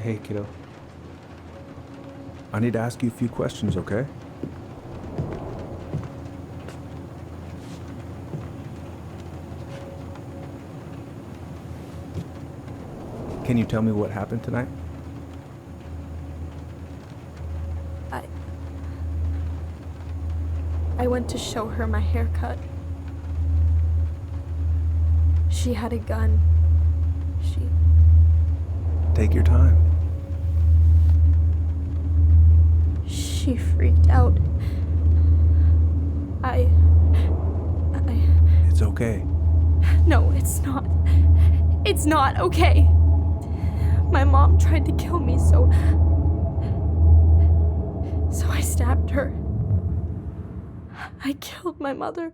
Hey, kiddo. I need to ask you a few questions, okay? Can you tell me what happened tonight? I went to show her my haircut. She had a gun. Take your time. She freaked out. It's okay. No, it's not. It's not okay. My mom tried to kill me, so I stabbed her. I killed my mother.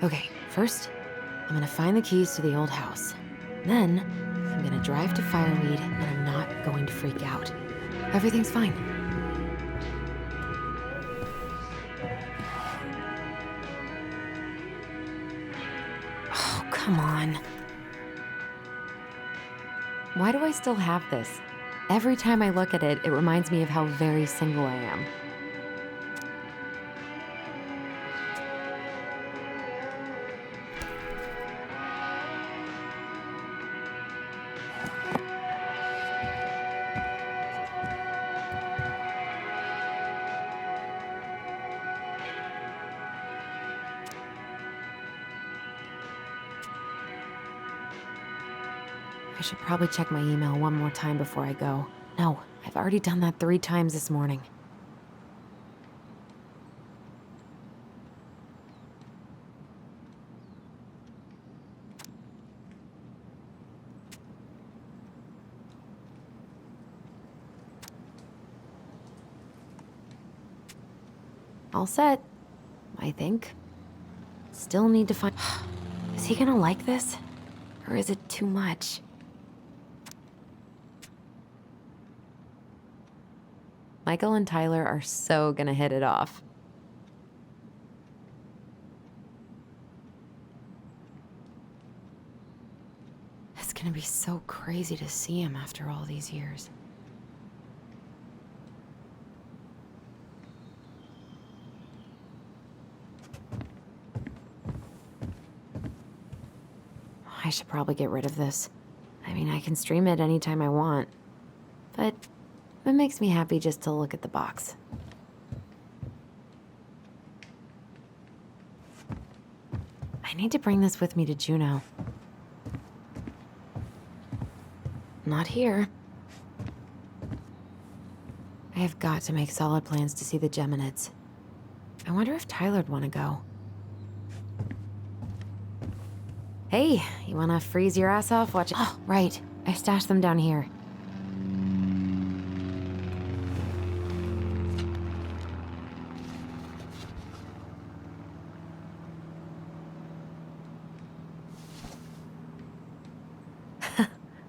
Okay, first, I'm gonna find the keys to the old house. Then, I'm gonna drive to Fireweed, and I'm not going to freak out. Everything's fine. Oh, come on. Why do I still have this? Every time I look at it, it reminds me of how very single I am. I should probably check my email one more time before I go. No, I've already done that 3 times this morning. All set, I think. Still need to find... Is he gonna like this? Or is it too much? Michael and Tyler are so gonna hit it off. gonna be so crazy to see him after all these years. I should probably get rid of this. I mean, I can stream it anytime I want, but it makes me happy just to look at the box. I need to bring this with me to Juneau. Not here. I have got to make solid plans to see the Geminids. I wonder if Tyler'd want to go. Hey, you want to freeze your ass off watching? Oh, right. I stashed them down here.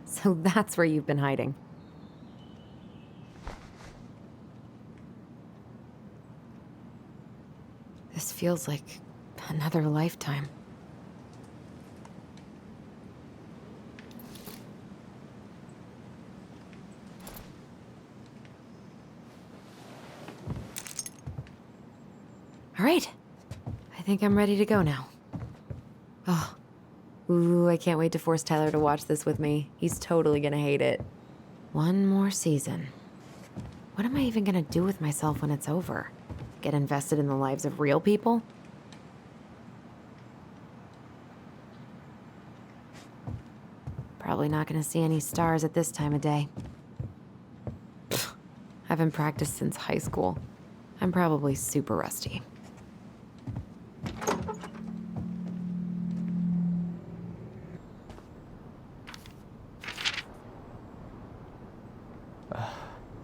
So that's where you've been hiding. This feels like another lifetime. All right. I think I'm ready to go now. Oh. Ooh, I can't wait to force Tyler to watch this with me. He's totally gonna hate it. One more season. What am I even gonna do with myself when it's over? Get invested in the lives of real people? Probably not gonna see any stars at this time of day. Pfft, I haven't practiced since high school. I'm probably super rusty.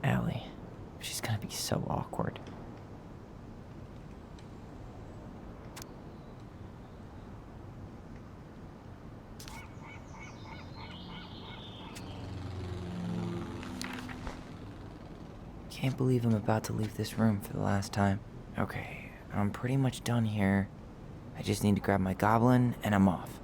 Allie. She's gonna be so awkward. Can't believe I'm about to leave this room for the last time. Okay, I'm pretty much done here. I just need to grab my goblin and I'm off.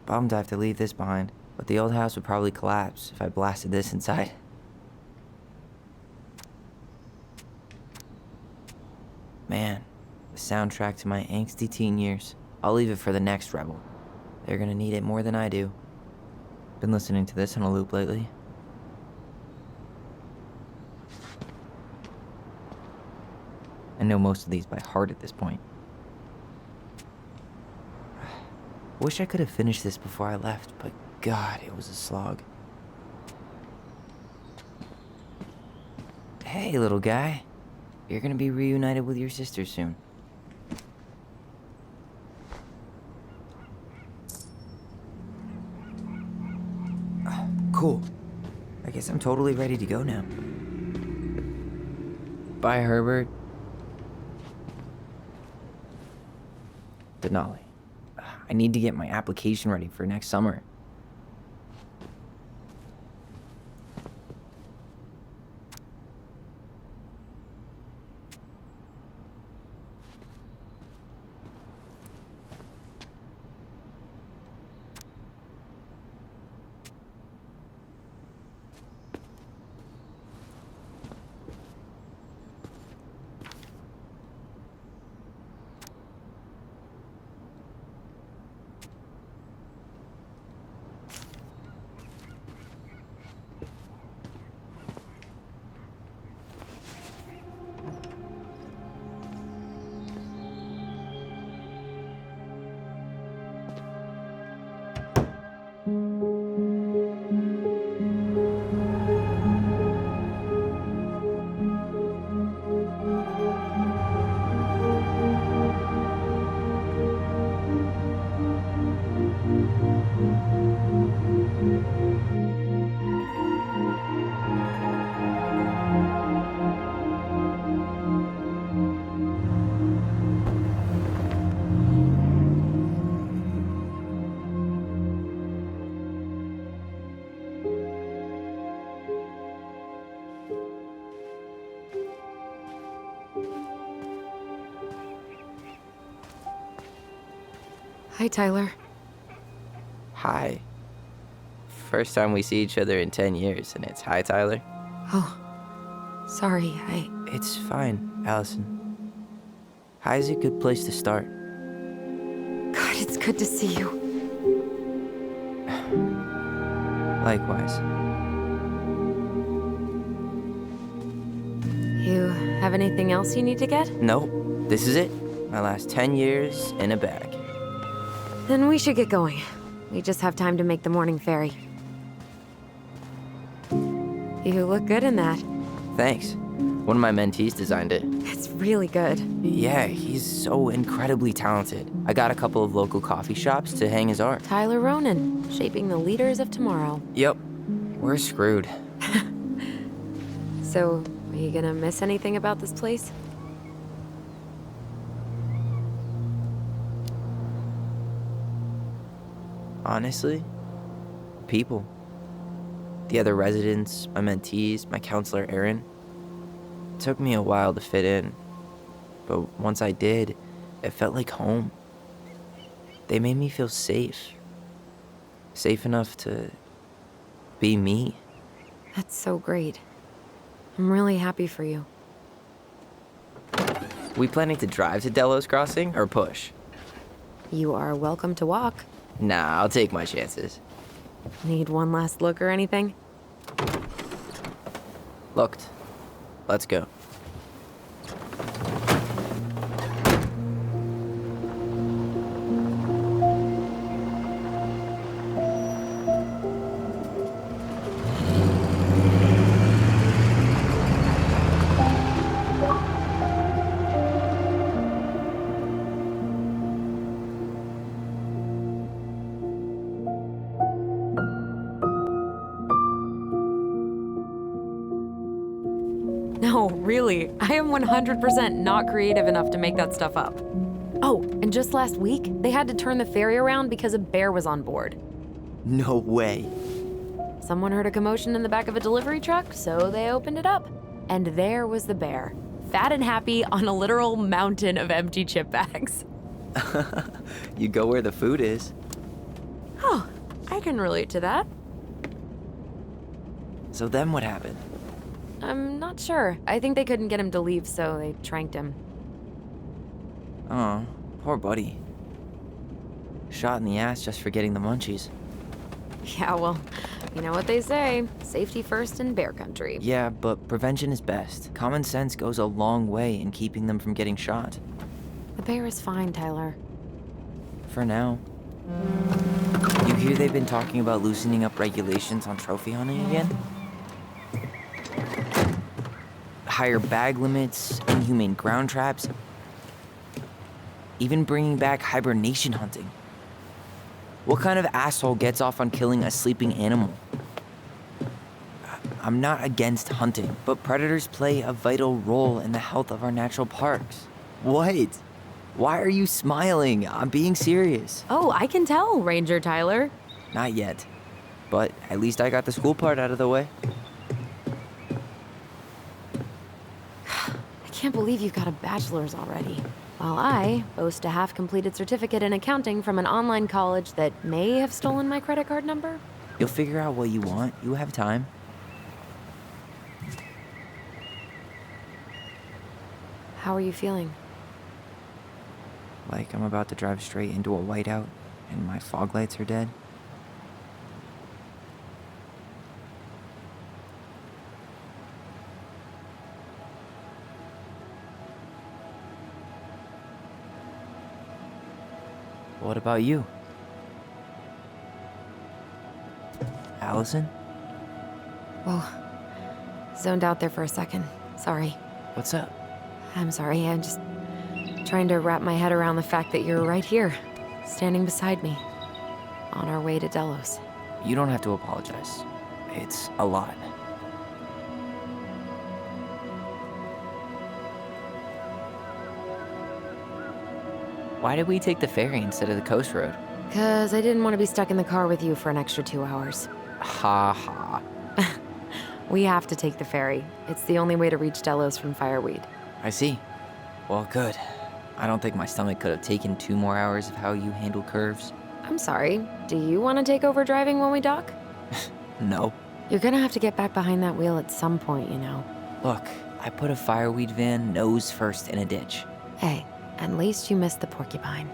Bummed I have to leave this behind. But the old house would probably collapse if I blasted this inside. Man, the soundtrack to my angsty teen years. I'll leave it for the next rebel. They're gonna need it more than I do. Been listening to this on a loop lately. I know most of these by heart at this point. Wish I could have finished this before I left, but God, it was a slog. Hey, little guy. You're gonna be reunited with your sister soon. Cool. I guess I'm totally ready to go now. Bye, Herbert. Denali. I need to get my application ready for next summer. Hi, Tyler. Hi. First time we see each other in 10 years, and it's hi, Tyler. Oh, sorry, It's fine, Alyson. Hi is a good place to start. God, it's good to see you. Likewise. You have anything else you need to get? Nope, this is it. My last 10 years in a bag. Then we should get going. We just have time to make the morning ferry. You look good in that. Thanks. One of my mentees designed it. It's really good. Yeah, he's so incredibly talented. I got a couple of local coffee shops to hang his art. Tyler Ronan, shaping the leaders of tomorrow. Yep, we're screwed. So, are you gonna miss anything about this place? Honestly, people. The other residents, my mentees, my counselor Aaron. It took me a while to fit in, but once I did, it felt like home. They made me feel safe. Safe enough to be me. That's so great. I'm really happy for you. We planning to drive to Delos Crossing or push? You are welcome to walk. Nah, I'll take my chances. Need one last look or anything? Looked. Let's go. No, really. I am 100% not creative enough to make that stuff up. Oh, and just last week, they had to turn the ferry around because a bear was on board. No way. Someone heard a commotion in the back of a delivery truck, so they opened it up. And there was the bear, fat and happy on a literal mountain of empty chip bags. You go where the food is. Oh, I can relate to that. So then what happened? I'm not sure. I think they couldn't get him to leave, so they tranked him. Oh, poor buddy. Shot in the ass just for getting the munchies. Yeah, well, you know what they say. Safety first in bear country. Yeah, but prevention is best. Common sense goes a long way in keeping them from getting shot. The bear is fine, Tyler. For now. You hear they've been talking about loosening up regulations on trophy hunting again? Higher bag limits, inhumane ground traps, even bringing back hibernation hunting. What kind of asshole gets off on killing a sleeping animal? I'm not against hunting, but predators play a vital role in the health of our natural parks. What? Why are you smiling? I'm being serious. Oh, I can tell, Ranger Tyler. Not yet, but at least I got the school part out of the way. I can't believe you've got a bachelor's already. While I boast a half-completed certificate in accounting from an online college that may have stolen my credit card number. You'll figure out what you want. You have time. How are you feeling? Like I'm about to drive straight into a whiteout and my fog lights are dead. What about you? Alyson? Whoa. Zoned out there for a second. Sorry. What's up? I'm sorry. I'm just trying to wrap my head around the fact that you're right here, standing beside me, on our way to Delos. You don't have to apologize. It's a lot. Why did we take the ferry instead of the coast road? 'Cause I didn't want to be stuck in the car with you for an extra 2 hours. Ha ha. We have to take the ferry. It's the only way to reach Delos from Fireweed. I see. Well, good. I don't think my stomach could have taken 2 more hours of how you handle curves. I'm sorry. Do you want to take over driving when we dock? No. You're gonna have to get back behind that wheel at some point, you know. Look, I put a fireweed van nose first in a ditch. Hey, at least you missed the porcupine.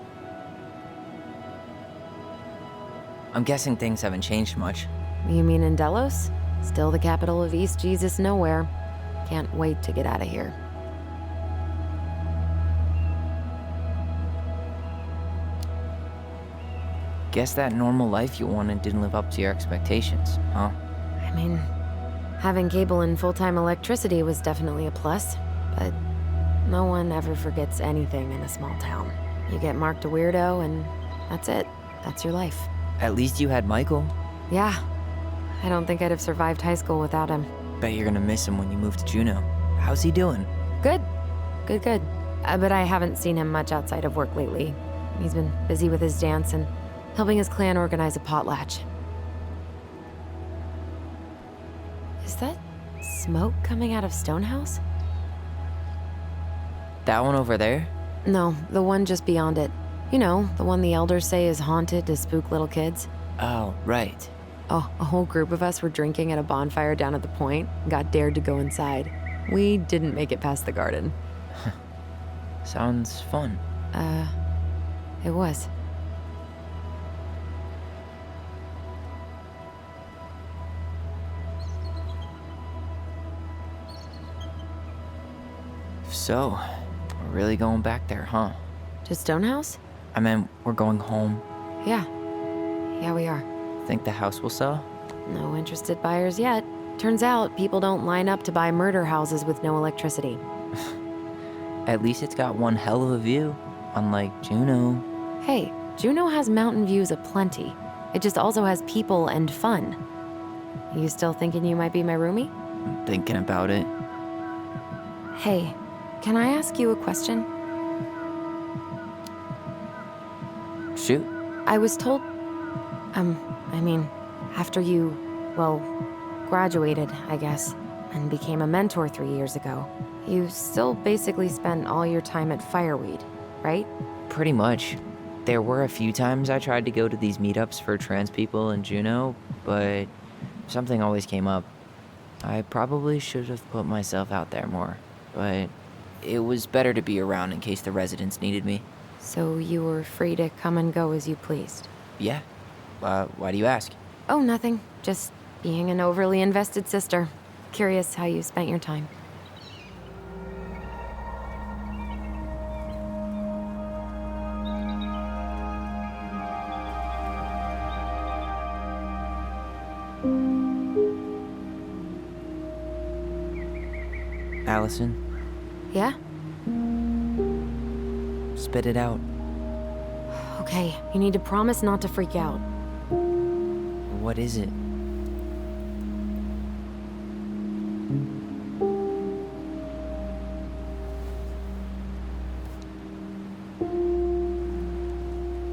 I'm guessing things haven't changed much. You mean in Delos? Still the capital of East Jesus Nowhere. Can't wait to get out of here. Guess that normal life you wanted didn't live up to your expectations, huh? I mean, having cable and full-time electricity was definitely a plus, but no one ever forgets anything in a small town. You get marked a weirdo and that's it. That's your life. At least you had Michael. Yeah. I don't think I'd have survived high school without him. Bet you're gonna miss him when you move to Juneau. How's he doing? Good. Good. But I haven't seen him much outside of work lately. He's been busy with his dance and helping his clan organize a potlatch. Is that smoke coming out of Stonehouse? That one over there? No, the one just beyond it. You know, the one the elders say is haunted to spook little kids. Oh, right. Oh, a whole group of us were drinking at a bonfire down at the point and got dared to go inside. We didn't make it past the garden. Sounds fun. It was. So, we're really going back there, huh? To Stonehouse? I mean, we're going home. Yeah. Yeah, we are. Think the house will sell? No interested buyers yet. Turns out people don't line up to buy murder houses with no electricity. At least it's got one hell of a view, unlike Juneau. Hey, Juneau has mountain views aplenty. It just also has people and fun. You still thinking you might be my roomie? I'm thinking about it. Hey, can I ask you a question? Shoot. I was told, after you, well, graduated, I guess, and became a mentor 3 years ago, you still basically spent all your time at Fireweed, right? Pretty much. There were a few times I tried to go to these meetups for trans people in Juneau, but something always came up. I probably should have put myself out there more, but it was better to be around in case the residents needed me. So you were free to come and go as you pleased? Yeah. Why do you ask? Oh, nothing. Just being an overly invested sister. Curious how you spent your time. Alyson, Yeah? spit it out. Okay, you need to promise not to freak out. What is it?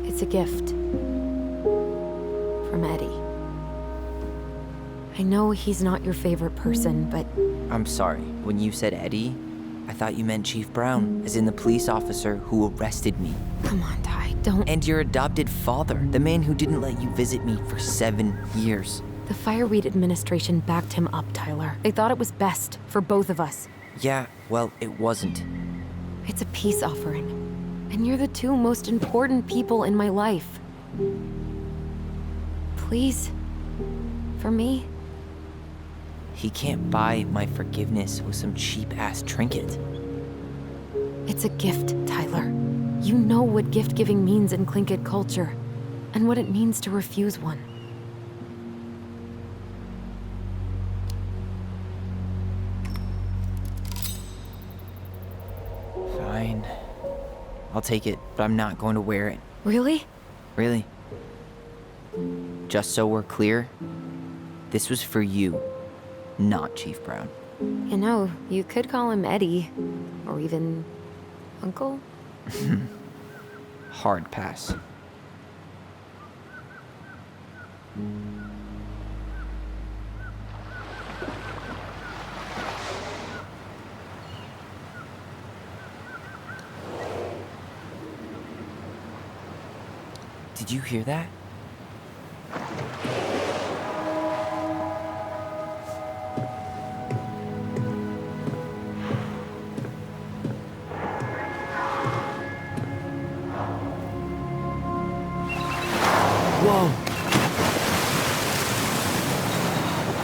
It's a gift. From Eddie. I know he's not your favorite person, but I'm sorry. When you said Eddie, I thought you meant Chief Brown, as in the police officer who arrested me. come on, Ty, don't. And your adopted father, the man who didn't let you visit me for 7 years. The Fireweed administration backed him up, Tyler. They thought it was best for both of us. Yeah, well, it wasn't. It's a peace offering. And you're the two most important people in my life. Please, for me. He can't buy my forgiveness with some cheap-ass trinket. It's a gift, Tyler. You know what gift-giving means in Tlingit culture, and what it means to refuse one. Fine. I'll take it, but I'm not going to wear it. Really? Really. Just so we're clear, this was for you, not Chief Brown. You know, you could call him Eddie, or even Uncle. Hard pass. Did Did you hear that? Whoa!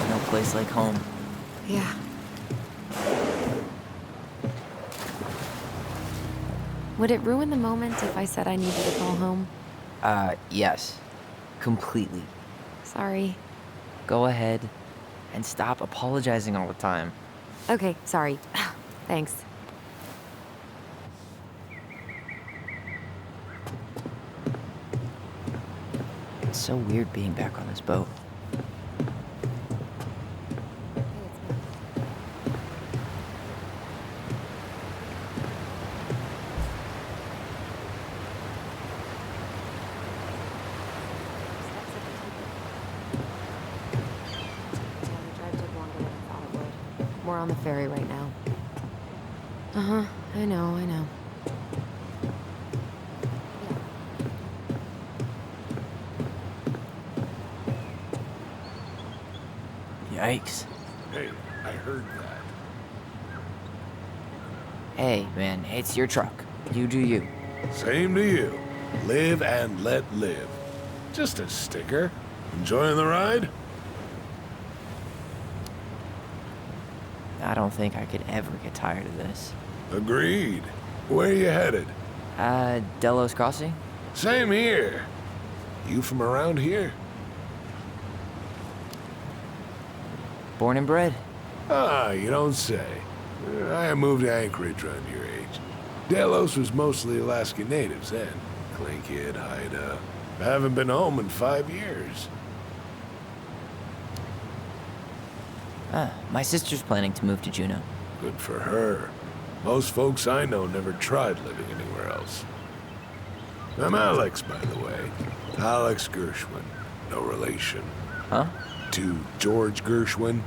No place like home. Yeah. Would it ruin the moment if I said I needed to call home? Yes. Completely. Sorry. Go ahead and stop apologizing all the time. Okay, sorry. Thanks. It's so weird being back on this boat. We're on the ferry right now. Uh-huh, I know. Yikes. Hey, I heard that. Hey, man, it's your truck. You do you. Same to you. Live and let live. Just a sticker. Enjoying the ride? I don't think I could ever get tired of this. Agreed. Where you headed? Delos Crossing? Same here. You from around here? Born and bred. Ah, you don't say. I moved to Anchorage around your age. Delos was mostly Alaskan natives then. Clinkhead, Haida. I haven't been home in 5 years. My sister's planning to move to Juneau. Good for her. Most folks I know never tried living anywhere else. I'm Alex, by the way. Alex Gershwin. No relation. Huh? To George Gershwin.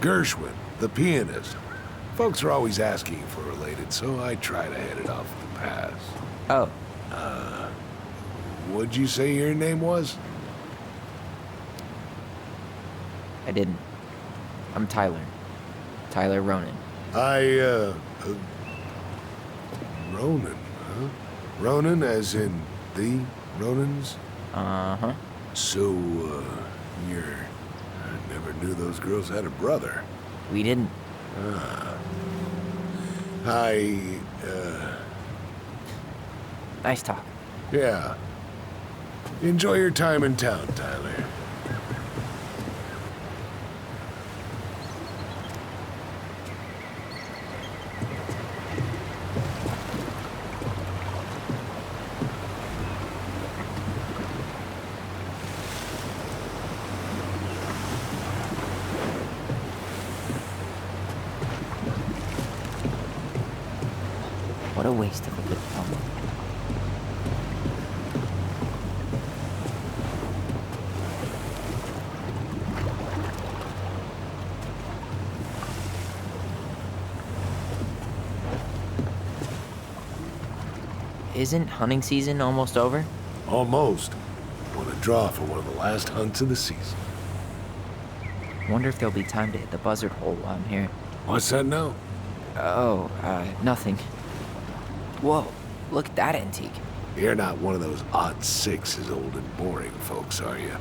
Gershwin, the pianist. Folks are always asking if we're related, so I try to head it off the pass. Oh, What'd you say your name was? I didn't. I'm Tyler. Tyler Ronan. Ronan, huh? Ronan as in the Ronans? Uh-huh. So, I never knew those girls had a brother. We didn't. Nice talk. Yeah. Enjoy your time in town, Tyler. What a waste of a good film. Isn't hunting season almost over? Almost. Want to draw for one of the last hunts of the season. Wonder if there'll be time to hit the buzzard hole while I'm here. What's that now? Oh, nothing. Whoa, look at that antique. You're not one of those odd sixes old and boring folks, are you?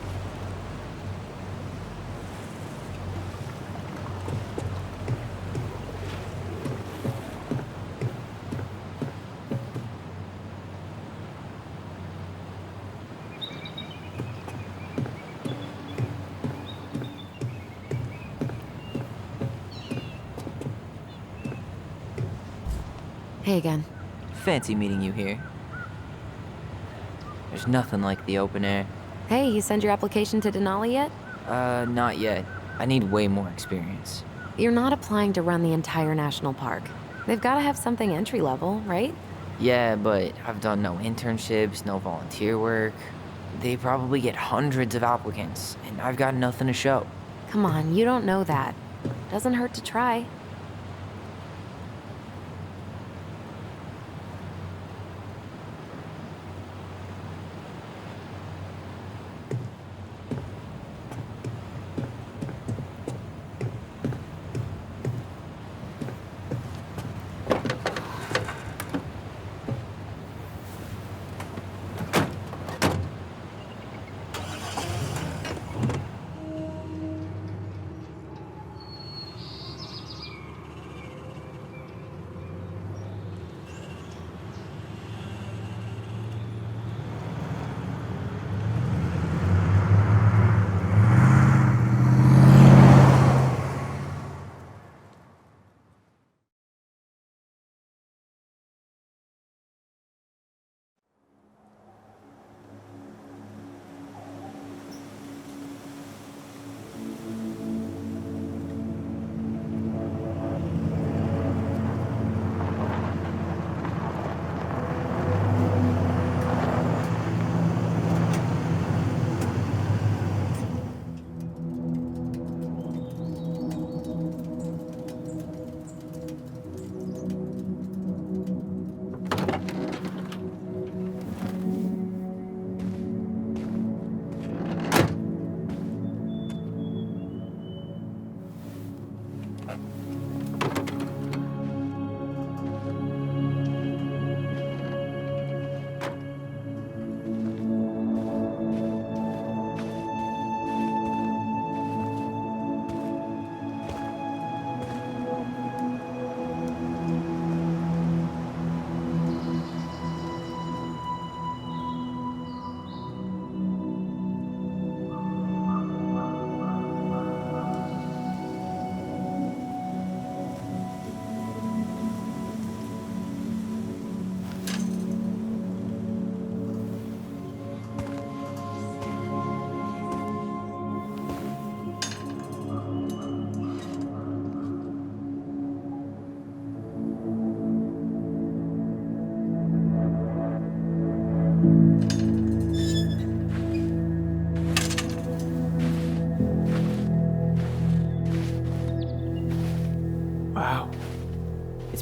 Hey again. Fancy meeting you here. There's nothing like the open air. Hey, you send your application to Denali yet? Not yet. I need way more experience. You're not applying to run the entire national park. They've got to have something entry level, right? Yeah, but I've done no internships, no volunteer work. They probably get hundreds of applicants, and I've got nothing to show. Come on, you don't know that. Doesn't hurt to try.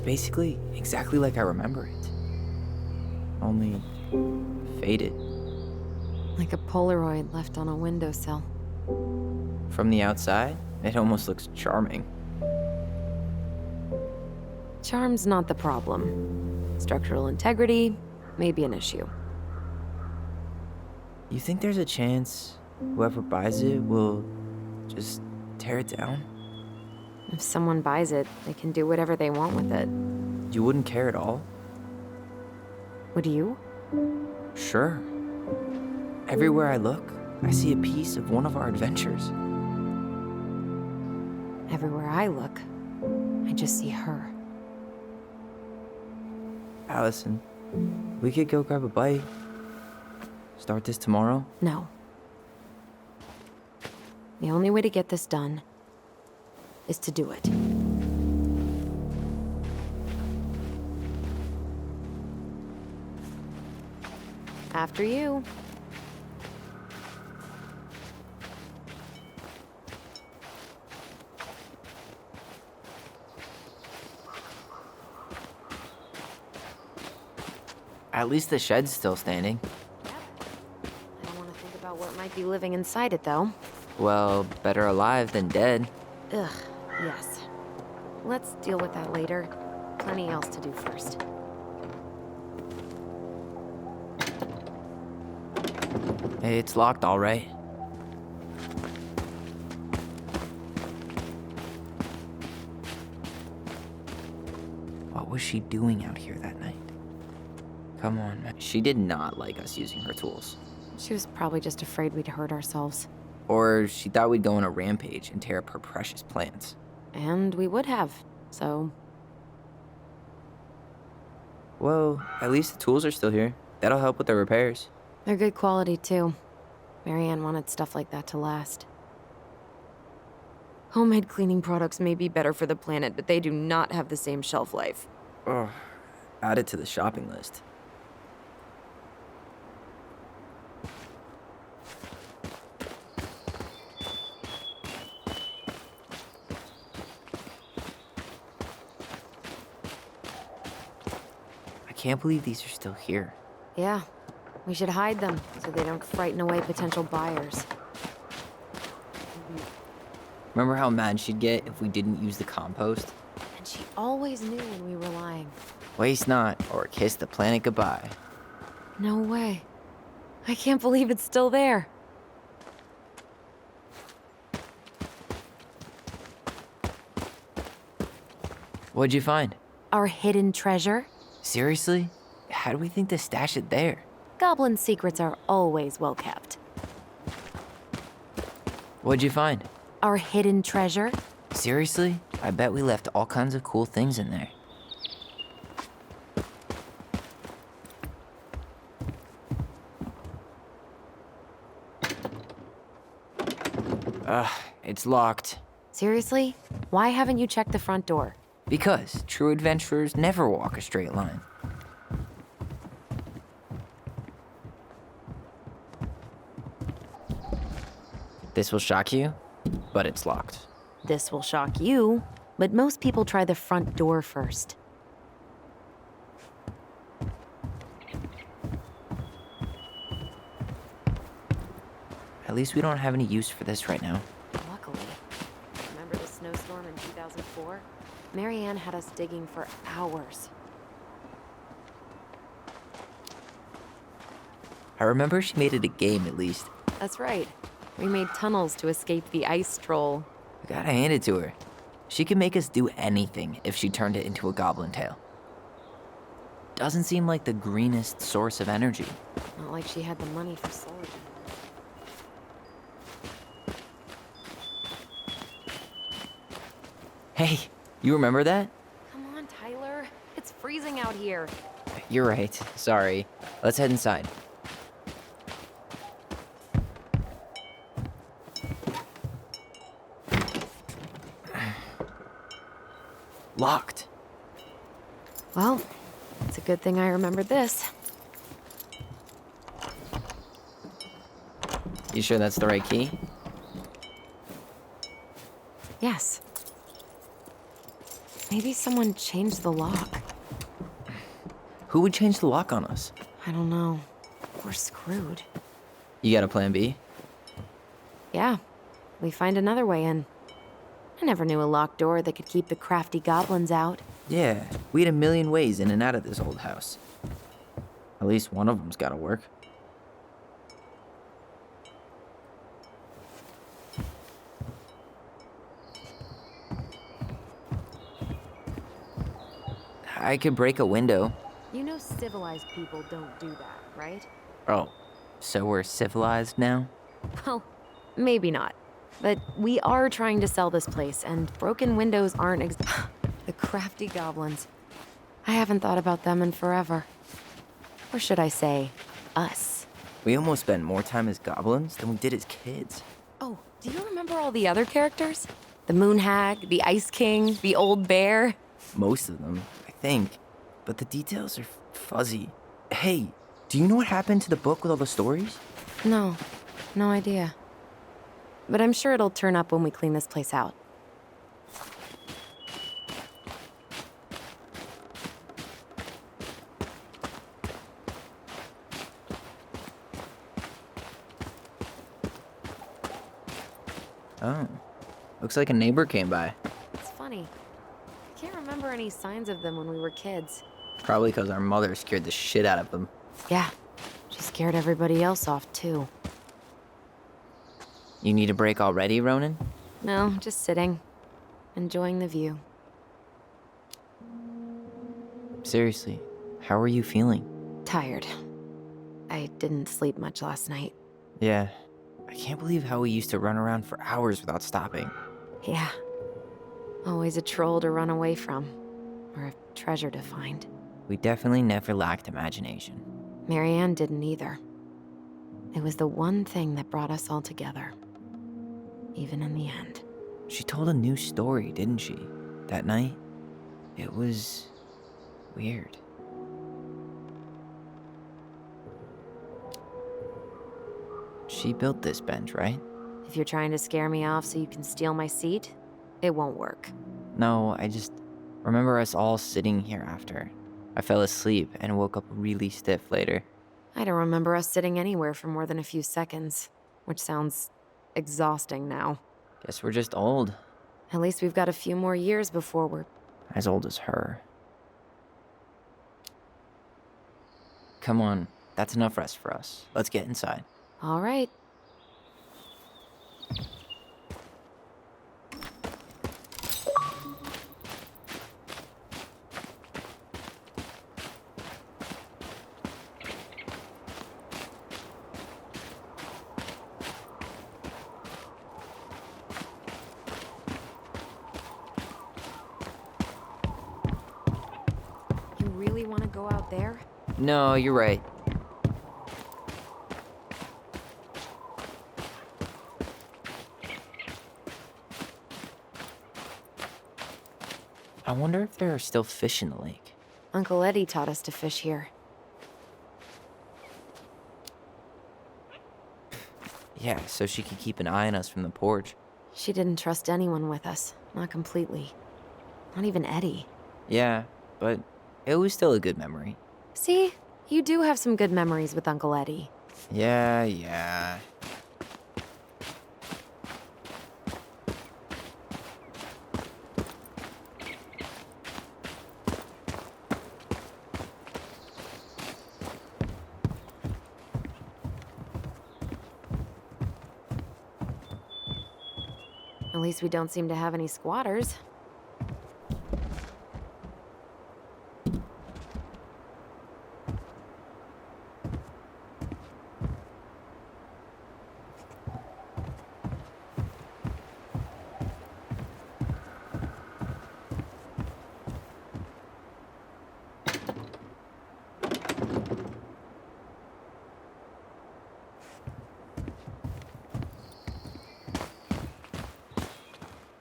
basically exactly like I remember it. Only faded. Like a Polaroid left on a windowsill. From the outside, it almost looks charming. Charm's not the problem. Structural integrity may be an issue. You think there's a chance whoever buys it will just tear it down? If someone buys it, they can do whatever they want with it. You wouldn't care at all? Would you? Sure. Everywhere I look, I see a piece of one of our adventures. Everywhere I look, I just see her. Alyson, we could go grab a bite. Start this tomorrow? No. The only way to get this done is to do it. After you. At least the shed's still standing. I don't want to think about what might be living inside it, though. Well, better alive than dead. Ugh, yes. Let's deal with that later. Plenty else to do first. Hey, it's locked, all right. What was she doing out here that night? Come on, man. She did not like us using her tools. She was probably just afraid we'd hurt ourselves. Or she thought we'd go on a rampage and tear up her precious plants. And we would have, so... Well, at least the tools are still here. That'll help with the repairs. They're good quality, too. Marianne wanted stuff like that to last. Homemade cleaning products may be better for the planet, but they do not have the same shelf life. Ugh. Add it to the shopping list. I can't believe these are still here. Yeah, we should hide them so they don't frighten away potential buyers. Remember how mad she'd get if we didn't use the compost? And she always knew when we were lying. Waste not, or kiss the planet goodbye. No way. I can't believe it's still there. What'd you find? Our hidden treasure? Seriously? How do we think to stash it there? Goblin secrets are always well kept. What'd you find? Our hidden treasure? Seriously? I bet we left all kinds of cool things in there. Ugh, it's locked. Seriously? Why haven't you checked the front door? Because true adventurers never walk a straight line. This will shock you, but it's locked. This will shock you, but most people try the front door first. At least we don't have any use for this right now. Luckily. Remember the snowstorm in 2004? Marianne had us digging for hours. I remember she made it a game at least. That's right. We made tunnels to escape the ice troll. I gotta hand it to her. She can make us do anything if she turned it into a goblin tail. Doesn't seem like the greenest source of energy. Not like she had the money for solar generators. Hey, you remember that? Come on, Tyler. It's freezing out here. You're right. Sorry. Let's head inside. Locked. Well, it's a good thing I remembered this. You sure that's the right key? Maybe someone changed the lock. Who would change the lock on us? I don't know. We're screwed. You got a plan B? Yeah, we find another way in. I never knew a locked door that could keep the crafty goblins out. Yeah, we had a million ways in and out of this old house. At least one of them's gotta work. I could break a window. You know civilized people don't do that, right? Oh, so we're civilized now? Well, maybe not. But we are trying to sell this place, and broken windows aren't the crafty goblins. I haven't thought about them in forever. Or should I say, us. We almost spent more time as goblins than we did as kids. Oh, do you remember all the other characters? The Moon Hag, the Ice King, the Old Bear? Most of them, I think. But the details are fuzzy. Hey, do you know what happened to the book with all the stories? No, no idea. But I'm sure it'll turn up when we clean this place out. Oh, looks like a neighbor came by. It's funny. I can't remember any signs of them when we were kids. Probably because our mother scared the shit out of them. Yeah, she scared everybody else off too. You need a break already, Ronan? No, just sitting, enjoying the view. Seriously, how are you feeling? Tired. I didn't sleep much last night. Yeah, I can't believe how we used to run around for hours without stopping. Yeah. Always a troll to run away from, or a treasure to find. We definitely never lacked imagination. Marianne didn't either. It was the one thing that brought us all together. Even in the end. She told a new story, didn't she? That night? It was weird. She built this bench, right? If you're trying to scare me off so you can steal my seat, it won't work. No, I just remember us all sitting here after. I fell asleep and woke up really stiff later. I don't remember us sitting anywhere for more than a few seconds, which sounds exhausting now. Guess we're just old. At least we've got a few more years before we're... As old as her. Come on, that's enough rest for us. Let's get inside. All right. You really want to go out there? No, you're right. I wonder if there are still fish in the lake. Uncle Eddie taught us to fish here. Yeah, so she could keep an eye on us from the porch. She didn't trust anyone with us, not completely. Not even Eddie. Yeah, but it was still a good memory. See, you do have some good memories with Uncle Eddie. Yeah. At least we don't seem to have any squatters.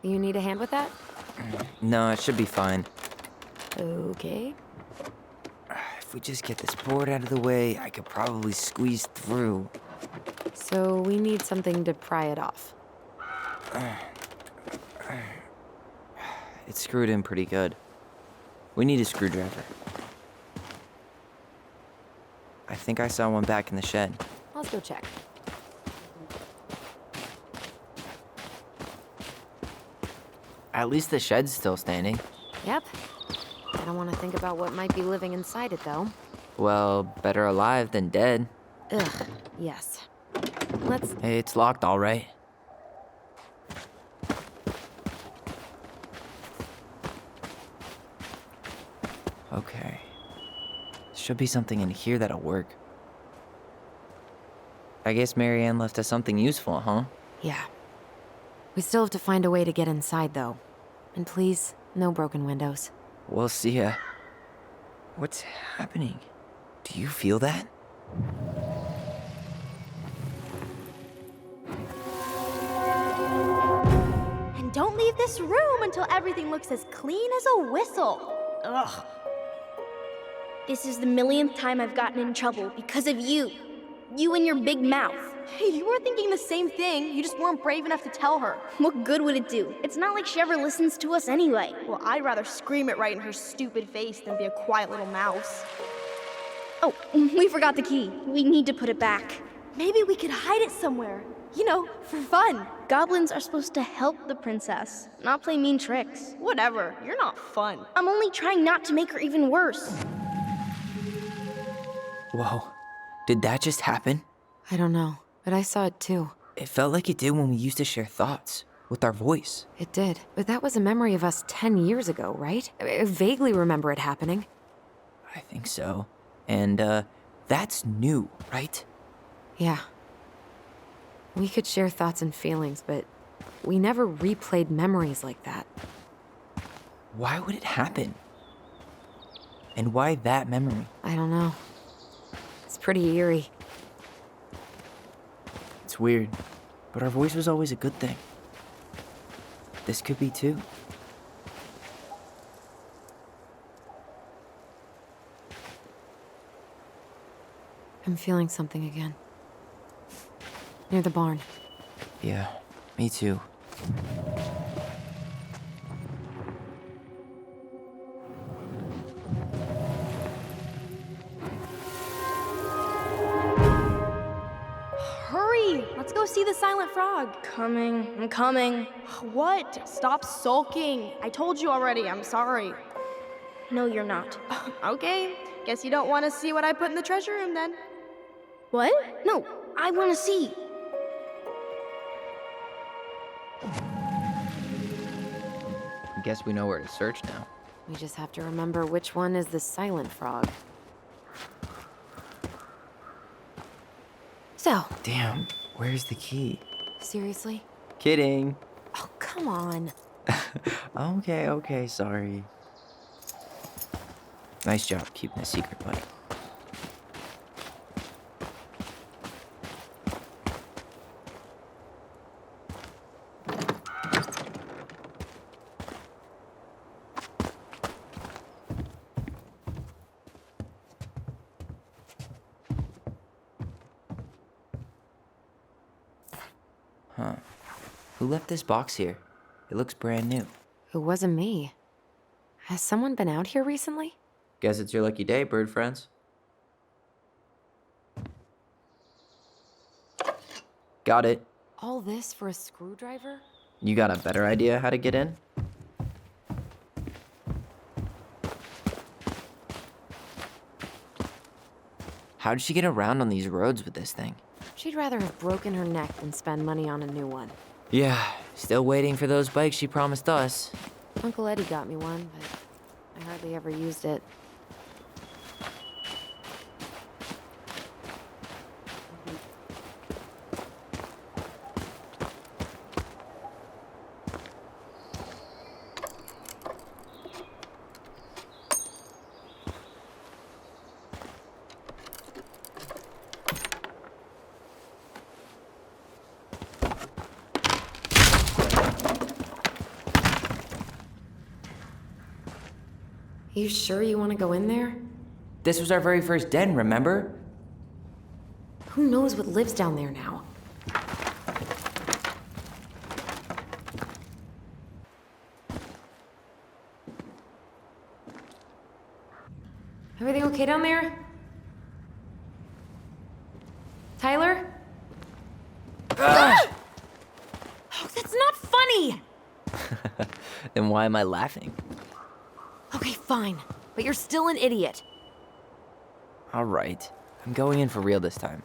You need a hand with that? No, it should be fine. Okay. If we just get this board out of the way, I could probably squeeze through. So we need something to pry it off. it's screwed in pretty good. We need a screwdriver. I think I saw one back in the shed. Let's go check. At least the shed's still standing. Yep. I don't want to think about what might be living inside it, though. Well, better alive than dead. Ugh, yes. Let's... Hey, it's locked, all right. Okay. Should be something in here that'll work. I guess Marianne left us something useful, huh? Yeah. We still have to find a way to get inside, though. And please, no broken windows. We'll see ya. What's happening? Do you feel that? And don't leave this room until everything looks as clean as a whistle. Ugh. This is the millionth time I've gotten in trouble because of you. You and your big mouth. Hey, you were thinking the same thing. You just weren't brave enough to tell her. What good would it do? It's not like she ever listens to us anyway. Well, I'd rather scream it right in her stupid face than be a quiet little mouse. Oh, we forgot the key. We need to put it back. Maybe we could hide it somewhere. You know, for fun. Goblins are supposed to help the princess, not play mean tricks. Whatever, you're not fun. I'm only trying not to make her even worse. Whoa. Did that just happen? I don't know, but I saw it too. It felt like it did when we used to share thoughts with our voice. It did, but that was a memory of us 10 years ago, right? I vaguely remember it happening. I think so. And, that's new, right? Yeah. We could share thoughts and feelings, but we never replayed memories like that. Why would it happen? And why that memory? I don't know. It's pretty eerie. It's weird, but our voice was always a good thing. This could be too. I'm feeling something again. Near the barn. Yeah, me too. Hurry! Let's go see the silent frog. I'm coming. What? Stop sulking. I told you already, I'm sorry. No, you're not. Okay, guess you don't want to see what I put in the treasure room then. What? No, I want to see. I guess we know where to search now. We just have to remember which one is the silent frog. So, Damn, where's the key? seriously? Kidding. Oh, come on. Okay, sorry. Nice job keeping a secret, buddy. Huh. Who left this box here? It looks brand new. It wasn't me. Has someone been out here recently? Guess it's your lucky day, bird friends. Got it. All this for a screwdriver? You got a better idea how to get in? How did she get around on these roads with this thing? She'd rather have broken her neck than spend money on a new one. Yeah, still waiting for those bikes she promised us. Uncle Eddie got me one, but I hardly ever used it. You sure you want to go in there? This was our very first den, remember? Who knows what lives down there now? Everything okay down there? Tyler? Oh, that's not funny! Then why am I laughing? Okay, fine. But you're still an idiot. All right. I'm going in for real this time.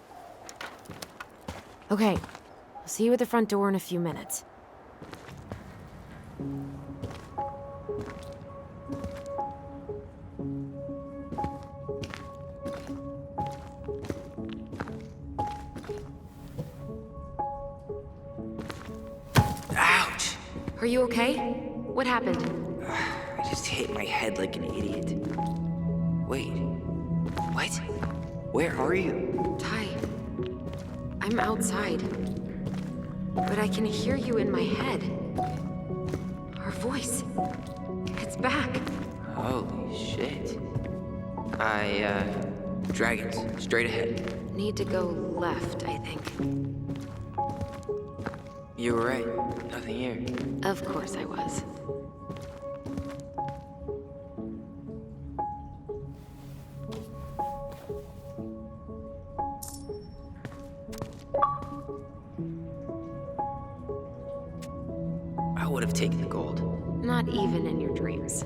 Okay. I'll see you at the front door in a few minutes. Ouch! Are you okay? What happened? I just hit my head like an idiot. Wait. What? Where are you? Ty, I'm outside. But I can hear you in my head. Our voice. It's back. Holy shit. Dragons, straight ahead. Need to go left, I think. You were right. Nothing here. Of course I was. I would have taken the gold. Not even in your dreams.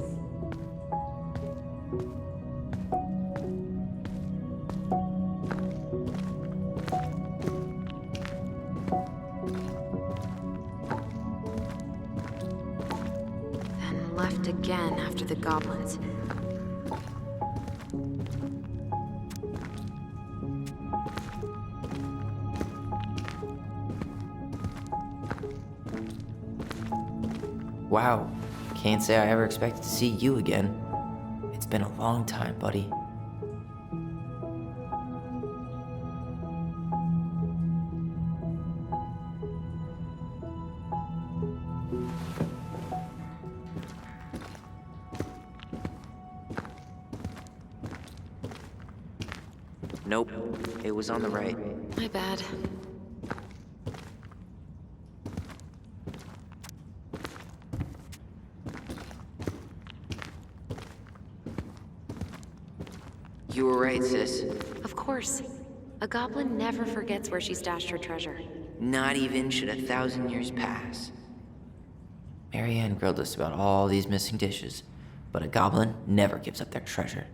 Then left again after the goblins. Wow. Can't say I ever expected to see you again. It's been a long time, buddy. Nope. It was on the right. My bad. You were right, sis. Of course. A goblin never forgets where she stashed her treasure. Not even should 1,000 years pass. Marianne grilled us about all these missing dishes, but a goblin never gives up their treasure.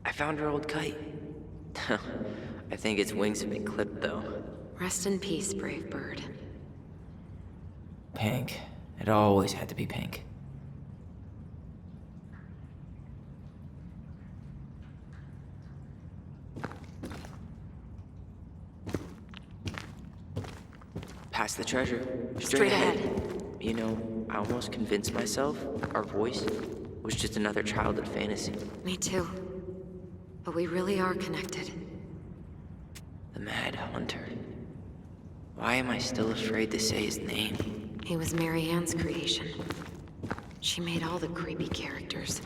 I found her old kite. I think its wings have been clipped, though. Rest in peace, brave bird. Pink. It always had to be pink. Past the treasure. Straight ahead. You know, I almost convinced myself our voice was just another childhood fantasy. Me too. But we really are connected. The Mad Hunter. Why am I still afraid to say his name? He was Mary Ann's creation. She made all the creepy characters.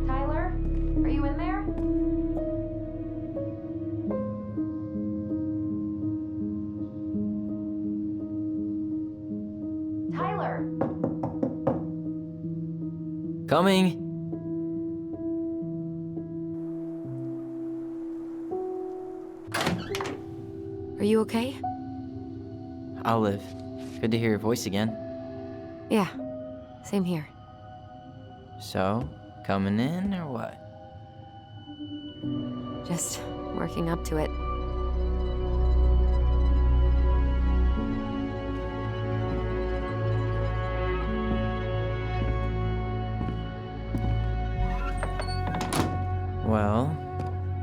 Tyler, are you in there? Tyler! Coming! Are you okay? I'll live. Good to hear your voice again. Yeah, same here. So, coming in or what? Just working up to it. Well,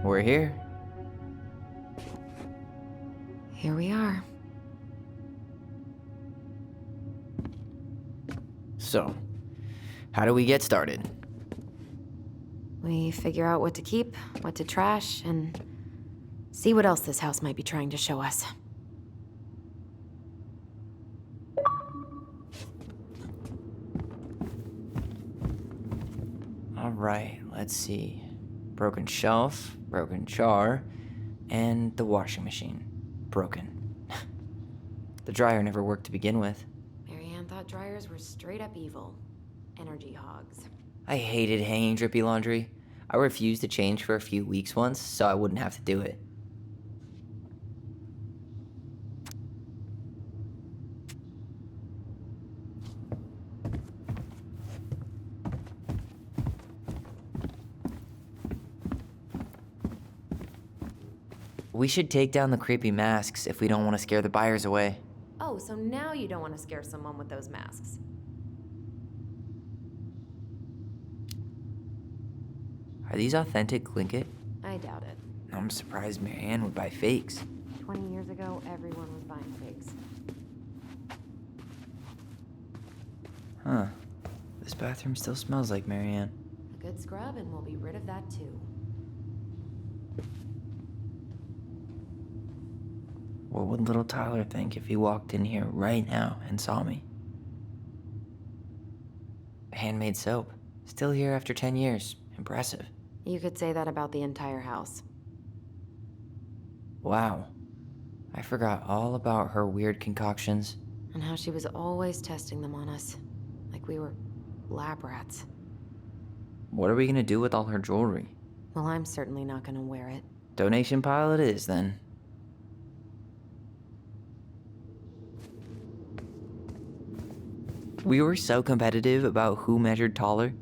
we're here. Here we are. So, how do we get started? We figure out what to keep, what to trash, and see what else this house might be trying to show us. All right, let's see. Broken shelf, broken jar, and the washing machine. Broken. The dryer never worked to begin with. Marianne thought dryers were straight up evil. Energy hogs. I hated hanging drippy laundry. I refused to change for a few weeks once, so I wouldn't have to do it. We should take down the creepy masks if we don't want to scare the buyers away. Oh, so now you don't want to scare someone with those masks. Are these authentic Glinkit? I doubt it. I'm surprised Marianne would buy fakes. 20 years ago, everyone was buying fakes. Huh. This bathroom still smells like Marianne. A good scrub and we'll be rid of that too. What would little Tyler think if he walked in here right now and saw me? Handmade soap. Still here after 10 years. Impressive. You could say that about the entire house. Wow. I forgot all about her weird concoctions. And how she was always testing them on us. Like we were lab rats. What are we gonna do with all her jewelry? Well, I'm certainly not gonna wear it. Donation pile it is, then. We were so competitive about who measured taller.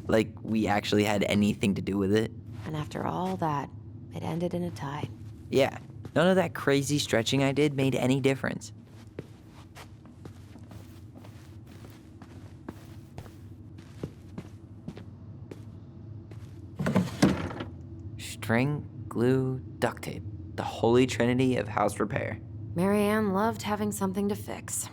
Like we actually had anything to do with it. And after all that, it ended in a tie. Yeah, none of that crazy stretching I did made any difference. String, glue, duct tape. The holy trinity of house repair. Marianne loved having something to fix.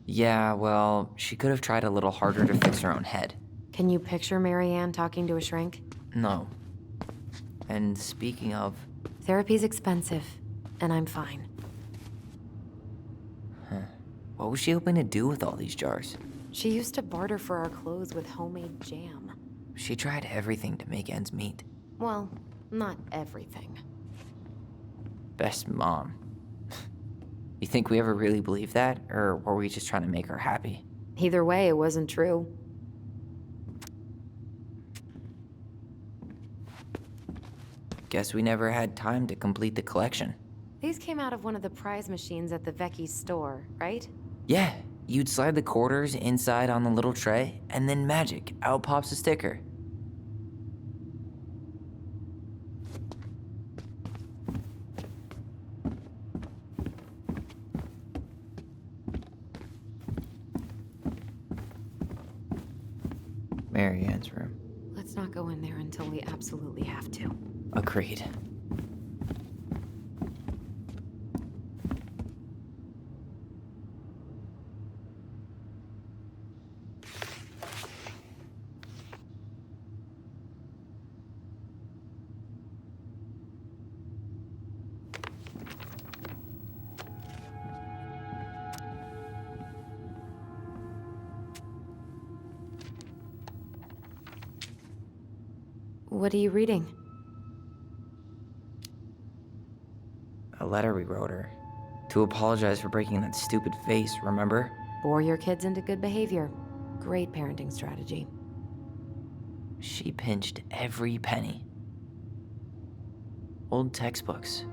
Yeah, well, she could have tried a little harder to fix her own head. Can you picture Marianne talking to a shrink? No. And speaking of... Therapy's expensive, and I'm fine. What was she hoping to do with all these jars? She used to barter for our clothes with homemade jam. She tried everything to make ends meet. Well, not everything. Best mom. You think we ever really believed that, or were we just trying to make her happy? Either way, it wasn't true. Guess we never had time to complete the collection. These came out of one of the prize machines at the Vecchi's store, right? Yeah, you'd slide the quarters inside on the little tray, and then magic, out pops a sticker. Marianne's room. Let's not go in there until we absolutely have to. Agreed. What are you reading? A letter we wrote her. To apologize for breaking that stupid vase, remember? Bore your kids into good behavior. Great parenting strategy. She pinched every penny. Old textbooks.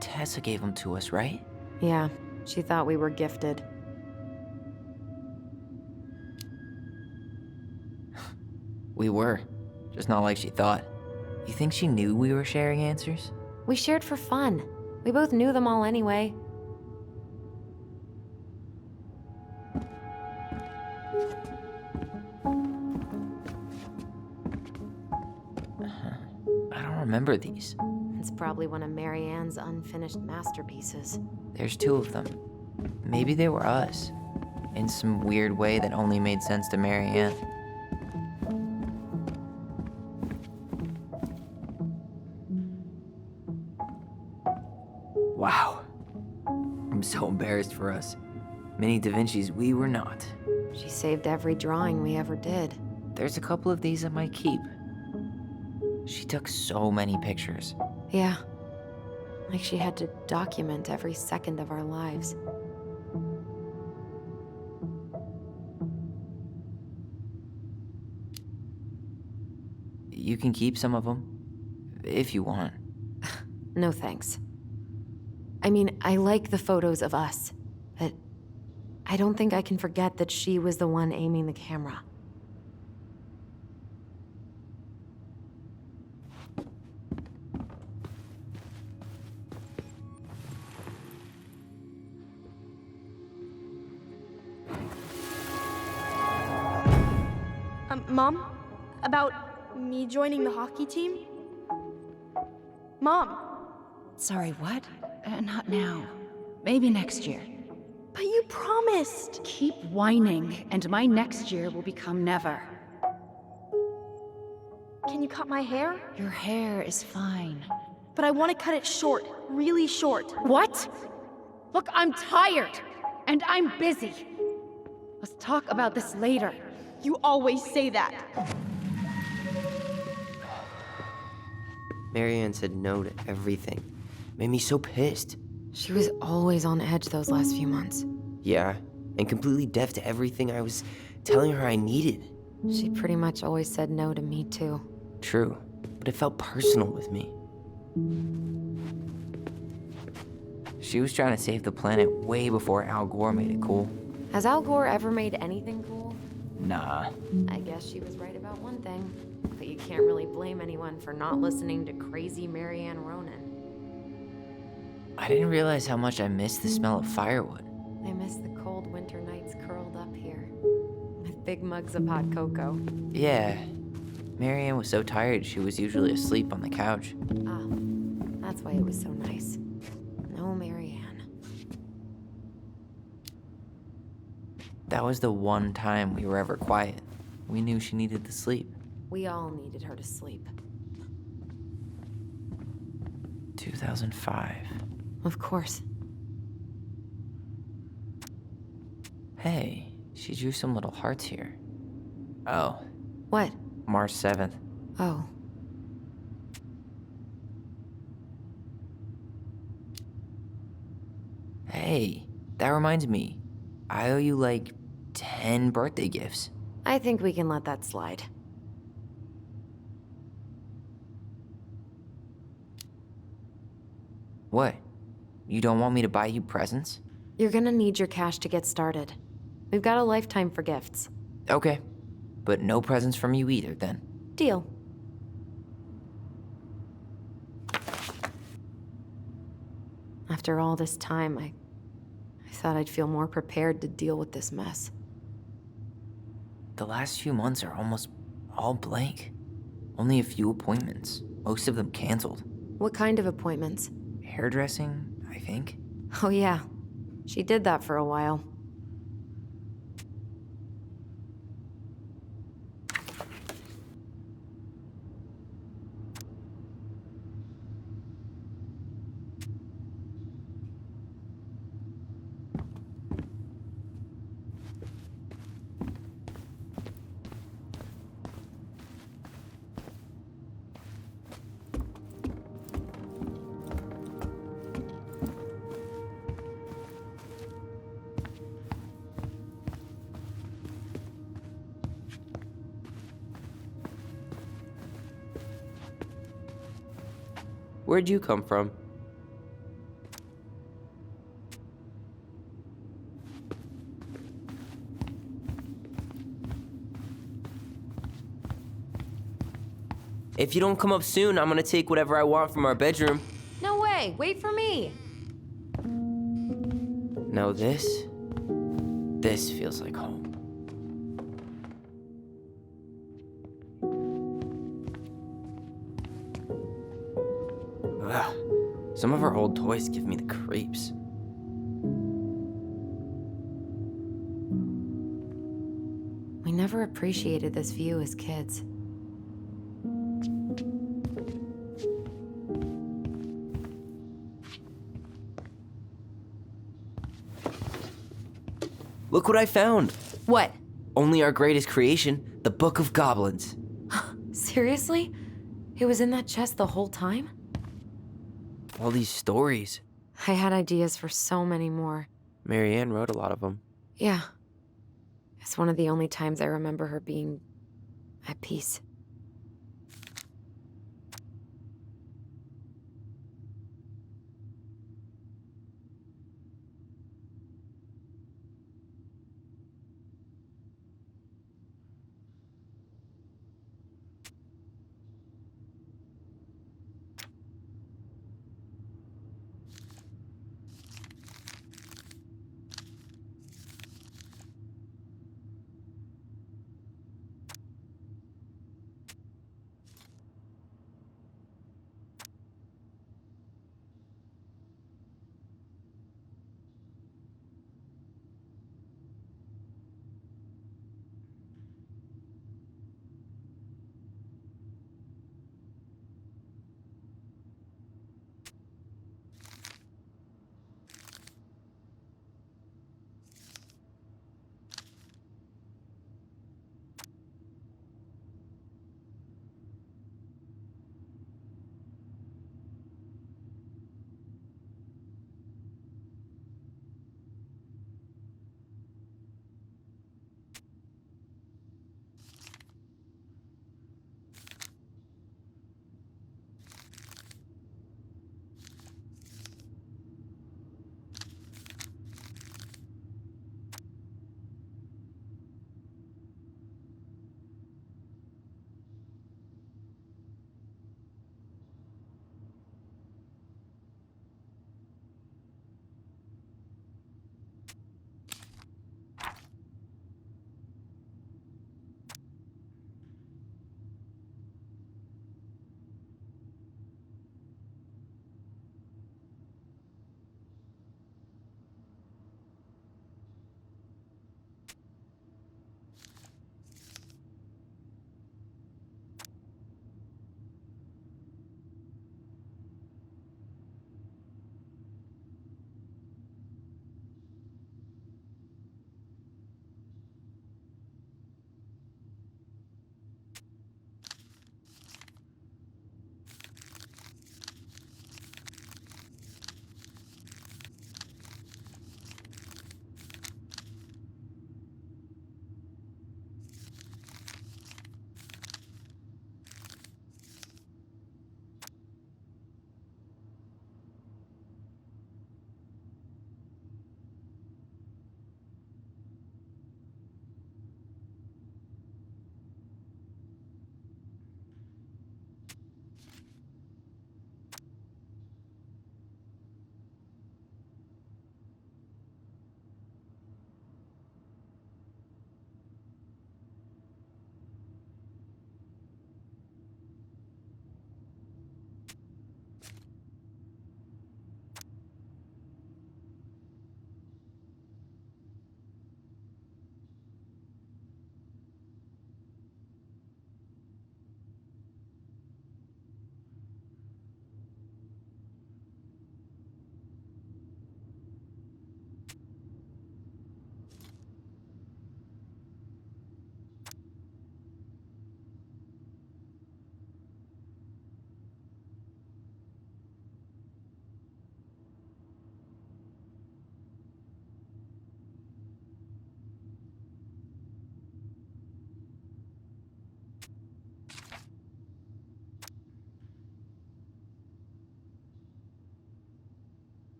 Tessa gave them to us, right? Yeah, she thought we were gifted. We were. Just not like she thought. You think she knew we were sharing answers? We shared for fun. We both knew them all anyway. I don't remember these. It's probably one of Marianne's unfinished masterpieces. There's 2 of them. Maybe they were us. In some weird way that only made sense to Marianne. Wow. I'm so embarrassed for us. Mini Da Vinci's we were not. She saved every drawing we ever did. There's a couple of these I might keep. She took so many pictures. Yeah. Like she had to document every second of our lives. You can keep some of them, if you want. No thanks. I mean, I like the photos of us, but I don't think I can forget that she was the one aiming the camera. Mom? About me joining the hockey team? Mom! Sorry, what? Not now. Maybe next year. But you promised! Keep whining, and my next year will become never. Can you cut my hair? Your hair is fine. But I want to cut it short, really short. What? Look, I'm tired, and I'm busy. Let's talk about this later. You always say that. Marianne said no to everything. Made me so pissed. She was always on edge those last few months. Yeah, and completely deaf to everything I was telling her I needed. She pretty much always said no to me, too. True, but it felt personal with me. She was trying to save the planet way before Al Gore made it cool. Has Al Gore ever made anything cool? Nah. I guess she was right about one thing. But you can't really blame anyone for not listening to crazy Marianne Ronan. I didn't realize how much I missed the smell of firewood. I miss the cold winter nights curled up here. With big mugs of hot cocoa. Yeah. Marianne was so tired she was usually asleep on the couch. Ah, that's why it was so nice. No Marianne. That was the one time we were ever quiet. We knew she needed to sleep. We all needed her to sleep. 2005. Of course. Hey, she drew some little hearts here. Oh, What? March 7th. Oh. Hey, that reminds me. I owe you like 10 birthday gifts. I think we can let that slide. What? You don't want me to buy you presents? You're gonna need your cash to get started. We've got a lifetime for gifts. Okay, but no presents from you either then. Deal. After all this time, I thought I'd feel more prepared to deal with this mess. The last few months are almost all blank. Only a few appointments, most of them canceled. What kind of appointments? Hairdressing, I think. Oh yeah, she did that for a while. Where'd you come from? If you don't come up soon, I'm gonna take whatever I want from our bedroom. No way! Wait for me! No, this feels like home. Ugh. Some of our old toys give me the creeps. We never appreciated this view as kids. Look what I found! What? Only our greatest creation, the Book of Goblins. Seriously? It was in that chest the whole time? All these stories. I had ideas for so many more. Marianne wrote a lot of them. Yeah. It's one of the only times I remember her being at peace.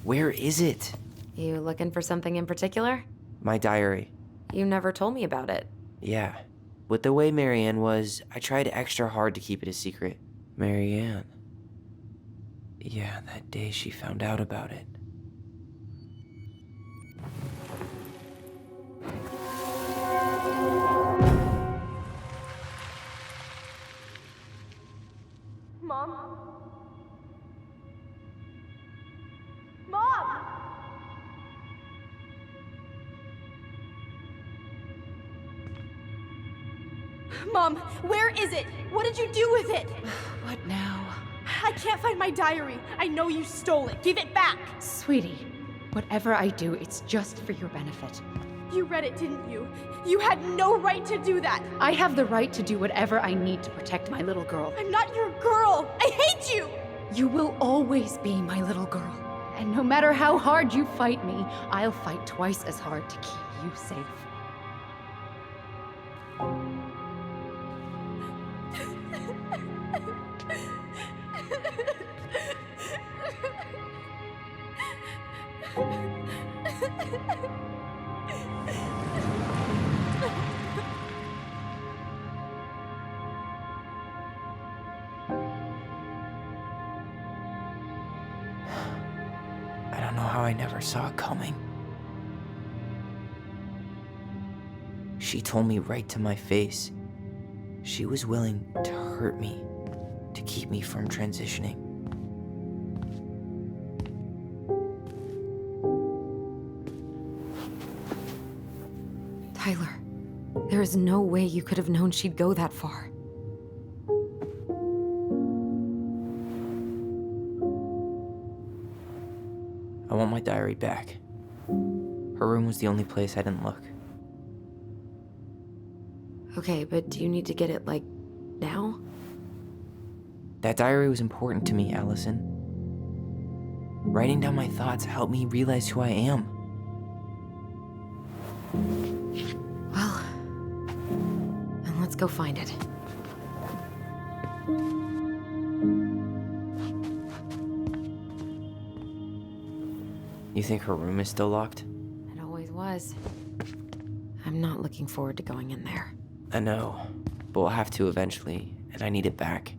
Where is it? You looking for something in particular? My diary. You never told me about it. Yeah. With the way Marianne was, I tried extra hard to keep it a secret. Marianne. Yeah, that day she found out about it. Mom? Mom! Mom, where is it? What did you do with it? What now? I can't find my diary. I know you stole it. Give it back. Sweetie, whatever I do, it's just for your benefit. You read it, didn't you? You had no right to do that. I have the right to do whatever I need to protect my little girl. I'm not your girl. I hate you. You will always be my little girl. And no matter how hard you fight me, I'll fight twice as hard to keep you safe. I don't know how I never saw it coming. She told me right to my face. She was willing to hurt me, to keep me from transitioning. Tyler, there is no way you could have known she'd go that far. I want my diary back. Her room was the only place I didn't look. Okay, but do you need to get it, like, now? That diary was important to me, Alyson. Writing down my thoughts helped me realize who I am. Well, then let's go find it. You think her room is still locked? It always was. I'm not looking forward to going in there. I know, but we'll have to eventually, and I need it back.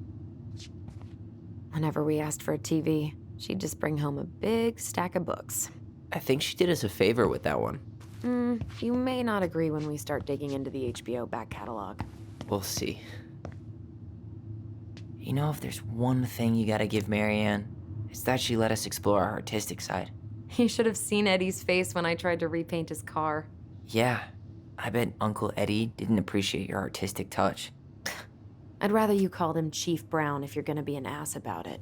Whenever we asked for a TV, she'd just bring home a big stack of books. I think she did us a favor with that one. You may not agree when we start digging into the HBO back catalog. We'll see. You know, if there's one thing you gotta give Marianne, it's that she let us explore our artistic side. You should have seen Eddie's face when I tried to repaint his car. Yeah, I bet Uncle Eddie didn't appreciate your artistic touch. I'd rather you called him Chief Brown if you're gonna be an ass about it.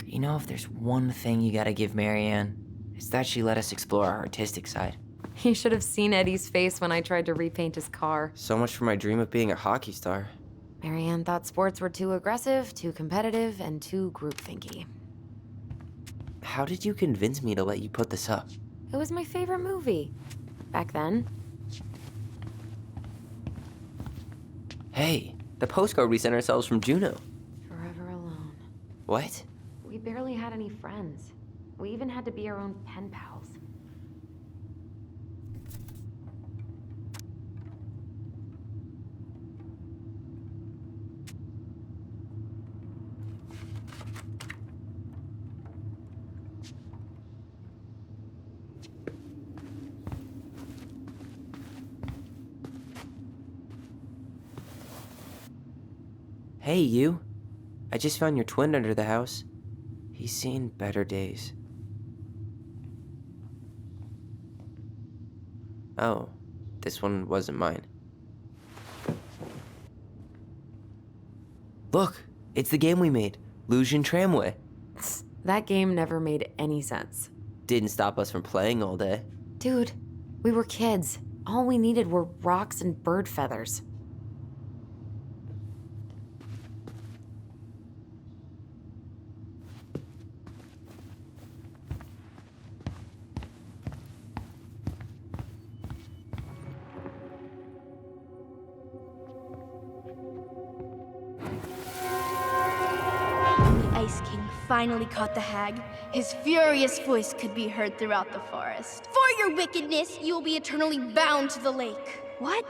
You know, if there's one thing you gotta give Marianne, it's that she let us explore our artistic side. You should have seen Eddie's face when I tried to repaint his car. So much for my dream of being a hockey star. Marianne thought sports were too aggressive, too competitive, and too groupthinky. How did you convince me to let you put this up? It was my favorite movie. Back then. Hey, the postcard we sent ourselves from Juneau. Forever alone. What? We barely had any friends. We even had to be our own pen pals. Hey, you. I just found your twin under the house. He's seen better days. Oh, this one wasn't mine. Look, it's the game we made, Lusion Tramway. That game never made any sense. Didn't stop us from playing all day. Dude, we were kids. All we needed were rocks and bird feathers. finally caught the hag, his furious voice could be heard throughout the forest. For your wickedness, you will be eternally bound to the lake. What?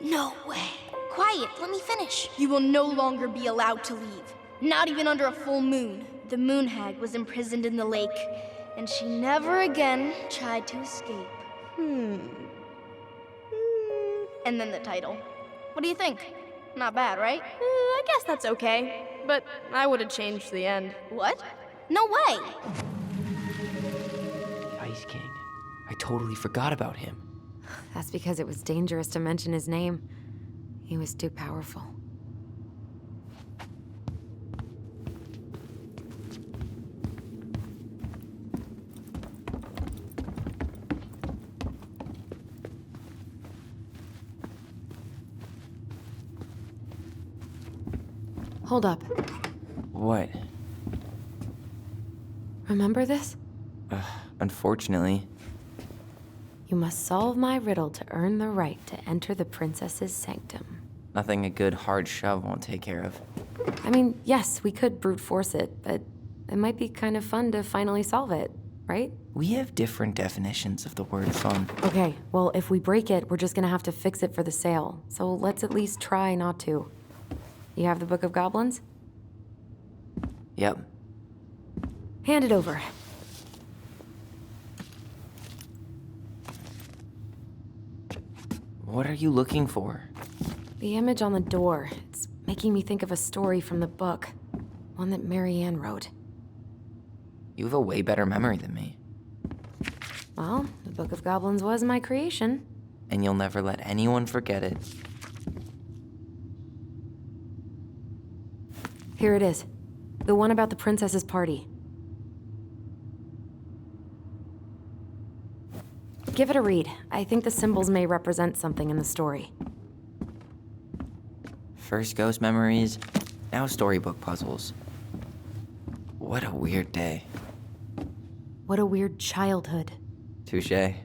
No way. Quiet, let me finish. You will no longer be allowed to leave, not even under a full moon. The moon hag was imprisoned in the lake, and she never again tried to escape. And then the title. What do you think? Not bad, right? I guess that's okay, but I would have changed the end. What? No way! The Ice King. I totally forgot about him. That's because it was dangerous to mention his name. He was too powerful. Hold up. What? Remember this? Unfortunately. You must solve my riddle to earn the right to enter the princess's sanctum. Nothing a good hard shove won't take care of. I mean, yes, we could brute force it, but it might be kind of fun to finally solve it, right? We have different definitions of the word fun. Okay, well, if we break it, we're just gonna have to fix it for the sale. So let's at least try not to. You have the Book of Goblins? Yep. Hand it over. What are you looking for? The image on the door. It's making me think of a story from the book. One that Marianne wrote. You have a way better memory than me. Well, the Book of Goblins was my creation. And you'll never let anyone forget it. Here it is. The one about the princess's party. Give it a read. I think the symbols may represent something in the story. First ghost memories, now storybook puzzles. What a weird day. What a weird childhood. Touché.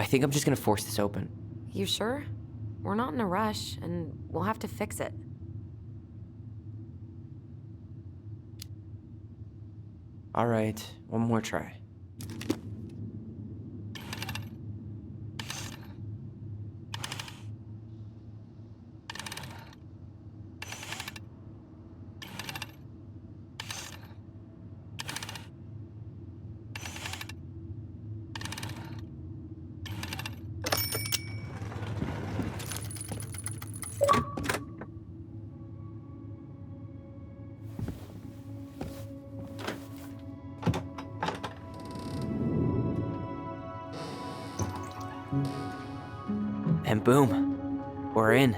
I think I'm just gonna force this open. You sure? We're not in a rush, and we'll have to fix it. All right, one more try. And boom, we're in.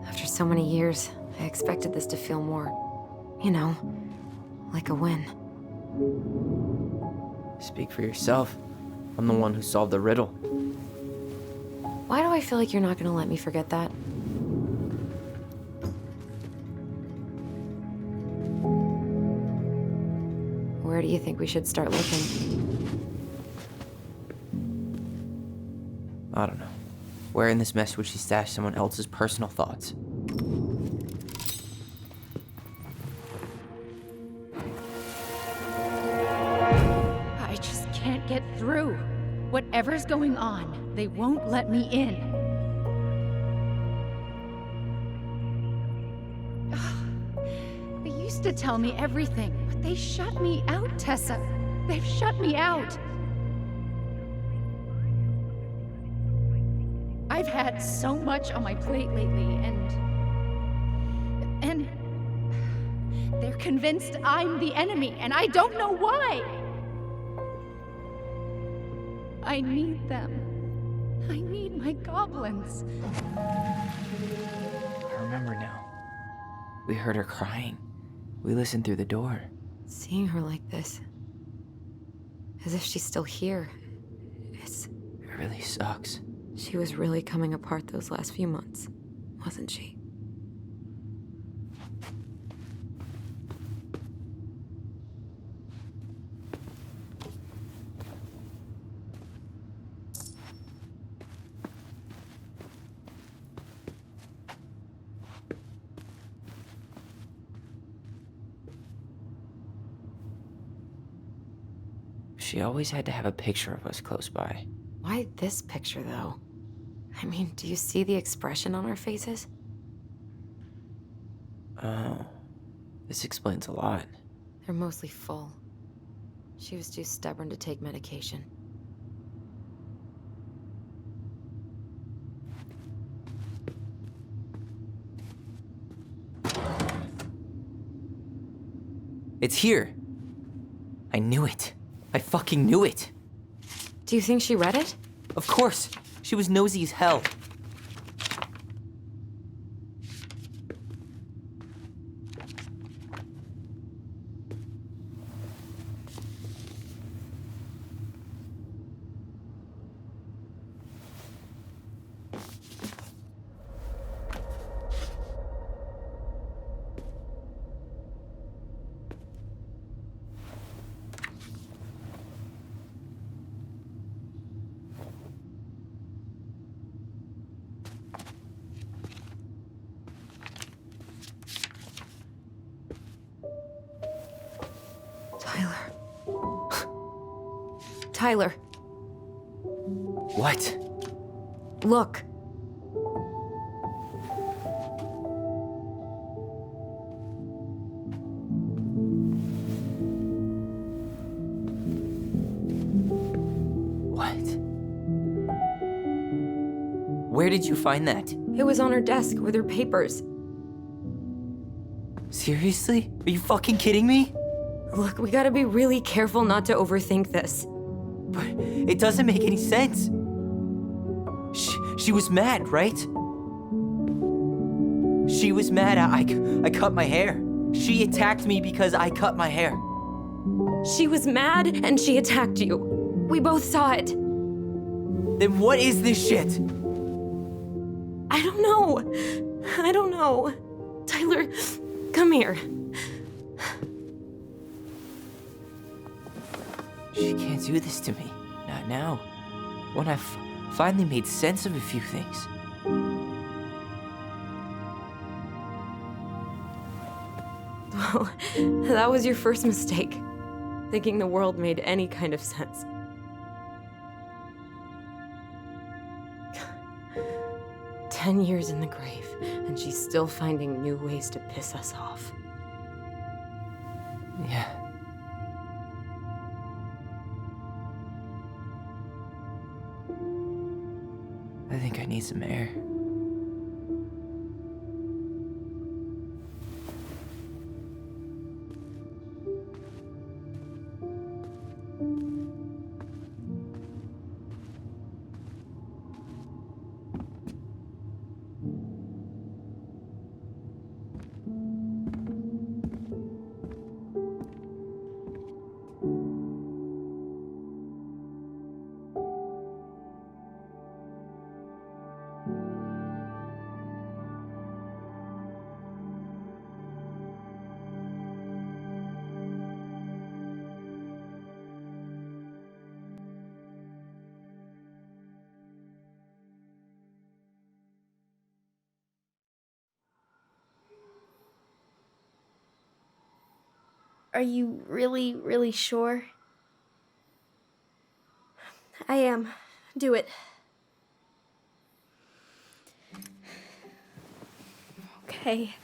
After so many years, I expected this to feel more, you know, like a win. Speak for yourself. I'm the one who solved the riddle. Why do I feel like you're not gonna let me forget that? Where do you think we should start looking? I don't know. Where in this mess would she stash someone else's personal thoughts? I just can't get through. Whatever's going on, they won't let me in. They used to tell me everything, but they shut me out, Tessa. They've shut me out. I've had so much on my plate lately, and they're convinced I'm the enemy, and I don't know why. I need them. I need my goblins. I remember now. We heard her crying. We listened through the door. Seeing her like this, as if she's still here, It really sucks. she was really coming apart those last few months, wasn't she? She always had to have a picture of us close by. Why this picture, though? I mean, do you see the expression on our faces? Oh, this explains a lot. They're mostly full. She was too stubborn to take medication. It's here. I knew it. I fucking knew it. Do you think she read it? Of course. She was nosy as hell. Tyler. What? Look. What? Where did you find that? It was on her desk with her papers. Seriously? Are you fucking kidding me? Look, we gotta be really careful not to overthink this. But it doesn't make any sense. She was mad, right? She was mad I cut my hair. She attacked me because I cut my hair. She was mad and she attacked you. We both saw it. Then what is this shit? I don't know. Tyler, come here. She can't do this to me. Not now. When I've finally made sense of a few things. Well, that was your first mistake. Thinking the world made any kind of sense. "10 years in the grave, and she's still finding new ways to piss us off." Yeah. I think I need some air. Are you really, really sure? I am. Do it. Okay.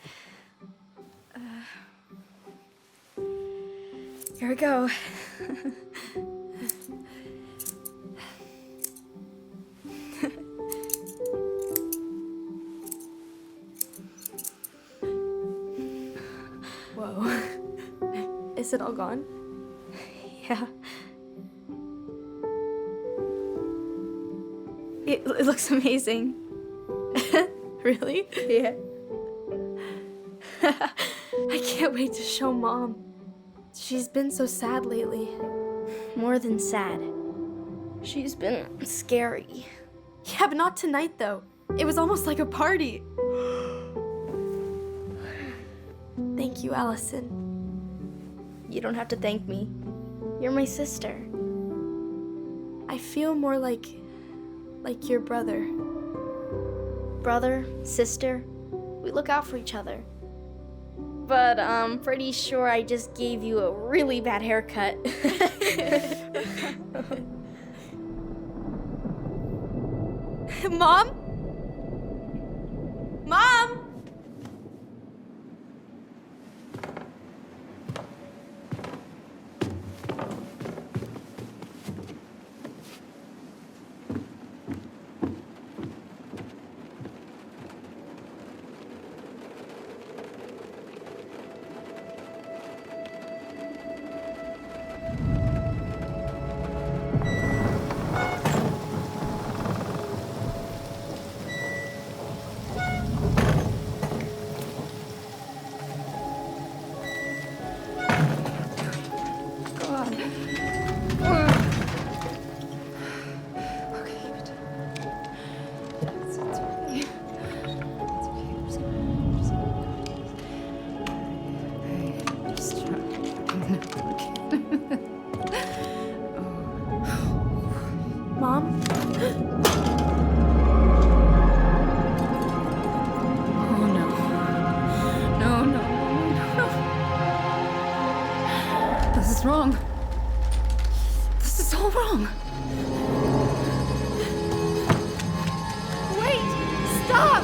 Here we go. Whoa. Is it all gone? Yeah. It looks amazing. Really? Yeah. I can't wait to show Mom. She's been so sad lately. More than sad. She's been scary. Yeah, but not tonight though. It was almost like a party. Thank you, Alyson. You don't have to thank me. You're my sister. I feel more like your brother. Brother, sister, we look out for each other. But I'm pretty sure I just gave you a really bad haircut. Mom? Mom? Mom? Oh no. No, no, no, no. This is wrong. This is all wrong. Wait! Stop!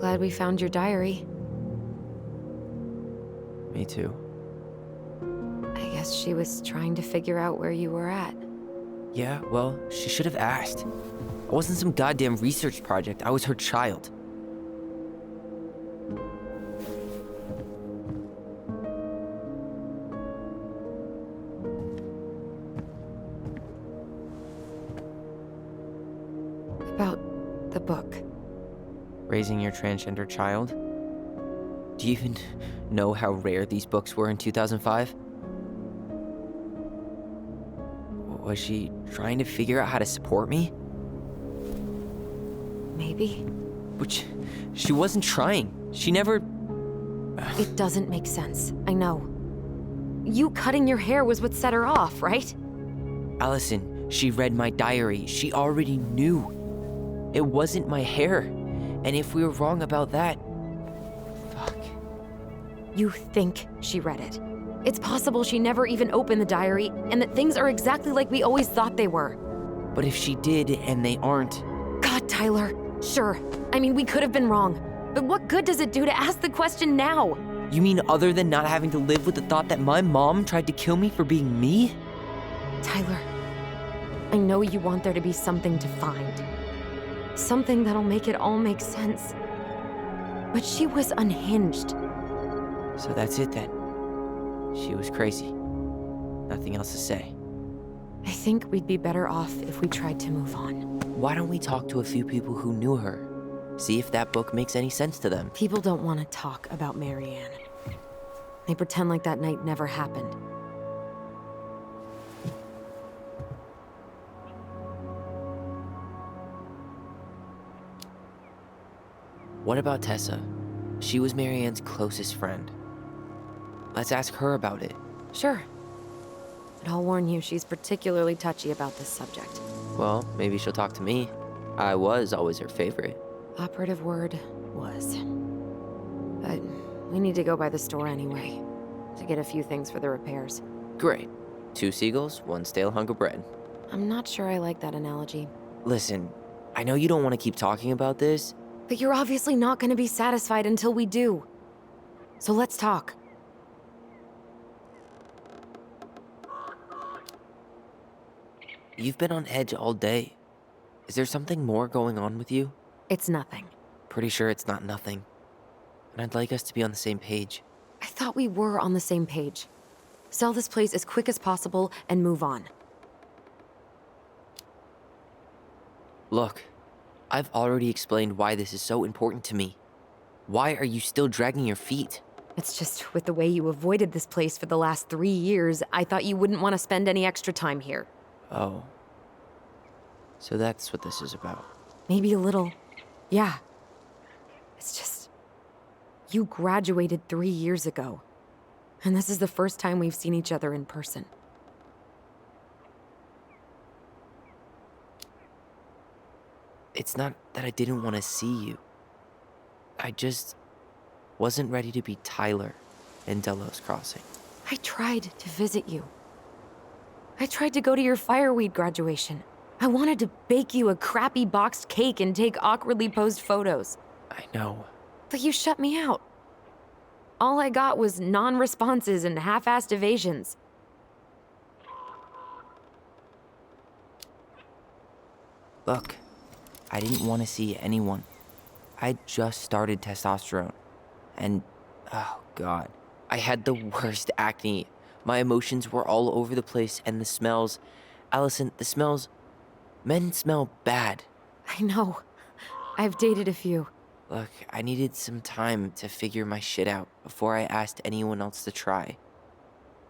Glad we found your diary. Me too. I guess she was trying to figure out where you were at. Yeah, well, she should have asked. I wasn't some goddamn research project. I was her child. About the book. Raising your transgender child? Do you even know how rare these books were in 2005? Was she trying to figure out how to support me? Maybe. Which, she wasn't trying. She never... It doesn't make sense. I know. You cutting your hair was what set her off, right? Alyson, she read my diary. She already knew. It wasn't my hair. And if we were wrong about that... Fuck. You think she read it. It's possible she never even opened the diary, and that things are exactly like we always thought they were. But if she did, and they aren't... God, Tyler. Sure. I mean, we could have been wrong. But what good does it do to ask the question now? You mean other than not having to live with the thought that my mom tried to kill me for being me? Tyler, I know you want there to be something to find. Something that'll make it all make sense. But she was unhinged. So that's it then. She was crazy. Nothing else to say. I think we'd be better off if we tried to move on. Why don't we talk to a few people who knew her? See if that book makes any sense to them. People don't want to talk about Marianne. They pretend like that night never happened. What about Tessa? She was Marianne's closest friend. Let's ask her about it. Sure. But I'll warn you, she's particularly touchy about this subject. Well, maybe she'll talk to me. I was always her favorite. Operative word was. But we need to go by the store anyway, to get a few things for the repairs. Great. 2 seagulls, 1 stale hunk of bread. I'm not sure I like that analogy. Listen, I know you don't want to keep talking about this. But you're obviously not going to be satisfied until we do. So let's talk. You've been on edge all day. Is there something more going on with you? It's nothing. Pretty sure it's not nothing. And I'd like us to be on the same page. I thought we were on the same page. Sell this place as quick as possible and move on. Look, I've already explained why this is so important to me. Why are you still dragging your feet? It's just with the way you avoided this place for the last 3 years, I thought you wouldn't want to spend any extra time here. Oh. So that's what this is about. Maybe a little. Yeah. It's just... You graduated 3 years ago. And this is the first time we've seen each other in person. It's not that I didn't want to see you. I just wasn't ready to be Tyler in Delos Crossing. I tried to visit you. I tried to go to your fireweed graduation. I wanted to bake you a crappy boxed cake and take awkwardly posed photos. I know. But you shut me out. All I got was non-responses and half-assed evasions. Look, I didn't want to see anyone. I just started testosterone. And, oh God, I had the worst acne. My emotions were all over the place, and the smells... Alyson, the smells... Men smell bad. I know. I've dated a few. Look, I needed some time to figure my shit out before I asked anyone else to try.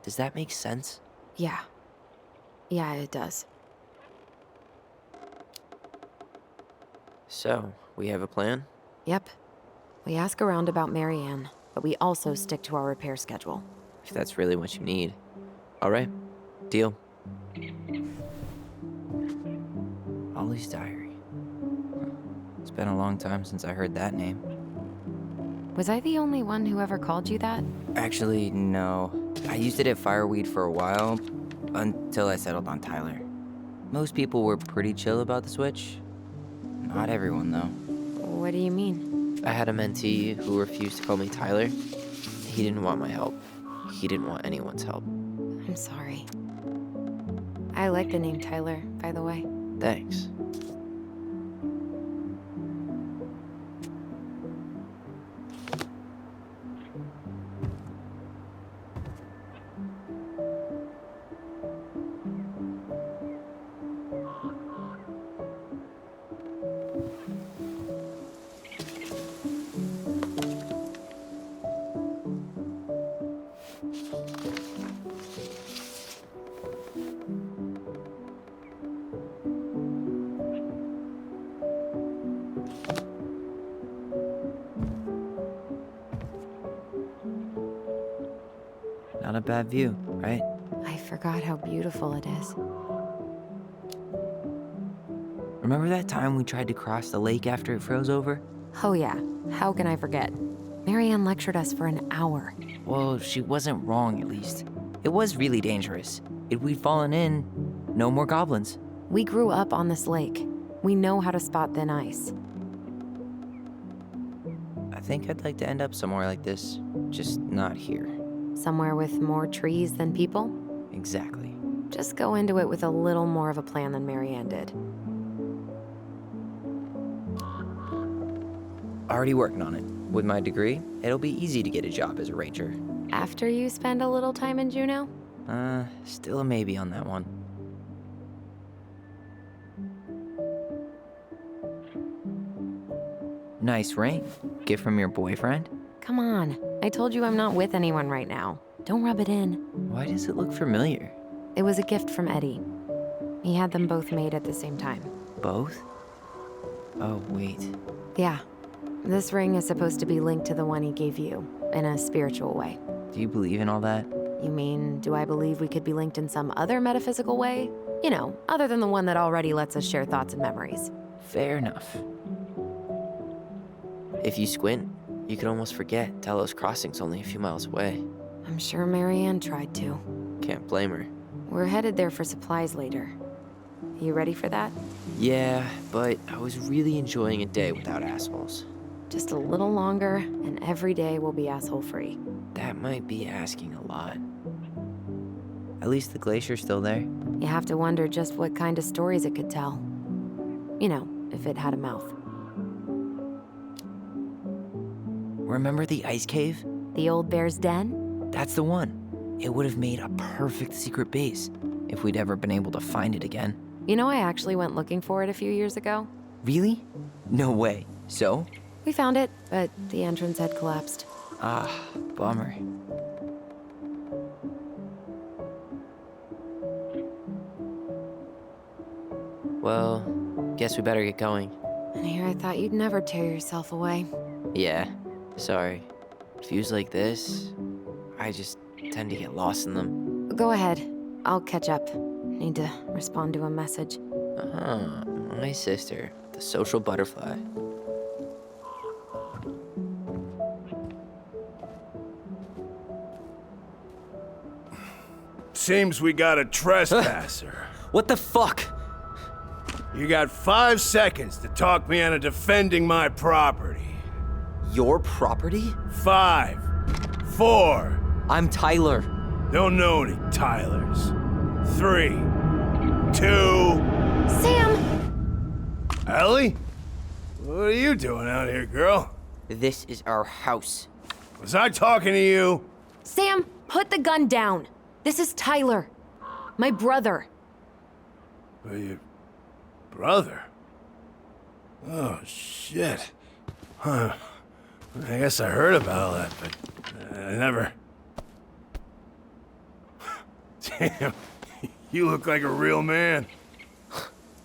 Does that make sense? Yeah. Yeah, it does. So, we have a plan? Yep. We ask around about Marianne, but we also stick to our repair schedule. If that's really what you need. All right, deal. Ollie's diary. It's been a long time since I heard that name. Was I the only one who ever called you that? Actually, no. I used it at Fireweed for a while, until I settled on Tyler. Most people were pretty chill about the switch. Not everyone, though. What do you mean? I had a mentee who refused to call me Tyler. He didn't want my help. He didn't want anyone's help. I'm sorry. I like the name Tyler, by the way. Thanks. Not a bad view, right? I forgot how beautiful it is. Remember that time we tried to cross the lake after it froze over? Oh yeah, how can I forget? Marianne lectured us for an hour. Well, she wasn't wrong, at least. It was really dangerous. If we'd fallen in, no more goblins. We grew up on this lake. We know how to spot thin ice. I think I'd like to end up somewhere like this, just not here. Somewhere with more trees than people? Exactly. Just go into it with a little more of a plan than Marianne did. Already working on it. With my degree, it'll be easy to get a job as a ranger. After you spend a little time in Juneau? Still a maybe on that one. Nice ring. Gift from your boyfriend? Come on. I told you I'm not with anyone right now. Don't rub it in. Why does it look familiar? It was a gift from Eddie. He had them both made at the same time. Both? Oh, wait. Yeah. This ring is supposed to be linked to the one he gave you, in a spiritual way. Do you believe in all that? You mean, do I believe we could be linked in some other metaphysical way? You know, other than the one that already lets us share thoughts and memories. Fair enough. If you squint, you could almost forget Delos Crossing's only a few miles away. I'm sure Marianne tried to. Can't blame her. We're headed there for supplies later. You ready for that? Yeah, but I was really enjoying a day without assholes. Just a little longer, and every day will be asshole-free. That might be asking a lot. At least the glacier's still there. You have to wonder just what kind of stories it could tell. You know, if it had a mouth. Remember the ice cave? The old bear's den? That's the one. It would have made a perfect secret base if we'd ever been able to find it again. You know, I actually went looking for it a few years ago. Really? No way. So? We found it, but the entrance had collapsed. Ah, bummer. Well, guess we better get going. And here I thought you'd never tear yourself away. Yeah, sorry. Views like this, I just tend to get lost in them. Go ahead. I'll catch up. Need to respond to a message. Ah, my sister, the social butterfly. Seems we got a trespasser. What the fuck? You got 5 seconds to talk me into defending my property. Your property? 5, 4. I'm Tyler. Don't know any Tylers. 3, 2. Sam! Ellie? What are you doing out here, girl? This is our house. Was I talking to you? Sam, put the gun down. This is Tyler. My brother. Your brother? Oh, shit. Huh. I guess I heard about all that, but I never... Damn, you look like a real man.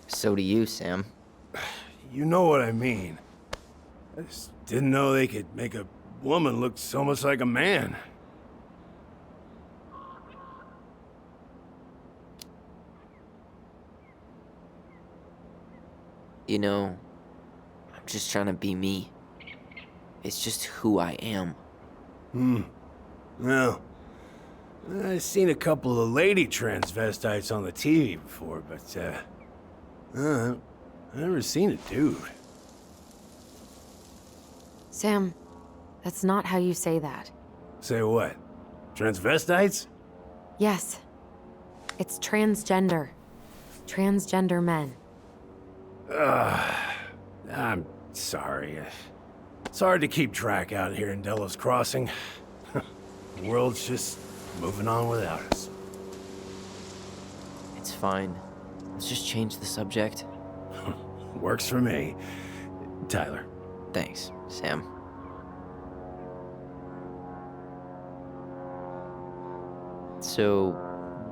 So do you, Sam. You know what I mean. I just didn't know they could make a woman look so much like a man. You know, I'm just trying to be me. It's just who I am. Well, I've seen a couple of lady transvestites on the TV before, but, I've never seen a dude. Sam, that's not how you say that. Say what? Transvestites? Yes. It's transgender. Transgender men. I'm sorry. It's hard to keep track out here in Delos Crossing. The world's just moving on without us. It's fine. Let's just change the subject. Works for me. Tyler. Thanks, Sam. So,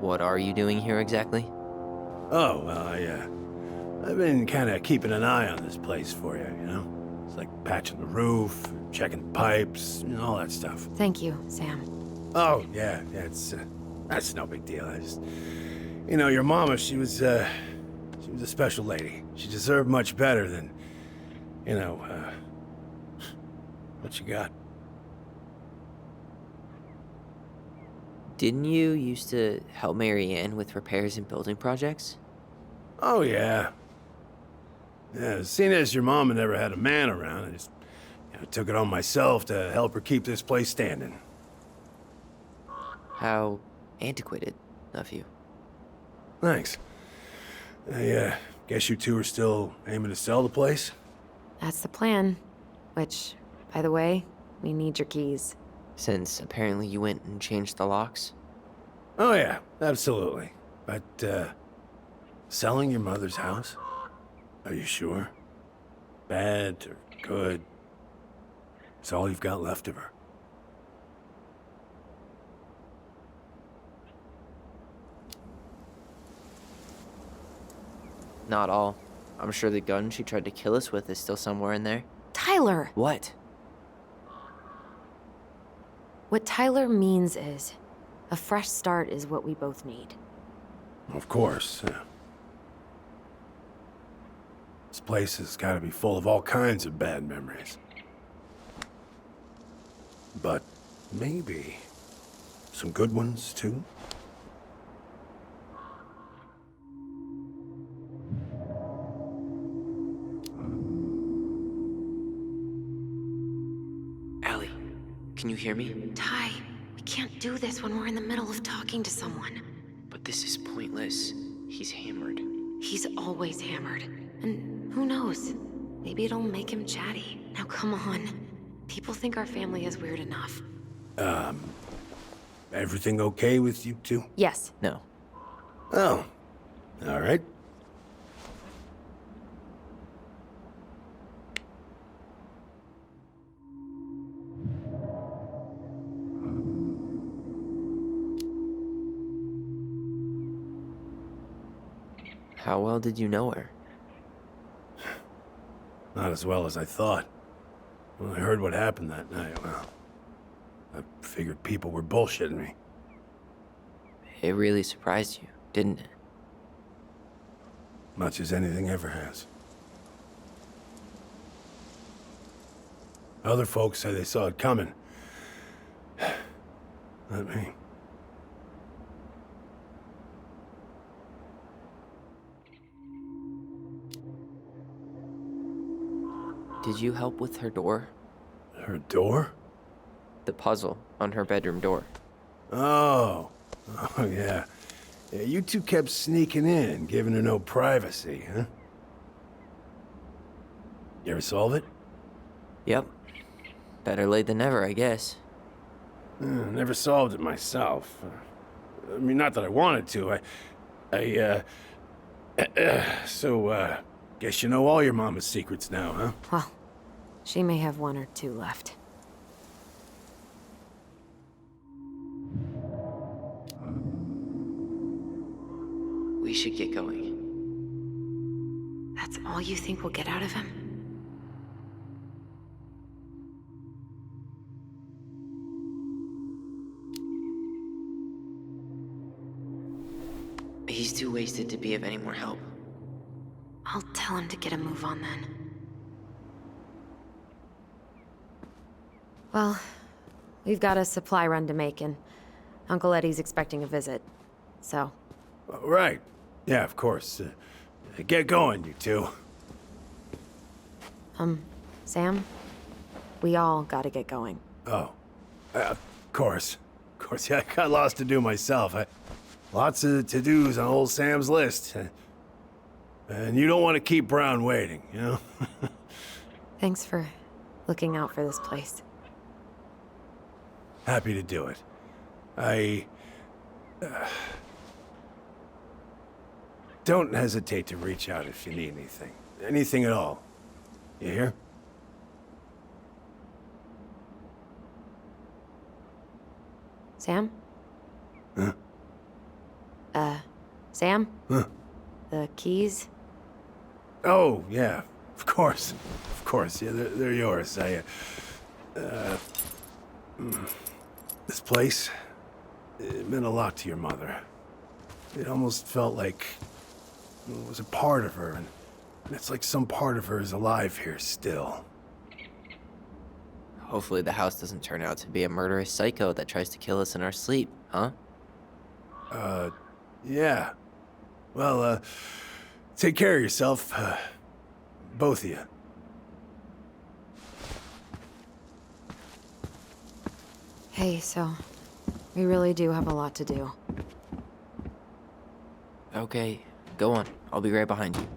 what are you doing here exactly? Oh, well, I've been kind of keeping an eye on this place for you, you know? It's like patching the roof, checking pipes, you know, all that stuff. Thank you, Sam. Oh, yeah, that's no big deal. I just, you know, your mama, she was a special lady. She deserved much better than, you know, what you got. Didn't you used to help Marianne with repairs and building projects? Oh, yeah. Yeah, seeing as your mama never had a man around, I just took it on myself to help her keep this place standing. How antiquated of you. Thanks. I guess you two are still aiming to sell the place? That's the plan. Which, by the way, we need your keys. Since apparently you went and changed the locks? Oh, yeah, absolutely. But, selling your mother's house? Are you sure? Bad or good? It's all you've got left of her. Not all. I'm sure the gun she tried to kill us with is still somewhere in there. Tyler! What? What Tyler means is, a fresh start is what we both need. Of course. This place has got to be full of all kinds of bad memories. But maybe some good ones, too? Allie, can you hear me? Ty, we can't do this when we're in the middle of talking to someone. But this is pointless. He's hammered. He's always hammered. And who knows? Maybe it'll make him chatty. Now come on. People think our family is weird enough. Everything okay with you two? Yes. No. Oh, all right. How well did you know her? Not as well as I thought. When I heard what happened that night, well, I figured people were bullshitting me. It really surprised you, didn't it? Much as anything ever has. Other folks say they saw it coming. Not me. Did you help with her door? Her door? The puzzle on her bedroom door. Oh, yeah. Yeah, you two kept sneaking in, giving her no privacy, huh? You ever solve it? Yep. Better late than never, I guess. Never solved it myself. I mean, not that I wanted to. So, guess you know all your mama's secrets now, huh? Well, she may have one or two left. We should get going. That's all you think we'll get out of him? He's too wasted to be of any more help. I'll tell him to get a move on then. Well, we've got a supply run to make, and Uncle Eddie's expecting a visit. So, Right. Yeah, of course. Get going, you two. Sam? We all gotta get going. Oh. Of course. Of course, yeah, I got lots to do myself. Lots of to-dos on old Sam's list. And you don't want to keep Brown waiting, you know? Thanks for looking out for this place. Happy to do it. Don't hesitate to reach out if you need anything. Anything at all. You hear? Sam? Huh? Sam? Huh? The keys? Oh, yeah. Of course. Of course. Yeah, they're yours. This place, it meant a lot to your mother. It almost felt like it was a part of her, and it's like some part of her is alive here still. Hopefully the house doesn't turn out to be a murderous psycho that tries to kill us in our sleep, huh? Yeah. Well, take care of yourself, both of you. Hey, so we really do have a lot to do. Okay, go on. I'll be right behind you.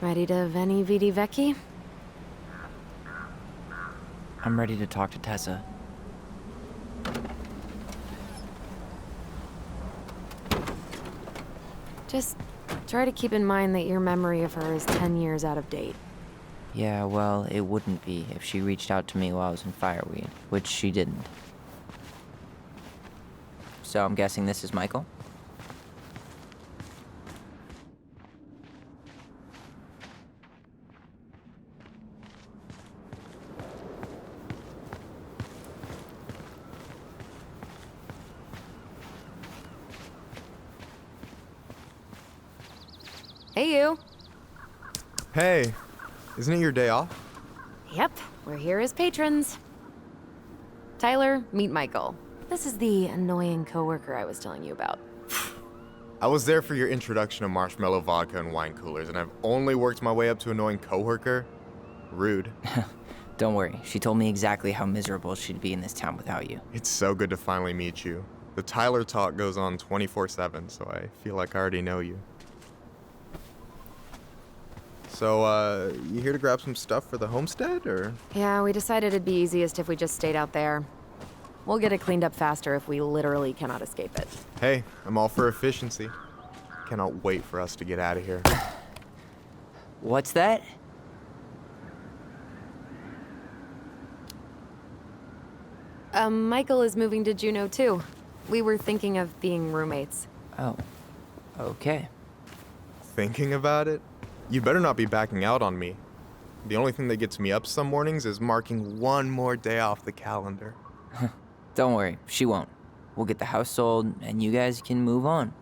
Ready to veni vidi vecchi? I'm ready to talk to Tessa. Just try to keep in mind that your memory of her is 10 years out of date. Yeah, well, it wouldn't be if she reached out to me while I was in Fireweed, which she didn't. So I'm guessing this is Michael? Hey, you. Hey, isn't it your day off? Yep, we're here as patrons. Tyler, meet Michael. This is the annoying coworker I was telling you about. I was there for your introduction to marshmallow vodka and wine coolers, and I've only worked my way up to annoying coworker. Rude. Don't worry, she told me exactly how miserable she'd be in this town without you. It's so good to finally meet you. The Tyler talk goes on 24/7, so I feel like I already know you. So, you here to grab some stuff for the homestead, or? Yeah, we decided it'd be easiest if we just stayed out there. We'll get it cleaned up faster if we literally cannot escape it. Hey, I'm all for efficiency. Cannot wait for us to get out of here. What's that? Michael is moving to Juneau too. We were thinking of being roommates. Oh, okay. Thinking about it? You better not be backing out on me. The only thing that gets me up some mornings is marking one more day off the calendar. Don't worry, she won't. We'll get the house sold, and you guys can move on.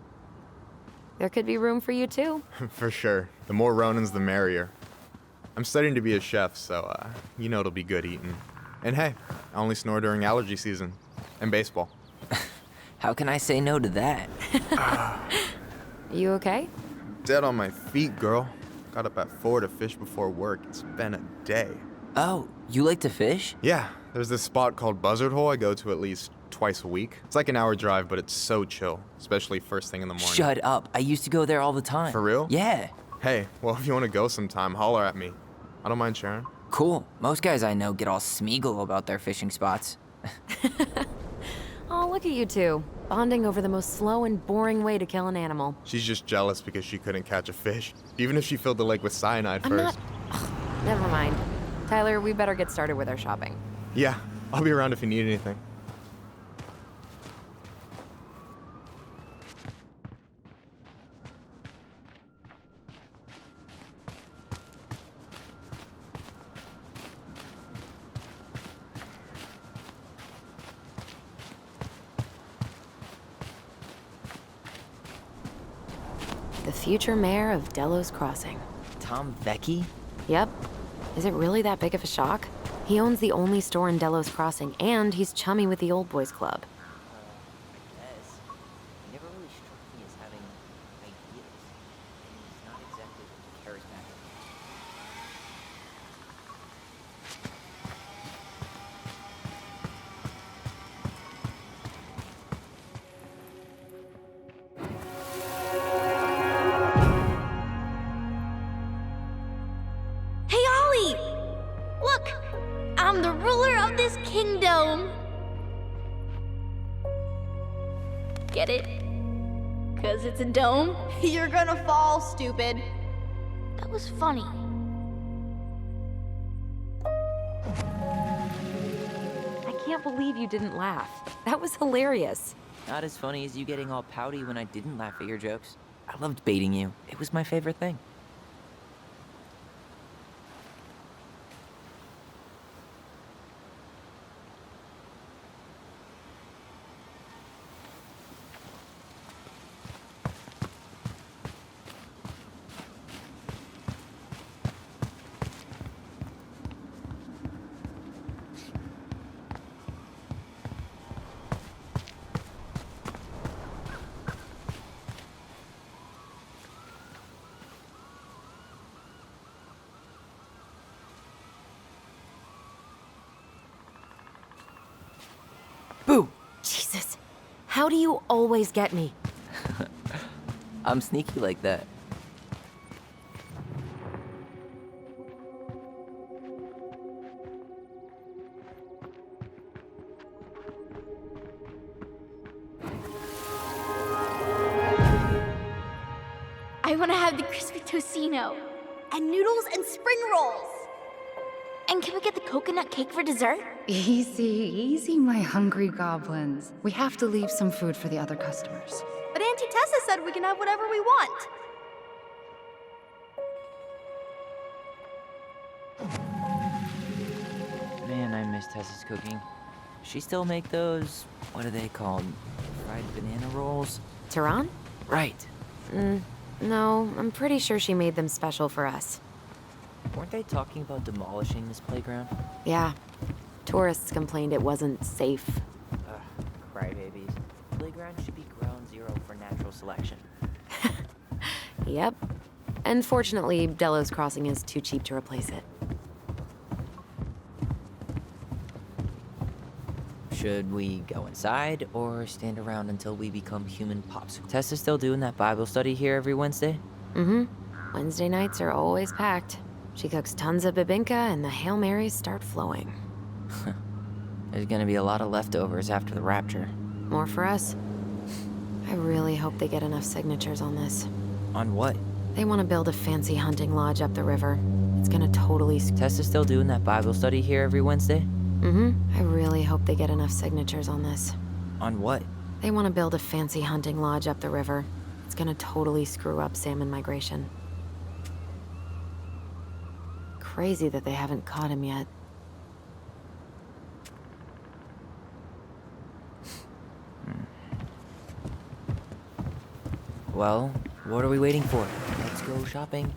There could be room for you too. For sure. The more Ronans, the merrier. I'm studying to be a chef, so, you know it'll be good eating. And hey, I only snore during allergy season. And baseball. How can I say no to that? You okay? Dead on my feet, girl. Got up at 4 to fish before work. It's been a day. Oh, you like to fish? Yeah, there's this spot called Buzzard Hole I go to at least twice a week. It's like an hour drive, but it's so chill, especially first thing in the morning. Shut up. I used to go there all the time. For real? Yeah. Hey, well, if you want to go sometime, holler at me. I don't mind sharing. Cool. Most guys I know get all Smeagol about their fishing spots. Oh, look at you two. Bonding over the most slow and boring way to kill an animal. She's just jealous because she couldn't catch a fish, even if she filled the lake with cyanide first. Never mind. Tyler, we better get started with our shopping. Yeah, I'll be around if you need anything. The future mayor of Delos Crossing. Tom Vecchi? Yep. Is it really that big of a shock? He owns the only store in Delos Crossing, and he's chummy with the Old Boys Club. I guess. He never really struck me as having ideas. And he's not exactly charismatic. Hey, Ollie! Look! I'm the ruler of this kingdom! Get it? 'Cause it's a dome? You're gonna fall, stupid. That was funny. I can't believe you didn't laugh. That was hilarious. Not as funny as you getting all pouty when I didn't laugh at your jokes. I loved baiting you. It was my favorite thing. Boo! Jesus. How do you always get me? I'm sneaky like that. the crispy tocino. And noodles and spring rolls. And can we get the coconut cake for dessert? Easy, easy, my hungry goblins. We have to leave some food for the other customers. But Auntie Tessa said we can have whatever we want. Man, I miss Tessa's cooking. She still make those, what are they called? Fried banana rolls? Tehran? Right. No, I'm pretty sure she made them special for us. Weren't they talking about demolishing this playground? Yeah. Tourists complained it wasn't safe. Ugh, crybabies. Playground should be ground zero for natural selection. Yep. And fortunately, Delos Crossing is too cheap to replace it. Should we go inside or stand around until we become human popsicles? Tessa's still doing that Bible study here every Wednesday? Mm-hmm. Wednesday nights are always packed. She cooks tons of bibinka and the Hail Marys start flowing. There's gonna be a lot of leftovers after the rapture. More for us. I really hope they get enough signatures on this. On what? They want to build a fancy hunting lodge up the river. It's gonna totally Tessa's still doing that Bible study here every Wednesday? Mm-hmm. I really hope they get enough signatures on this. On what? They want to build a fancy hunting lodge up the river. It's gonna totally screw up salmon migration. Crazy that they haven't caught him yet. Well, what are we waiting for? Let's go shopping.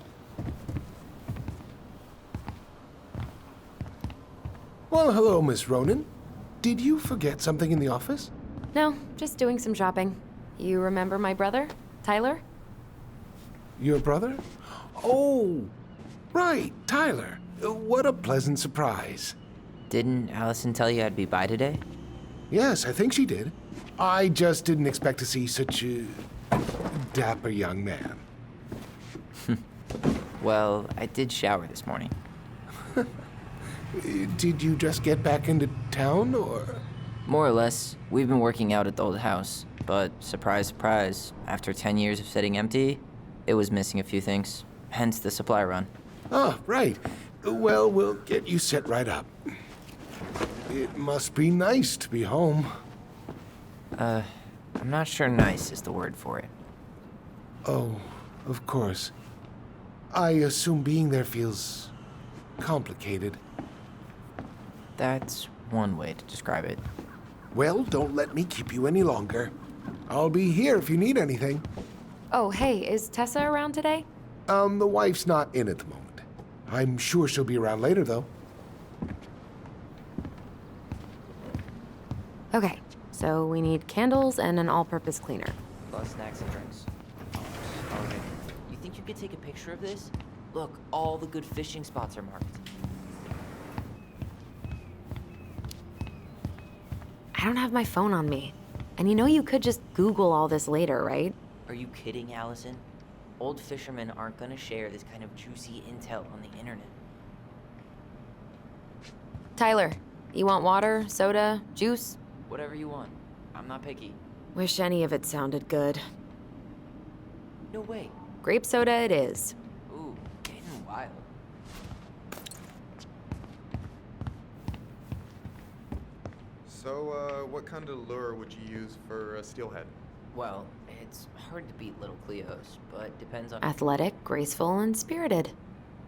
Well, hello, Miss Ronan. Did you forget something in the office? No, just doing some shopping. You remember my brother, Tyler? Your brother? Oh, right, Tyler. What a pleasant surprise. Didn't Alyson tell you I'd be by today? Yes, I think she did. I just didn't expect to see such a dapper young man. Well, I did shower this morning. Did you just get back into town, or? More or less. We've been working out at the old house, but surprise, surprise, after 10 years of sitting empty, it was missing a few things. Hence the supply run. Ah, right. Well, we'll get you set right up. It must be nice to be home. I'm not sure nice is the word for it. Oh, of course. I assume being there feels complicated. That's one way to describe it. Well, don't let me keep you any longer. I'll be here if you need anything. Oh, hey, is Tessa around today? The wife's not in at the moment. I'm sure she'll be around later, though. Okay, so we need candles and an all-purpose cleaner. Plus snacks and drinks. Okay. You think you could take a picture of this? Look, all the good fishing spots are marked. I don't have my phone on me. And you know you could just Google all this later, right? Are you kidding, Alyson? Old fishermen aren't gonna share this kind of juicy intel on the internet. Tyler, you want water, soda, juice? Whatever you want. I'm not picky. Wish any of it sounded good. No way. Grape soda it is. Ooh, getting wild. So, what kind of lure would you use for a steelhead? Well, it's hard to beat little Cleos, but depends on... Athletic, graceful, and spirited.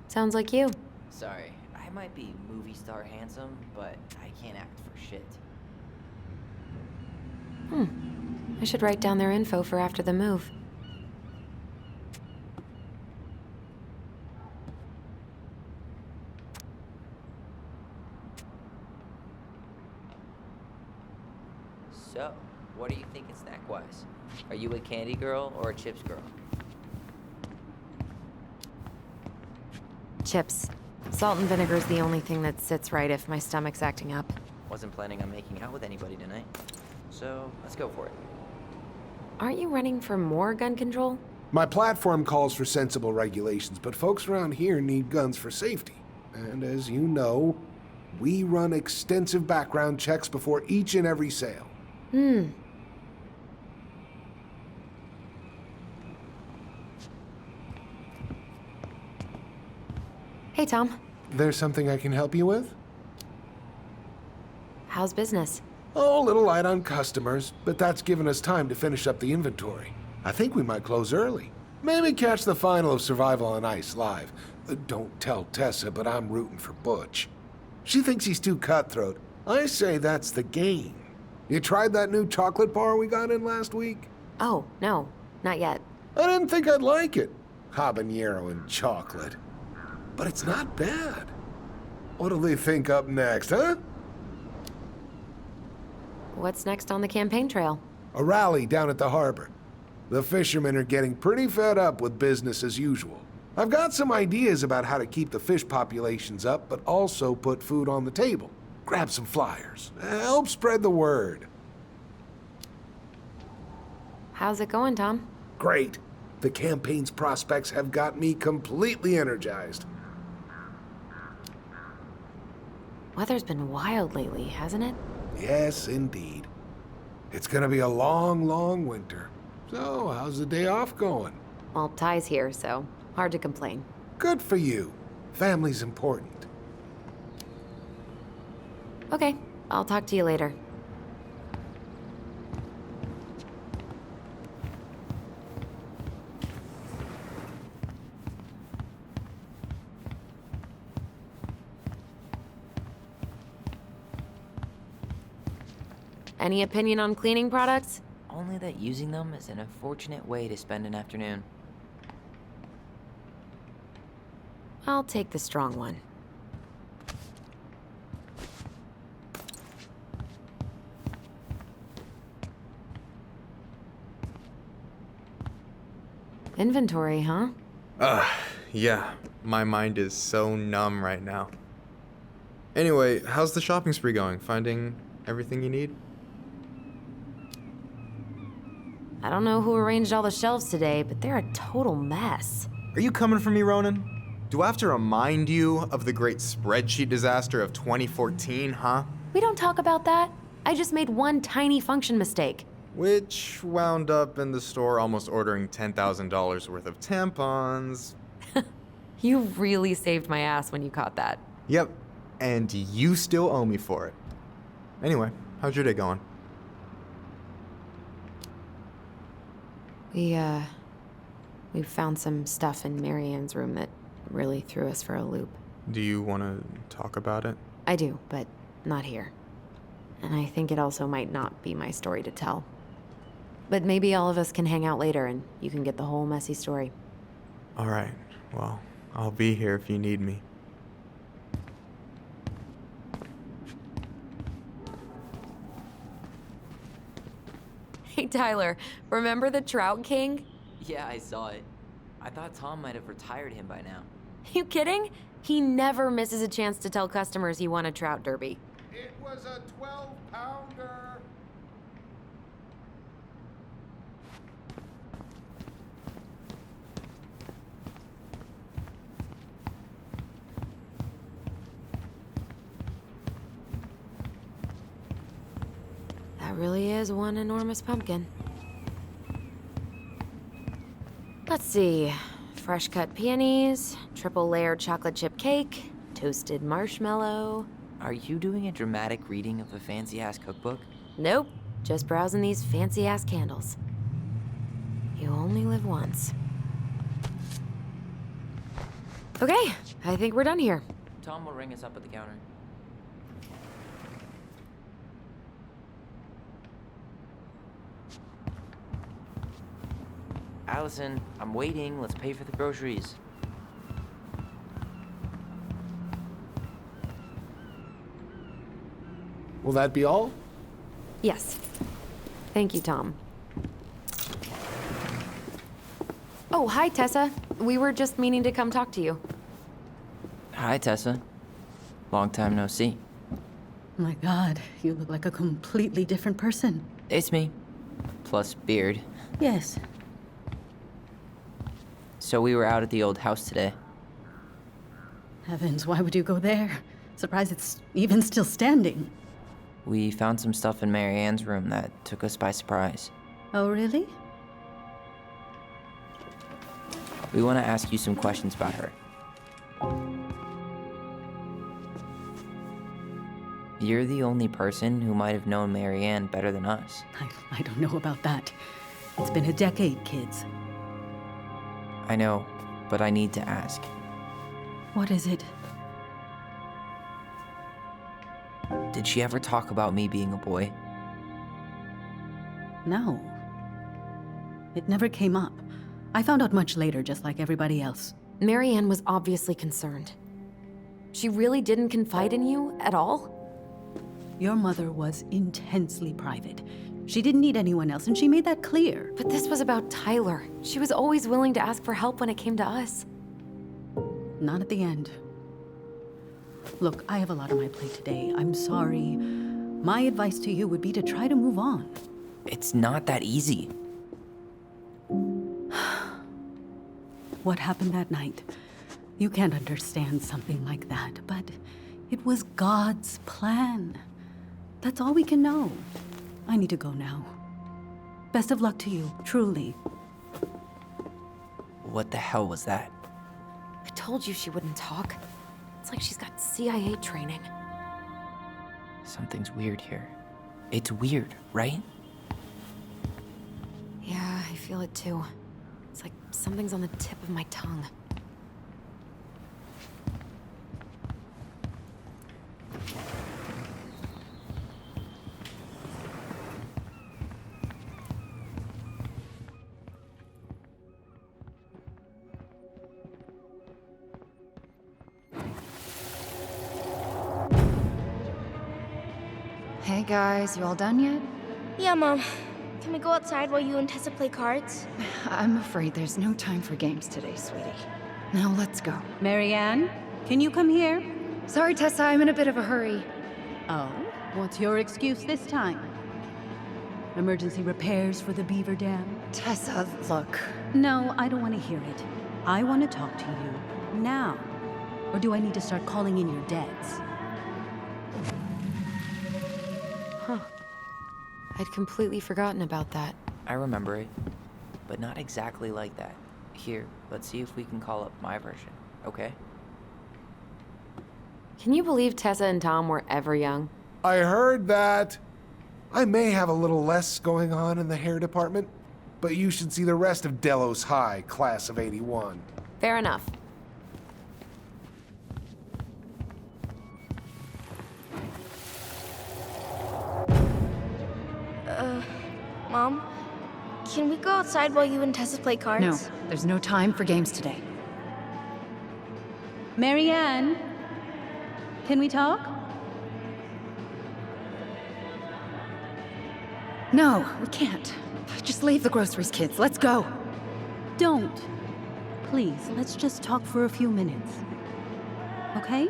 Sounds like you. Sorry, I might be movie star handsome, but I can't act for shit. I should write down their info for after the move. So, what are you thinking snack-wise? Are you a candy girl or a chips girl? Chips. Salt and vinegar's the only thing that sits right if my stomach's acting up. Wasn't planning on making out with anybody tonight. So, let's go for it. Aren't you running for more gun control? My platform calls for sensible regulations, but folks around here need guns for safety. And as you know, we run extensive background checks before each and every sale. Hey, Tom. There's something I can help you with? How's business? Oh, a little light on customers, but that's given us time to finish up the inventory. I think we might close early. Maybe catch the final of Survival on Ice live. Don't tell Tessa, but I'm rooting for Butch. She thinks he's too cutthroat. I say that's the game. You tried that new chocolate bar we got in last week? Oh, no, not yet. I didn't think I'd like it. Habanero and chocolate. But it's not bad. What'll they think up next, huh? What's next on the campaign trail? A rally down at the harbor. The fishermen are getting pretty fed up with business as usual. I've got some ideas about how to keep the fish populations up, but also put food on the table. Grab some flyers. Help spread the word. How's it going, Tom? Great. The campaign's prospects have got me completely energized. Weather's been wild lately, hasn't it? Yes, indeed. It's gonna be a long, long winter. So, how's the day off going? Well, Ty's here, so hard to complain. Good for you. Family's important. Okay, I'll talk to you later. Any opinion on cleaning products? Only that using them is an unfortunate way to spend an afternoon. I'll take the strong one. Inventory, huh? Yeah. My mind is so numb right now. Anyway, how's the shopping spree going? Finding everything you need? I don't know who arranged all the shelves today, but they're a total mess. Are you coming for me, Ronan? Do I have to remind you of the great spreadsheet disaster of 2014, huh? We don't talk about that. I just made one tiny function mistake. Which wound up in the store almost ordering $10,000 worth of tampons. You really saved my ass when you caught that. Yep, and you still owe me for it. Anyway, how's your day going? We found some stuff in Marianne's room that really threw us for a loop. Do you want to talk about it? I do, but not here. And I think it also might not be my story to tell. But maybe all of us can hang out later and you can get the whole messy story. All right, well, I'll be here if you need me. Hey, Tyler, remember the Trout King? Yeah, I saw it. I thought Tom might have retired him by now. You kidding? He never misses a chance to tell customers he won a trout derby. It was a 12-pounder. That really is one enormous pumpkin. Let's see. Fresh cut peonies, triple layer chocolate chip cake, toasted marshmallow. Are you doing a dramatic reading of a fancy-ass cookbook? Nope, just browsing these fancy ass candles. You only live once. Okay, I think we're done here. Tom will ring us up at the counter. Alyson, I'm waiting. Let's pay for the groceries. Will that be all? Yes. Thank you, Tom. Oh, hi, Tessa. We were just meaning to come talk to you. Hi, Tessa. Long time no see. My God, you look like a completely different person. It's me. Plus beard. Yes. So we were out at the old house today. Heavens, why would you go there? Surprised it's even still standing. We found some stuff in Mary Ann's room that took us by surprise. Oh, really? We want to ask you some questions about her. You're the only person who might have known Marianne better than us. I don't know about that. It's been a decade, kids. I know, but I need to ask. What is it? Did she ever talk about me being a boy? No. It never came up. I found out much later, just like everybody else. Marianne was obviously concerned. She really didn't confide in you at all? Your mother was intensely private. She didn't need anyone else, and she made that clear. But this was about Tyler. She was always willing to ask for help when it came to us. Not at the end. Look, I have a lot on my plate today. I'm sorry. My advice to you would be to try to move on. It's not that easy. What happened that night? You can't understand something like that, but it was God's plan. That's all we can know. I need to go now. Best of luck to you, truly. What the hell was that? I told you she wouldn't talk. It's like she's got CIA training. Something's weird here. It's weird, right? Yeah, I feel it too. It's like something's on the tip of my tongue. Hey guys, you all done yet? Yeah, Mom. Can we go outside while you and Tessa play cards? I'm afraid there's no time for games today, sweetie. Now let's go. Marianne, can you come here? Sorry, Tessa, I'm in a bit of a hurry. Oh, what's your excuse this time? Emergency repairs for the beaver dam? Tessa, look. No, I don't want to hear it. I want to talk to you now. Or do I need to start calling in your debts? Huh. I'd completely forgotten about that. I remember it, but not exactly like that. Here, let's see if we can call up my version, okay? Can you believe Tessa and Tom were ever young? I heard that. I may have a little less going on in the hair department, but you should see the rest of Delos High, class of '81. Fair enough. Mom? Can we go outside while you and Tessa play cards? No, there's no time for games today. Marianne, can we talk? No, we can't. Just leave the groceries, kids. Let's go. Don't. Please, let's just talk for a few minutes. Okay?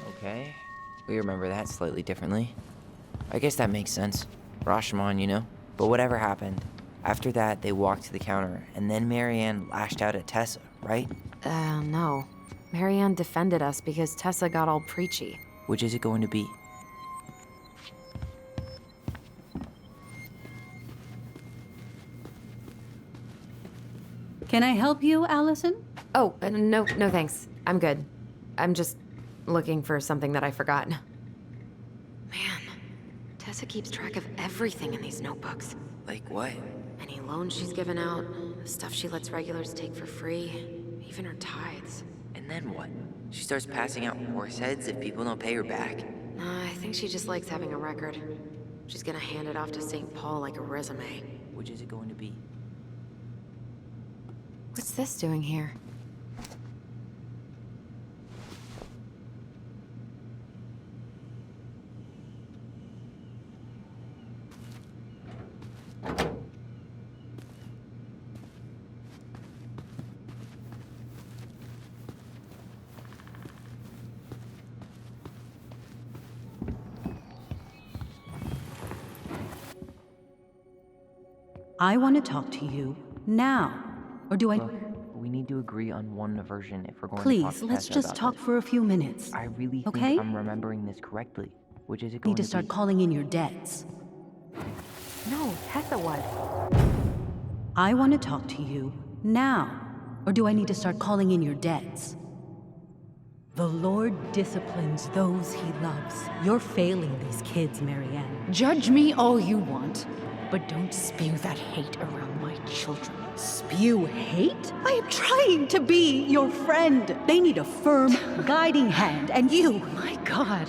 Okay. We remember that slightly differently. I guess that makes sense. Rashomon, you know? But whatever happened, after that, they walked to the counter, and then Marianne lashed out at Tessa, right? No. Marianne defended us because Tessa got all preachy. Which is it going to be? Can I help you, Alyson? Oh, no thanks. I'm good. I'm just looking for something that I forgot. Man, Tessa keeps track of everything in these notebooks. Like what? Any loans she's given out, the stuff she lets regulars take for free, even her tithes. And then what? She starts passing out horse heads if people don't pay her back? I think she just likes having a record. She's gonna hand it off to St. Paul like a resume. Which is it going to be? What's this doing here? I want to talk to you now. Or do I... Look, we need to agree on one version if we're going to talk Please, to let's Tessa just about talk this. for a few minutes. I really think Okay? I'm remembering this correctly. Which is it going Need to to start be? calling in your debts. No, Tessa was. I want to talk to you now. Or do I need to start calling in your debts? The Lord disciplines those he loves. You're failing these kids, Marianne. Judge me all you want, but don't spew that hate around my children. Spew hate? I am trying to be your friend. They need a firm, guiding hand, and you... My God.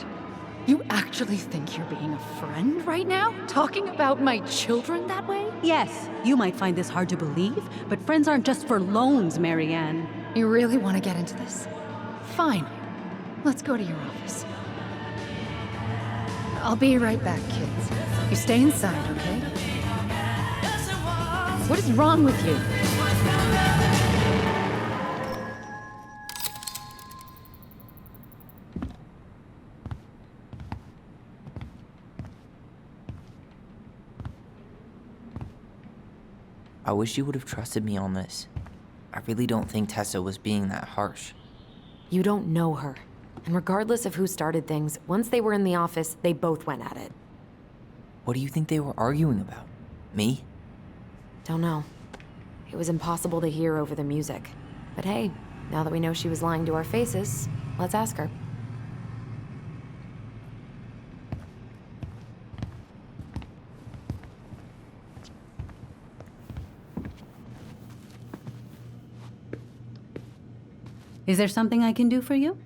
You actually think you're being a friend right now? Talking about my children that way? Yes, you might find this hard to believe, but friends aren't just for loans, Marianne. You really want to get into this? Fine. Let's go to your office. I'll be right back, kids. You stay inside, okay? What is wrong with you? I wish you would have trusted me on this. I really don't think Tessa was being that harsh. You don't know her. And regardless of who started things, once they were in the office, they both went at it. What do you think they were arguing about? Me? Don't know. It was impossible to hear over the music. But hey, now that we know she was lying to our faces, let's ask her. Is there something I can do for you?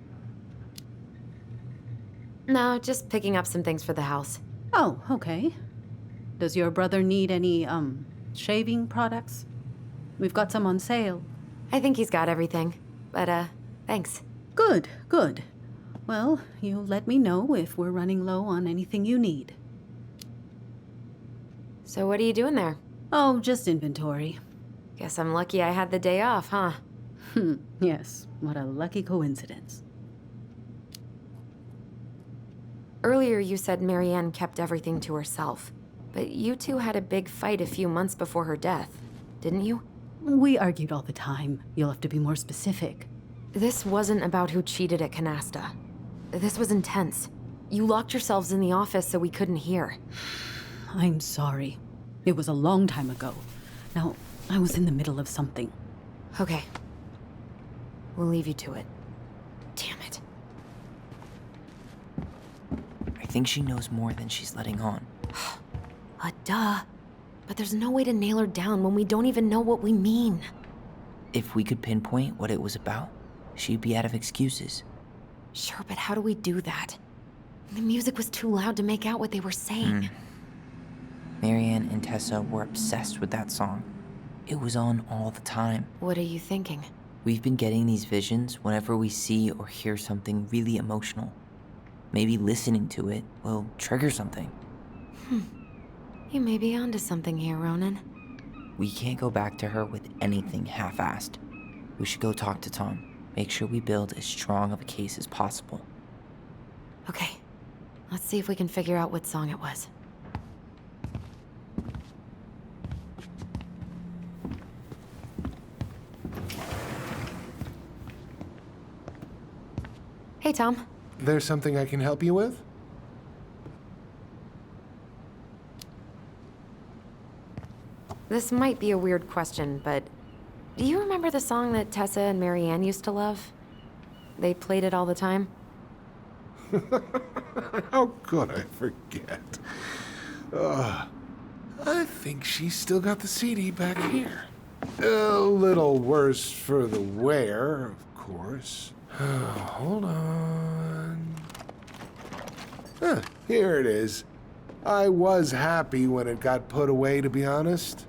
No, just picking up some things for the house. Oh, okay. Does your brother need any, shaving products? We've got some on sale. I think he's got everything. But, thanks. Good, good. Well, you let me know if we're running low on anything you need. So what are you doing there? Oh, just inventory. Guess I'm lucky I had the day off, huh? Yes, what a lucky coincidence. Earlier you said Marianne kept everything to herself. But you two had a big fight a few months before her death, didn't you? We argued all the time. You'll have to be more specific. This wasn't about who cheated at Canasta. This was intense. You locked yourselves in the office so we couldn't hear. I'm sorry. It was a long time ago. Now, I was in the middle of something. Okay. We'll leave you to it. Damn it. I think she knows more than she's letting on. Duh. But there's no way to nail her down when we don't even know what we mean. If we could pinpoint what it was about, she'd be out of excuses. Sure, but how do we do that? The music was too loud to make out what they were saying. Marianne and Tessa were obsessed with that song. It was on all the time. What are you thinking? We've been getting these visions whenever we see or hear something really emotional. Maybe listening to it will trigger something. You may be onto something here, Ronan. We can't go back to her with anything half-assed. We should go talk to Tom. Make sure we build as strong of a case as possible. Okay. Let's see if we can figure out what song it was. Hey, Tom. There's something I can help you with? This might be a weird question, but do you remember the song that Tessa and Marianne used to love? They played it all the time. How could I forget? I think she's still got the CD back here. A little worse for the wear, of course. Hold on. Here it is. I was happy when it got put away, to be honest.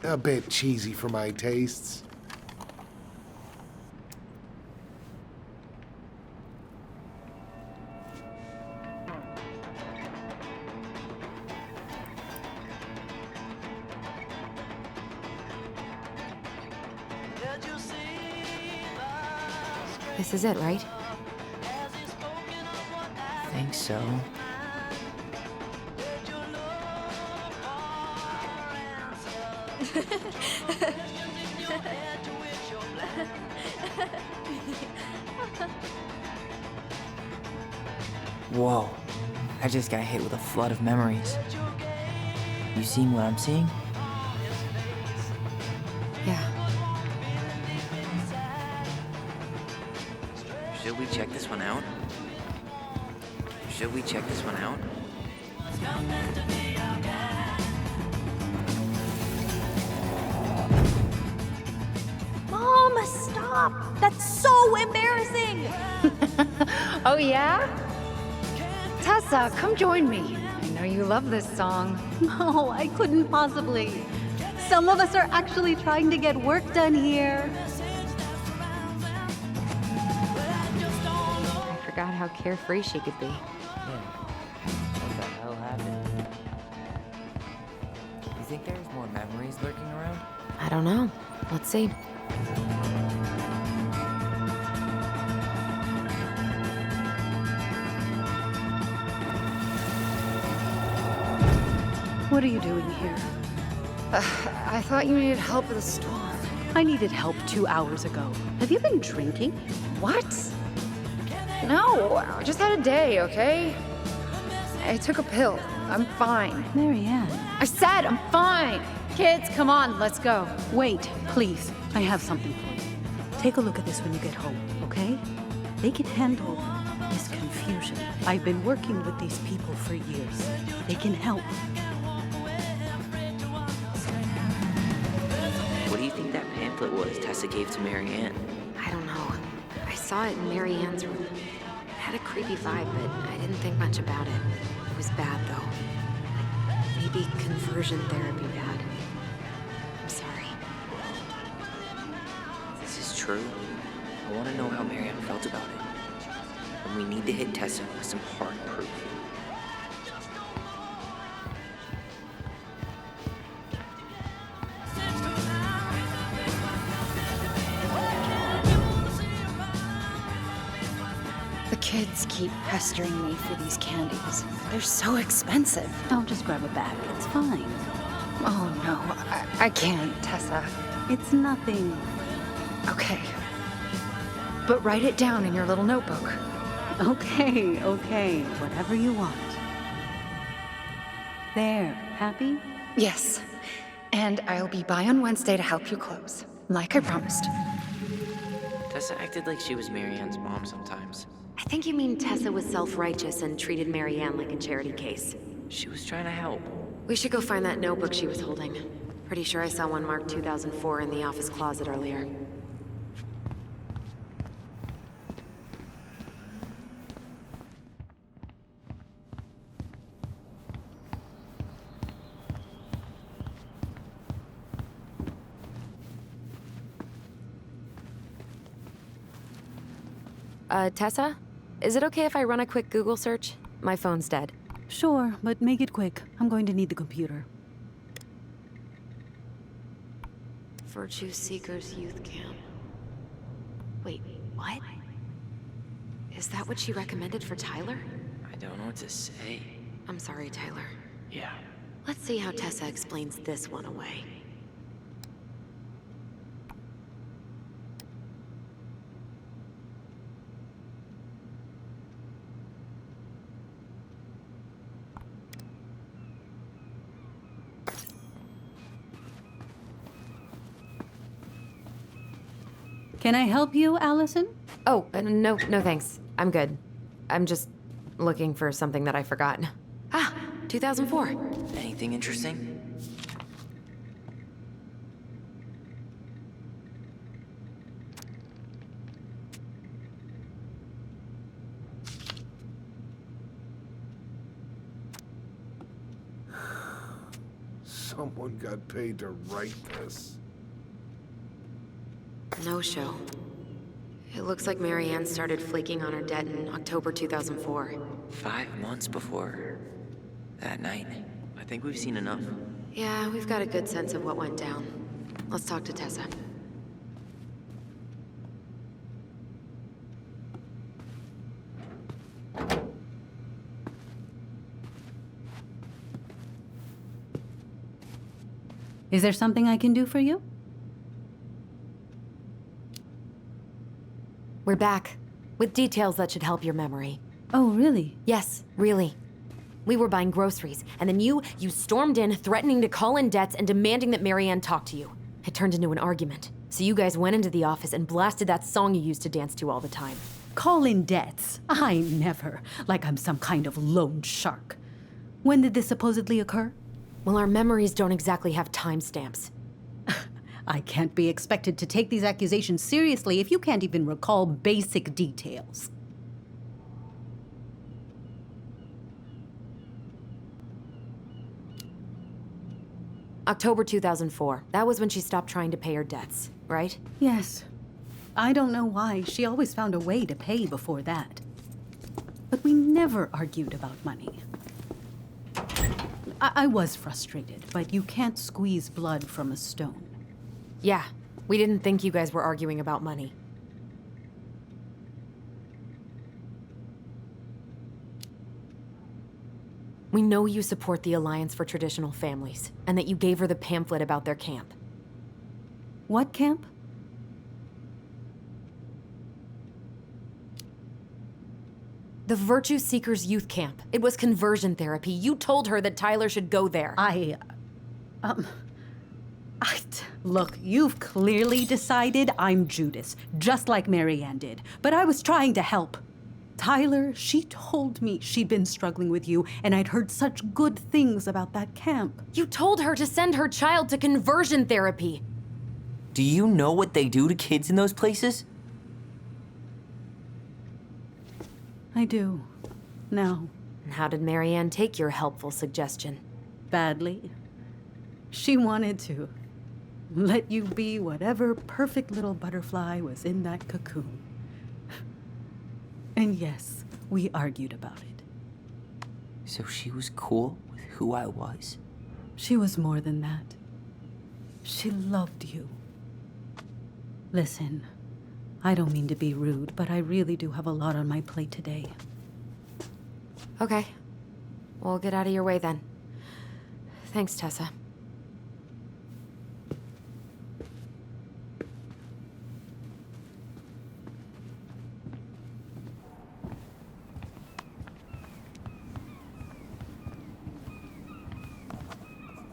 A bit cheesy for my tastes. This is it, right? I think so. Whoa. I just got hit with a flood of memories. You seeing what I'm seeing? Yeah. Should we check this one out? Should we check this one out? Mom, stop! That's so embarrassing! Oh, yeah? Tessa, come join me. I know you love this song. No, I couldn't possibly. Some of us are actually trying to get work done here. I forgot how carefree she could be. What the hell happened? You think there's more memories lurking around? I don't know. Let's see. What are you doing here? I thought you needed help with the storm. I needed help 2 hours ago. Have you been drinking? What? No, I just had a day, okay? I took a pill. I'm fine. Marianne. I said I'm fine. Kids, come on, let's go. Wait, please. I have something for you. Take a look at this when you get home, okay? They can handle this confusion. I've been working with these people for years. They can help. What do you think that pamphlet was Tessa gave to Marianne? I don't know. I saw it in Mary Ann's room. It had a creepy vibe, but I didn't think much about it. It was bad, though. Like, maybe conversion therapy bad. I'm sorry. This is true. I want to know how Marianne felt about it. And we need to hit Tessa with some hard proof. The kids keep pestering me for these candies. They're so expensive. I'll just grab a bag. It's fine. Oh no, I can't, Tessa. It's nothing. Okay. But write it down in your little notebook. Okay, okay. Whatever you want. There. Happy? Yes. And I'll be by on Wednesday to help you close, like I promised. Tessa acted like she was Marianne's mom sometimes. I think you mean Tessa was self-righteous and treated Mary Ann like a charity case. She was trying to help. We should go find that notebook she was holding. Pretty sure I saw one marked 2004 in the office closet earlier. Tessa? Is it okay if I run a quick Google search? My phone's dead. Sure, but make it quick. I'm going to need the computer. Virtue Seekers Youth Camp. Wait, what? Is that what she recommended for Tyler? I don't know what to say. I'm sorry, Tyler. Yeah. Let's see how Tessa explains this one away. Can I help you, Alyson? Oh, no thanks. I'm good. I'm just looking for something that I forgot. Ah, 2004. Anything interesting? Someone got paid to write this. No show. It looks like Mary Ann started flaking on her debt in October 2004. 5 months before that night. I think we've seen enough. Yeah, we've got a good sense of what went down. Let's talk to Tessa. Is there something I can do for you? We're back, with details that should help your memory. Oh, really? Yes, really. We were buying groceries, and then you stormed in, threatening to call in debts and demanding that Mary Ann talk to you. It turned into an argument. So you guys went into the office and blasted that song you used to dance to all the time. Call in debts. I never. Like I'm some kind of loan shark. When did this supposedly occur? Well, our memories don't exactly have timestamps. I can't be expected to take these accusations seriously if you can't even recall basic details. October 2004. That was when she stopped trying to pay her debts, right? Yes. I don't know why. She always found a way to pay before that. But we never argued about money. I was frustrated, but you can't squeeze blood from a stone. Yeah, we didn't think you guys were arguing about money. We know you support the Alliance for Traditional Families, and that you gave her the pamphlet about their camp. What camp? The Virtue Seekers Youth Camp. It was conversion therapy. You told her that Tyler should go there. Look, you've clearly decided I'm Judas, just like Marianne did. But I was trying to help. Tyler, she told me she'd been struggling with you, and I'd heard such good things about that camp. You told her to send her child to conversion therapy. Do you know what they do to kids in those places? I do. Now. And how did Marianne take your helpful suggestion? Badly. She wanted to let you be whatever perfect little butterfly was in that cocoon. And yes, we argued about it. So she was cool with who I was? She was more than that. She loved you. Listen, I don't mean to be rude, but I really do have a lot on my plate today. Okay. We'll get out of your way then. Thanks, Tessa.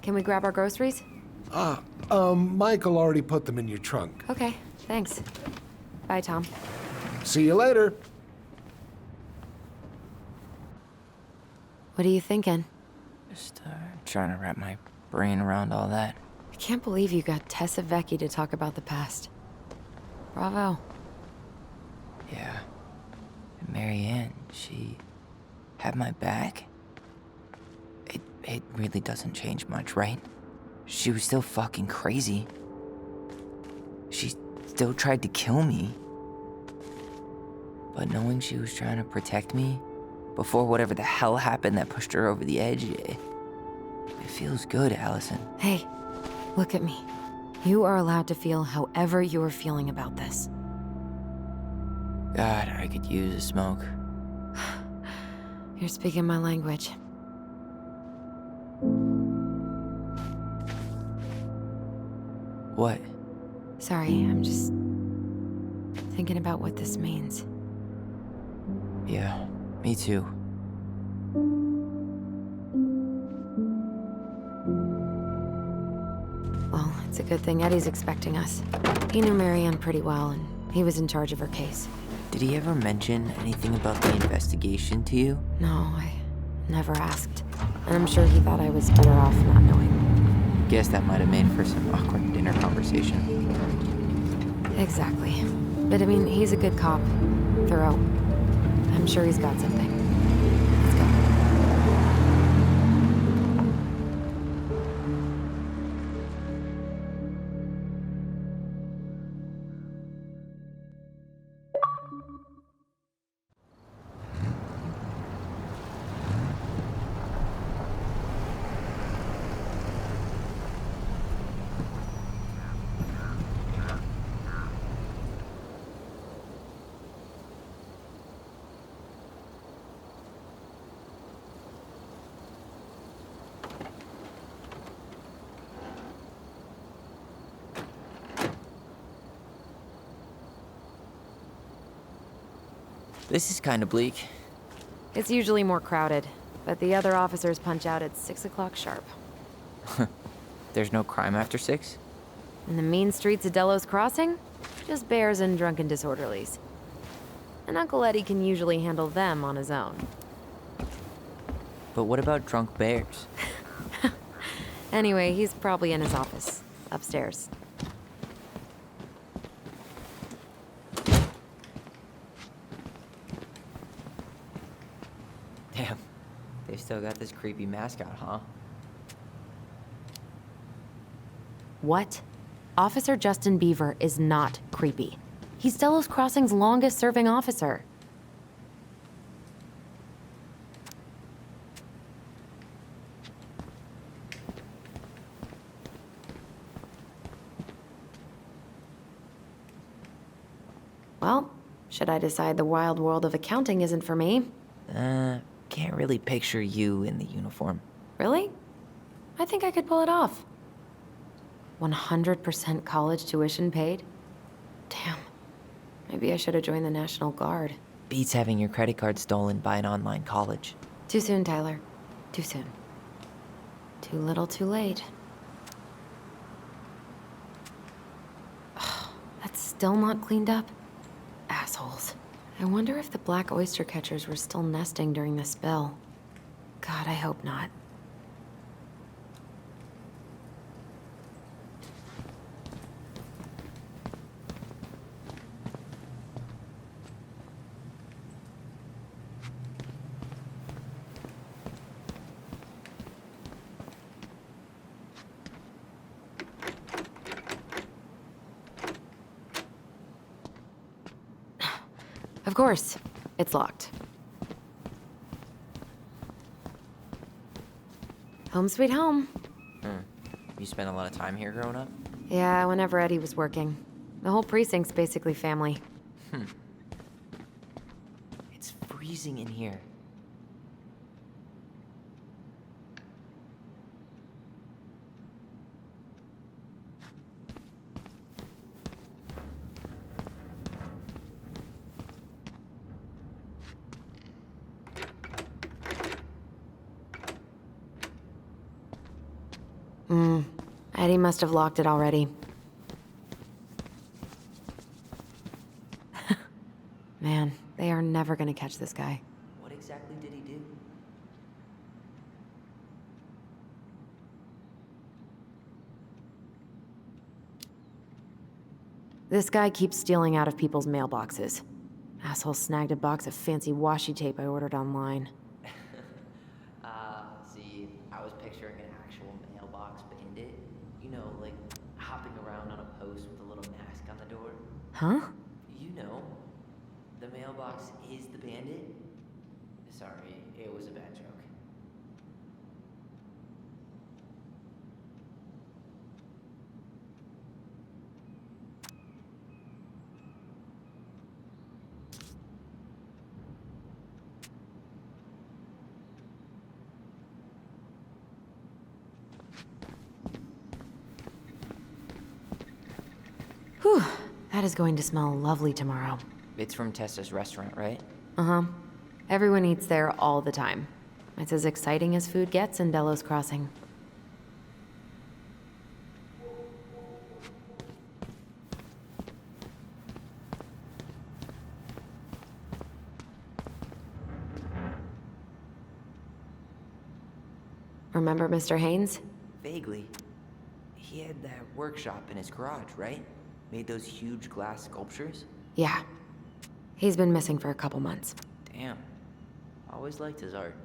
Can we grab our groceries? Michael already put them in your trunk. Okay, thanks. Bye, Tom. See you later. What are you thinking? Just trying to wrap my brain around all that. I can't believe you got Tessa Vecchi to talk about the past. Bravo. Yeah. And Marianne, she had my back. It really doesn't change much, right? She was still fucking crazy. She still tried to kill me. But knowing she was trying to protect me before whatever the hell happened that pushed her over the edge, it feels good, Alyson. Hey, look at me. You are allowed to feel however you are feeling about this. God, I could use a smoke. You're speaking my language. What? Sorry, I'm just thinking about what this means. Yeah, me too. Well, it's a good thing Eddie's expecting us. He knew Marianne pretty well, and he was in charge of her case. Did he ever mention anything about the investigation to you? No, I never asked. And I'm sure he thought I was better off not knowing. Guess that might have made for some awkward dinner conversation. Exactly. But I mean, he's a good cop. Thorough. I'm sure he's got something. Let's go. This is kind of bleak. It's usually more crowded, but the other officers punch out at 6 o'clock sharp. There's no crime after 6? In the mean streets of Delos Crossing, just bears and drunken disorderlies. and Uncle Eddie can usually handle them on his own. But what about drunk bears? Anyway, he's probably in his office, upstairs. Damn, they still got this creepy mascot, huh? What? Officer Justin Beaver is not creepy. He's Delos Crossing's longest-serving officer. Well, should I decide the wild world of accounting isn't for me? Can't really picture you in the uniform. Really? I think I could pull it off. 100% college tuition paid? Damn. Maybe I should have joined the National Guard. Beats having your credit card stolen by an online college. Too soon, Tyler. Too soon. Too little, too late. That's still not cleaned up? Assholes. I wonder if the black oyster catchers were still nesting during the spill. God, I hope not. Of course, it's locked. Home sweet home. You spent a lot of time here growing up? Yeah, whenever Eddie was working. The whole precinct's basically family. It's freezing in here. Eddie must have locked it already. Man, they are never gonna catch this guy. What exactly did he do? This guy keeps stealing out of people's mailboxes. Asshole snagged a box of fancy washi tape I ordered online. See, I was picturing an actual mailbox bandit. You know, like hopping around on a post with a little mask on the door. Huh? You know, the mailbox is the bandit. Sorry, it was a bad joke. Whew, that is going to smell lovely tomorrow. It's from Tessa's restaurant, right? Uh-huh. Everyone eats there all the time. It's as exciting as food gets in Delos Crossing. Remember Mr. Haynes? Vaguely. He had that workshop in his garage, right? Made those huge glass sculptures? Yeah. He's been missing for a couple months. Damn. Always liked his art.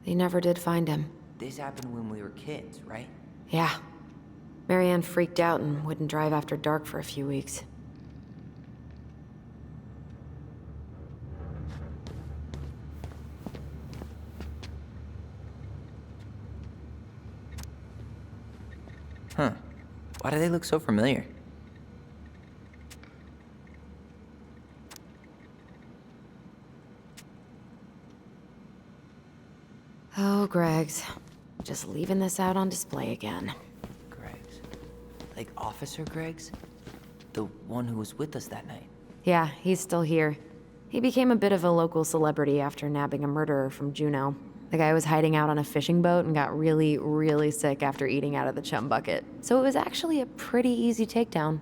They never did find him. This happened when we were kids, right? Yeah. Marianne freaked out and wouldn't drive after dark for a few weeks. Huh. Why do they look so familiar? Oh, Greg's. Just leaving this out on display again. Greg's. Like Officer Greg's? The one who was with us that night. Yeah, he's still here. He became a bit of a local celebrity after nabbing a murderer from Juneau. The guy was hiding out on a fishing boat and got really, really sick after eating out of the chum bucket. So it was actually a pretty easy takedown.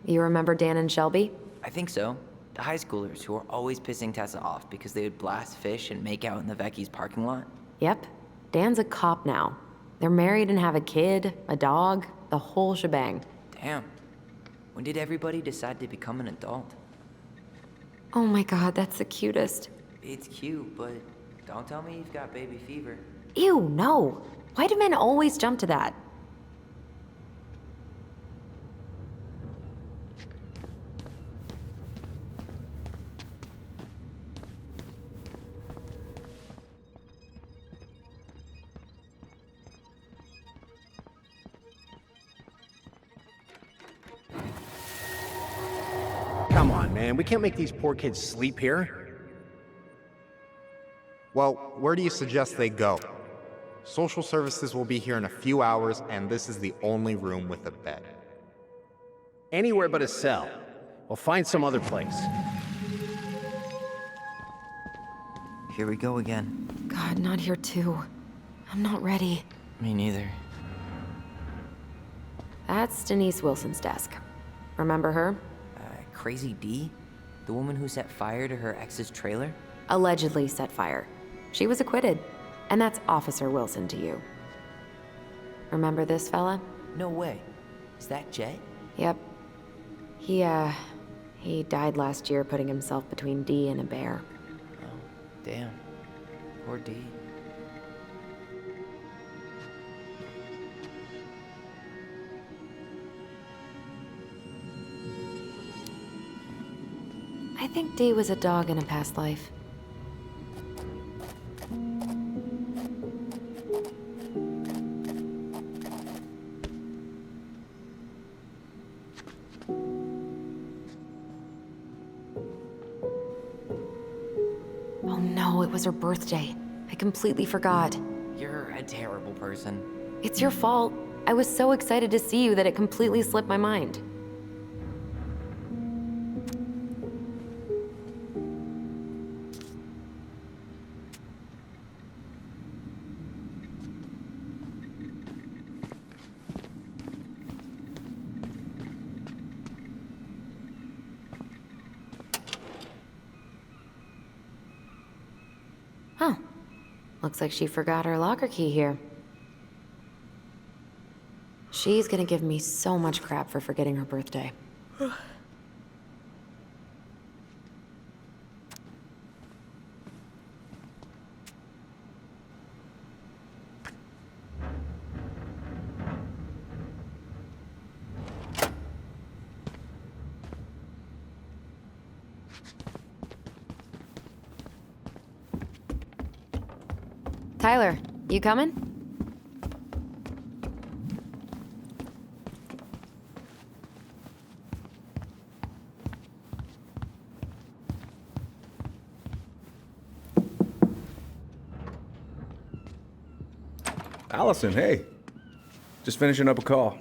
You remember Dan and Shelby? I think so. The high schoolers who were always pissing Tessa off because they would blast fish and make out in the Vecchi's parking lot. Yep. Dan's a cop now. They're married and have a kid, a dog, the whole shebang. Damn. When did everybody decide to become an adult? Oh my god, that's the cutest. It's cute, but don't tell me you've got baby fever. Ew, no. Why do men always jump to that? Come on, man. We can't make these poor kids sleep here. Well, where do you suggest they go? Social services will be here in a few hours, and this is the only room with a bed. Anywhere but a cell. We'll find some other place. Here we go again. God, not here too. I'm not ready. Me neither. That's Denise Wilson's desk. Remember her? Crazy D? The woman who set fire to her ex's trailer? Allegedly set fire. She was acquitted. And that's Officer Wilson to you. Remember this fella? No way. Is that Jet? Yep. He died last year putting himself between D and a bear. Oh, damn. Poor D. I think D was a dog in a past life. Oh no, it was her birthday. I completely forgot. You're a terrible person. It's your fault. I was so excited to see you that it completely slipped my mind. Huh. Looks like she forgot her locker key here. She's gonna give me so much crap for forgetting her birthday. Tyler, you coming? Alyson, hey. Just finishing up a call.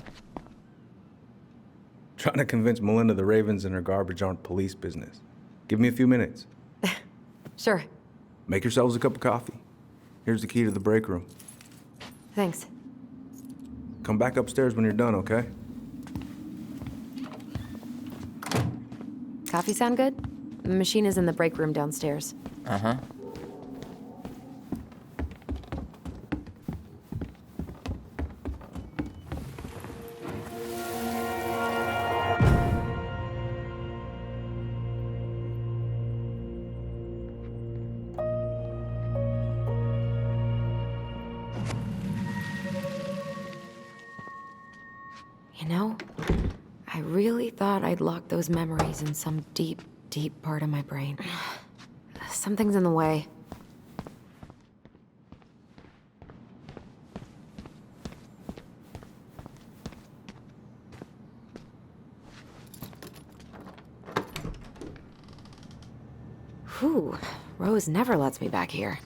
Trying to convince Melinda the Ravens and her garbage aren't police business. Give me a few minutes. Sure. Make yourselves a cup of coffee. Here's the key to the break room. Thanks. Come back upstairs when you're done, okay? Coffee sound good? The machine is in the break room downstairs. Uh-huh. You know, I really thought I'd locked those memories in some deep, deep part of my brain. Something's in the way. Whew, Rose never lets me back here.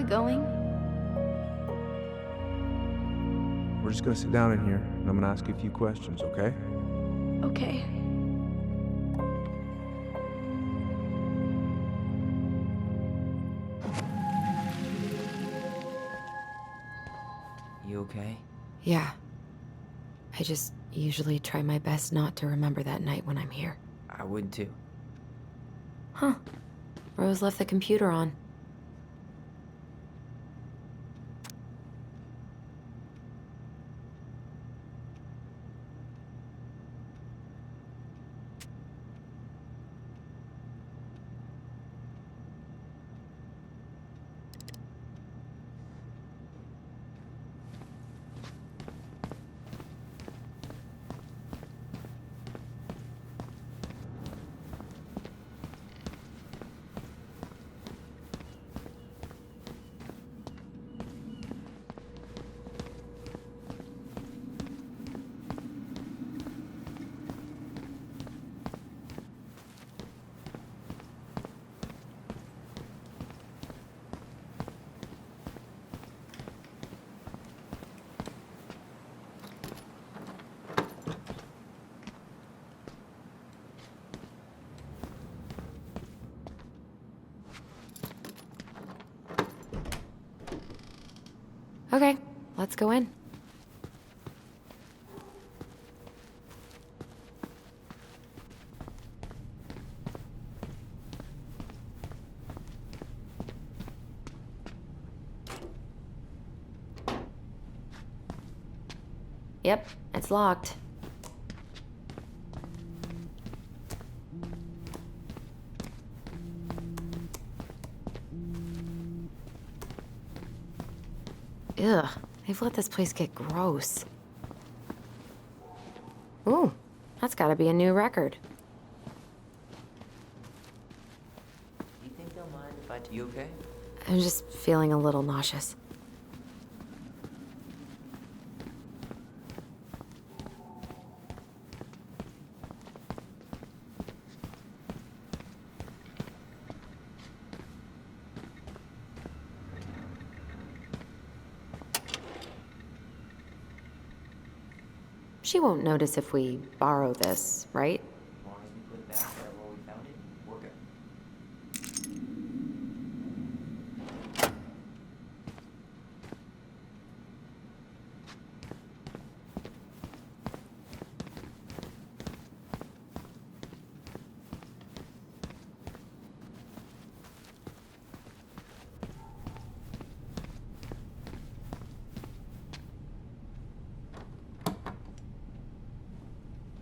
Going? We're just gonna sit down in here, and I'm gonna ask you a few questions, okay? Okay. You okay? Yeah. I just usually try my best not to remember that night when I'm here. I would too. Huh. Rose left the computer on. Okay, let's go in. Yep, it's locked. Ugh, they've let this place get gross. Ooh, that's gotta be a new record. You think they'll mind if I... You okay? I'm just feeling a little nauseous. She won't notice if we borrow this, right? As long as we put it back there where we found it, we're good.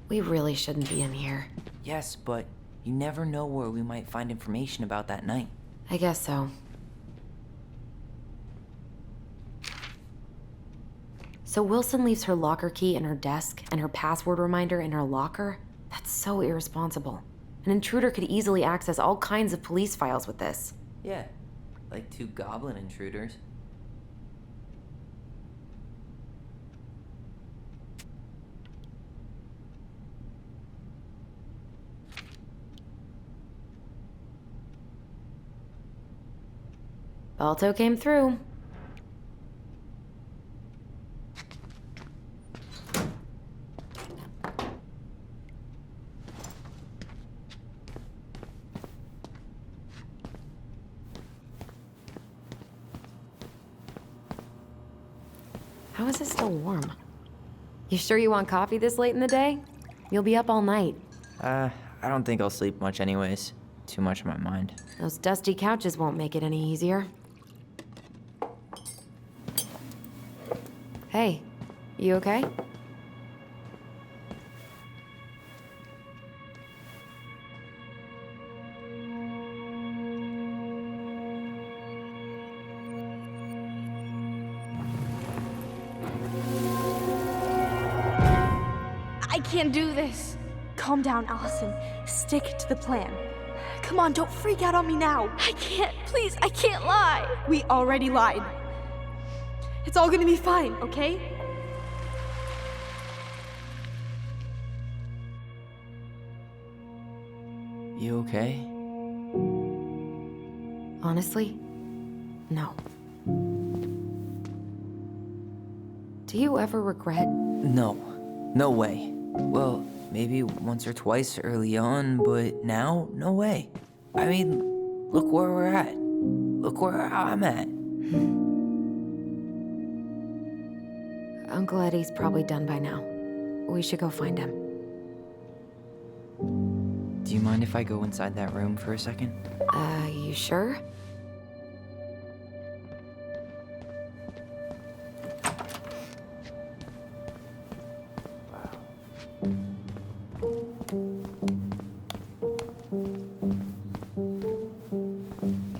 We really shouldn't be in here. Yes, but you never know where we might find information about that night. I guess so. So Wilson leaves her locker key in her desk and her password reminder in her locker? That's so irresponsible. An intruder could easily access all kinds of police files with this. Yeah, like 2 goblin intruders. Balto came through. How is it still warm? You sure you want coffee this late in the day? You'll be up all night. I don't think I'll sleep much anyways. Too much on my mind. Those dusty couches won't make it any easier. Hey, you okay? I can't do this. Calm down, Alyson. Stick to the plan. Come on, don't freak out on me now. I can't, please, I can't lie. We already lied. It's all gonna be fine, okay? You okay? Honestly, no. Do you ever regret? No. No way. Well, maybe once or twice early on, but now, no way. I mean, look where we're at. Look where I'm at. Uncle Eddie's probably done by now. We should go find him. Do you mind if I go inside that room for a second? You sure?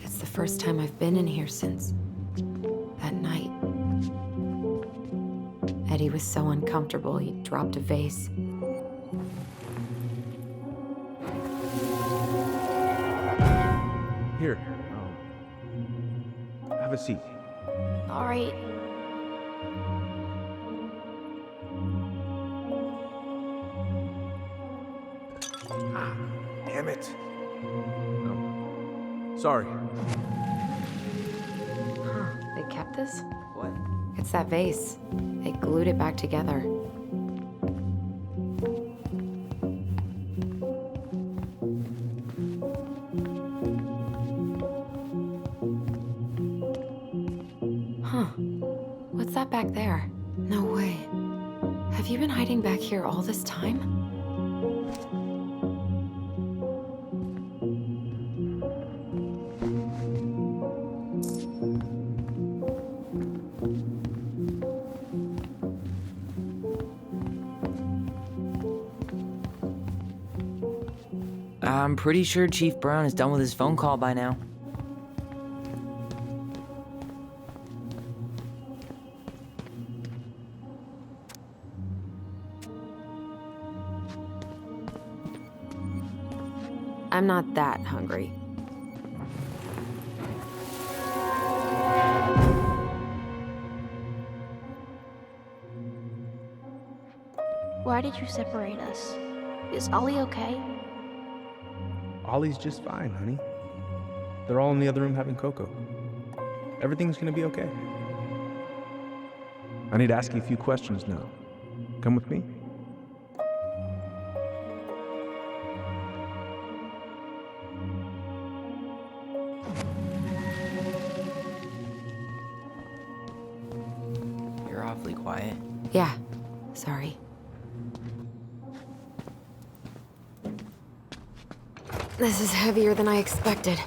It's the first time I've been in here since that night. Eddie was so uncomfortable, he dropped a vase. Here. Have a seat. All right. Damn it. No. Sorry. They kept this? What? It's that vase. They glued it back together. Huh. What's that back there? No way. Have you been hiding back here all this time? I'm pretty sure Chief Brown is done with his phone call by now. I'm not that hungry. Why did you separate us? Is Ollie okay? Ollie's just fine, honey. They're all in the other room having cocoa. Everything's gonna be okay. I need to ask you a few questions now. Come with me? You're awfully quiet. Yeah, sorry. This is heavier than I expected.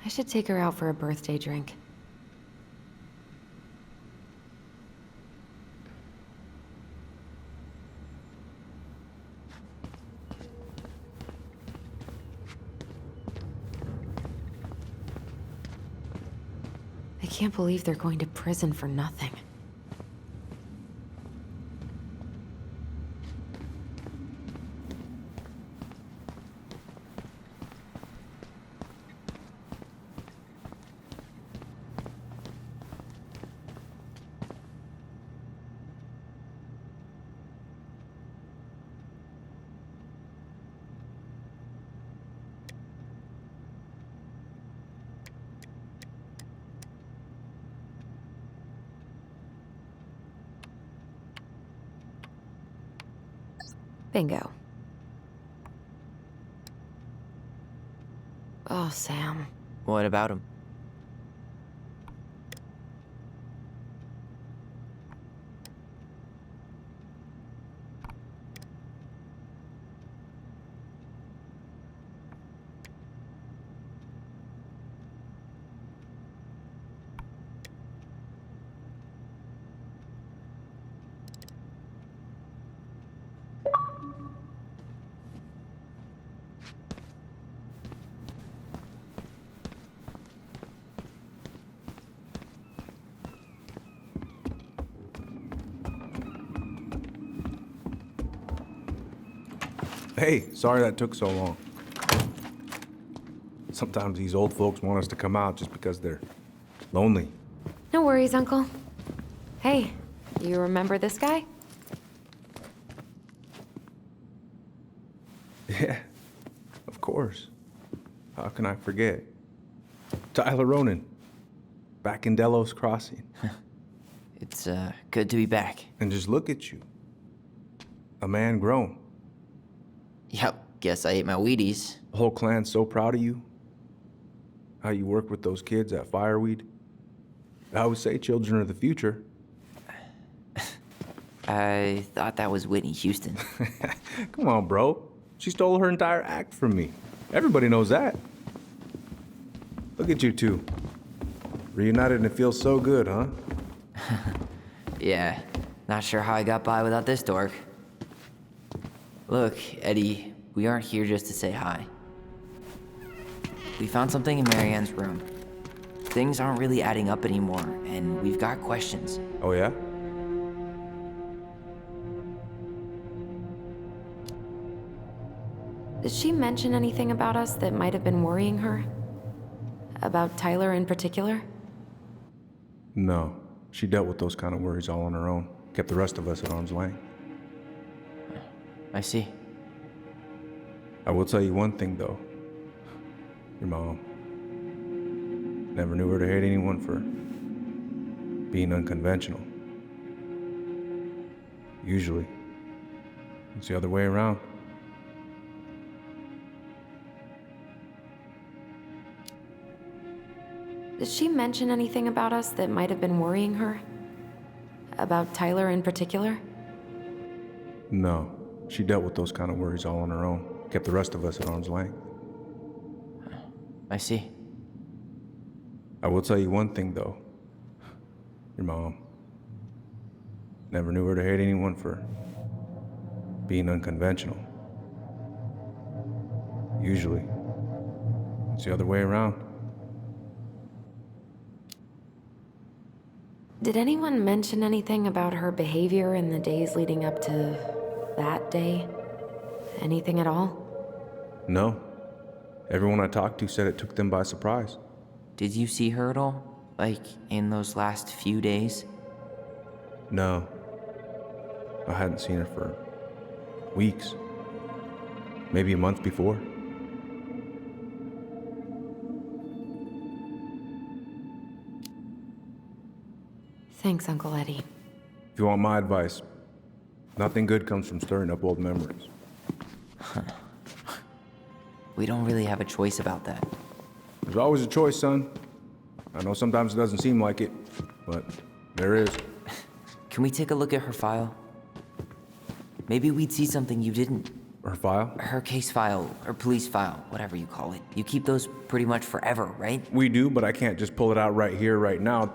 I should take her out for a birthday drink. I can't believe they're going to prison for nothing. Bingo. Oh, Sam. What about him? Hey, sorry that took so long. Sometimes these old folks want us to come out just because they're lonely. No worries, Uncle. Hey, you remember this guy? Yeah, of course. How can I forget? Tyler Ronan, back in Delos Crossing. It's, good to be back. And just look at you. A man grown. Yep, guess I ate my Wheaties. The whole clan's so proud of you. How you work with those kids at Fireweed. I would say children are the future. I thought that was Whitney Houston. Come on, bro. She stole her entire act from me. Everybody knows that. Look at you two. Reunited and it feels so good, huh? Yeah, not sure how I got by without this dork. Look, Eddie, we aren't here just to say hi. We found something in Marianne's room. Things aren't really adding up anymore, and we've got questions. Oh, yeah? Did she mention anything about us that might have been worrying her? About Tyler in particular? No. She dealt with those kind of worries all on her own. Kept the rest of us at arm's length. I see. I will tell you one thing, though. Your mom. Never knew her to hate anyone for being unconventional. Usually, it's the other way around. Did she mention anything about us that might have been worrying her? About Tyler in particular? No. She dealt with those kind of worries all on her own. Kept the rest of us at arm's length. I see. I will tell you one thing, though. Your mom. Never knew her to hate anyone for being unconventional. Usually, it's the other way around. Did anyone mention anything about her behavior in the days leading up to that day? Anything at all? No. Everyone I talked to said it took them by surprise. Did you see her at all? Like, in those last few days? No. I hadn't seen her for weeks. Maybe a month before. Thanks, Uncle Eddie. If you want my advice, nothing good comes from stirring up old memories. We don't really have a choice about that. There's always a choice, son. I know sometimes it doesn't seem like it, but there is. Can we take a look at her file? Maybe we'd see something you didn't. Her file? Her case file, or police file, whatever you call it. You keep those pretty much forever, right? We do, but I can't just pull it out right here, right now.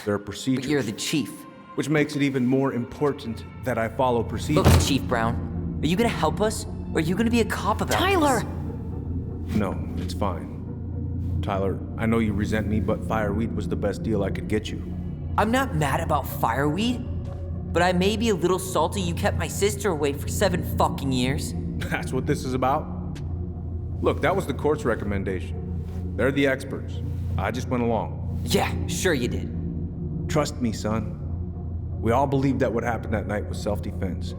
There are procedures. But you're the chief. Which makes it even more important that I follow procedures. Look, Chief Brown, are you gonna help us? Or are you gonna be a cop about Tyler! this? No, it's fine. Tyler, I know you resent me, but Fireweed was the best deal I could get you. I'm not mad about Fireweed, but I may be a little salty you kept my sister away for 7 fucking years. That's what this is about? Look, that was the court's recommendation. They're the experts. I just went along. Yeah, sure you did. Trust me, son. We all believed that what happened that night was self-defense,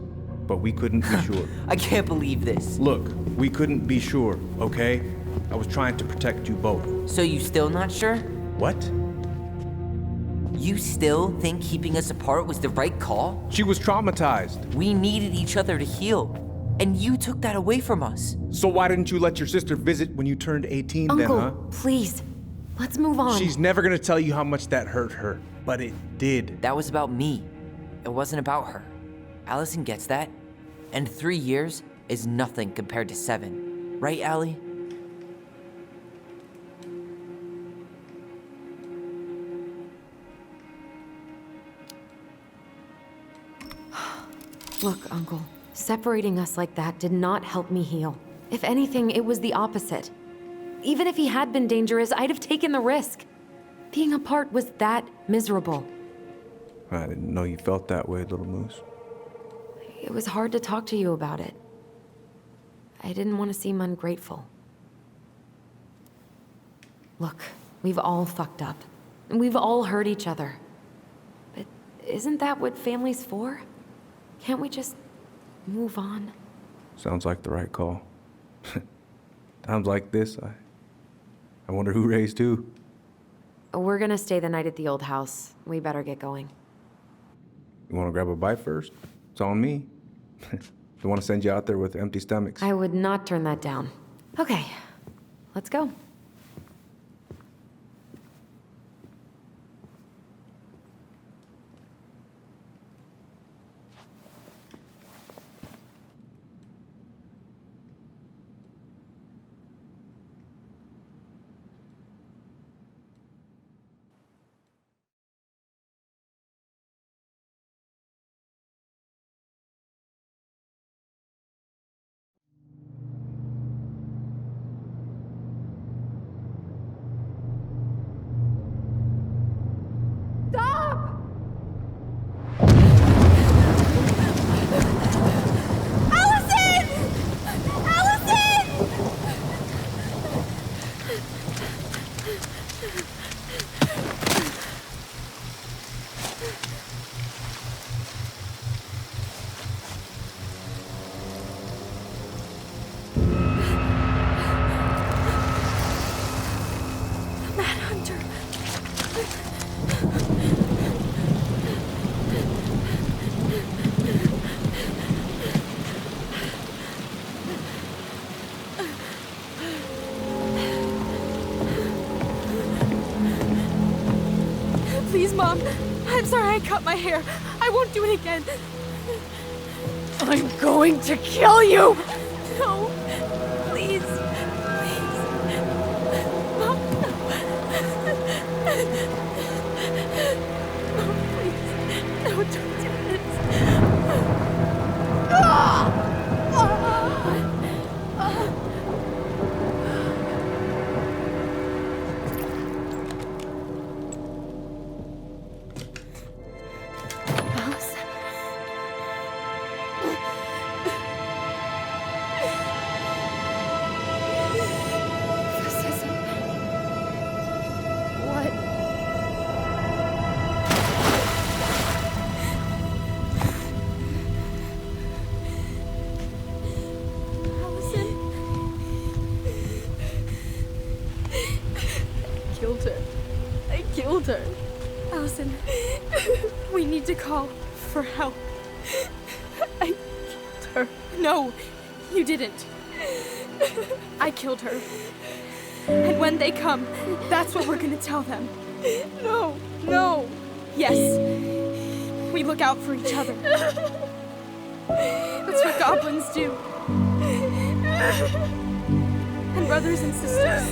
but we couldn't be sure. I can't believe this. Look, we couldn't be sure, okay? I was trying to protect you both. So you still not sure? What? You still think keeping us apart was the right call? She was traumatized. We needed each other to heal, and you took that away from us. So why didn't you let your sister visit when you turned 18 Uncle, then, huh? Please, let's move on. She's never gonna tell you how much that hurt her, but it did. That was about me. It wasn't about her. Alyson gets that, and 3 years is nothing compared to 7. Right, Allie? Look, Uncle, separating us like that did not help me heal. If anything, it was the opposite. Even if he had been dangerous, I'd have taken the risk. Being apart was that miserable. I didn't know you felt that way, little moose. It was hard to talk to you about it. I didn't want to seem ungrateful. Look, we've all fucked up. And we've all hurt each other. But isn't that what family's for? Can't we just move on? Sounds like the right call. Times like this, I wonder who raised who. We're gonna stay the night at the old house. We better get going. You want to grab a bite first? It's on me. Don't want to send you out there with empty stomachs. I would not turn that down. Okay, let's go. Please, Mom. I'm sorry I cut my hair. I won't do it again. I'm going to kill you! No. Please. Please. Mom. Mom, please. No, don't do this. Alyson, we need to call for help. I killed her. No, you didn't. I killed her. And when they come, that's what we're gonna tell them. No, no. Yes, we look out for each other. That's what goblins do. And brothers and sisters.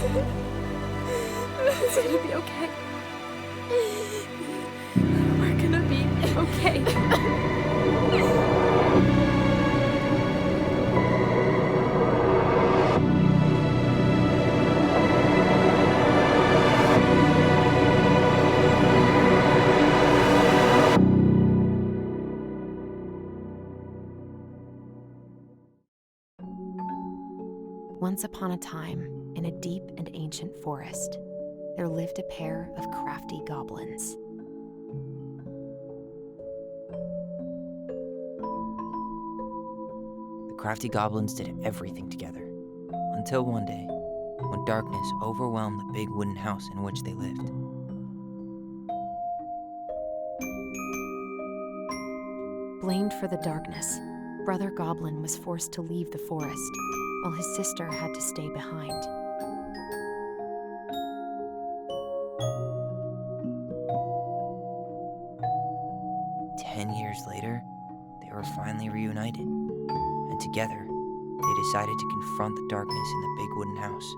It's gonna be okay. We're gonna be okay. Once upon a time, in a deep and ancient forest, there lived a pair of crafty goblins. The crafty goblins did everything together, until one day, when darkness overwhelmed the big wooden house in which they lived. Blamed for the darkness, Brother Goblin was forced to leave the forest, while his sister had to stay behind. Years later, they were finally reunited, and together, they decided to confront the darkness in the big wooden house.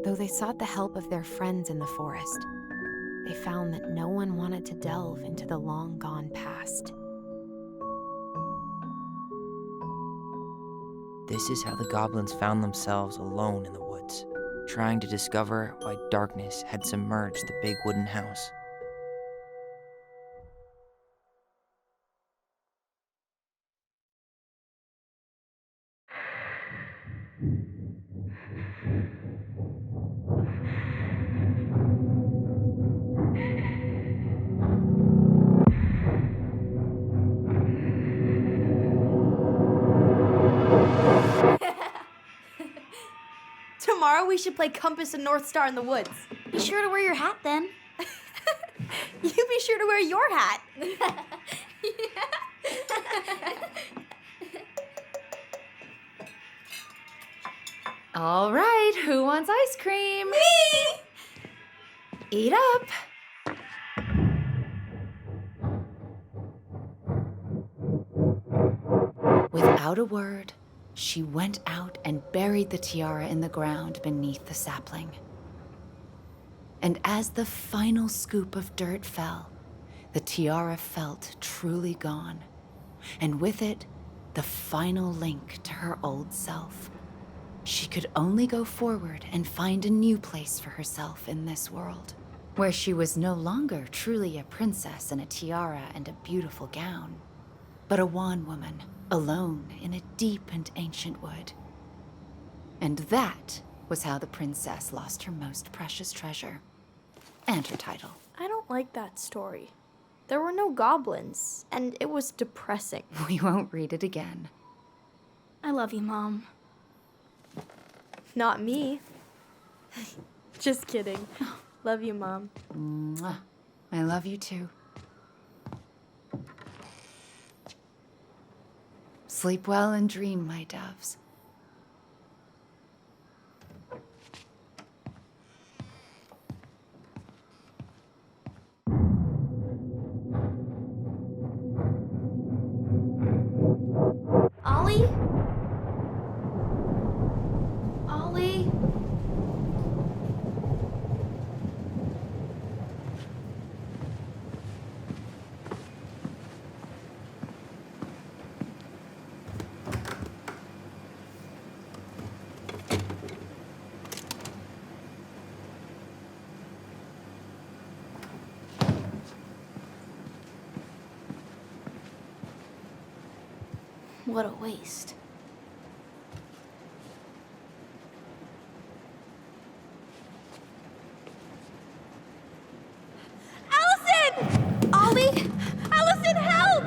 Though they sought the help of their friends in the forest, they found that no one wanted to delve into the long-gone past. This is how the goblins found themselves alone in the woods, trying to discover why darkness had submerged the big wooden house. Tomorrow we should play Compass and North Star in the woods. Be sure to wear your hat then. You be sure to wear your hat. All right, who wants ice cream? Me! Eat up. Without a word, she went out and buried the tiara in the ground beneath the sapling. And as the final scoop of dirt fell, the tiara felt truly gone, and with it, the final link to her old self. She could only go forward and find a new place for herself in this world, where she was no longer truly a princess in a tiara and a beautiful gown, but a wan woman, alone in a deep and ancient wood. And that was how the princess lost her most precious treasure, and her title. I don't like that story. There were no goblins, and it was depressing. We won't read it again. I love you, Mom. Not me. Just kidding. Love you, Mom. Mwah. I love you too. Sleep well and dream, my doves. Ollie? Ollie? What a waste. Alyson! Ollie! Alyson, help!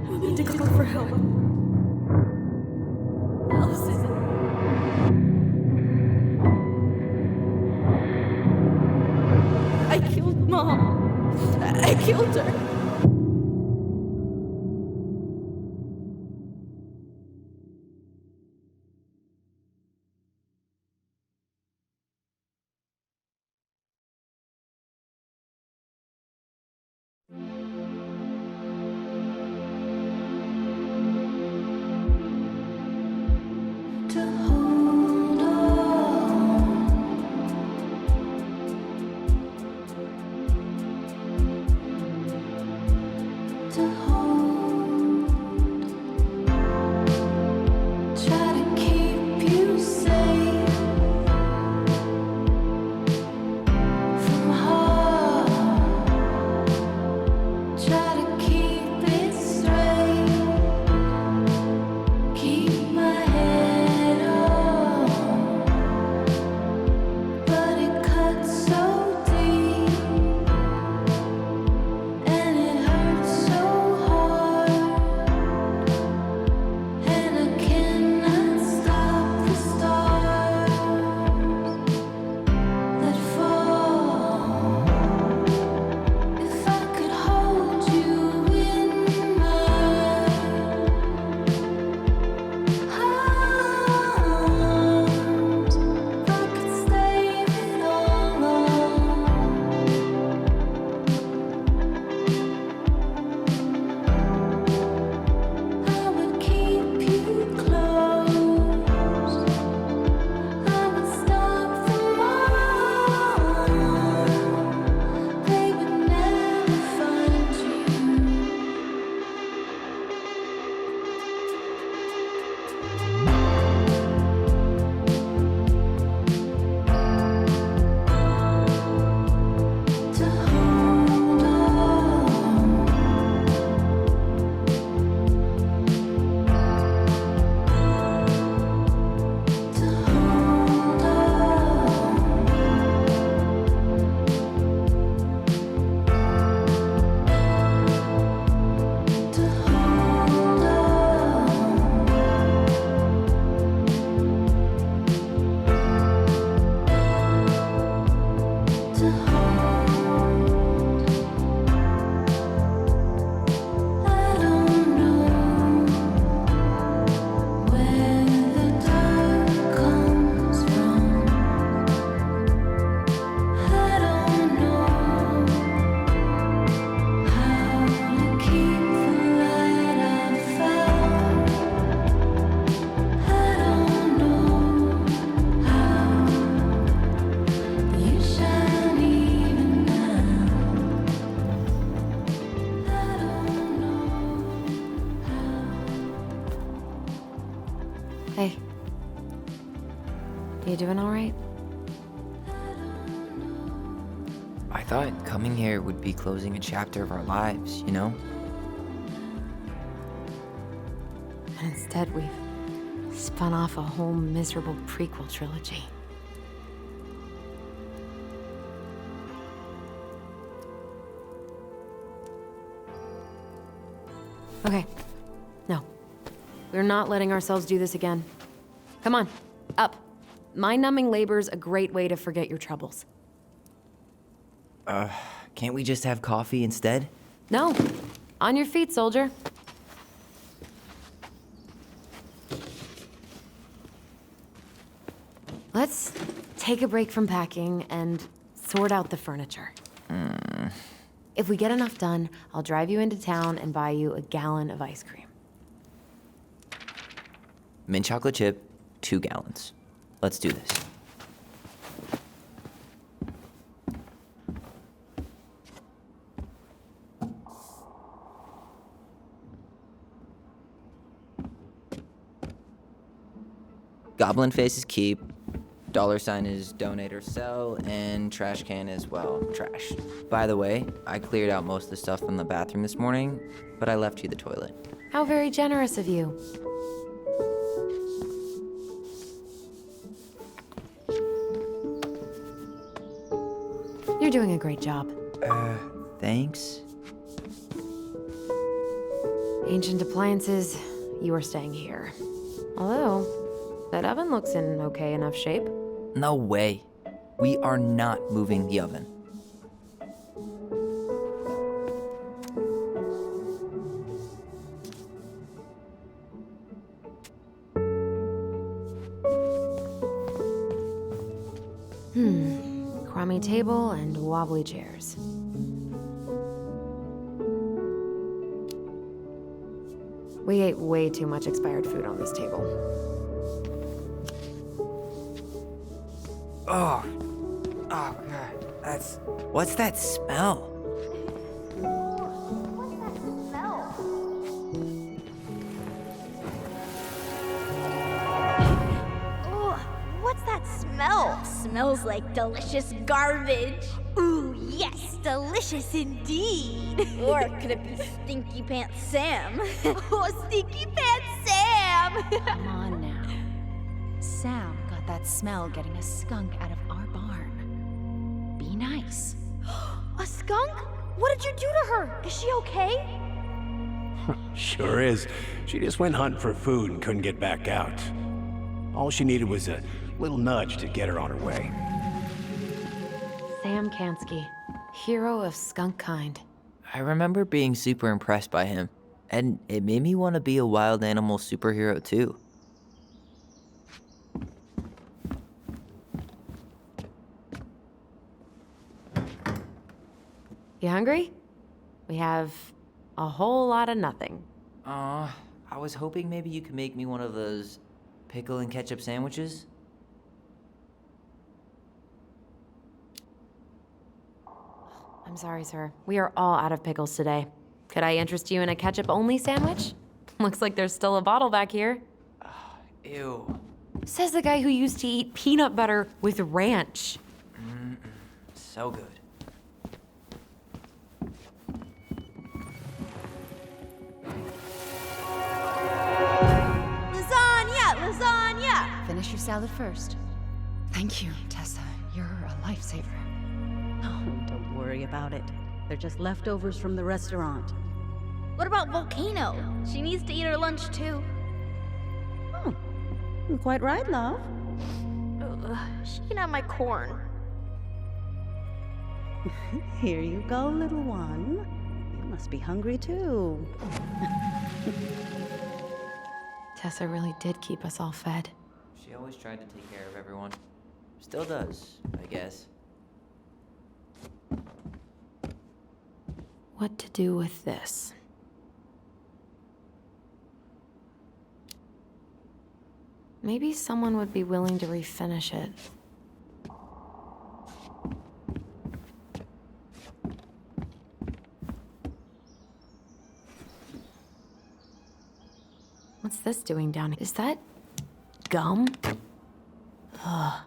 We need to call for help. Alyson. I killed Mom. I killed her. So Hey. You doing all right? I thought coming here would be closing a chapter of our lives, you know? And instead, we've spun off a whole miserable prequel trilogy. Okay. No. We're not letting ourselves do this again. Come on, up. Mind-numbing labor's a great way to forget your troubles. Can't we just have coffee instead? No. On your feet, soldier. Let's take a break from packing and sort out the furniture. If we get enough done, I'll drive you into town and buy you a gallon of ice cream. Mint chocolate chip, 2 gallons. Let's do this. Goblin face is keep, $ is donate or sell, and trash can is, well, trash. By the way, I cleared out most of the stuff from the bathroom this morning, but I left you the toilet. How very generous of you. You're doing a great job. Thanks? Ancient appliances, you are staying here. Although, that oven looks in okay enough shape. No way. We are not moving the oven. Crummy table and wobbly chairs. We ate way too much expired food on this table. Oh, God. What's that smell? What's that smell? Smells like delicious garbage. Ooh, yes, delicious indeed. Or could it be Stinky Pants Sam? Oh, Stinky Pants Sam! Come on now. Sam got that smell getting a skunk out of our barn. Be nice. A skunk? What did you do to her? Is she okay? Sure is. She just went hunting for food and couldn't get back out. All she needed was a little nudge to get her on her way. Sam Kansky, hero of skunk kind. I remember being super impressed by him, and it made me want to be a wild animal superhero too. You hungry? We have a whole lot of nothing. I was hoping maybe you could make me one of those pickle and ketchup sandwiches. I'm sorry, sir. We are all out of pickles today. Could I interest you in a ketchup-only sandwich? Looks like there's still a bottle back here. Ew. Says the guy who used to eat peanut butter with ranch. So good. Lasagna! Finish your salad first. Thank you, Tessa. You're a lifesaver. Oh, don't worry about it. They're just leftovers from the restaurant. What about Volcano? She needs to eat her lunch too. Oh, you're quite right, love. Ugh, she can have my corn. Here you go, little one. You must be hungry too. Tessa really did keep us all fed. She always tried to take care of everyone. Still does, I guess. What to do with this? Maybe someone would be willing to refinish it. What's this doing down here? Is that gum? Ugh.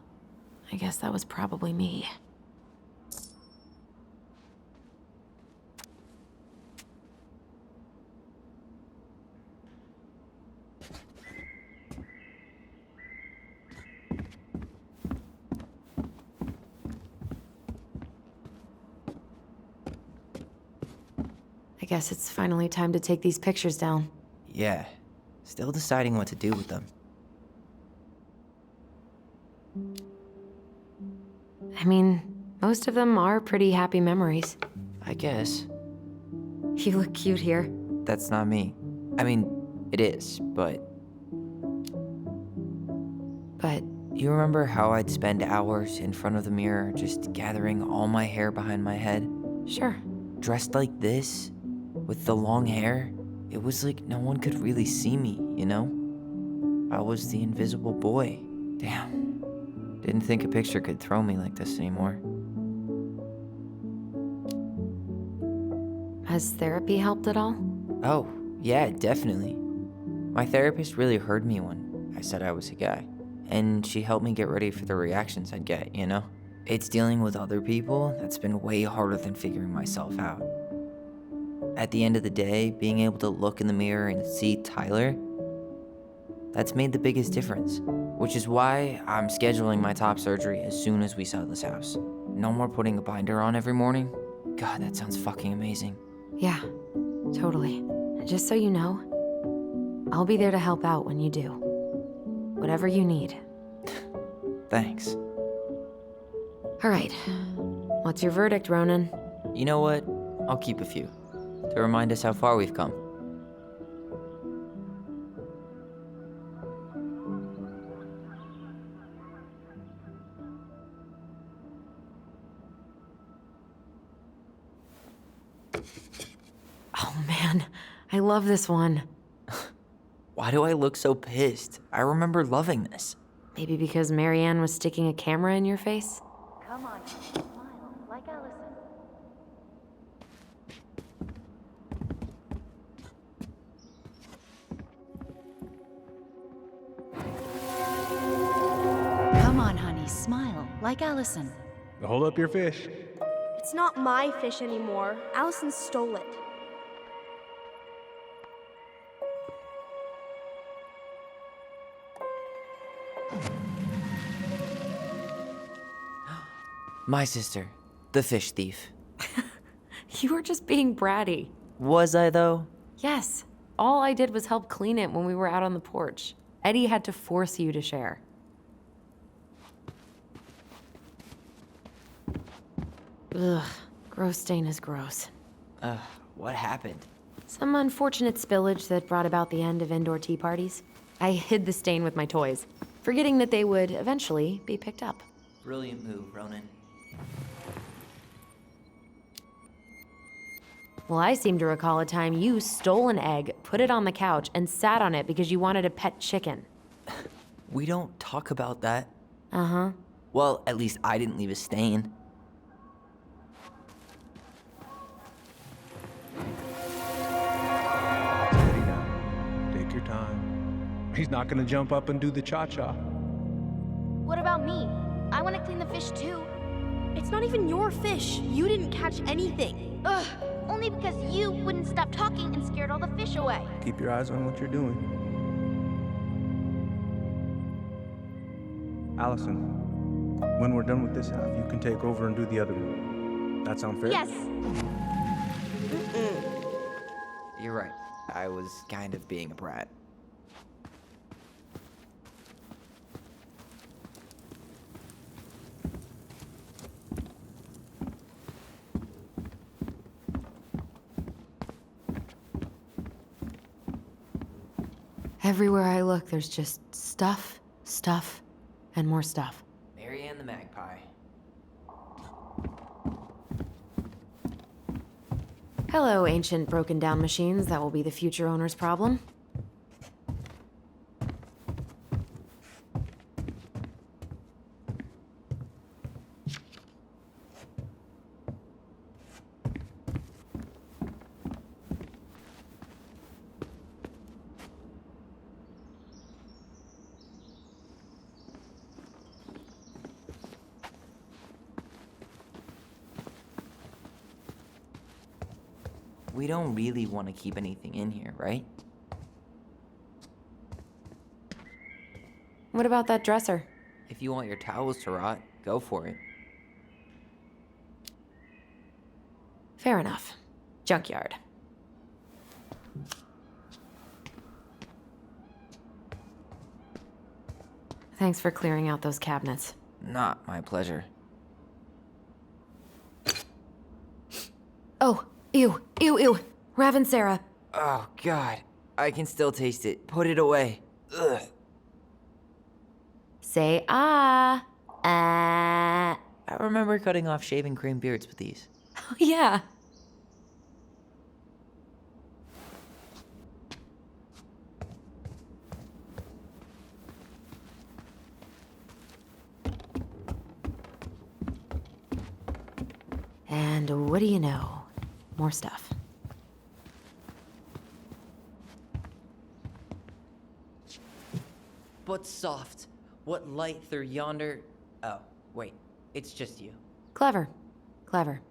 I guess that was probably me. I guess it's finally time to take these pictures down. Yeah. Still deciding what to do with them. I mean, most of them are pretty happy memories. I guess. You look cute here. That's not me. I mean, it is, but... But You remember how I'd spend hours in front of the mirror just gathering all my hair behind my head? sure. Dressed like this, with the long hair, it was like no one could really see me, you know? I was the invisible boy. Damn. Didn't think a picture could throw me like this anymore. Has therapy helped at all? Oh, yeah, definitely. My therapist really heard me when I said I was a guy. And she helped me get ready for the reactions I'd get, you know? It's dealing with other people that's been way harder than figuring myself out. At the end of the day, being able to look in the mirror and see Tyler, that's made the biggest difference. Which is why I'm scheduling my top surgery as soon as we sell this house. No more putting a binder on every morning. God, that sounds fucking amazing. Yeah, totally. And just so you know, I'll be there to help out when you do. Whatever you need. Thanks. All right. What's your verdict, Ronan? You know what? I'll keep a few. To remind us how far we've come. Oh man, I love this one. Why do I look so pissed? I remember loving this. Maybe because Marianne was sticking a camera in your face? Come on, smile like Alyson. Come on, honey, smile like Alyson. Hold up your fish. It's not my fish anymore. Alyson stole it. My sister, the fish thief. You were just being bratty. Was I, though? Yes. All I did was help clean it when we were out on the porch. Eddie had to force you to share. Ugh, gross stain is gross. What happened? Some unfortunate spillage that brought about the end of indoor tea parties. I hid the stain with my toys, forgetting that they would eventually be picked up. Brilliant move, Ronan. Well, I seem to recall a time you stole an egg, put it on the couch, and sat on it because you wanted a pet chicken. We don't talk about that. Uh-huh. Well, at least I didn't leave a stain. Steady down. Take your time. He's not gonna jump up and do the cha-cha. What about me? I want to clean the fish too. It's not even your fish. You didn't catch anything. Ugh, only because you wouldn't stop talking and scared all the fish away. Keep your eyes on what you're doing. Allison, when we're done with this half, you can take over and do the other one. That sound fair? Yes. You're right. I was kind of being a brat. Everywhere I look, there's just stuff, stuff, and more stuff. Marianne the magpie. Hello, ancient broken down machines that will be the future owner's problem. We don't really want to keep anything in here, right? What about that dresser? If you want your towels to rot, go for it. Fair enough. Junkyard. Thanks for clearing out those cabinets. Not my pleasure. Oh, ew, ew, ew. Raven Sarah. Oh, God. I can still taste it. Put it away. Ugh. Say ah. Ah. I remember cutting off shaving cream beards with these. Oh, yeah. And what do you know? More stuff. But soft. What light through yonder... Oh, wait. It's just you. Clever. Clever.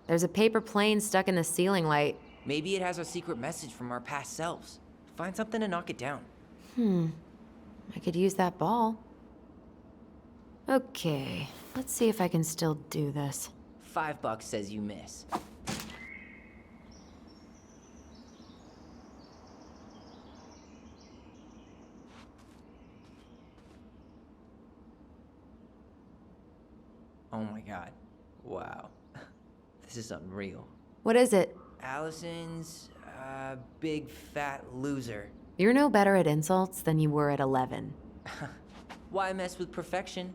There's a paper plane stuck in the ceiling light. Maybe it has a secret message from our past selves. Find something to knock it down. I could use that ball. Okay, let's see if I can still do this. $5 says you miss. Oh my god. Wow. This is unreal. What is it? Alyson's, big fat loser. You're no better at insults than you were at 11. Why mess with perfection?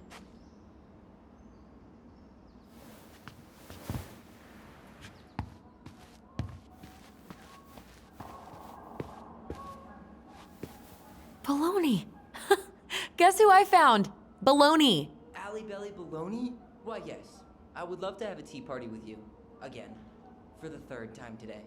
Baloney! Guess who I found? Baloney! Alley Belly Baloney? Why, yes. I would love to have a tea party with you. Again. For the 3rd time today.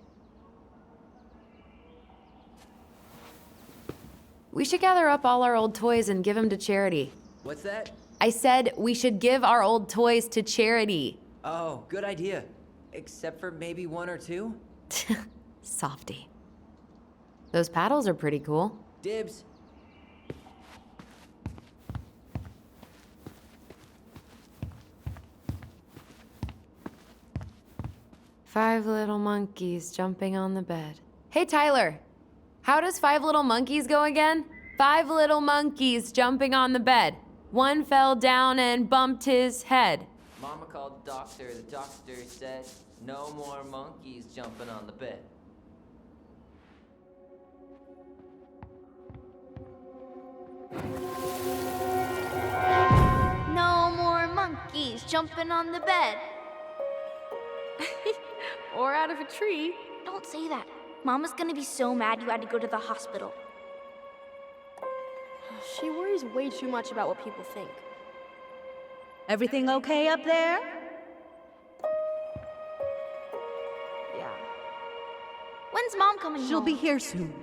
We should gather up all our old toys and give them to charity. What's that? I said we should give our old toys to charity. Oh, good idea. Except for maybe 1 or 2? Softy. Those paddles are pretty cool. Dibs. Five little monkeys jumping on the bed. Hey, Tyler. How does 5 little monkeys go again? 5 little monkeys jumping on the bed. One fell down and bumped his head. Mama called the doctor. The doctor said, no more monkeys jumping on the bed. No more monkeys jumping on the bed. Or out of a tree. Don't say that. Mama's gonna be so mad you had to go to the hospital. She worries way too much about what people think. Everything okay up there? Yeah. When's Mom coming She'll home? be here soon.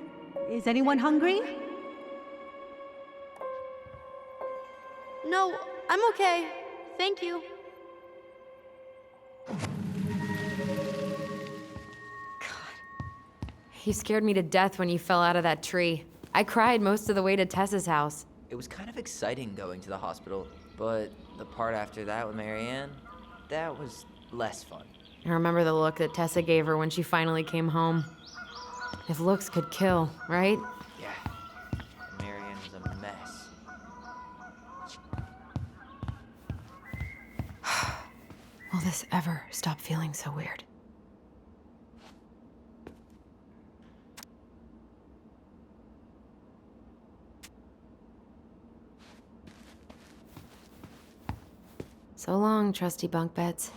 Is anyone hungry? No, I'm okay. Thank you. You scared me to death when you fell out of that tree. I cried most of the way to Tessa's house. It was kind of exciting going to the hospital, but the part after that with Marianne, that was less fun. I remember the look that Tessa gave her when she finally came home. If looks could kill, right? Yeah. Marianne was a mess. Will this ever stop feeling so weird? So long, trusty bunk beds.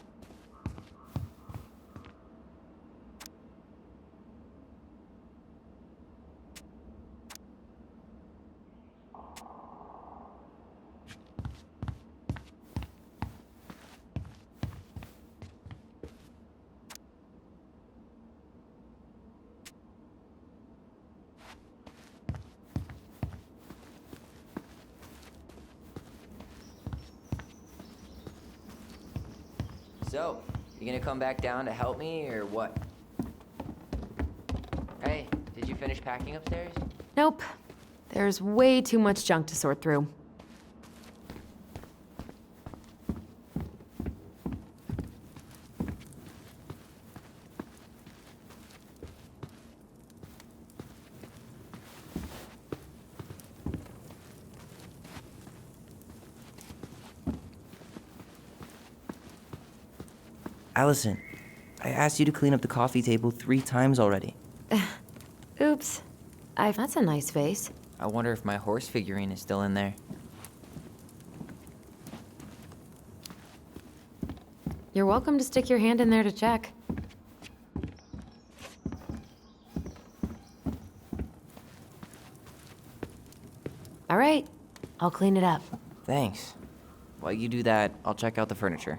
So, you gonna come back down to help me, or what? Hey, did you finish packing upstairs? Nope. There's way too much junk to sort through. Alyson, I asked you to clean up the coffee table 3 times already. Oops. That's a nice vase. I wonder if my horse figurine is still in there. You're welcome to stick your hand in there to check. All right, I'll clean it up. Thanks. While you do that, I'll check out the furniture.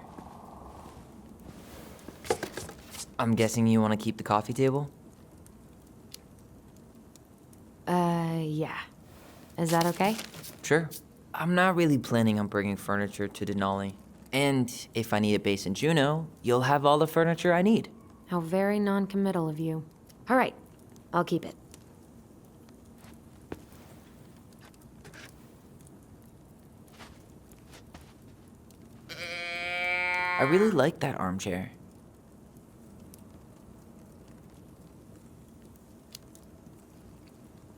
I'm guessing you want to keep the coffee table? Yeah. Is that okay? Sure. I'm not really planning on bringing furniture to Denali. And if I need a base in Juneau, you'll have all the furniture I need. How very non-committal of you. All right, I'll keep it. I really like that armchair.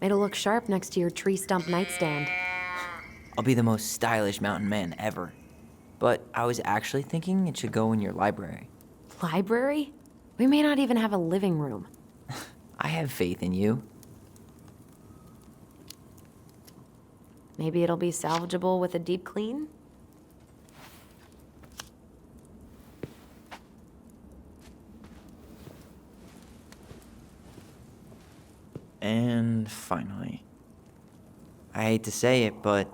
It'll look sharp next to your tree stump nightstand. I'll be the most stylish mountain man ever. But I was actually thinking it should go in your library. Library? We may not even have a living room. I have faith in you. Maybe it'll be salvageable with a deep clean? And finally, I hate to say it, but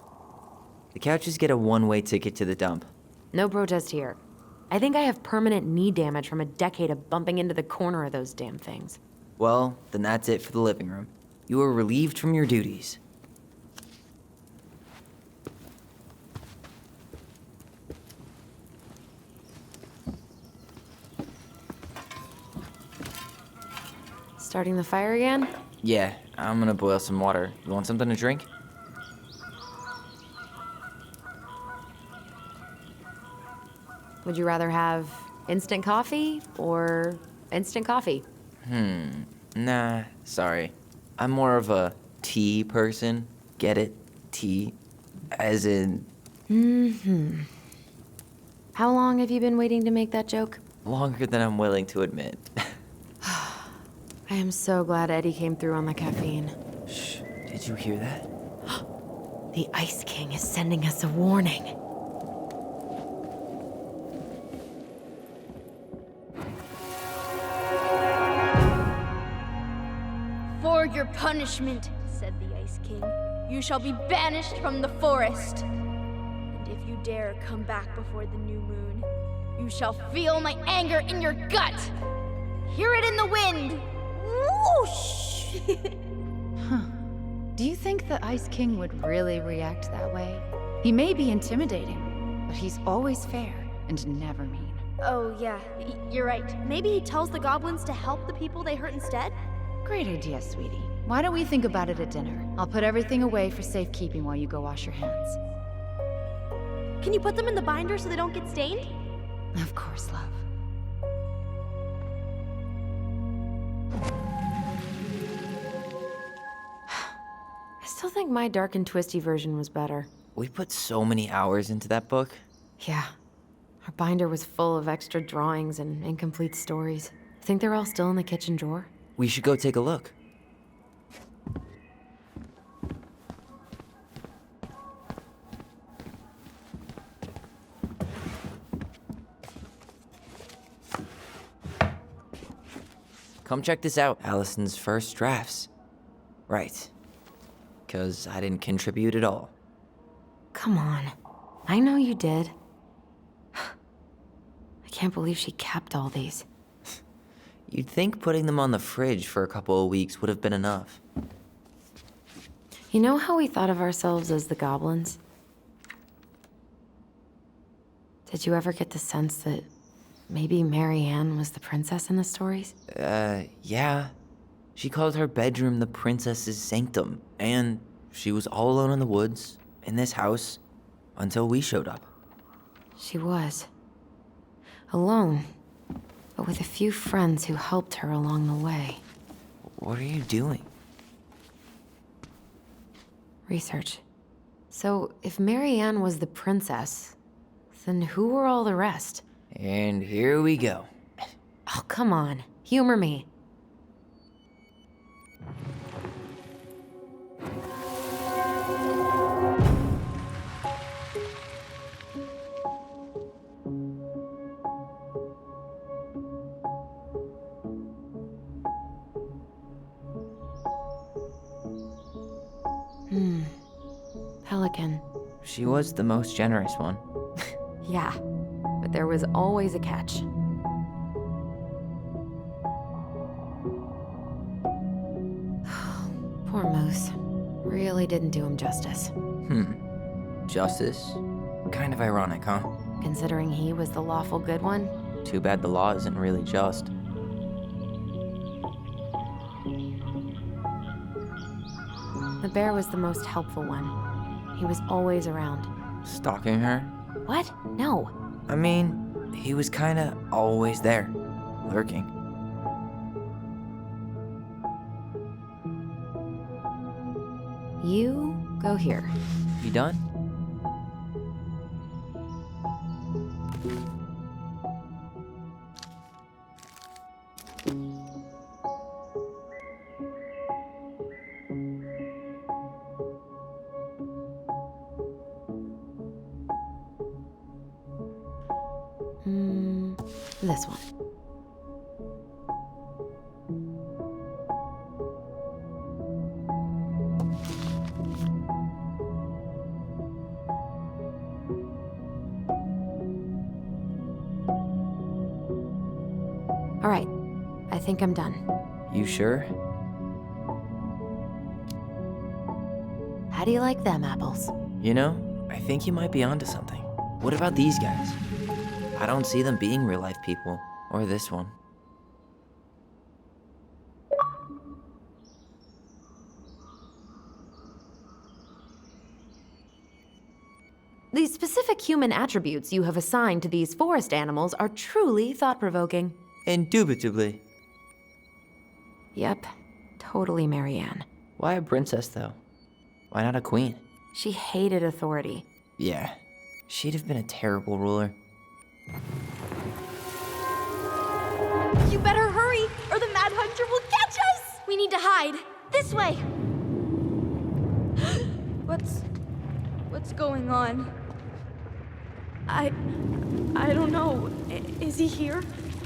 the couches get a one-way ticket to the dump. No protest here. I think I have permanent knee damage from a decade of bumping into the corner of those damn things. Well, then that's it for the living room. You are relieved from your duties. Starting the fire again? Yeah, I'm gonna boil some water. You want something to drink? Would you rather have instant coffee or instant coffee? Nah, sorry. I'm more of a tea person. Get it? Tea. As in, How long have you been waiting to make that joke? longer than I'm willing to admit. I am so glad Eddie came through on the caffeine. Shh, did you hear that? The Ice King is sending us a warning. For your punishment, said the Ice King, you shall be banished from the forest. And if you dare come back before the new moon, you shall feel my anger in your gut. Hear it in the wind. Whoosh! Do you think the Ice King would really react that way? He may be intimidating, but he's always fair and never mean. Oh, yeah, you're right. Maybe he tells the goblins to help the people they hurt instead? Great idea, sweetie. Why don't we think about it at dinner? I'll put everything away for safekeeping while you go wash your hands. Can you put them in the binder so they don't get stained? Of course, love. I still think my dark and twisty version was better. We put so many hours into that book. Yeah. Our binder was full of extra drawings and incomplete stories. Think they're all still in the kitchen drawer? We should go take a look. Come check this out. Allison's first drafts. Right. 'Cause I didn't contribute at all. Come on. I know you did. I can't believe she kept all these. You'd think putting them on the fridge for a couple of weeks would have been enough. You know how we thought of ourselves as the goblins? Did you ever get the sense that maybe Mary Ann was the princess in the stories? Yeah. She called her bedroom the princess's sanctum, and she was all alone in the woods, in this house, until we showed up. She was. Alone, but with a few friends who helped her along the way. What are you doing? Research. So, if Marianne was the princess, then who were all the rest? And here we go. Oh, come on. Humor me. Pelican. She was the most generous one. Yeah, but there was always a catch. Poor Moose. Really didn't do him justice. Justice? Kind of ironic, huh? Considering he was the lawful good one. Too bad the law isn't really just. The bear was the most helpful one. He was always around. Stalking her? What? No. I mean, he was kinda always there, lurking. You go here. You done? This one. All right, I think I'm done. You sure? How do you like them apples? You know, I think you might be onto something. What about these guys? I don't see them being real-life people, or this one. The specific human attributes you have assigned to these forest animals are truly thought-provoking. Indubitably. Yep, totally Marianne. Why a princess, though? Why not a queen? She hated authority. Yeah, she'd have been a terrible ruler. You better hurry, or the Mad Hunter will catch us! We need to hide. This way. What's going on? I don't know. Is he here?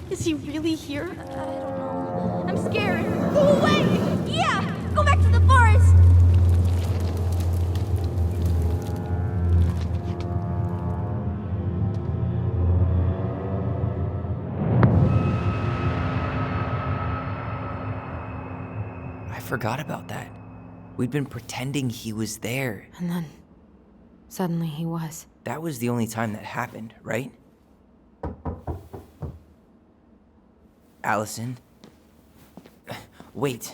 Is he really here? I don't know. I'm scared. Go away! Yeah! Go back to the forest! I forgot about that. We'd been pretending he was there. And then, suddenly he was. That was the only time that happened, right? Alyson? Wait.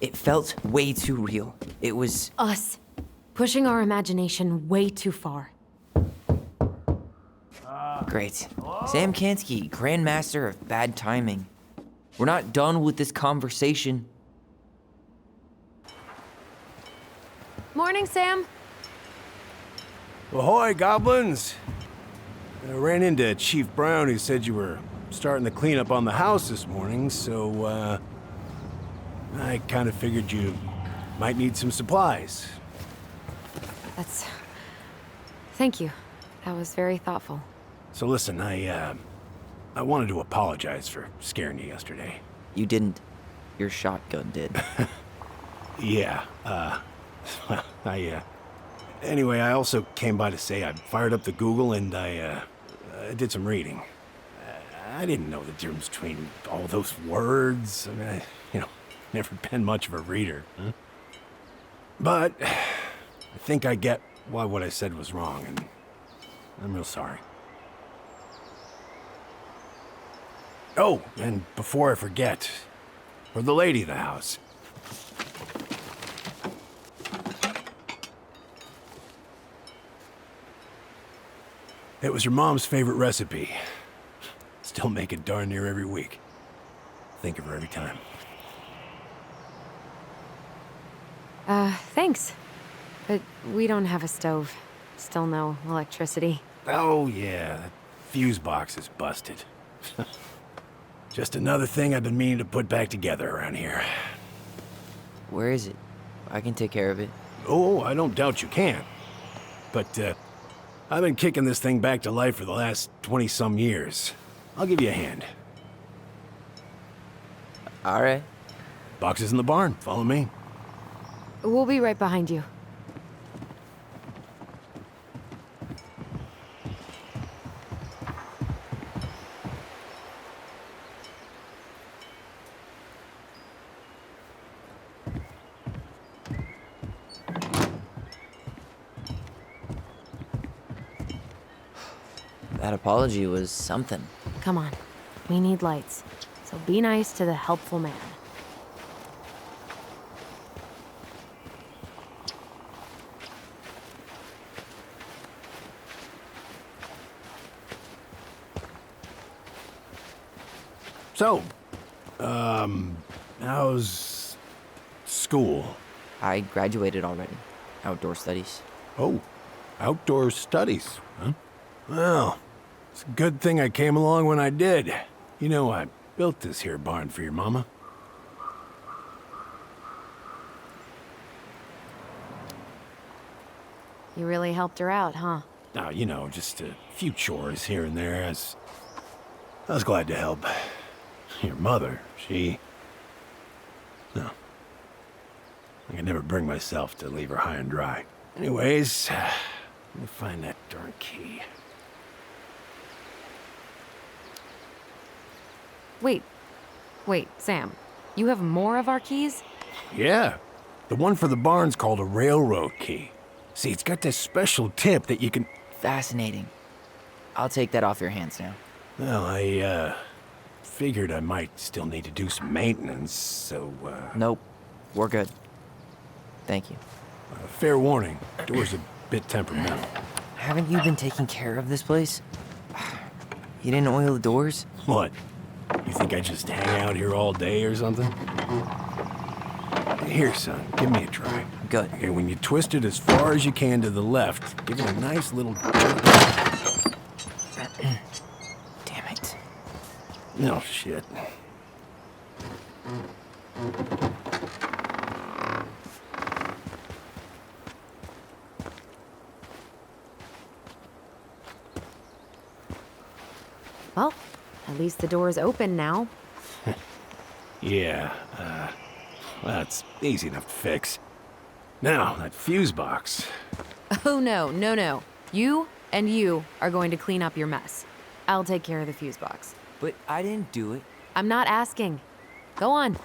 It felt way too real. It was... Us. Pushing our imagination way too far. Great. Sam Kansky, Grandmaster of Bad Timing. We're not done with this conversation. Morning, Sam. Ahoy, goblins! I ran into Chief Brown, who said you were starting the cleanup on the house this morning, so, I kind of figured you might need some supplies. Thank you. That was very thoughtful. So listen, I wanted to apologize for scaring you yesterday. You didn't. Your shotgun did. Yeah, Anyway, I also came by to say I fired up the Google and I did some reading. I didn't know the difference between all those words. I mean, never been much of a reader. Huh? But I think I get why what I said was wrong, and I'm real sorry. Oh, and before I forget, For the lady of the house. It was your mom's favorite recipe. Still make it darn near every week. Think of her every time. Thanks. But we don't have a stove. Still no electricity. Oh, yeah, that fuse box is busted. Just another thing I've been meaning to put back together around here. Where is it? I can take care of it. Oh, I don't doubt you can. But, I've been kicking this thing back to life for the last 20-some years. I'll give you a hand. All right. Box is in the barn. Follow me. We'll be right behind you. That apology was something. Come on. We need lights. So be nice to the helpful man. So, how's school? I graduated already. Outdoor studies. Oh, outdoor studies, huh? Well, it's a good thing I came along when I did. You know, I built this here barn for your mama. You really helped her out, huh? Now, you know, just a few chores here and there. I was glad to help. Your mother, no. I could never bring myself to leave her high and dry. Anyways, let me find that darn key. Wait, Sam. You have more of our keys? Yeah, the one for the barn's called a railroad key. See, it's got this special tip that you can... Fascinating. I'll take that off your hands now. Well, I, figured I might still need to do some maintenance, so, Nope. We're good. Thank you. Fair warning, door's a bit temperamental. Haven't you been taking care of this place? You didn't oil the doors? What? You think I just hang out here all day or something? Here, son, give me a try. Good. Okay, when you twist it as far as you can to the left, give it a nice little jerk. Damn it. No shit. Well, at least the door's open now. Yeah, that's easy enough to fix. Now, that fuse box. Oh, no. You and you are going to clean up your mess. I'll take care of the fuse box. But I didn't do it. I'm not asking. Go on.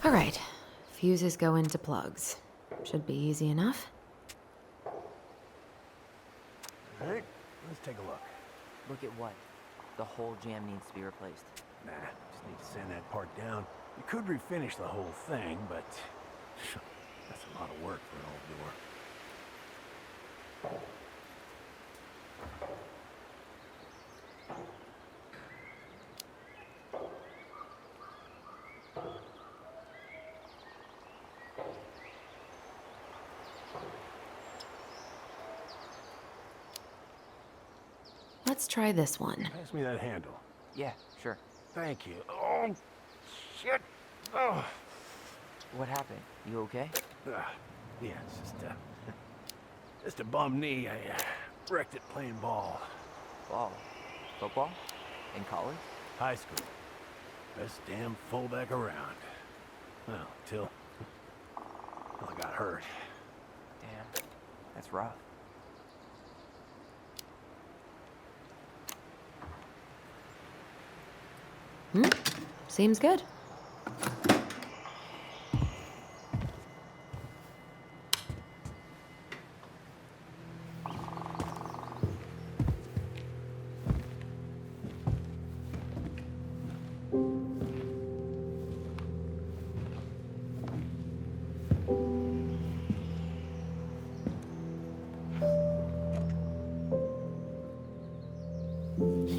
All right. Fuses go into plugs. Should be easy enough. All right, let's take a look. Look at what? The whole jam needs to be replaced. Nah, just need to sand that part down. You could refinish the whole thing, but that's a lot of work for an old door. Let's try this one. Pass me that handle. Yeah, sure. Thank you. Oh, shit. Oh. What happened? You okay? Yeah, it's just a bum knee. I wrecked it playing ball. Ball? Football? In college? High school. Best damn fullback around. Well, till I got hurt. Damn. That's rough. Seems good.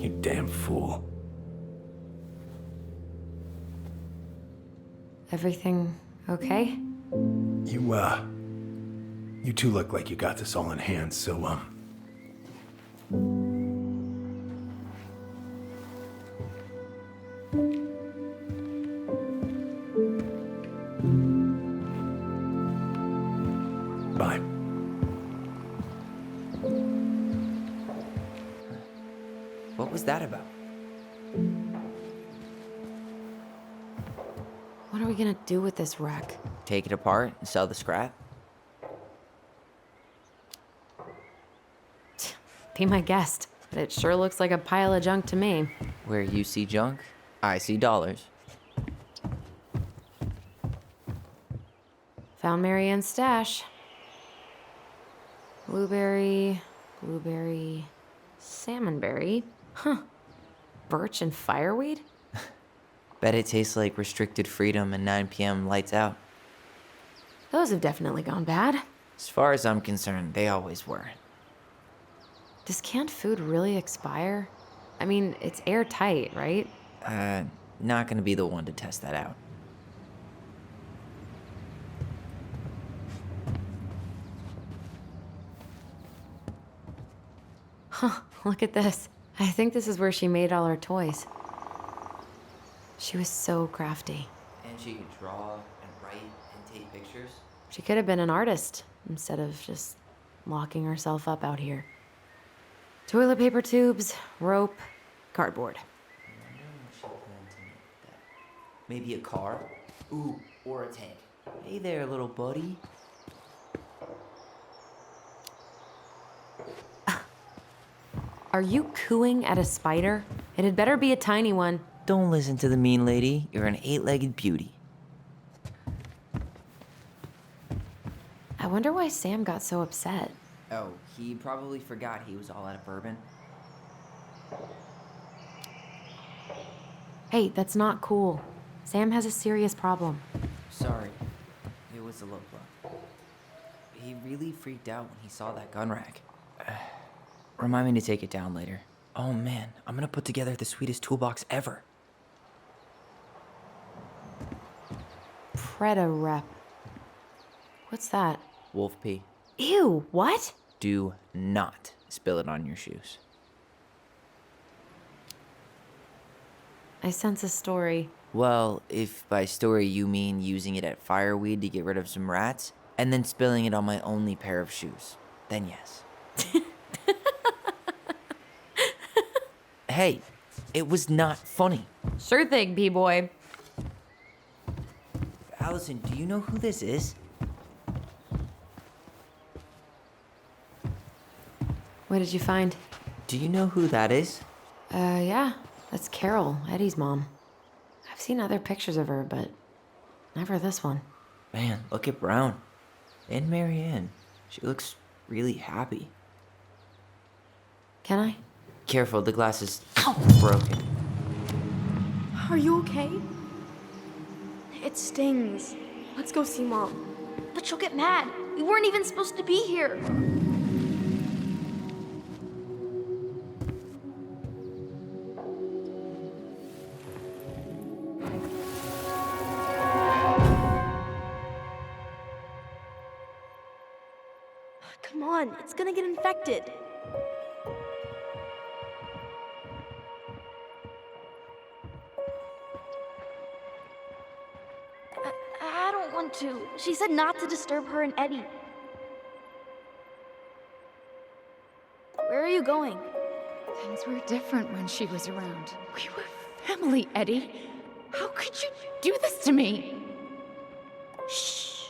You damn fool. Everything okay? You two look like you got this all in hand, so, bye. What was that about? What are we gonna do with this wreck? Take it apart and sell the scrap? Be my guest, but it sure looks like a pile of junk to me. Where you see junk, I see dollars. Found Mary Ann's stash. Blueberry, salmonberry. Huh. Birch and fireweed? Bet it tastes like restricted freedom and 9 p.m. lights out. Those have definitely gone bad. As far as I'm concerned, they always were. Does canned food really expire? I mean, it's airtight, right? Not gonna be the one to test that out. Huh, look at this. I think this is where she made all her toys. She was so crafty. And she could draw and write and take pictures. She could have been an artist instead of just locking herself up out here. Toilet paper tubes, rope, cardboard. I wonder what she planned to make with that. Maybe a car? Ooh, or a tank. Hey there, little buddy. Are you cooing at a spider? It had better be a tiny one. Don't listen to the mean lady. You're an 8-legged beauty. I wonder why Sam got so upset. Oh, he probably forgot he was all out of bourbon. Hey, that's not cool. Sam has a serious problem. Sorry. It was a low blow. He really freaked out when he saw that gun rack. Remind me to take it down later. Oh man, I'm gonna put together the sweetest toolbox ever. Preda-rep. What's that? Wolf pee. Ew, what? Do not spill it on your shoes. I sense a story. Well, if by story you mean using it at fireweed to get rid of some rats, and then spilling it on my only pair of shoes, then yes. Hey, it was not funny. Sure thing, B-boy. Alyson, do you know who this is? What did you find? Do you know who that is? Yeah. That's Carol, Eddie's mom. I've seen other pictures of her, but never this one. Man, look at Brown. And Marianne. She looks really happy. Can I? Careful, the glass is broken. Are you okay? It stings. Let's go see Mom. But she'll get mad. We weren't even supposed to be here. Come on, it's gonna get infected. I don't want to. She said not to disturb her and Eddie. Where are you going? Things were different when she was around. We were family, Eddie. How could you do this to me? Shh.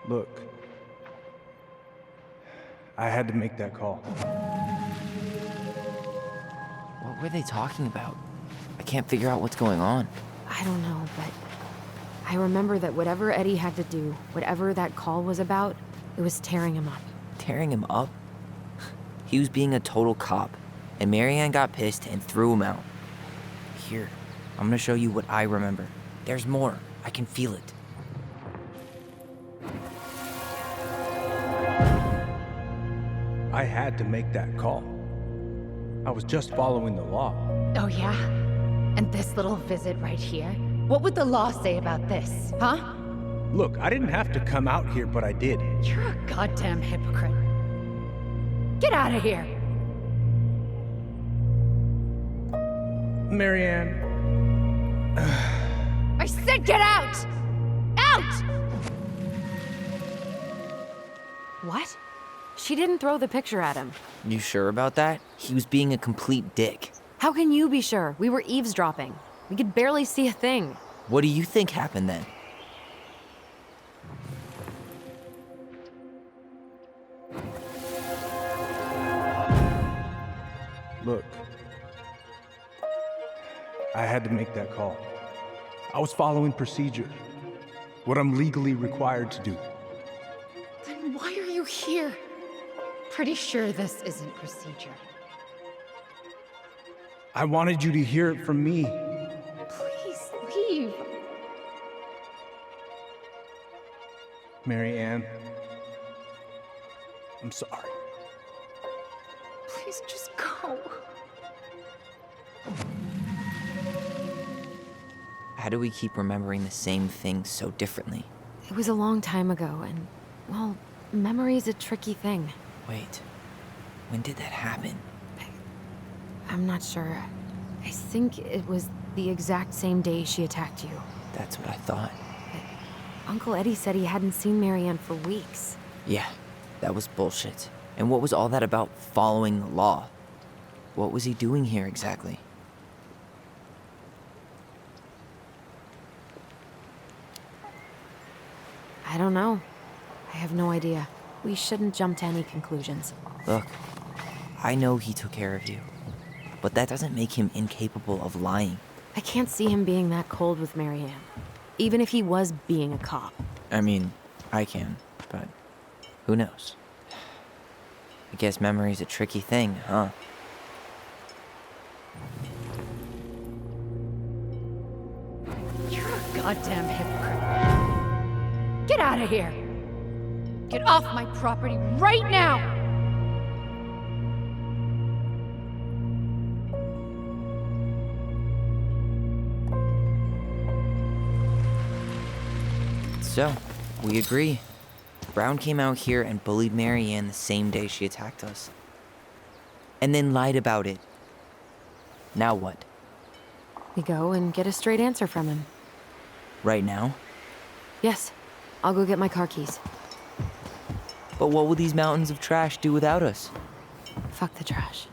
Look, I had to make that call. What were they talking about? I can't figure out what's going on. I don't know, but I remember that whatever Eddie had to do, whatever that call was about, it was tearing him up. Tearing him up? He was being a total cop, and Marianne got pissed and threw him out. Here, I'm gonna show you what I remember. There's more. I can feel it. I had to make that call. I was just following the law. Oh, yeah? And this little visit right here? What would the law say about this, huh? Look, I didn't have to come out here, but I did. You're a goddamn hypocrite. Get out of here! Marianne. I said get out! Out! What? She didn't throw the picture at him. You sure about that? He was being a complete dick. How can you be sure? We were eavesdropping. We could barely see a thing. What do you think happened then? Look, I had to make that call. I was following procedure, what I'm legally required to do. Then why are you here? Pretty sure this isn't procedure. I wanted you to hear it from me. Please leave. Marianne, I'm sorry. Please just go. How do we keep remembering the same things so differently? It was a long time ago, and, well, memory's a tricky thing. Wait, when did that happen? I'm not sure. I think it was the exact same day she attacked you. That's what I thought. Uncle Eddie said he hadn't seen Marianne for weeks. Yeah, that was bullshit. And what was all that about following the law? What was he doing here exactly? I don't know. I have no idea. We shouldn't jump to any conclusions. Look, I know he took care of you, but that doesn't make him incapable of lying. I can't see him being that cold with Marianne, even if he was being a cop. I mean, I can, but who knows? I guess memory's a tricky thing, huh? You're a goddamn hypocrite. Get out of here! Get off my property right now! So, we agree. Brown came out here and bullied Marianne the same day she attacked us. And then lied about it. Now what? We go and get a straight answer from him. Right now? Yes. I'll go get my car keys. But what will these mountains of trash do without us? Fuck the trash.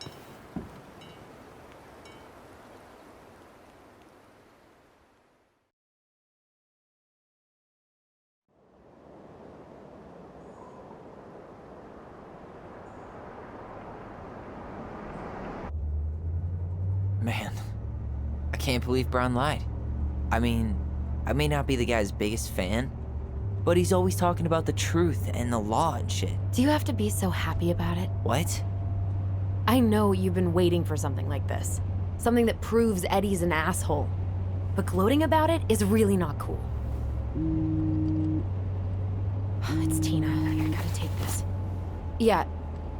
Man, I can't believe Brown lied. I mean, I may not be the guy's biggest fan, but he's always talking about the truth and the law and shit. Do you have to be so happy about it? What? I know you've been waiting for something like this. Something that proves Eddie's an asshole. But gloating about it is really not cool. It's Tina. I gotta take this. Yeah,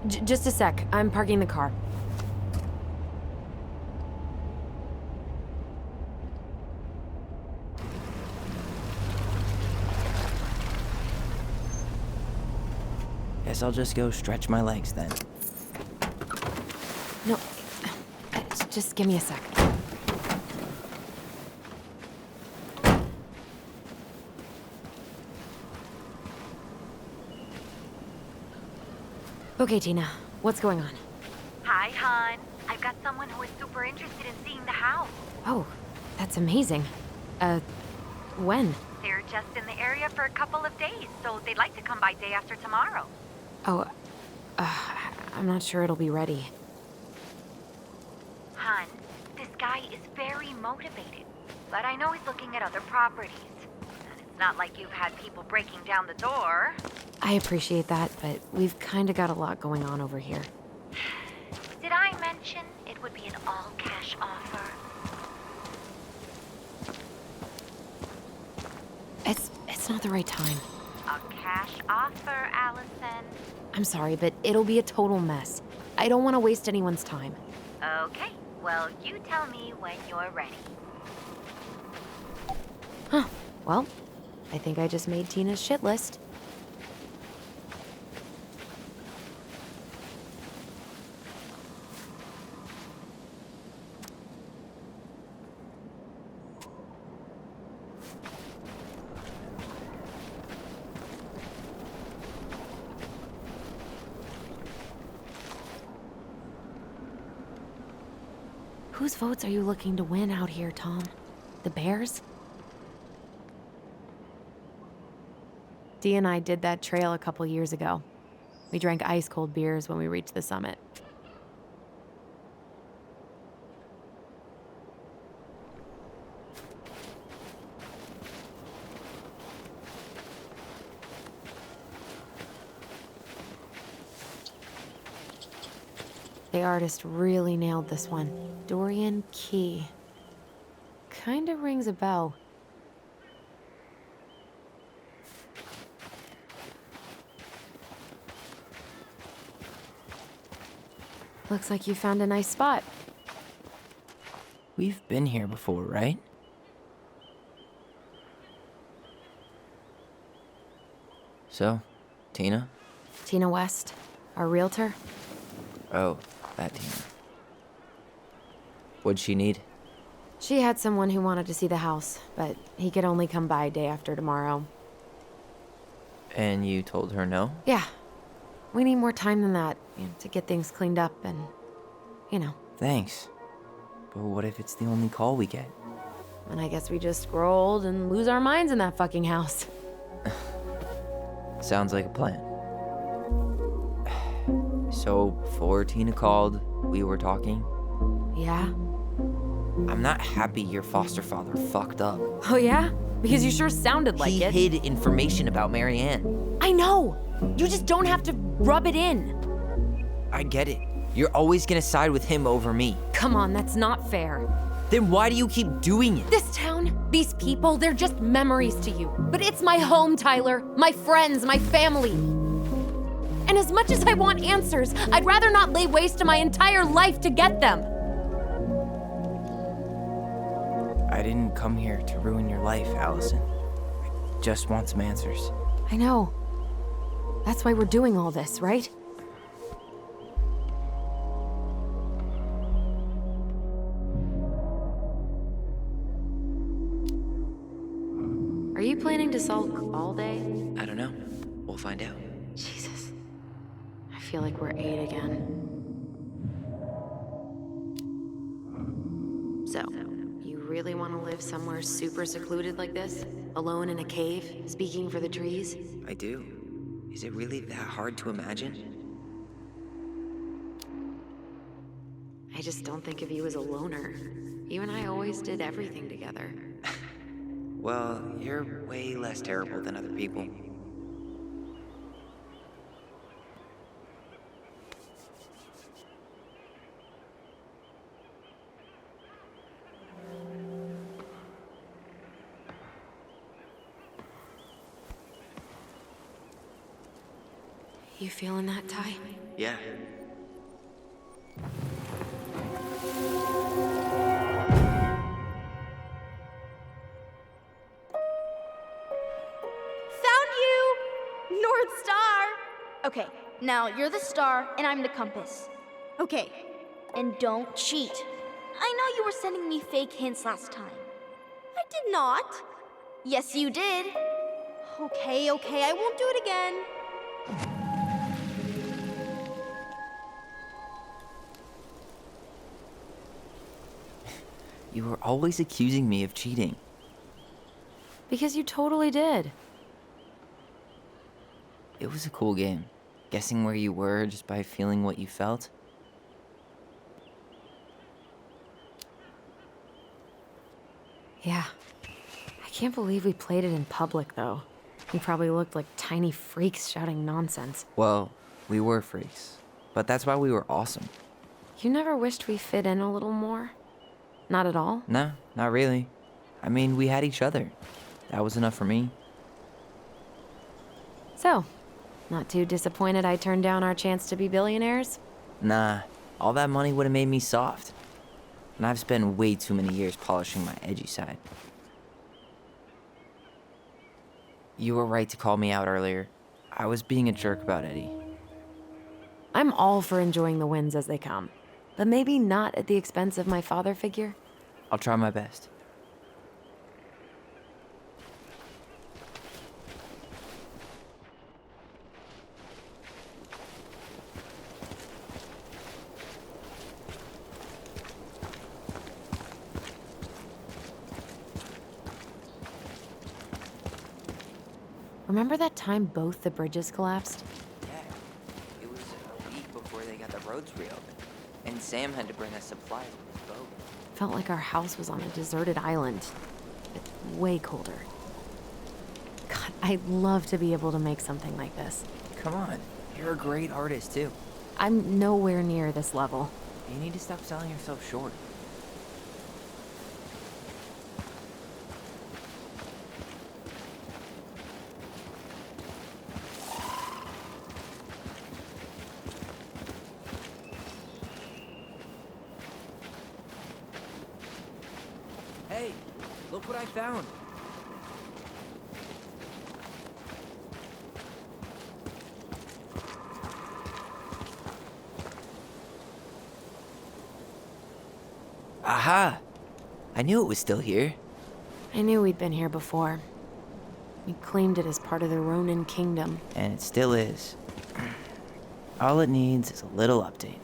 just a sec. I'm parking the car. Guess I'll just go stretch my legs then. No, just give me a sec. Okay, Tina, what's going on? Hi, hon. I've got someone who is super interested in seeing the house. Oh, that's amazing. When? They're just in the area for a couple of days, so they'd like to come by day after tomorrow. Oh, I'm not sure it'll be ready. Hun, this guy is very motivated, but I know he's looking at other properties. And it's not like you've had people breaking down the door. I appreciate that, but we've kind of got a lot going on over here. Did I mention it would be an all-cash offer? It's not the right time. A cash offer, Alyson. I'm sorry, but it'll be a total mess. I don't want to waste anyone's time. Okay, well, you tell me when you're ready. Huh. Well, I think I just made Tina's shit list. Whose votes are you looking to win out here, Tom? The Bears? Dee and I did that trail a couple years ago. We drank ice-cold beers when we reached the summit. The artist really nailed this one. Dorian Key. Kinda rings a bell. Looks like you found a nice spot. We've been here before, right? So, Tina? Tina West, our realtor. Oh, that Tina. What'd she need? She had someone who wanted to see the house, but he could only come by day after tomorrow. And you told her no? Yeah. We need more time than that, to get things cleaned up and, Thanks. But what if it's the only call we get? And I guess we just scrolled and lose our minds in that fucking house. Sounds like a plan. So, before Tina called, we were talking. Yeah? I'm not happy your foster father fucked up. Oh yeah? Because you sure sounded like it. He hid information about Marianne. I know! You just don't have to rub it in. I get it. You're always gonna side with him over me. Come on, that's not fair. Then why do you keep doing it? This town, these people, they're just memories to you. But it's my home, Tyler. My friends, my family. And as much as I want answers, I'd rather not lay waste to my entire life to get them. I didn't come here to ruin your life, Alyson. I just want some answers. I know. That's why we're doing all this, right? Are you planning to sulk all day? I don't know. We'll find out. Jesus. I feel like we're 8 again. So, you really want to live somewhere super secluded like this? Alone in a cave, speaking for the trees? I do. Is it really that hard to imagine? I just don't think of you as a loner. You and I always did everything together. Well, you're way less terrible than other people. You feeling that, Ty? Yeah. Found you! North Star! Okay, now you're the star and I'm the compass. Okay, and don't cheat. I know you were sending me fake hints last time. I did not. Yes, you did. Okay, I won't do it again. You were always accusing me of cheating. Because you totally did. It was a cool game. Guessing where you were just by feeling what you felt. Yeah. I can't believe we played it in public, though. We probably looked like tiny freaks shouting nonsense. Well, we were freaks. But that's why we were awesome. You never wished we fit in a little more? Not at all? No, not really. I mean, we had each other. That was enough for me. So, not too disappointed I turned down our chance to be billionaires? Nah, All that money would have made me soft. And I've spent way too many years polishing my edgy side. You were right to call me out earlier. I was being a jerk about Eddie. I'm all for enjoying the wins as they come, but maybe not at the expense of my father figure. I'll try my best. Remember that time both the bridges collapsed? Yeah, it was a week before they got the roads reopened. And Sam had to bring us supplies with his boat. Felt like our house was on a deserted island. It's way colder. God, I'd love to be able to make something like this. Come on, you're a great artist too. I'm nowhere near this level. You need to stop selling yourself short. Hey, look what I found. Aha! I knew it was still here. I knew we'd been here before. We claimed it as part of the Ronan kingdom. And it still is. All it needs is a little update.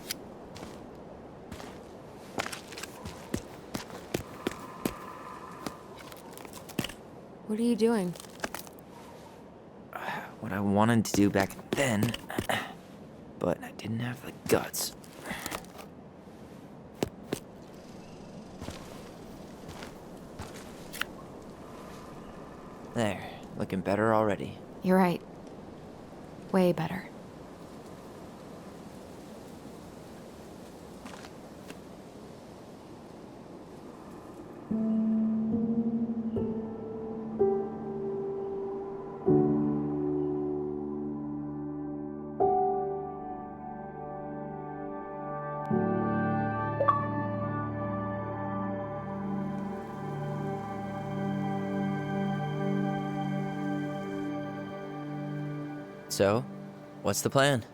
What are you doing? What I wanted to do back then, but I didn't have the guts. There, looking better already. You're right. Way better. So, what's the plan?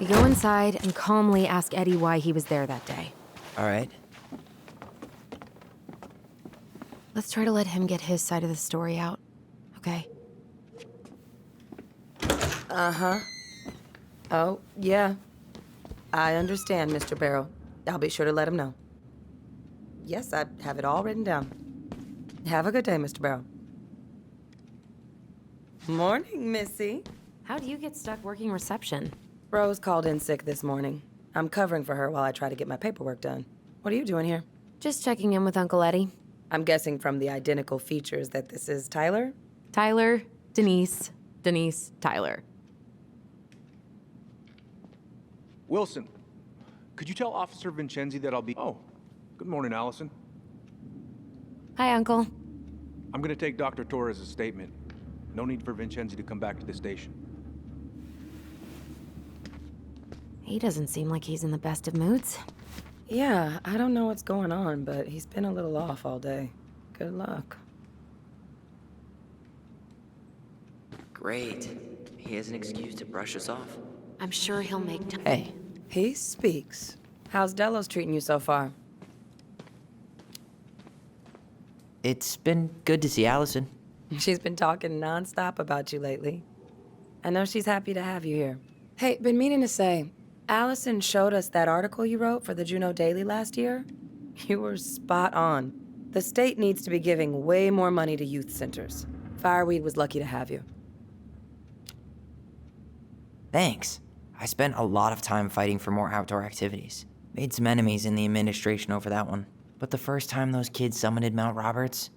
We go inside and calmly ask Eddie why he was there that day. All right. Let's try to let him get his side of the story out, okay? Uh-huh. Oh, yeah. I understand, Mr. Barrow. I'll be sure to let him know. Yes, I have it all written down. Have a good day, Mr. Barrow. Morning, Missy. How do you get stuck working reception? Rose called in sick this morning. I'm covering for her while I try to get my paperwork done. What are you doing here? Just checking in with Uncle Eddie. I'm guessing from the identical features that this is Tyler? Tyler, Denise, Tyler. Wilson, could you tell Officer Vincenzi that I'll be... Oh, good morning, Alyson. Hi, Uncle. I'm gonna take Dr. Torres' statement. No need for Vincenzi to come back to the station. He doesn't seem like he's in the best of moods. Yeah, I don't know what's going on, but he's been a little off all day. Good luck. Great. He has an excuse to brush us off. I'm sure he'll make time. Hey. He speaks. How's Delos treating you so far? It's been good to see Alyson. She's been talking nonstop about you lately. I know she's happy to have you here. Hey, been meaning to say, Alyson showed us that article you wrote for the Juneau Daily last year. You were spot on. The state needs to be giving way more money to youth centers. Fireweed was lucky to have you. Thanks. I spent a lot of time fighting for more outdoor activities. Made some enemies in the administration over that one. But the first time those kids summited Mount Roberts,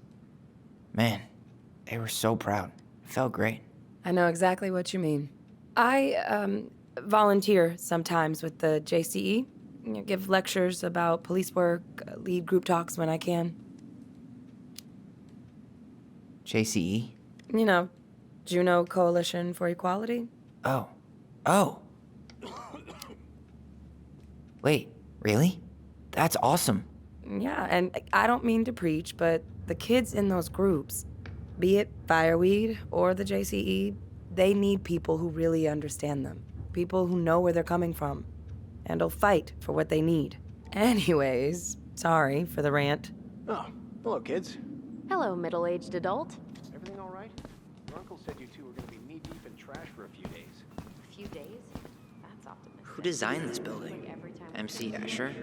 man, they were so proud. It felt great. I know exactly what you mean. I, volunteer sometimes with the JCE. You know, give lectures about police work, lead group talks when I can. JCE? You know, Juno Coalition for Equality. Oh. Oh. Wait, really? That's awesome. Yeah, and I don't mean to preach, but the kids in those groups, be it Fireweed or the JCE, they need people who really understand them. People who know where they're coming from and will fight for what they need. Anyways, sorry for the rant. Oh, hello, kids. Hello, middle-aged adult. Everything all right? Your uncle said you two were going to be knee-deep in trash for a few days. A few days? That's optimistic. Who designed this building? MC Escher?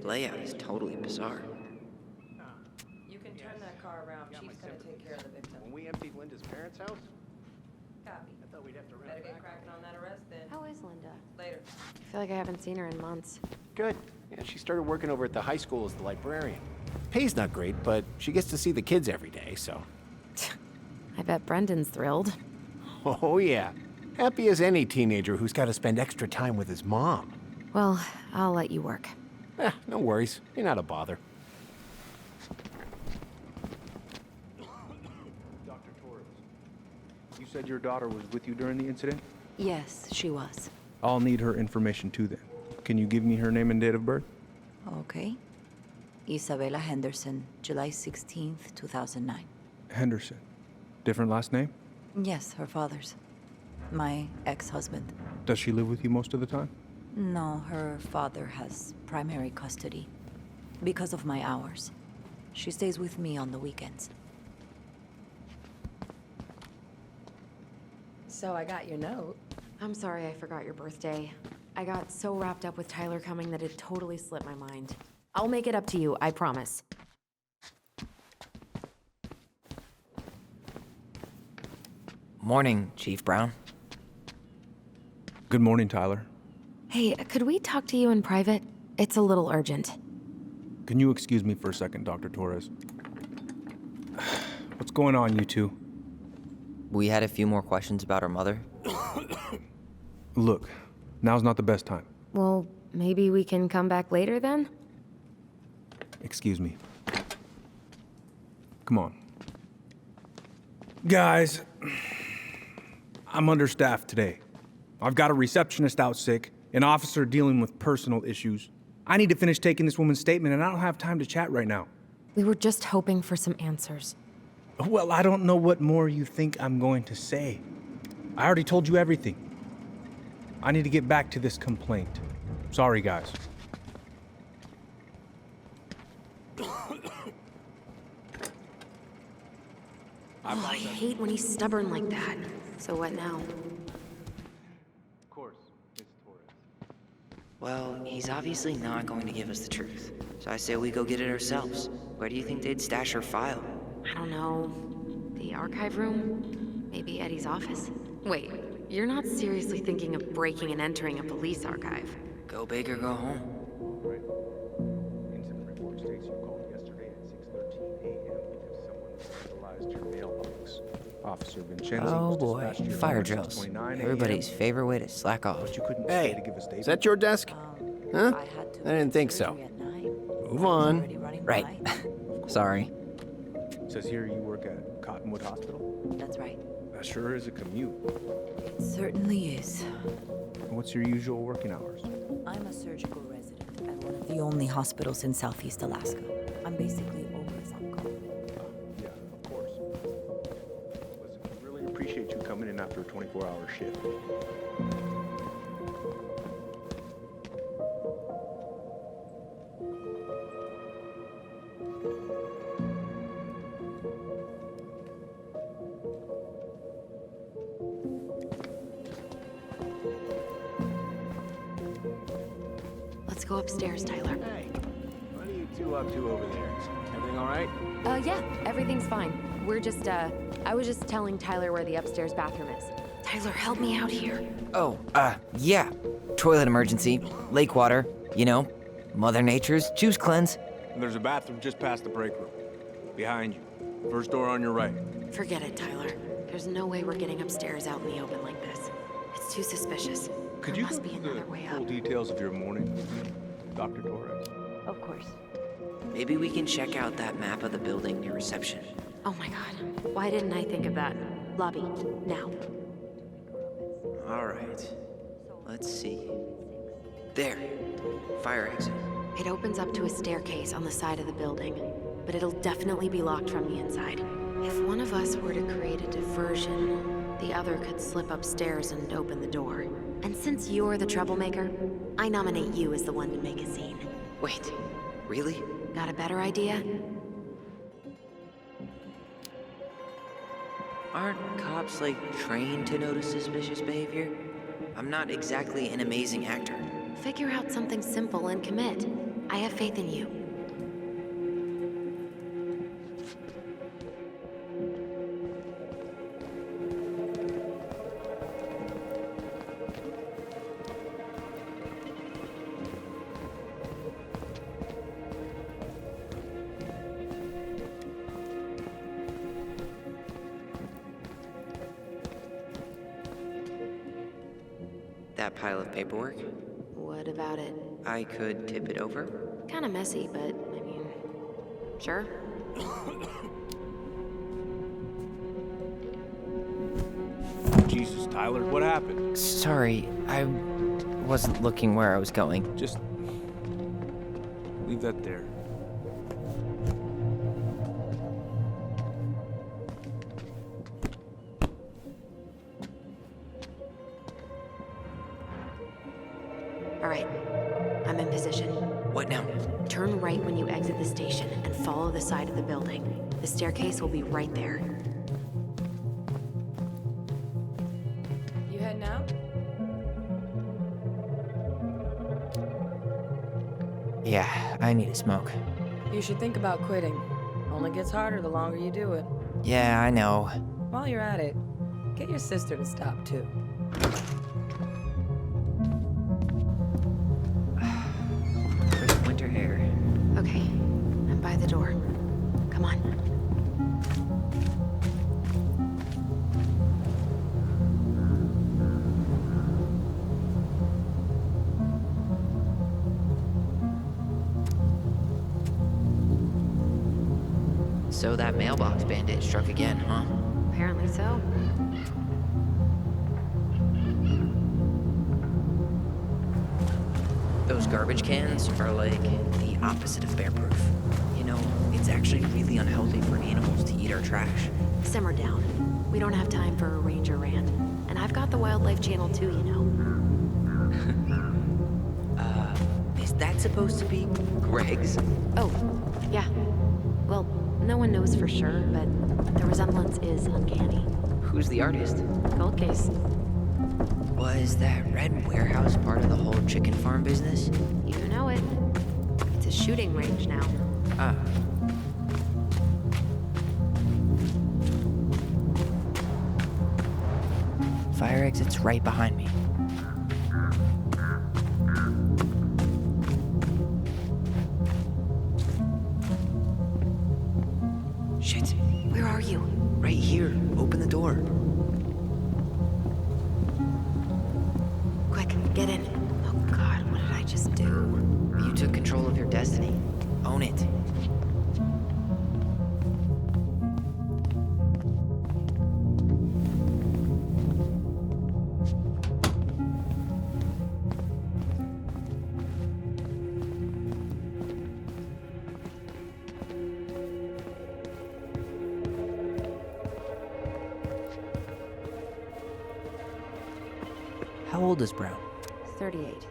The layout is totally bizarre. You can turn that car around. Chief's gonna take care of the victim. When we emptied Linda's parents' house, Copy. I thought we'd have to rent Better it get back. cracking on that arrest then. How is Linda? Later. I feel like I haven't seen her in months. Good. Yeah, she started working over at the high school as the librarian. Pay's not great, but she gets to see the kids every day, so. I bet Brendan's thrilled. Oh, yeah. Happy as any teenager who's got to spend extra time with his mom. Well, I'll let you work. No worries. You're not a bother. Dr. Torres, you said your daughter was with you during the incident? Yes, she was. I'll need her information too then. Can you give me her name and date of birth? Okay. Isabella Henderson, July 16th, 2009. Henderson. Different last name? Yes, her father's. My ex-husband. Does she live with you most of the time? No, her father has primary custody. Because of my hours. She stays with me on the weekends. So I got your note. I'm sorry I forgot your birthday. I got so wrapped up with Tyler coming that it totally slipped my mind. I'll make it up to you, I promise. Morning, Chief Brown. Good morning, Tyler. Hey, could we talk to you in private? It's a little urgent. Can you excuse me for a second, Dr. Torres? What's going on, you two? We had a few more questions about our mother. Look, now's not the best time. Well, maybe we can come back later then? Excuse me. Come on. Guys, I'm understaffed today. I've got a receptionist out sick, an officer dealing with personal issues. I need to finish taking this woman's statement, and I don't have time to chat right now. We were just hoping for some answers. Well, I don't know what more you think I'm going to say. I already told you everything. I need to get back to this complaint. Sorry, guys. Oh, I hate when he's stubborn like that. So what now? Of course, it's Torres. Well, he's obviously not going to give us the truth. So I say we go get it ourselves. Where do you think they'd stash her file? I don't know. The archive room? Maybe Eddie's office? Wait, you're not seriously thinking of breaking and entering a police archive? Go big or go home. Right. Incident report states you called yesterday at 6:13 a.m. because someone vandalized your mailbox. Officer Vincenzi Oh was boy, dispatched to your fire home at drills. 6:29 a.m. Everybody's favorite way to slack off. But you couldn't Hey, stay to give a statement. is that your desk? Huh? I didn't think so. Move on. Right. Sorry. Says here you work at Cottonwood Hospital? That's right. That sure is a commute. It certainly is. What's your usual working hours? I'm a surgical resident at one of the only hospitals in Southeast Alaska. I'm basically always on call. Yeah, of course. Listen, we really appreciate you coming in after a 24-hour shift. Let's go upstairs, Tyler. Hey, what are you two up to over there? Everything all right? Yeah, everything's fine. We're just, I was just telling Tyler where the upstairs bathroom is. Tyler, help me out here. Oh, yeah. Toilet emergency, lake water, you know, Mother Nature's juice cleanse. There's a bathroom just past the break room. Behind you. First door on your right. Forget it, Tyler. There's no way we're getting upstairs out in the open like this. It's too suspicious. Could There you must go be through another the way full up. details of your morning, Dr. Torres? Of course. Maybe we can check out that map of the building near reception. Oh my god. Why didn't I think of that? Lobby, now. All right. Let's see. There. Fire exit. It opens up to a staircase on the side of the building, but it'll definitely be locked from the inside. If one of us were to create a diversion, the other could slip upstairs and open the door. And since you're the troublemaker, I nominate you as the one to make a scene. Wait, really? Got a better idea? Aren't cops, like, trained to notice suspicious behavior? I'm not exactly an amazing actor. Figure out something simple and commit. I have faith in you. That pile of paperwork? What about it? I could tip it over. Kinda messy, but, I mean, sure. Jesus, Tyler, what happened? Sorry, I wasn't looking where I was going. Just leave that there. All right, I'm in position. What now? Turn right when you exit the station and follow the side of the building. The staircase will be right there. You heading out? Yeah, I need a smoke. You should think about quitting. Only gets harder the longer you do it. Yeah, I know. While you're at it, get your sister to stop too. Crisp winter air. Okay, I'm by the door. Come on. So that mailbox bandit struck again, huh? Apparently so. Those garbage cans are like the opposite of bear-proof. You know, it's actually really unhealthy for animals to eat our trash. Simmer down. We don't have time for a ranger rant. And I've got the Wildlife Channel too, you know. Is that supposed to be Greg's? Oh, yeah. Well, no one knows for sure, but the resemblance is uncanny. Who's the artist? Cold case. Was that red warehouse part of the whole chicken farm business? You know it. It's a shooting range now. Ah. Fire exit's right behind me. Shit. Where are you? Right here. Open the door. Quick, get in. Oh God, what did I just do? You took control of your destiny. Own it. How old is Brown? 38.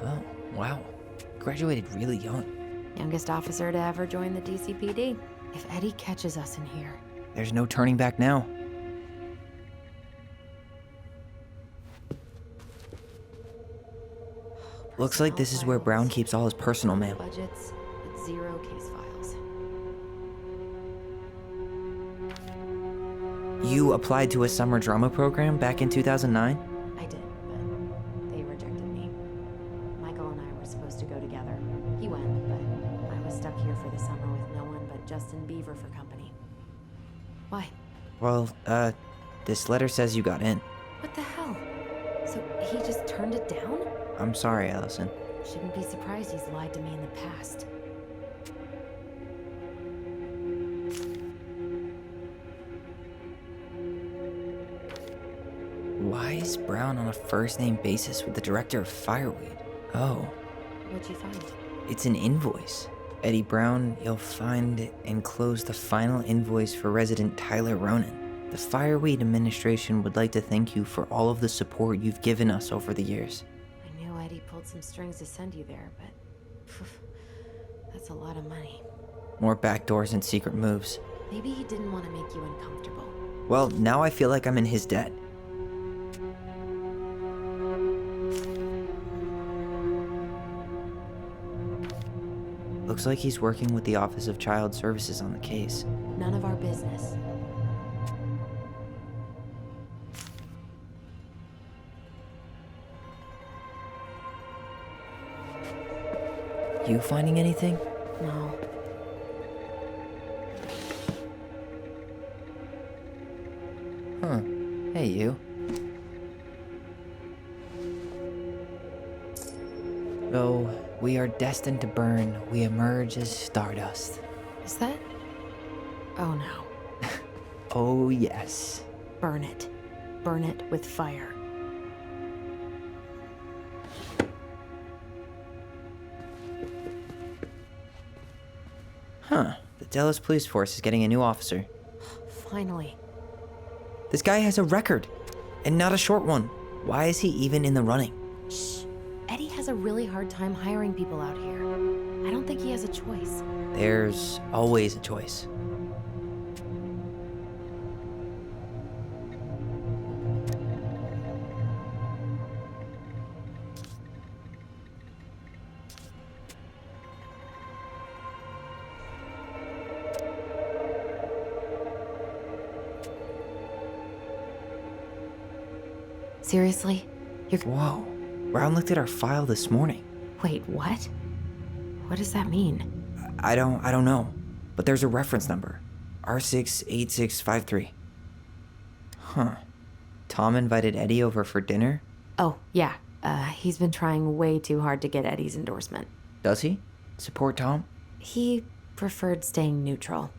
Oh, wow. Graduated really young. Youngest officer to ever join the DCPD. If Eddie catches us in here. There's no turning back now. Looks like this is where Brown keeps all his personal mail. Budgets, but 0 case files. You applied to a summer drama program back in 2009? I did, but they rejected me. Michael and I were supposed to go together. He went, but I was stuck here for the summer with no one but Justin Beaver for company. Why? Well, this letter says you got in. What the hell? So he just turned it down? I'm sorry, Alyson. Shouldn't be surprised he's lied to me in the past. Why is Brown on a first-name basis with the director of Fireweed? Oh, What'd you find? it's an invoice. Eddie Brown, you'll find enclosed the final invoice for resident Tyler Ronan. The Fireweed administration would like to thank you for all of the support you've given us over the years. I knew Eddie pulled some strings to send you there, but that's a lot of money. More backdoors and secret moves. Maybe he didn't want to make you uncomfortable. Well, now I feel like I'm in his debt. Looks like he's working with the Office of Child Services on the case. None of our business. You finding anything? No. Huh. Hey, you. Though we are destined to burn, we emerge as stardust. Is that? Oh no. Oh, yes. Burn it. Burn it with fire. Huh. The Delos Police Force is getting a new officer. Finally. This guy has a record, and not a short one. Why is he even in the running? Shh. Eddie has a really hard time hiring people out here. I don't think he has a choice. There's always a choice. Seriously? Whoa. Brown looked at our file this morning. Wait, what? What does that mean? I don't know. But there's a reference number. R68653. Huh. Tom invited Eddie over for dinner? Oh, yeah. He's been trying way too hard to get Eddie's endorsement. Does he? Support Tom? He preferred staying neutral.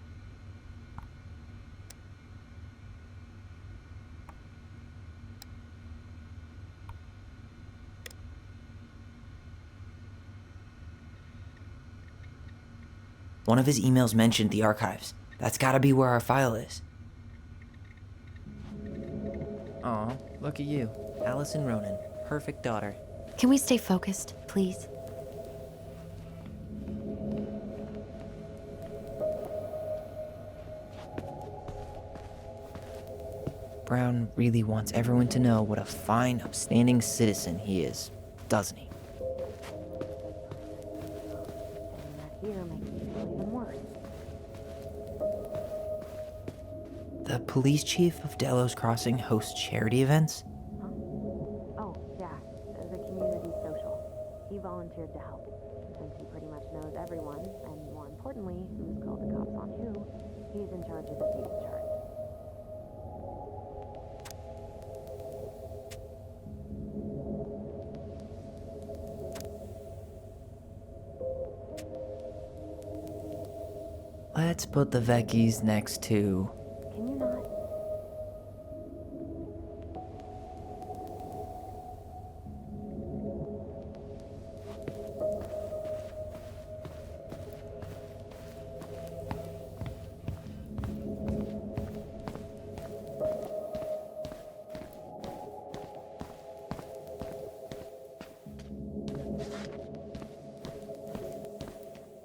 One of his emails mentioned the archives. That's gotta be where our file is. Aw, look at you. Alyson Ronan. Perfect daughter. Can we stay focused, please? Brown really wants everyone to know what a fine, upstanding citizen he is, doesn't he? Here makes me feel even worse. The police chief of Delos Crossing hosts charity events? Oh, yeah. The community social. He volunteered to help, since he pretty much knows everyone, and more importantly, who's called the cops on who, he's in charge of the police charge. Let's put the Vecchies next to... Can you not?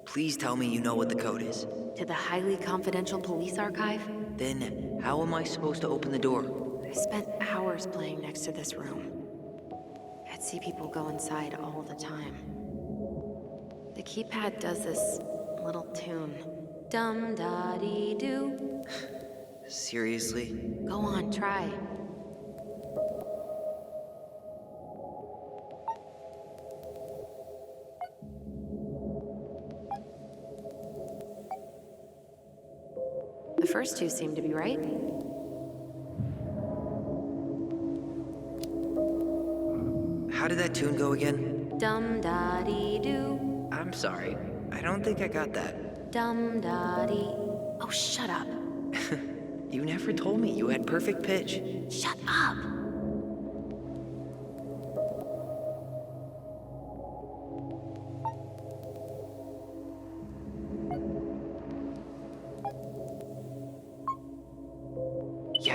Please tell me you know what the code is. To the highly confidential police archive? Then, how am I supposed to open the door? I spent hours playing next to this room. I'd see people go inside all the time. The keypad does this little tune. Dum-da-dee-doo. Seriously? Go on, try. The first two seem to be right. How did that tune go again? Dum-da-dee-doo. I'm sorry. I don't think I got that. Dum-da-dee. Oh, shut up. You never told me you had perfect pitch. Shut up.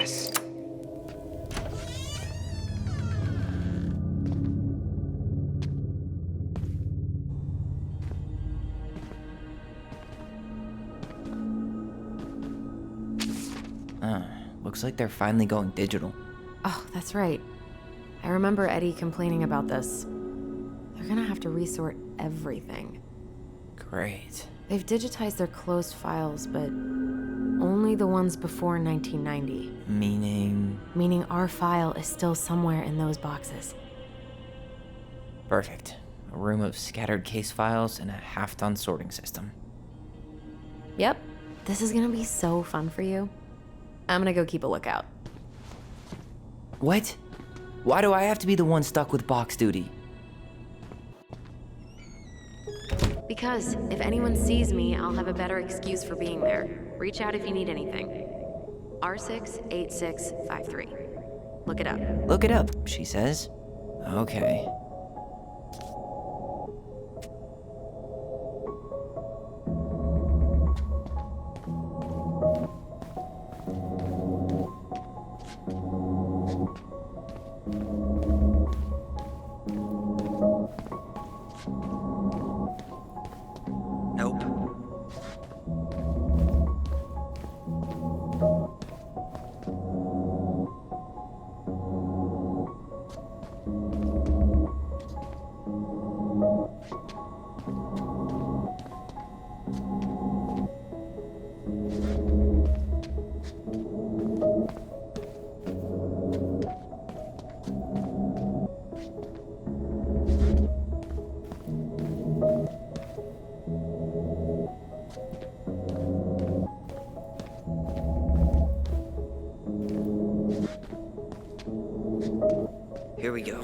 Yes. Looks like they're finally going digital. Oh, that's right. I remember Eddie complaining about this. They're gonna have to resort everything. Great. They've digitized their closed files, but only the ones before 1990. Meaning? Meaning our file is still somewhere in those boxes. Perfect. A room of scattered case files and a half-done sorting system. Yep. This is gonna be so fun for you. I'm gonna go keep a lookout. What? Why do I have to be the one stuck with box duty? Because if anyone sees me, I'll have a better excuse for being there. Reach out if you need anything. R68653. Look it up. Look it up, she says. Okay. Nope. Here we go.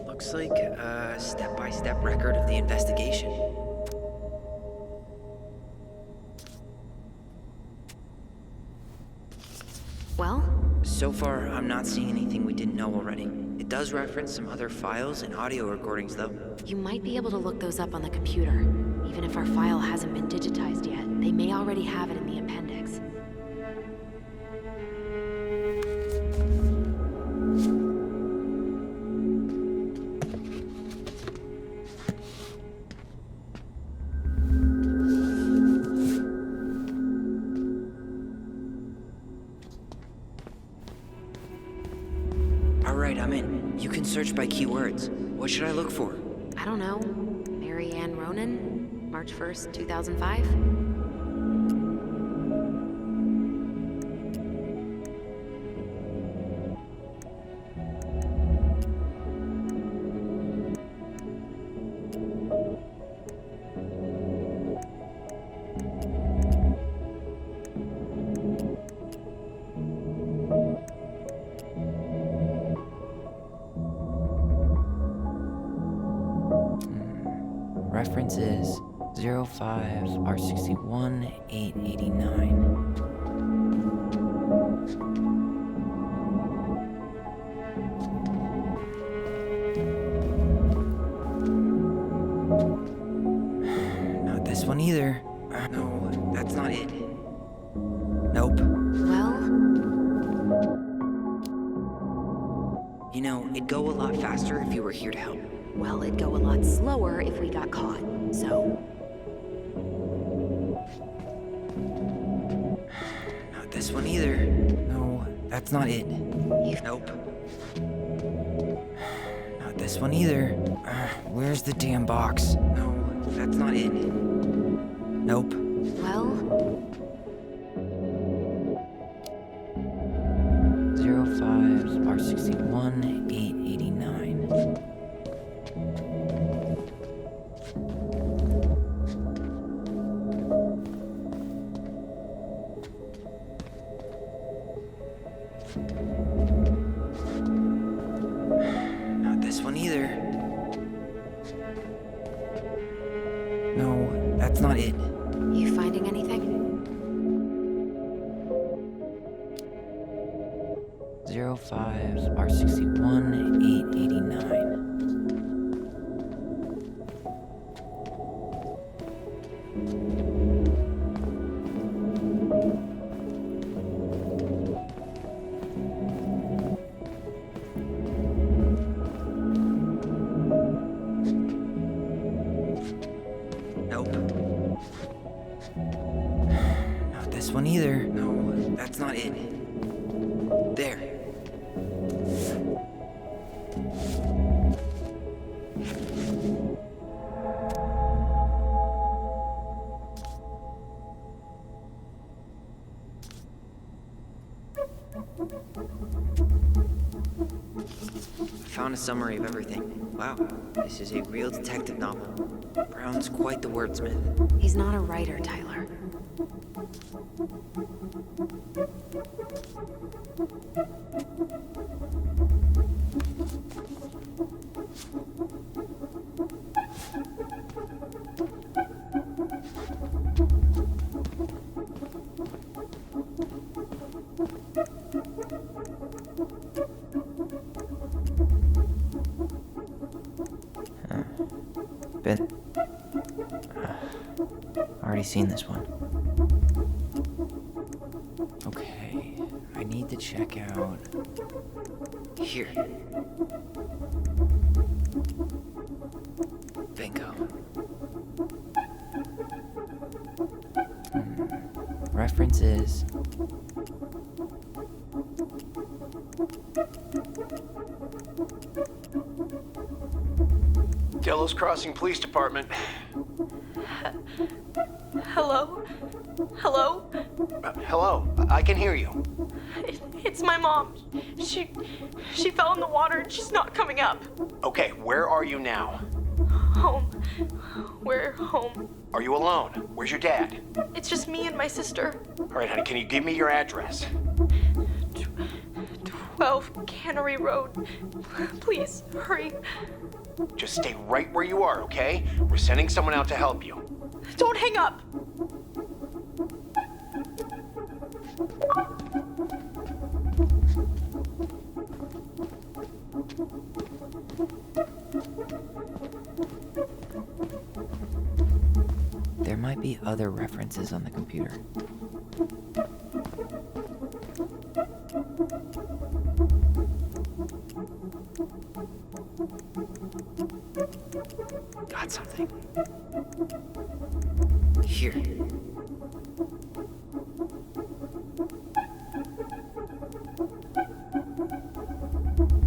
Looks like a step-by-step record of the investigation. Well? So far, I'm not seeing anything we didn't know already. It does reference some other files and audio recordings, though. You might be able to look those up on the computer. Even if our file hasn't been digitized yet, they may already have it in the appendix. Alright, I'm in. You can search by keywords. What should I look for? I don't know. Mary Ann Ronan? March 1st, 2005? References 05 R61 889. Not this one either. No, that's not it. Nope. Well? You know, it'd go a lot faster if you were here to help. Well, it'd go a lot slower if we got caught, so... Not this one either. No, that's not it. Nope. Not this one either. Where's the damn box? No, that's not it. Nope. Well? 05 R61 889. Not this one either. No, that's not it. You finding anything? 05 R61 889. Nope. Not this one either. No, that's not it. There. I found a summary of everything. Wow, this is a real detective novel. Brown's quite the wordsmith. He's not a writer, Tyler. Been already seen this one. Okay, I need to check out here. Bingo. References. Delos Crossing Police Department. Hello? Hello? Hello, I can hear you. It's my mom. She fell in the water and she's not coming up. Okay, where are you now? Home. We're home. Are you alone? Where's your dad? It's just me and my sister. All right, honey, can you give me your address? 12 Cannery Road. Please, hurry. Just stay right where you are, okay? We're sending someone out to help you. Don't hang up. There might be other references on the computer. Got something. Here.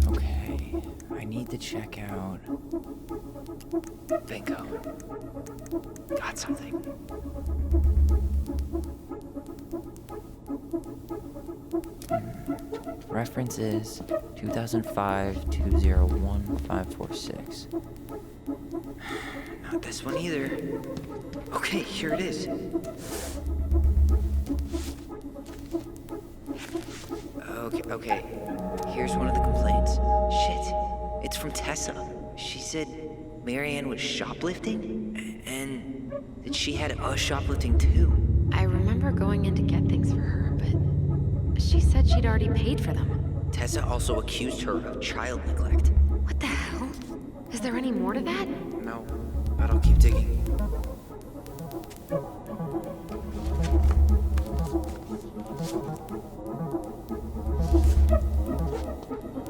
Okay, I need to check out. Bingo. Got something. References 2005 201 546. Not this one either. Okay, here it is. Okay. Here's one of the complaints. Shit. It's from Tessa. She said Marianne was shoplifting and that she had a shoplifting too. I remember going in to get things for her, but she said she'd already paid for them. Tessa also accused her of child neglect. What the hell? Is there any more to that? No, but I'll keep digging.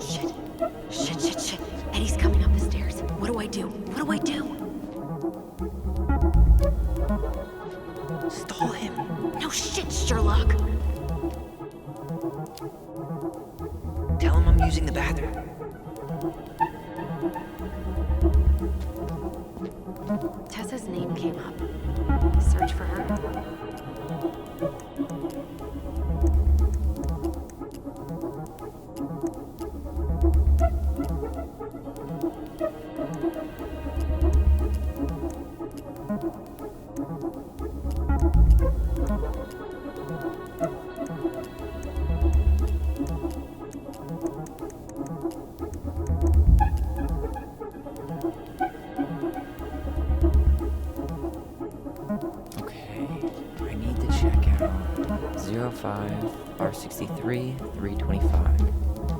Shit. Eddie's coming up the stairs. What do I do? Stall him. No shit, Sherlock. Tell him I'm using the bathroom. Tessa's name came up. Search for her. Okay, I need to check out 05 R63 325.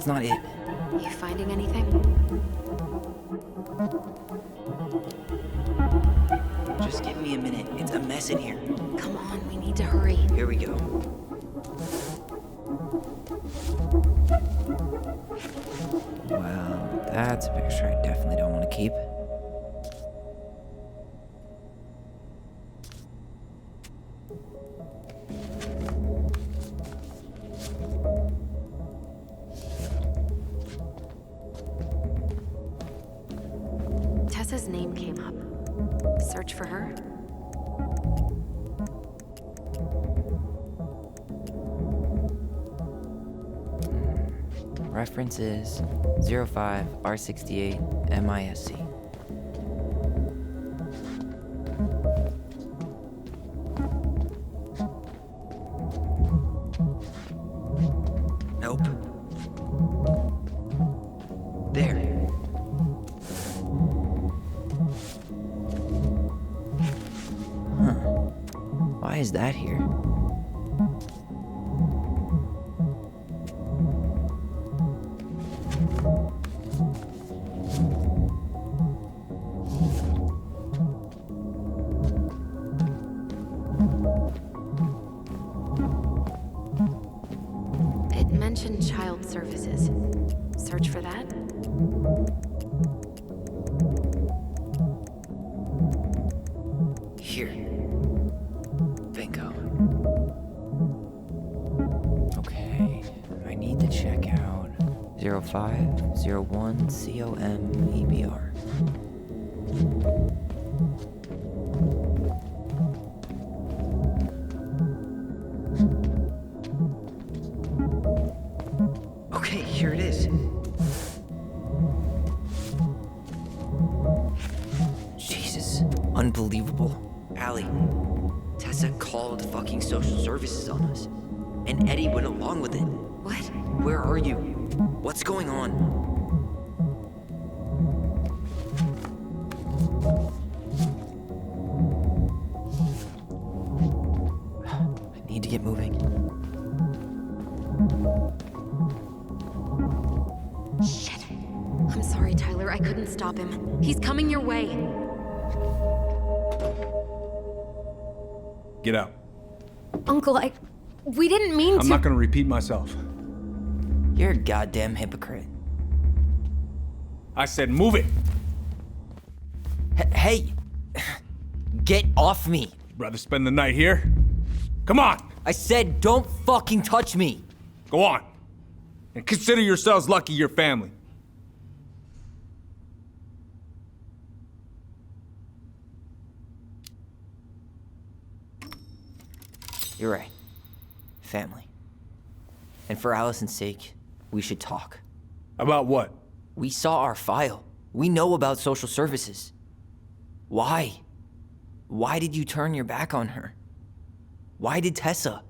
that's not it. You finding anything? Just give me a minute. It's a mess in here. Come on, we need to hurry. Here we go. Well, that's a picture I definitely don't want to keep. Tessa's name came up. Search for her? References 05 R68 MISC. Nope. There. Huh. Why is that here? It mentioned child services. Search for that? Here. Bingo. Okay, I need to check out 0501 COMEBR. Okay, here it is. Jesus, unbelievable. Allie, Tessa called fucking social services on us. And Eddie went along with it. What? Where are you? What's going on? I need to get moving. Shit. I'm sorry, Tyler. I couldn't stop him. He's coming your way. Get out. Uncle, we didn't mean to. I'm not gonna repeat myself. You're a goddamn hypocrite. I said move it. Hey! Get off me! Rather spend the night here? Come on! I said don't fucking touch me! Go on. And consider yourselves lucky you're family. You're right. Family. And for Alyson's sake, we should talk. About what? We saw our file. We know about social services. Why? Why did you turn your back on her? Why did Tessa?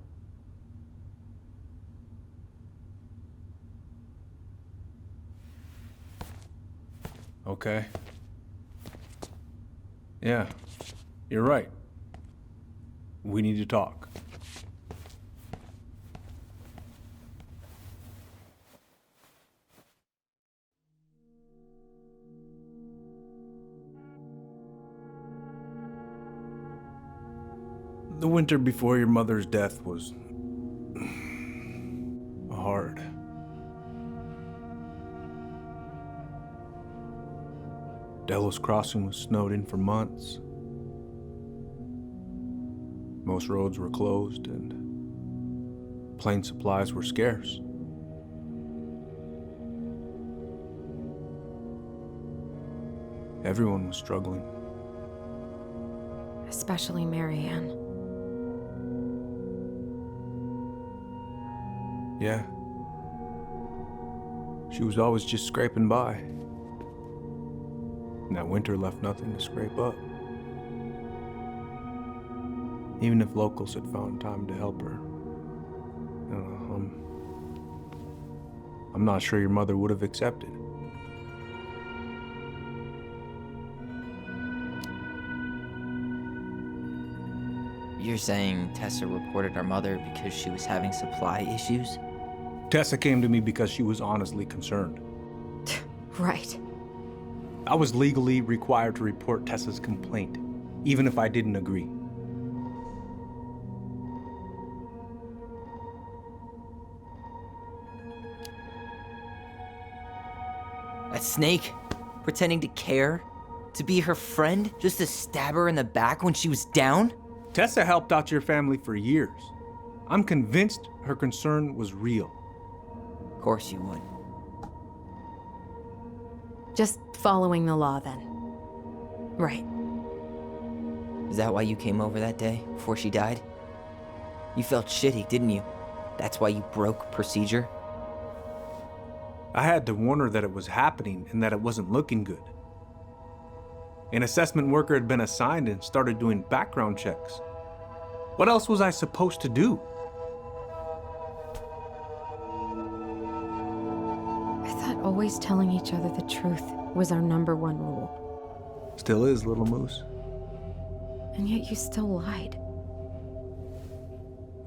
Okay. Yeah, you're right. We need to talk. The winter before your mother's death was hard. Delos Crossing was snowed in for months. Most roads were closed and plane supplies were scarce. Everyone was struggling. Especially Marianne. Yeah. She was always just scraping by. And that winter left nothing to scrape up. Even if locals had found time to help her. I'm not sure your mother would have accepted. You're saying Tessa reported our mother because she was having supply issues? Tessa came to me because she was honestly concerned. Right. I was legally required to report Tessa's complaint, even if I didn't agree. That snake? Pretending to care? To be her friend? Just to stab her in the back when she was down? Tessa helped out your family for years. I'm convinced her concern was real. Of course you would. Just following the law, then. Right. Is that why you came over that day, before she died? You felt shitty, didn't you? That's why you broke procedure? I had to warn her that it was happening and that it wasn't looking good. An assessment worker had been assigned and started doing background checks. What else was I supposed to do? I thought always telling each other the truth was our number one rule. Still is, little moose. And yet you still lied.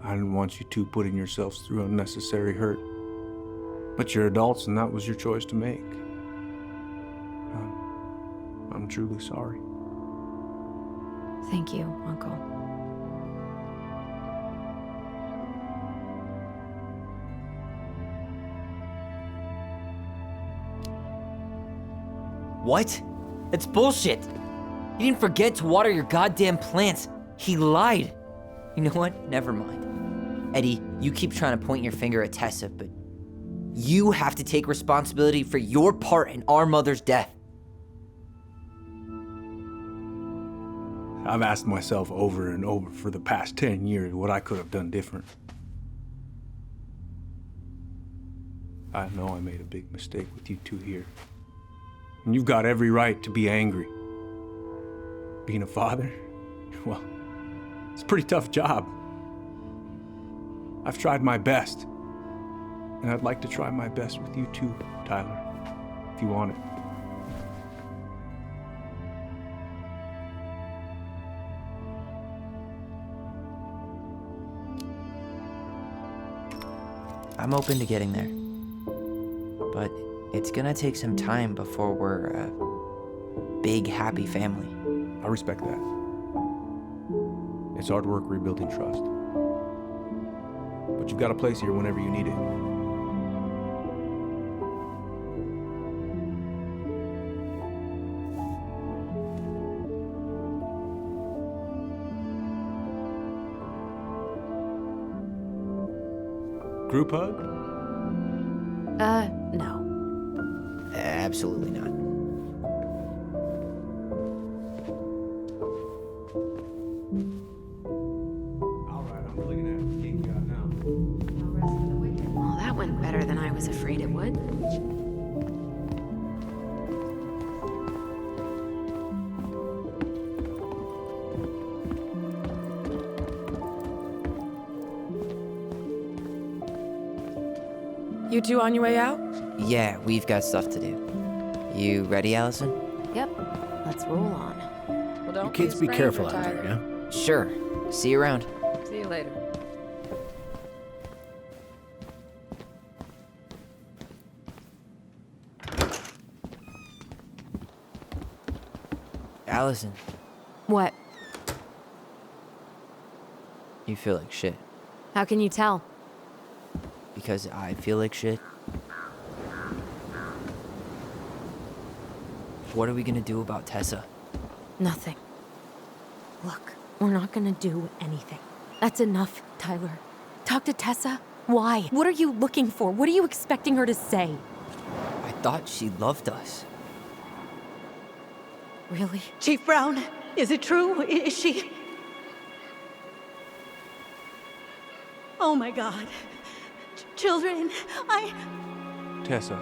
I didn't want you two putting yourselves through unnecessary hurt. But you're adults and that was your choice to make. I'm truly sorry. Thank you, Uncle. What? That's bullshit! He didn't forget to water your goddamn plants. He lied. You know what? Never mind. Eddie, you keep trying to point your finger at Tessa, but you have to take responsibility for your part in our mother's death. I've asked myself over and over for the past 10 years what I could have done different. I know I made a big mistake with you two here. And you've got every right to be angry. Being a father, well, it's a pretty tough job. I've tried my best. And I'd like to try my best with you too, Tyler, if you want it. I'm open to getting there. But it's gonna take some time before we're a big, happy family. I respect that. It's hard work rebuilding trust. But you've got a place here whenever you need it. Group hug? No. Absolutely not. Alright, I'm really gonna have to kick you out now. Well, that went better than I was afraid it would. You two on your way out? Yeah, we've got stuff to do. You ready, Alyson? Yep. Let's roll on. Well, don't You kids be careful out there, yeah? Sure. See you around. See you later. Alyson, What? you feel like shit. How can you tell? Because I feel like shit. What are we gonna do about Tessa? Nothing. Look, we're not gonna do anything. That's enough, Tyler. Talk to Tessa? Why? What are you looking for? What are you expecting her to say? I thought she loved us. Really? Chief Brown, is it true? Is she... Oh my God. Children, Tessa,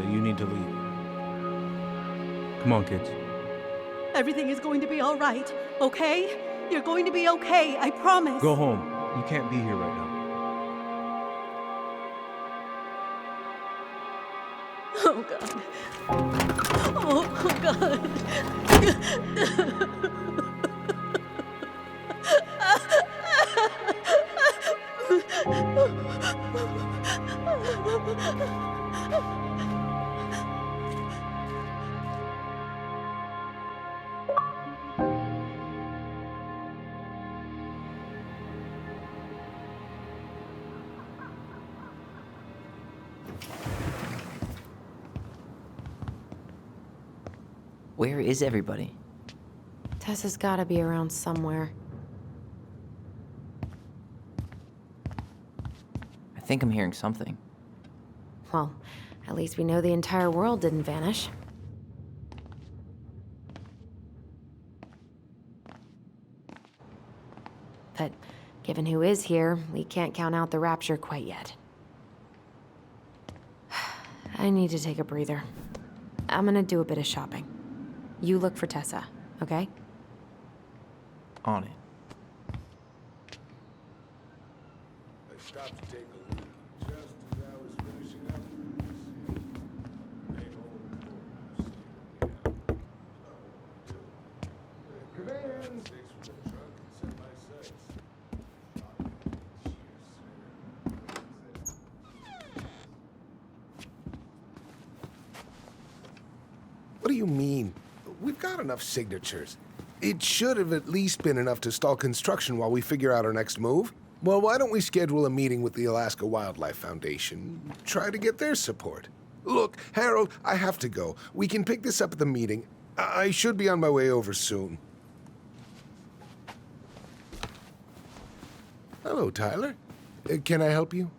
you need to leave. Come on, kids. Everything is going to be all right, okay? You're going to be okay, I promise. Go home. You can't be here right now. Oh, God. Oh, God. Where is everybody? Tessa's gotta be around somewhere. I think I'm hearing something. Well, at least we know the entire world didn't vanish. But given who is here, we can't count out the rapture quite yet. I need to take a breather. I'm gonna do a bit of shopping. You look for Tessa, okay? On it. I stopped to take a look just as I was finishing up. Come in. What do you mean? We've got enough signatures. It should have at least been enough to stall construction while we figure out our next move. Well, why don't we schedule a meeting with the Alaska Wildlife Foundation? Try to get their support. Look, Harold, I have to go. We can pick this up at the meeting. I should be on my way over soon. Hello, Tyler. Can I help you?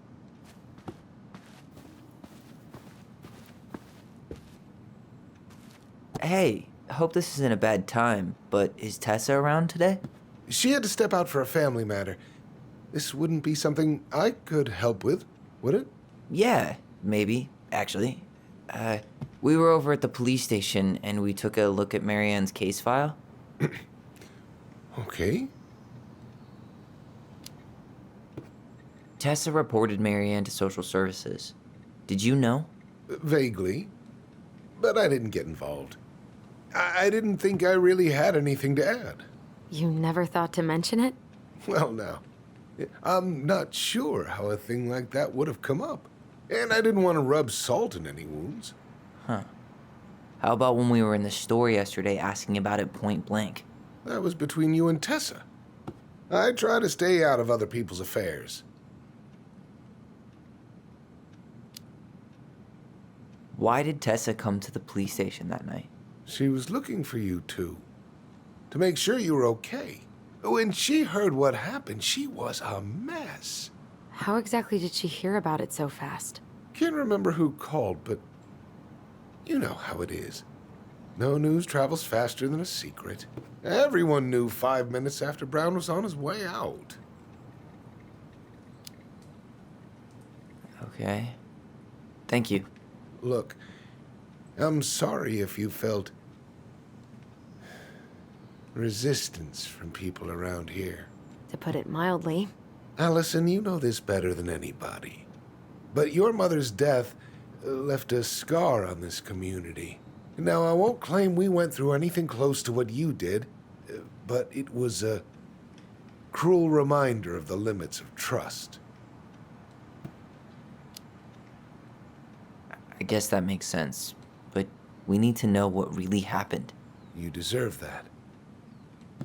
Hey, I hope this isn't a bad time, but is Tessa around today? She had to step out for a family matter. This wouldn't be something I could help with, would it? Yeah, maybe, actually. We were over at the police station and we took a look at Marianne's case file. Okay. Tessa reported Marianne to social services. Did you know? Vaguely. But I didn't get involved. I didn't think I really had anything to add. You never thought to mention it? Well, now, I'm not sure how a thing like that would have come up. And I didn't want to rub salt in any wounds. Huh. How about when we were in the store yesterday asking about it point blank? That was between you and Tessa. I try to stay out of other people's affairs. Why did Tessa come to the police station that night? She was looking for you two. To make sure you were okay. When she heard what happened, she was a mess. How exactly did she hear about it so fast? Can't remember who called, but you know how it is. No news travels faster than a secret. Everyone knew 5 minutes after Brown was on his way out. Okay. Thank you. Look, I'm sorry if you felt resistance from people around here. To put it mildly. Alyson, you know this better than anybody. But your mother's death left a scar on this community. Now, I won't claim we went through anything close to what you did, but it was a cruel reminder of the limits of trust. I guess that makes sense, but we need to know what really happened. You deserve that.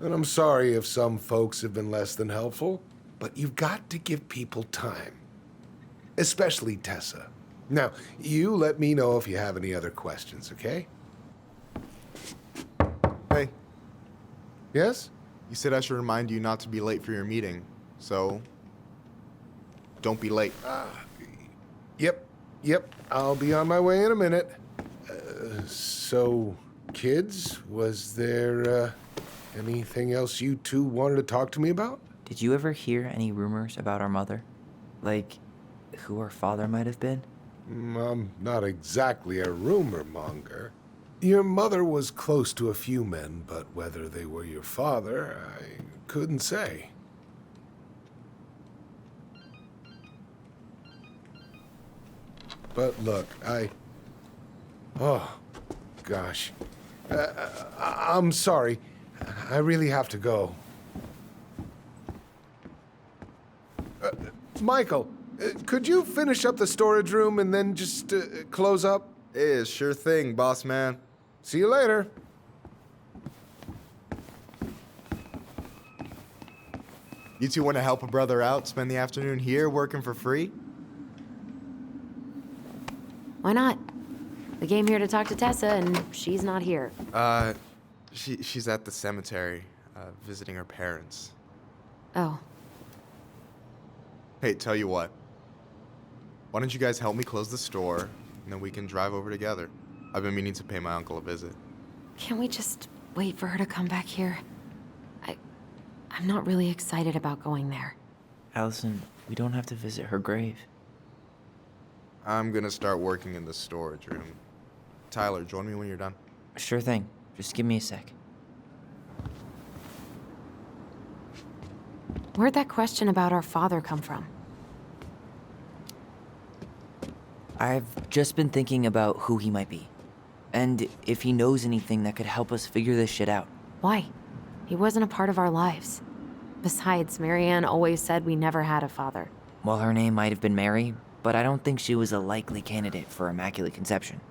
And I'm sorry if some folks have been less than helpful, but you've got to give people time. Especially Tessa. Now, you let me know if you have any other questions, okay? Hey. Yes? You said I should remind you not to be late for your meeting, so don't be late. Yep, I'll be on my way in a minute. So, kids, was there anything else you two wanted to talk to me about? Did you ever hear any rumors about our mother? Like, who our father might have been? I'm not exactly a rumor monger. Your mother was close to a few men, but whether they were your father, I couldn't say. But look, oh, gosh. I'm sorry. I really have to go. Michael, could you finish up the storage room and then just close up? Yeah, sure thing, boss man. See you later. You two want to help a brother out, spend the afternoon here working for free? Why not? We came here to talk to Tessa, and she's not here. She's at the cemetery, visiting her parents. Oh. Hey, tell you what. Why don't you guys help me close the store, and then we can drive over together? I've been meaning to pay my uncle a visit. Can we just wait for her to come back here? I'm not really excited about going there. Alyson, we don't have to visit her grave. I'm gonna start working in the storage room. Tyler, join me when you're done. Sure thing. Just give me a sec. Where'd that question about our father come from? I've just been thinking about who he might be. And if he knows anything that could help us figure this shit out. Why? He wasn't a part of our lives. Besides, Marianne always said we never had a father. Well, her name might have been Mary, but I don't think she was a likely candidate for Immaculate Conception.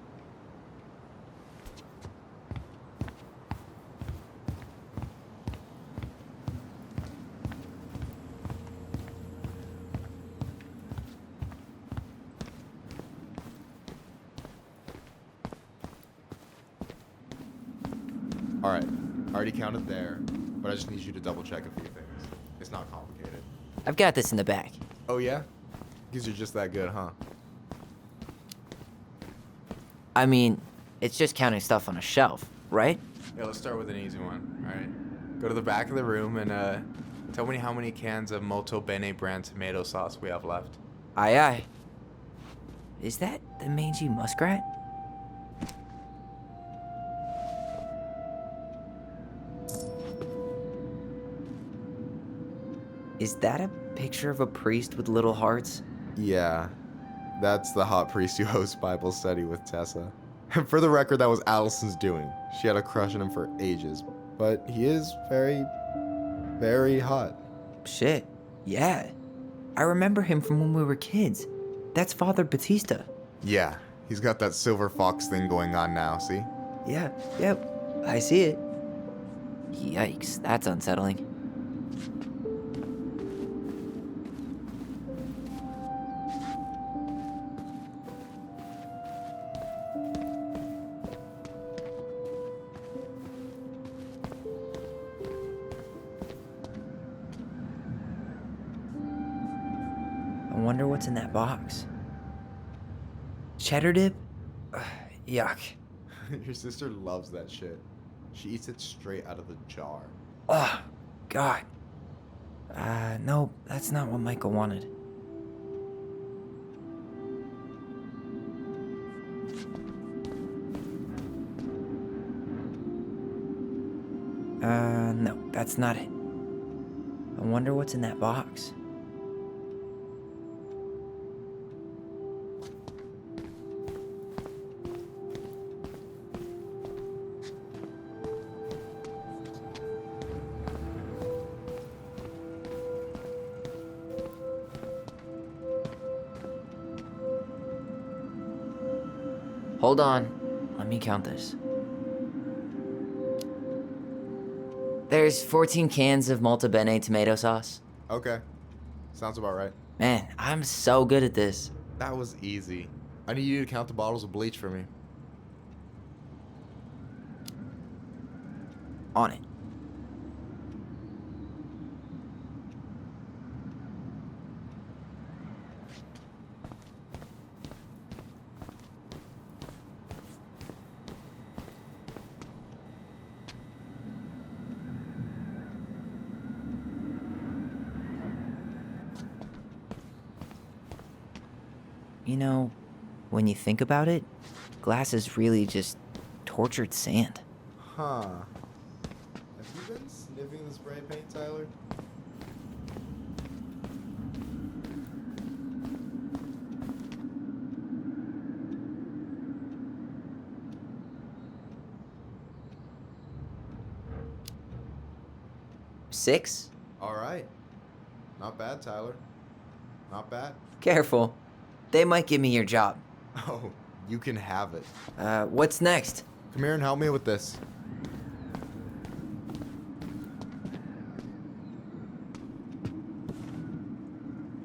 Alright, I already counted there, but I just need you to double check a few things. It's not complicated. I've got this in the bag. Oh yeah? Because you're just that good, huh? I mean, it's just counting stuff on a shelf, right? Yeah, let's start with an easy one, alright? Go to the back of the room and tell me how many cans of Molto Bene brand tomato sauce we have left. Aye aye. Is that the mangy muskrat? Is that a picture of a priest with little hearts? Yeah, that's the hot priest who hosts Bible study with Tessa. For the record, that was Alyson's doing. She had a crush on him for ages, but he is very, very hot. Shit, yeah. I remember him from when we were kids. That's Father Batista. Yeah, he's got that silver fox thing going on now, see? Yeah, yep, I see it. Yikes, that's unsettling. I wonder what's in that box. Cheddar dip? Ugh, yuck. Your sister loves that shit. She eats it straight out of the jar. Oh, God. No, that's not what Michael wanted. No, that's not it. I wonder what's in that box. Hold on. Let me count this. There's 14 cans of Molto Bene tomato sauce. Okay, sounds about right. Man, I'm so good at this. That was easy. I need you to count the bottles of bleach for me. On it. You know, when you think about it, glass is really just tortured sand. Huh. Have you been sniffing the spray paint, Tyler? Six? Alright. Not bad, Tyler. Not bad. Careful. They might give me your job. Oh, you can have it. What's next? Come here and help me with this.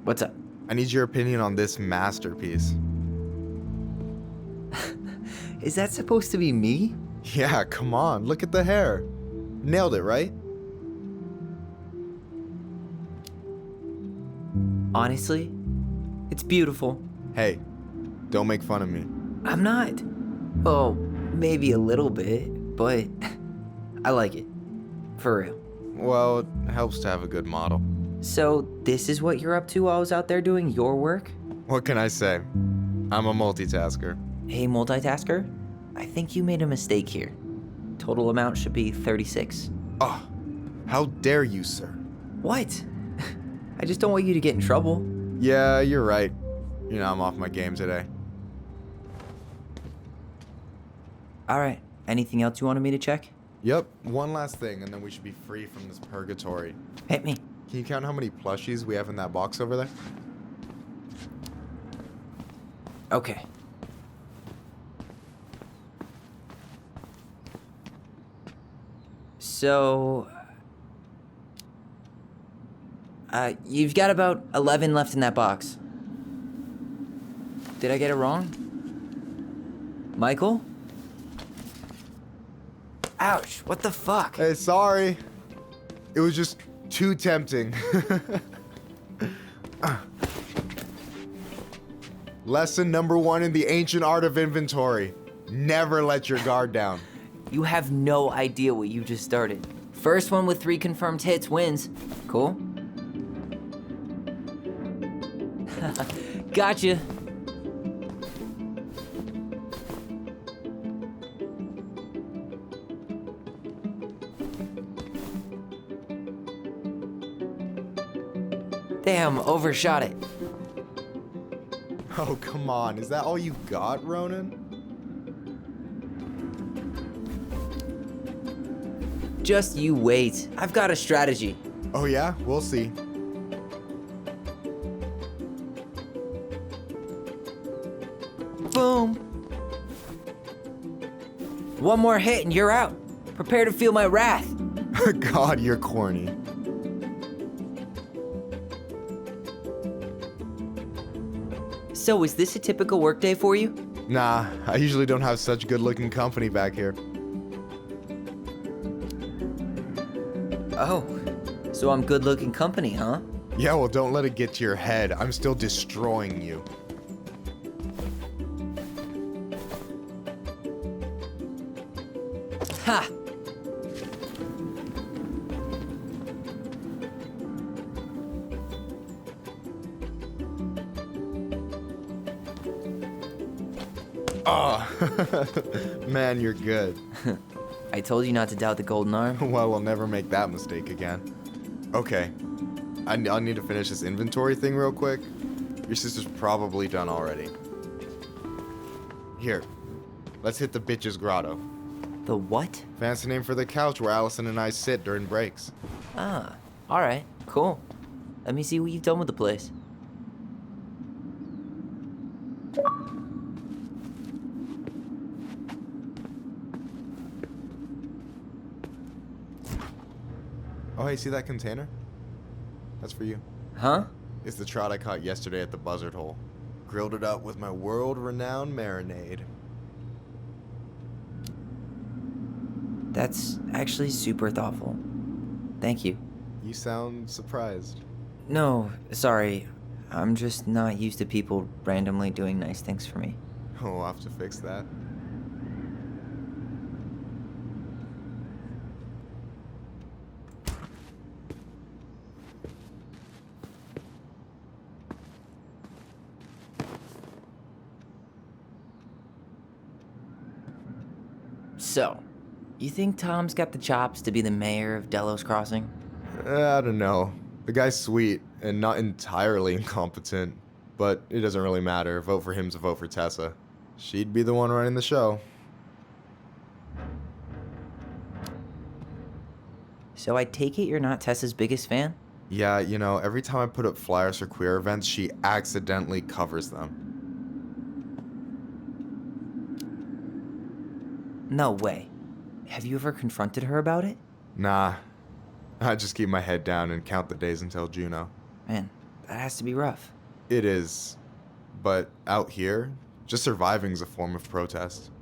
What's up? I need your opinion on this masterpiece. Is that supposed to be me? Yeah, come on, look at the hair. Nailed it, right? Honestly, it's beautiful. Hey, don't make fun of me. I'm not. Oh, maybe a little bit, but I like it. For real. Well, it helps to have a good model. So, this is what you're up to while I was out there doing your work? What can I say? I'm a multitasker. Hey, multitasker, I think you made a mistake here. Total amount should be 36. Oh, how dare you, sir? What? I just don't want you to get in trouble. Yeah, you're right. You know, I'm off my game today. Alright, anything else you wanted me to check? Yep, one last thing, and then we should be free from this purgatory. Hit me. Can you count how many plushies we have in that box over there? Okay. So... you've got about 11 left in that box. Did I get it wrong? Michael? Ouch, what the fuck? Hey, sorry. It was just too tempting. Lesson number 1 in the ancient art of inventory. Never let your guard down. You have no idea what you just started. First one with 3 confirmed hits wins. Cool? Gotcha. Damn, overshot it. Oh, come on. Is that all you got, Ronan? Just you wait. I've got a strategy. Oh yeah? We'll see. Boom. One more hit and you're out. Prepare to feel my wrath. God, you're corny. So, is this a typical workday for you? Nah, I usually don't have such good-looking company back here. Oh, so I'm good-looking company, huh? Yeah, well, don't let it get to your head. I'm still destroying you. Ha! Oh, man, you're good. I told you not to doubt the golden arm. Well, we'll never make that mistake again. Okay, I'll need to finish this inventory thing real quick. Your sister's probably done already. Here, let's hit the bitch's grotto. The what? Fancy name for the couch where Alyson and I sit during breaks. Ah, alright, cool. Let me see what you've done with the place. Oh, hey, see that container? That's for you. Huh? It's the trout I caught yesterday at the buzzard hole. Grilled it up with my world-renowned marinade. That's actually super thoughtful. Thank you. You sound surprised. No, sorry. I'm just not used to people randomly doing nice things for me. Oh, we'll have to fix that. So, you think Tom's got the chops to be the mayor of Delos Crossing? I don't know. The guy's sweet and not entirely incompetent, but it doesn't really matter. Vote for him's a vote for Tessa. She'd be the one running the show. So I take it you're not Tessa's biggest fan? Yeah, you know, every time I put up flyers for queer events, she accidentally covers them. No way. Have you ever confronted her about it? Nah. I just keep my head down and count the days until Juno. Man, that has to be rough. It is. But out here, just surviving's a form of protest.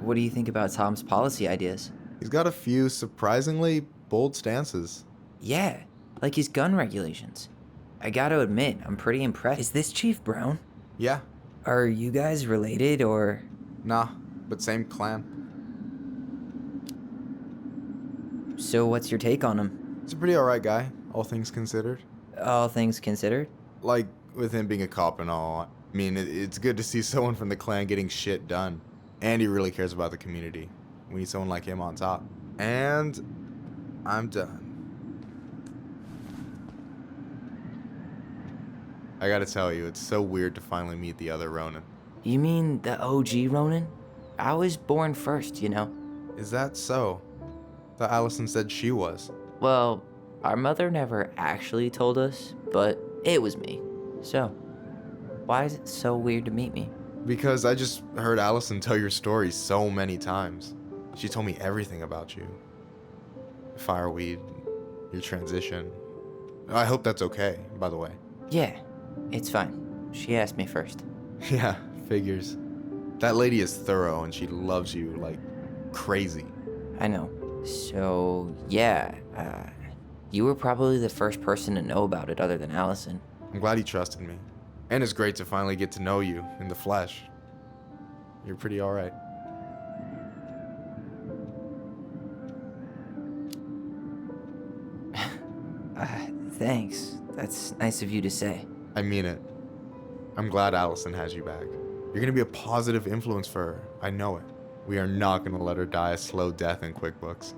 What do you think about Tom's policy ideas? He's got a few surprisingly bold stances. Yeah, like his gun regulations. I gotta admit, I'm pretty impressed. Is this Chief Brown? Yeah. Are you guys related, or...? Nah, but same clan. So what's your take on him? He's a pretty alright guy, all things considered. All things considered? Like, with him being a cop and all, I mean, it's good to see someone from the clan getting shit done. And he really cares about the community. We need someone like him on top. And I'm done. I gotta tell you, it's so weird to finally meet the other Ronan. You mean the OG Ronan? I was born first, you know? Is that so? Thought Alyson said she was. Well, our mother never actually told us, but it was me. So, why is it so weird to meet me? Because I just heard Alyson tell your story so many times. She told me everything about you. Fireweed, your transition. I hope that's okay, by the way. Yeah, it's fine. She asked me first. Yeah, figures. That lady is thorough and she loves you like crazy. I know. So, yeah, you were probably the first person to know about it other than Alyson. I'm glad he trusted me. And it's great to finally get to know you in the flesh. You're pretty alright. Thanks. That's nice of you to say. I mean it. I'm glad Alyson has you back. You're gonna be a positive influence for her. I know it. We are not gonna let her die a slow death in QuickBooks.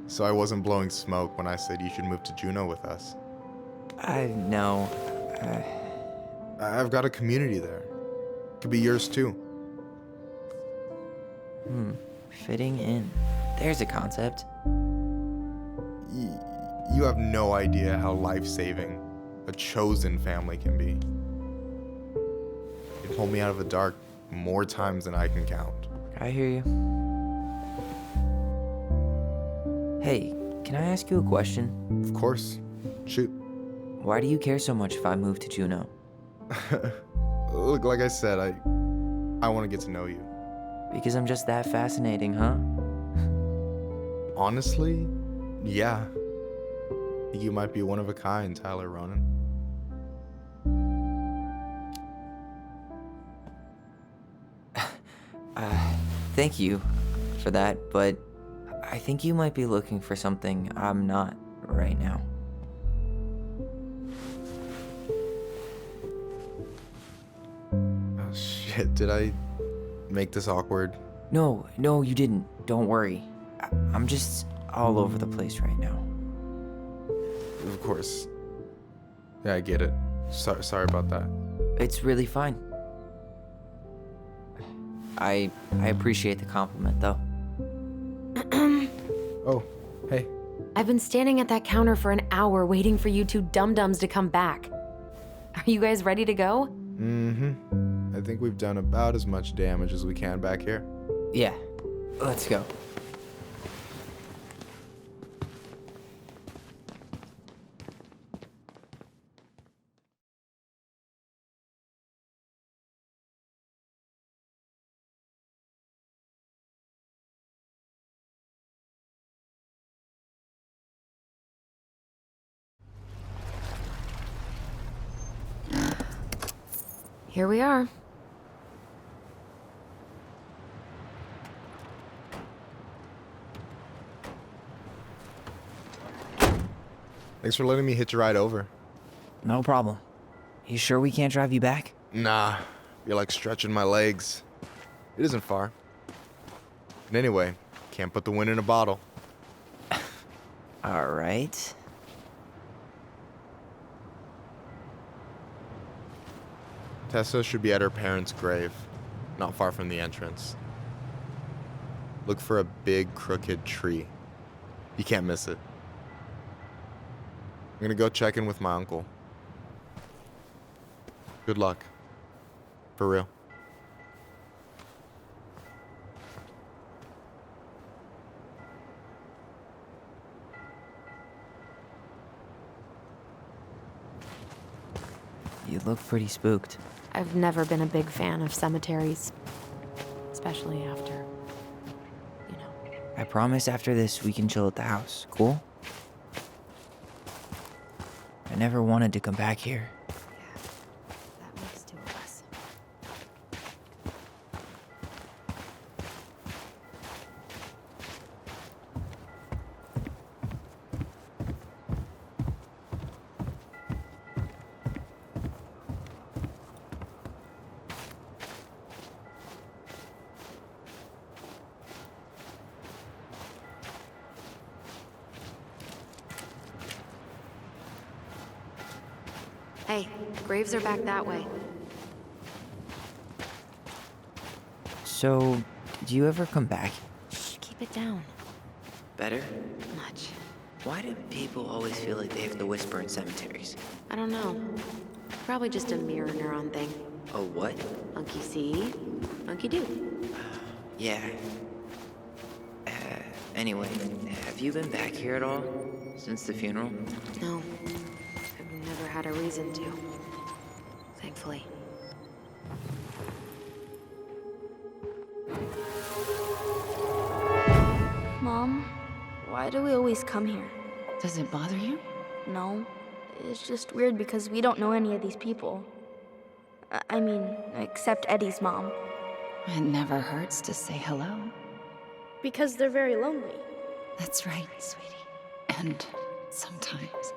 So I wasn't blowing smoke when I said you should move to Juneau with us. I know. I've got a community there. Could be yours too. Fitting in. There's a concept. You have no idea how life-saving a chosen family can be. It pulled me out of the dark more times than I can count. I hear you. Hey, can I ask you a question? Of course. Shoot. Why do you care so much if I move to Juneau? Look, like I said, I want to get to know you. Because I'm just that fascinating, huh? Honestly, yeah. I think you might be one of a kind, Tyler Ronan. Thank you for that, but I think you might be looking for something I'm not right now. Oh shit, did I make this awkward? No, you didn't. Don't worry. I'm just all over the place right now. Of course. Yeah, I get it. Sorry about that. It's really fine. I appreciate the compliment, though. Oh, hey. I've been standing at that counter for an hour waiting for you two dum-dums to come back. Are you guys ready to go? I think we've done about as much damage as we can back here. Yeah, let's go. Here we are. Thanks for letting me hitch a ride over. No problem. You sure we can't drive you back? Nah, you're like stretching my legs. It isn't far. And anyway, can't put the wind in a bottle. All right. Tessa should be at her parents' grave, not far from the entrance. Look for a big, crooked tree. You can't miss it. I'm gonna go check in with my uncle. Good luck. For real. You look pretty spooked. I've never been a big fan of cemeteries, especially after. I promise after this we can chill at the house, cool? I never wanted to come back here. That makes two of us. Hey, graves are back that way. So, do you ever come back? Shh, keep it down. Better? Much. Why do people always feel like they have to whisper in cemeteries? I don't know. Probably just a mirror neuron thing. Oh, what? Monkey see, monkey do. Yeah. Anyway, have you been back here at all? Since the funeral? No, I've never had a reason to. Thankfully. Mom, why do we always come here? Does it bother you? No, it's just weird because we don't know any of these people. I mean, except Eddie's mom. It never hurts to say hello. Because they're very lonely. That's right, sweetie. And sometimes,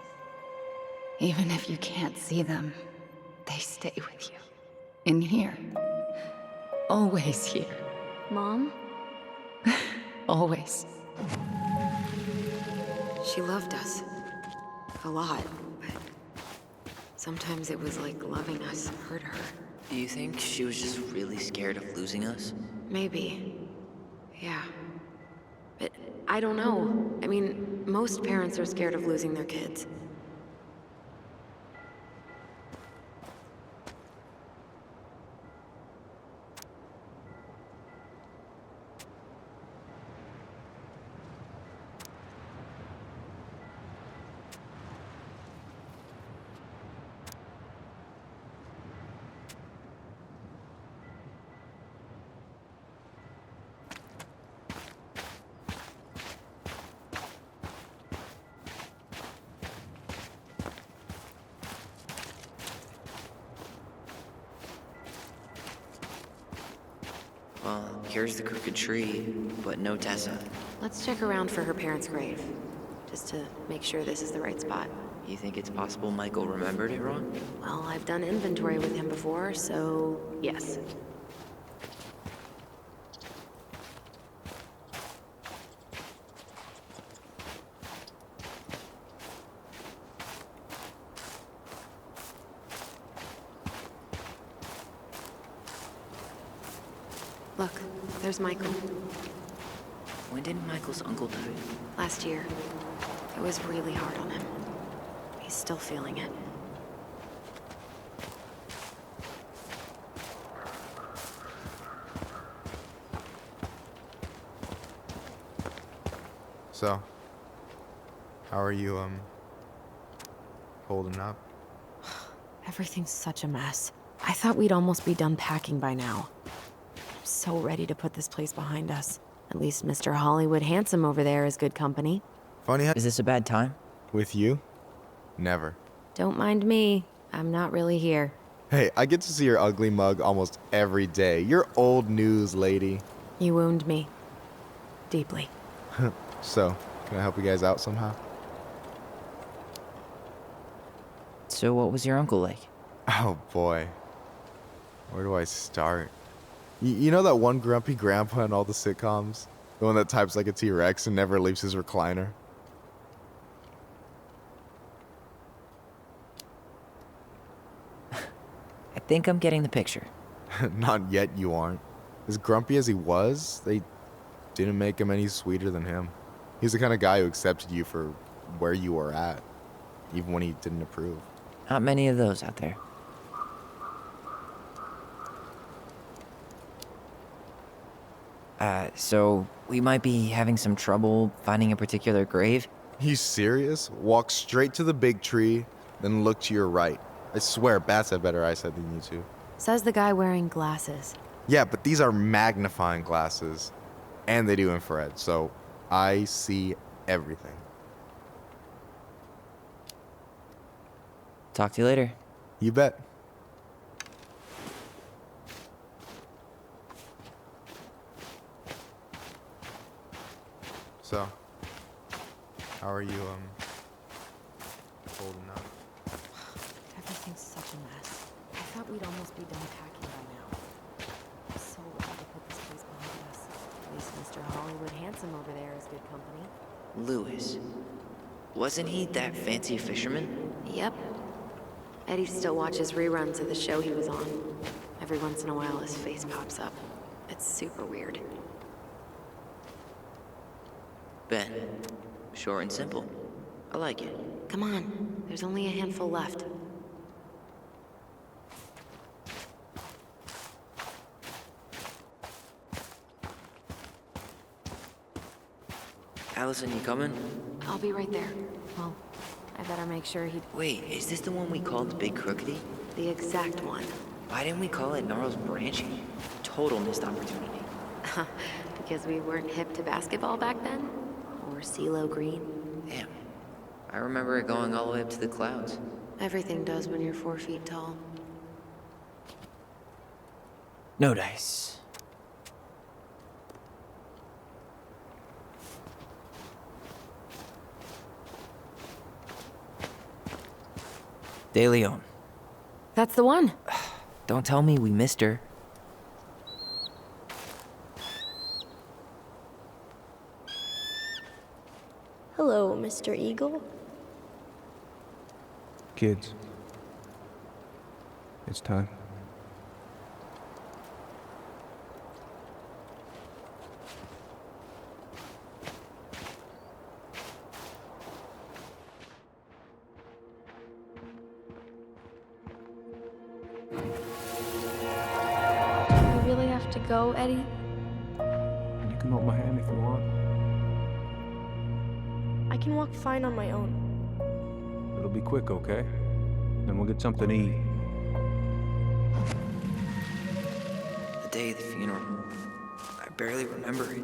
even if you can't see them, they stay with you. In here. Always here. Mom? Always. She loved us. A lot, but sometimes it was like loving us hurt her. Do you think she was just really scared of losing us? Maybe. Yeah. But I don't know. I mean, most parents are scared of losing their kids. Well, here's the crooked tree, but no Tessa. Let's check around for her parents' grave, just to make sure this is the right spot. You think it's possible Michael remembered it wrong? Well, I've done inventory with him before, so yes. Look, there's Michael. When did Michael's uncle die? Last year. It was really hard on him. He's still feeling it. So, how are you, holding up? Everything's such a mess. I thought we'd almost be done packing by now. I'm so ready to put this place behind us. At least Mr. Hollywood Handsome over there is good company. Funny how— Is this a bad time? With you? Never. Don't mind me. I'm not really here. Hey, I get to see your ugly mug almost every day. You're old news, lady. You wound me. Deeply. So, can I help you guys out somehow? So what was your uncle like? Oh boy. Where do I start? You know that one grumpy grandpa in all the sitcoms? The one that types like a T-Rex and never leaves his recliner? I think I'm getting the picture. Not yet, you aren't. As grumpy as he was, they didn't make him any sweeter than him. He's the kind of guy who accepted you for where you were at, even when he didn't approve. Not many of those out there. So we might be having some trouble finding a particular grave? You serious? Walk straight to the big tree, then look to your right. I swear, bats have better eyesight than you two. Says the guy wearing glasses. Yeah, but these are magnifying glasses. And they do infrared, so I see everything. Talk to you later. You bet. So, how are you, holding up? Everything's such a mess. I thought we'd almost be done packing by now. I'm so glad to put this place behind us. At least Mr. Hollywood Handsome over there is good company. Lewis. Wasn't he that fancy fisherman? Yep. Eddie still watches reruns of the show he was on. Every once in a while his face pops up. It's super weird. Ben. Short and simple. I like it. Come on, there's only a handful left. Alyson, you coming? I'll be right there. Well, I better make sure he... Wait, is this the one we called Big Crookedy? The exact one. Why didn't we call it Gnarls Branching? Total missed opportunity. Because we weren't hip to basketball back then? Or CeeLo Green? Damn. I remember it going all the way up to the clouds. Everything does when you're 4 feet tall. No dice. De Leon. That's the one. Don't tell me we missed her. Hello, Mr. Eagle. Kids, it's time. You really have to go, Eddie? You can hold my hand if you want. I can walk fine on my own. It'll be quick, okay? Then we'll get something to eat. The day of the funeral. I barely remember it.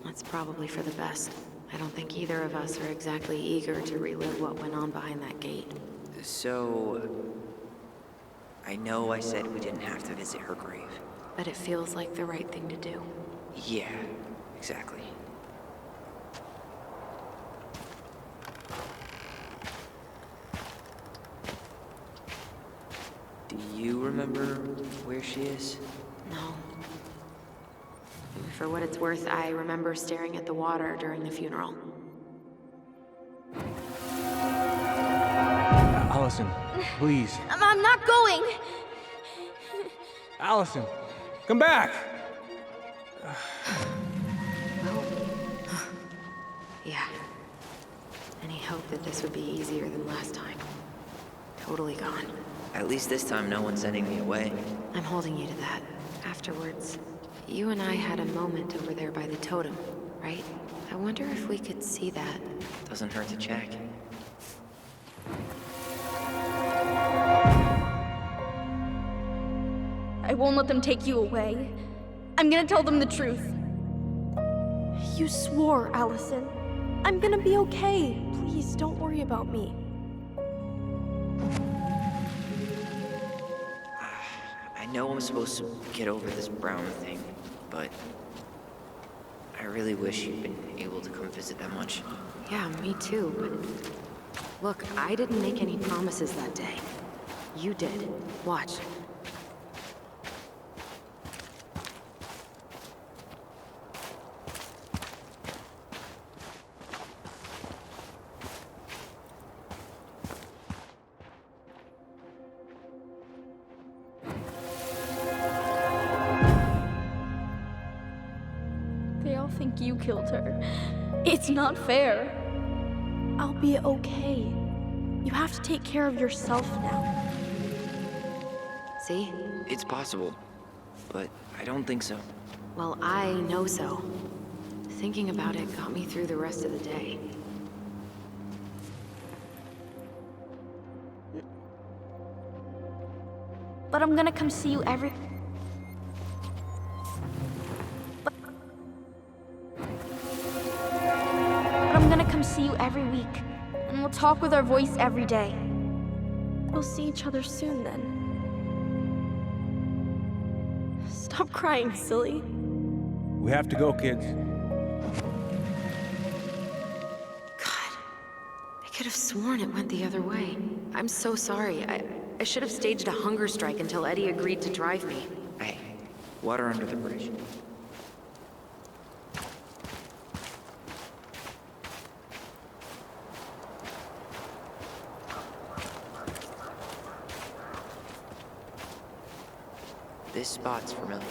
That's probably for the best. I don't think either of us are exactly eager to relive what went on behind that gate. So... I know I said we didn't have to visit her grave. But it feels like the right thing to do. Yeah, exactly. Do you remember where she is? No. For what it's worth, I remember staring at the water during the funeral. Alyson, please. I'm not going! Alyson, come back! Yeah. Any hope that this would be easier than last time? Totally gone. At least this time no one's sending me away. I'm holding you to that. Afterwards, you and I had a moment over there by the totem, right? I wonder if we could see that. Doesn't hurt to check. I won't let them take you away. I'm gonna tell them the truth. You swore, Alyson. I'm gonna be okay. Please, don't worry about me. I know I'm supposed to get over this Brown thing, but I really wish you'd been able to come visit that much. Yeah, me too, but... Look, I didn't make any promises that day. You did. Watch. They all think you killed her. It's not fair. I'll be okay. You have to take care of yourself now. See? It's possible, but I don't think so. Well, I know so. Thinking about it got me through the rest of the day. But I'm gonna come see you every... week, and we'll talk with our voice every day. We'll see each other soon then. Stop crying, silly. We have to go, kids. I could have sworn it went the other way. I'm so sorry. I should have staged a hunger strike until Eddie agreed to drive me. Hey, water under the bridge. This spot's familiar.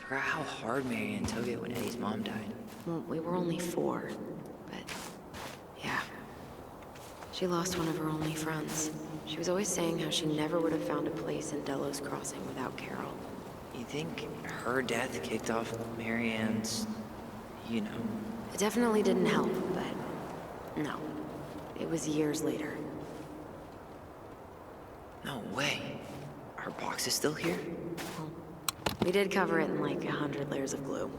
How hard Marianne took it when Eddie's mom died. Well, we were only 4, but yeah. She lost one of her only friends. She was always saying how she never would have found a place in Delos Crossing without Carol. You think her death kicked off Marianne's, you know? It definitely didn't help, but no. It was years later. No way. Her box is still here? We did cover it in like 100 layers of glue.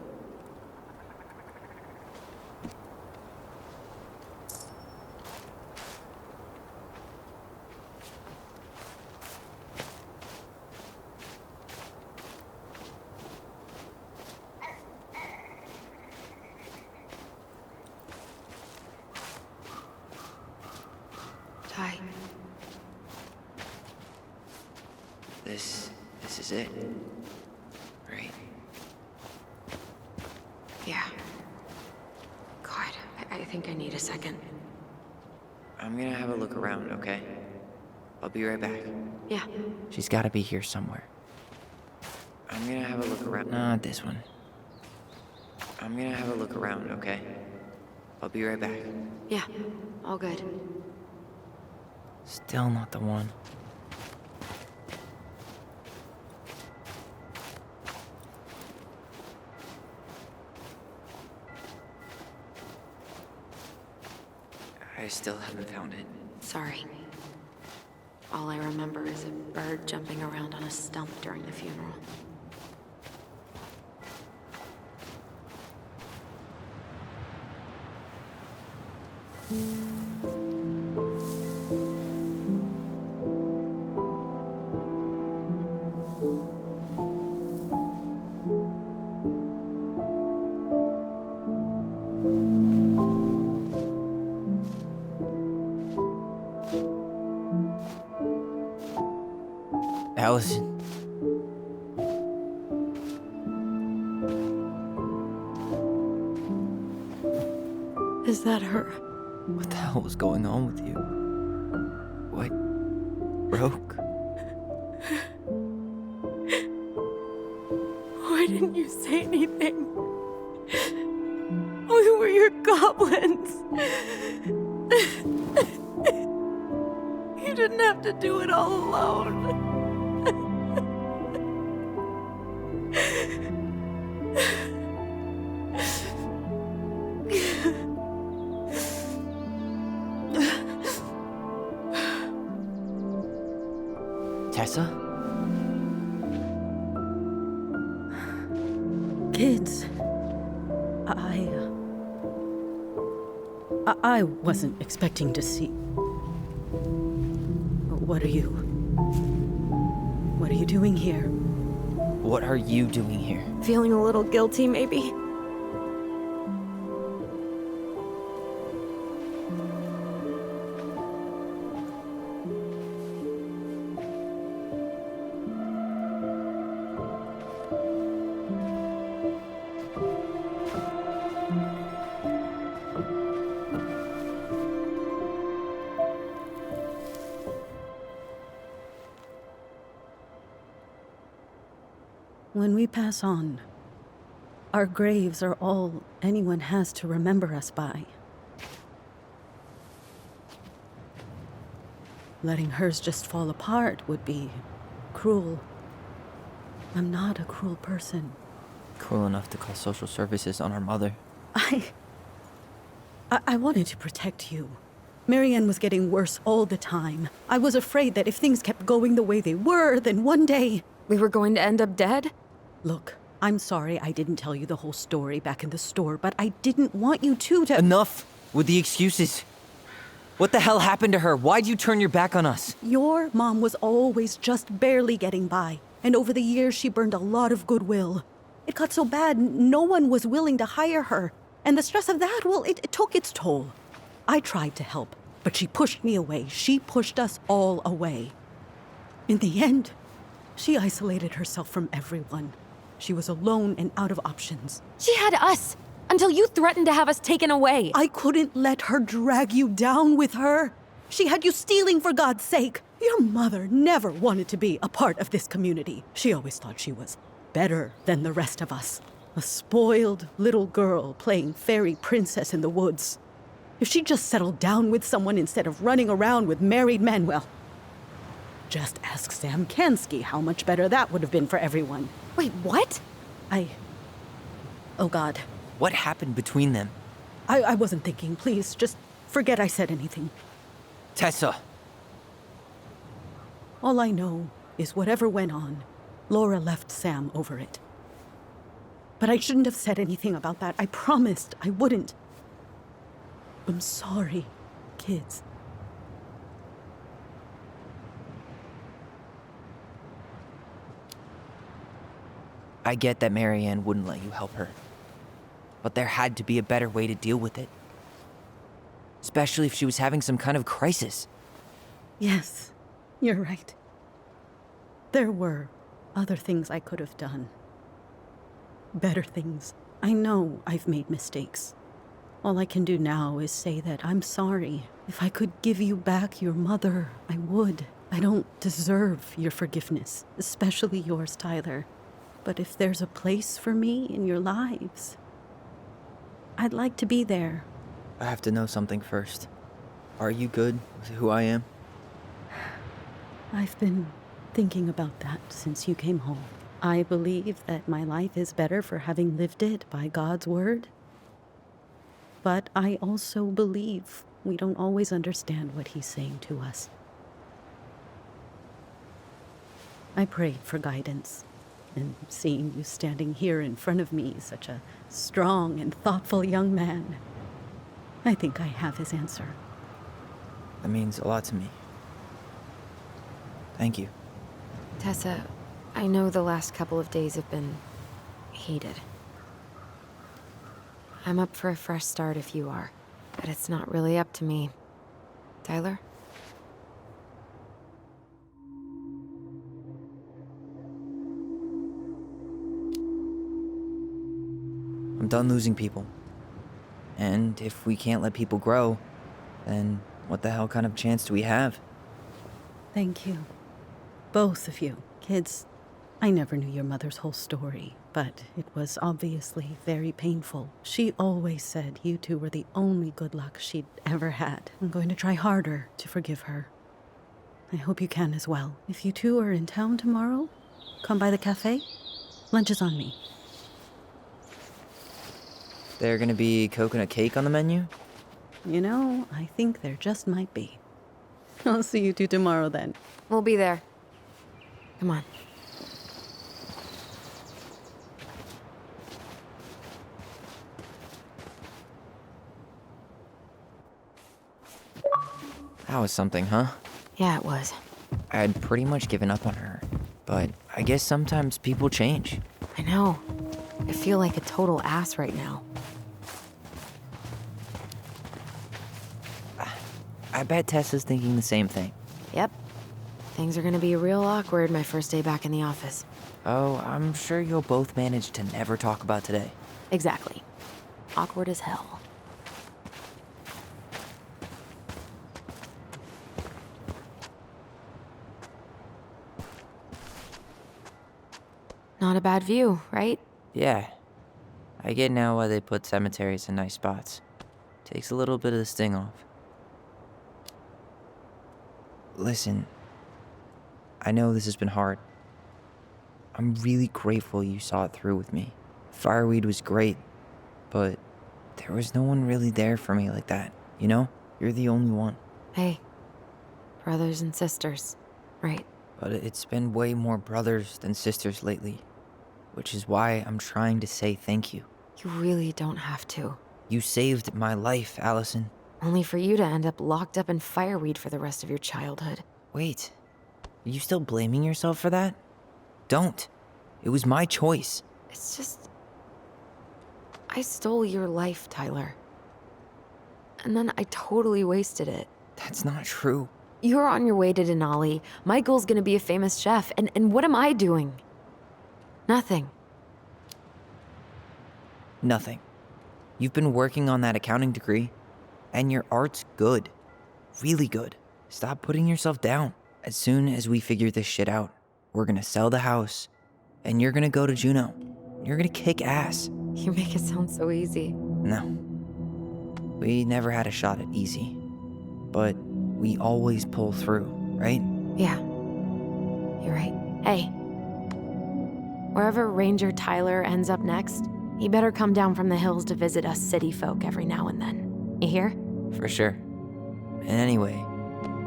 Ty. This is it. Right? Yeah. God, I think I need a second. I'm gonna have a look around, okay? I'll be right back. Yeah. She's gotta be here somewhere. I'm gonna have a look around. Not this one. I'm gonna have a look around, okay? I'll be right back. Yeah, all good. Still not the one. I still haven't found it. Sorry. All I remember is a bird jumping around on a stump during the funeral. Alyson. Is that her? What the hell was going on with you? What broke? Why didn't you say anything? We were your goblins. You didn't have to do it all alone. Tessa? Kids, I wasn't expecting to see. What are you doing here? What are you doing here? Feeling a little guilty, maybe? When we pass on, our graves are all anyone has to remember us by. Letting hers just fall apart would be cruel. I'm not a cruel person. Cruel enough to call social services on our mother. I wanted to protect you. Marianne was getting worse all the time. I was afraid that if things kept going the way they were, then one day... We were going to end up dead? Look, I'm sorry I didn't tell you the whole story back in the store, but I didn't want you to... Enough with the excuses. What the hell happened to her? Why'd you turn your back on us? Your mom was always just barely getting by, and over the years she burned a lot of goodwill. It got so bad, no one was willing to hire her, and the stress of that, well, it took its toll. I tried to help, but she pushed me away. She pushed us all away. In the end, she isolated herself from everyone. She was alone and out of options. She had us, until you threatened to have us taken away. I couldn't let her drag you down with her. She had you stealing for God's sake. Your mother never wanted to be a part of this community. She always thought she was better than the rest of us. A spoiled little girl playing fairy princess in the woods. If she just settled down with someone instead of running around with married men, well, just ask Sam Kansky how much better that would have been for everyone. Wait, what? Oh God. What happened between them? I wasn't thinking. Please, just forget I said anything. Tessa! All I know is whatever went on, Laura left Sam over it. But I shouldn't have said anything about that. I promised I wouldn't. I'm sorry, kids. I get that Marianne wouldn't let you help her. But there had to be a better way to deal with it. Especially if she was having some kind of crisis. Yes, you're right. There were other things I could have done. Better things. I know I've made mistakes. All I can do now is say that I'm sorry. If I could give you back your mother, I would. I don't deserve your forgiveness, especially yours, Tyler. But if there's a place for me in your lives, I'd like to be there. I have to know something first. Are you good with who I am? I've been thinking about that since you came home. I believe that my life is better for having lived it by God's word. But I also believe we don't always understand what he's saying to us. I prayed for guidance, and seeing you standing here in front of me, such a strong and thoughtful young man, I think I have his answer. That means a lot to me. Thank you. Tessa, I know the last couple of days have been heated. I'm up for a fresh start if you are, but it's not really up to me. Tyler? I'm done losing people. And if we can't let people grow, then what the hell kind of chance do we have? Thank you. Both of you. Kids, I never knew your mother's whole story, but it was obviously very painful. She always said you two were the only good luck she'd ever had. I'm going to try harder to forgive her. I hope you can as well. If you two are in town tomorrow, come by the cafe. Lunch is on me. There gonna be coconut cake on the menu? You know, I think there just might be. I'll see you two tomorrow then. We'll be there. Come on. That was something, huh? Yeah, it was. I had pretty much given up on her, but I guess sometimes people change. I know. I feel like a total ass right now. I bet Tessa's thinking the same thing. Yep. Things are gonna be real awkward my first day back in the office. Oh, I'm sure you'll both manage to never talk about today. Exactly. Awkward as hell. Not a bad view, right? Yeah. I get now why they put cemeteries in nice spots. Takes a little bit of the sting off. Listen, I know this has been hard. I'm really grateful you saw it through with me. Fireweed was great, but There was no one really there for me like that, you know? You're the only one. Hey, brothers and sisters, right? But it's been way more brothers than sisters lately, which is why I'm trying to say thank you. You really don't have to. You saved my life, Alyson. Only for you to end up locked up in fireweed for the rest of your childhood. Wait, are you still blaming yourself for that? Don't. It was my choice. It's just... I stole your life, Tyler. And then I totally wasted it. That's not true. You're on your way to Denali. My goal's gonna be a famous chef, and what am I doing? Nothing. Nothing. You've been working on that accounting degree, and your art's good. Really good. Stop putting yourself down. As soon as we figure this shit out, we're gonna sell the house, and you're gonna go to Juneau. You're gonna kick ass. You make it sound so easy. No. We never had a shot at easy. But we always pull through, right? Yeah. You're right. Hey. Wherever Ranger Tyler ends up next, he better come down from the hills to visit us city folk every now and then. You hear? For sure. And anyway,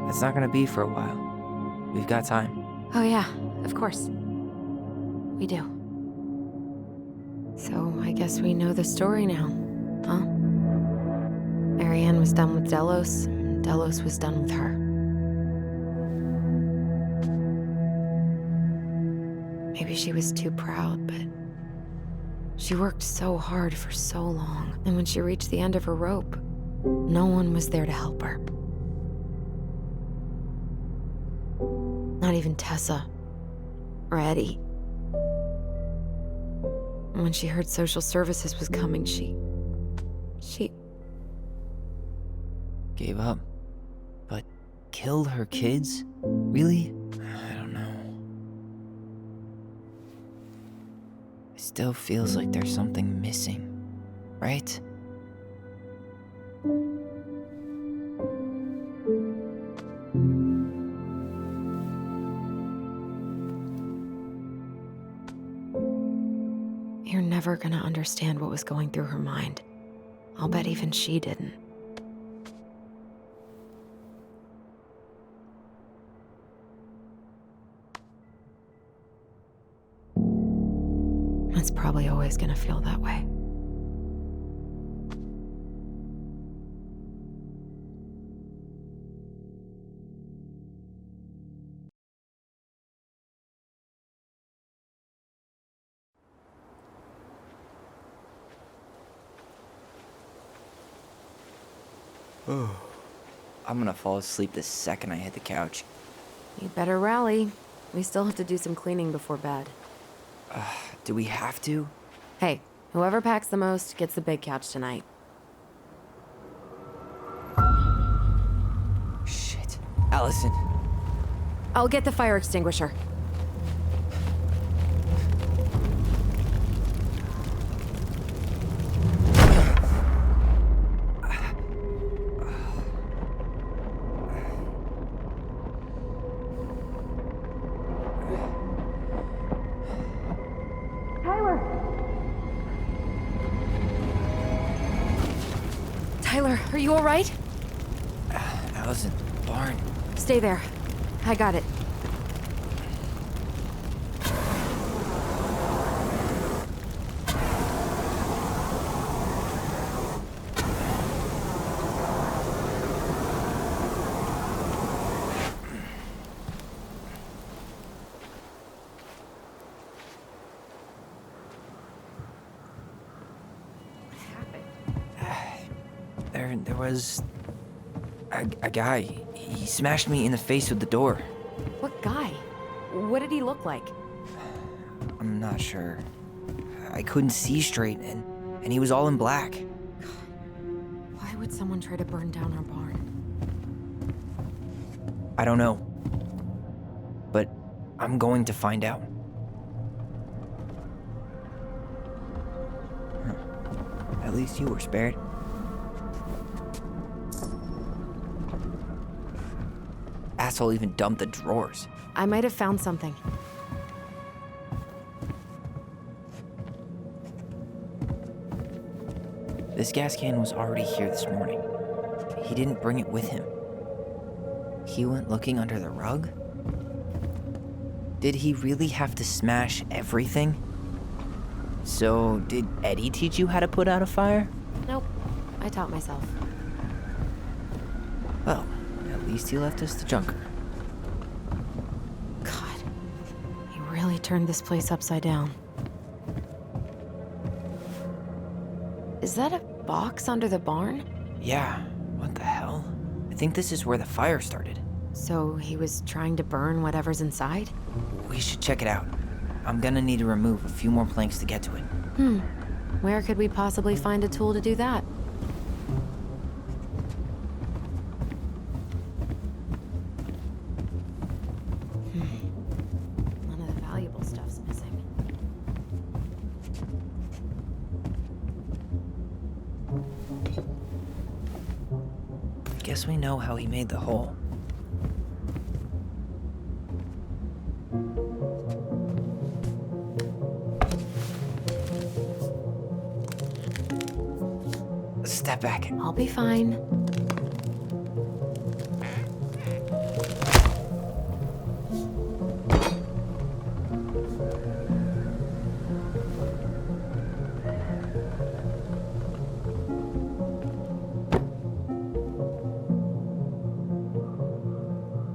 that's not gonna be for a while. We've got time. Oh yeah, of course. We do. So I guess we know the story now, huh? Marianne was done with Delos, and Delos was done with her. Maybe she was too proud, but she worked so hard for so long, and when she reached the end of her rope, no one was there to help her. Not even Tessa or Eddie. And when she heard social services was coming, she Gave up. But killed her kids? Really? I don't know. It still feels like there's something missing, right? You're never gonna understand what was going through her mind. I'll bet even she didn't. It's probably always gonna feel that way. I'm gonna fall asleep the second I hit the couch. You better rally. We still have to do some cleaning before bed. Do we have to? Hey, whoever packs the most gets the big couch tonight. Shit. Alyson. I'll get the fire extinguisher. Tyler, are you all right? Alyson, barn. Stay there. I got it. There was a guy. He smashed me in the face with the door. What guy? What did he look like? I'm not sure. I couldn't see straight, and he was all in black. Why would someone try to burn down our barn? I don't know. But I'm going to find out. At least you were spared. Asshole even dumped the drawers. I might have found something. This gas can was already here this morning. He didn't bring it with him. He went looking under the rug? Did he really have to smash everything? So, did Eddie teach you how to put out a fire? Nope. I taught myself. Well, at least he left us the junker. God. He really turned this place upside down. Is that a box under the barn? Yeah, what the hell? I think this is where the fire started. So he was trying to burn whatever's inside? We should check it out. I'm gonna need to remove a few more planks to get to it. Where could we possibly find a tool to do that? None of the valuable stuff's missing. Guess we know how he made the hole. Step back. I'll be fine.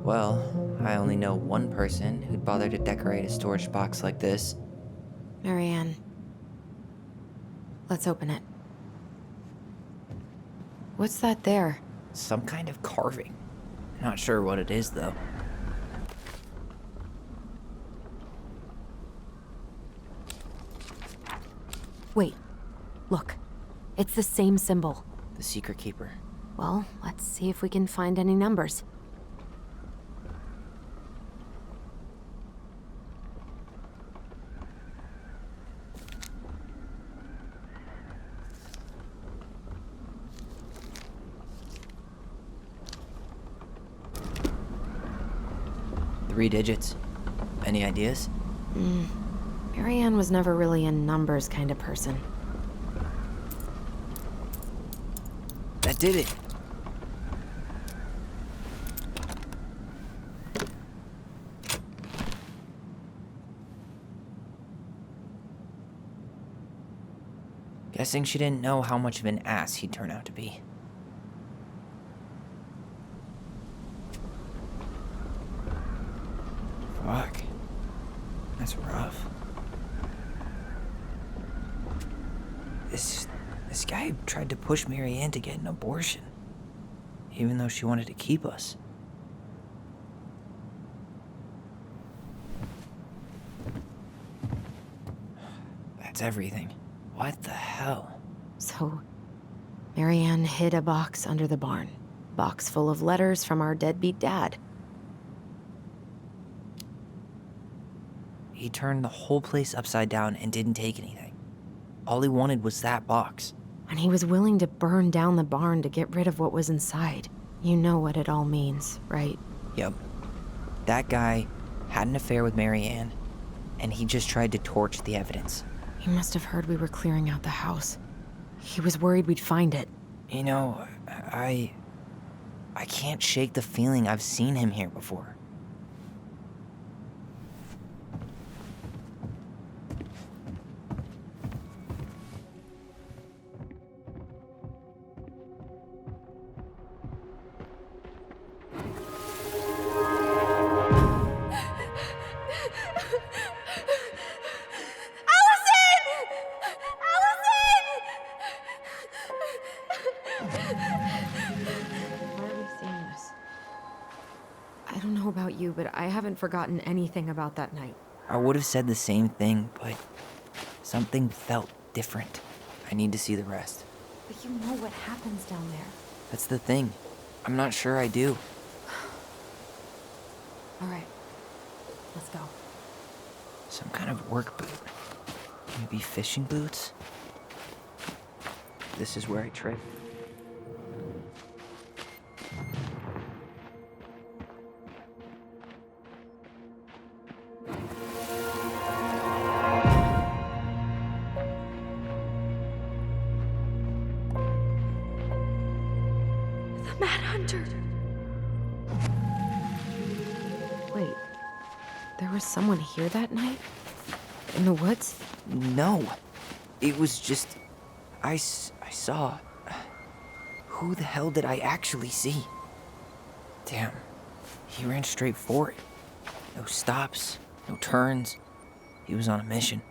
Well, I only know one person who'd bother to decorate a storage box like this. Marianne. Let's open it. What's that there? Some kind of carving. Not sure what it is, though. Wait. Look. It's the same symbol. The Secret Keeper. Well, let's see if we can find any numbers. Three digits. Any ideas? Marianne was never really a numbers kind of person. That did it. Guessing she didn't know how much of an ass he'd turn out to be. Fuck. That's rough. This guy tried to push Marianne to get an abortion, even though she wanted to keep us. That's everything. What the hell? So, Marianne hid a box under the barn. Box full of letters from our deadbeat dad. He turned the whole place upside down and didn't take anything. All he wanted was that box. And he was willing to burn down the barn to get rid of what was inside. You know what it all means, right? Yep. That guy had an affair with Marianne, and he just tried to torch the evidence. He must have heard we were clearing out the house. He was worried we'd find it. You know, I can't shake the feeling I've seen him here before. I don't know about you, but I haven't forgotten anything about that night. I would have said the same thing, but something felt different. I need to see the rest. But you know what happens down there. That's the thing. I'm not sure I do. All right, let's go. Some kind of work boot. Maybe fishing boots? This is where I trip. Hunter. Wait, there was someone here that night? In the woods? No. It was just... I saw... Who the hell did I actually see? Damn. He ran straight for it. No stops, no turns. He was on a mission.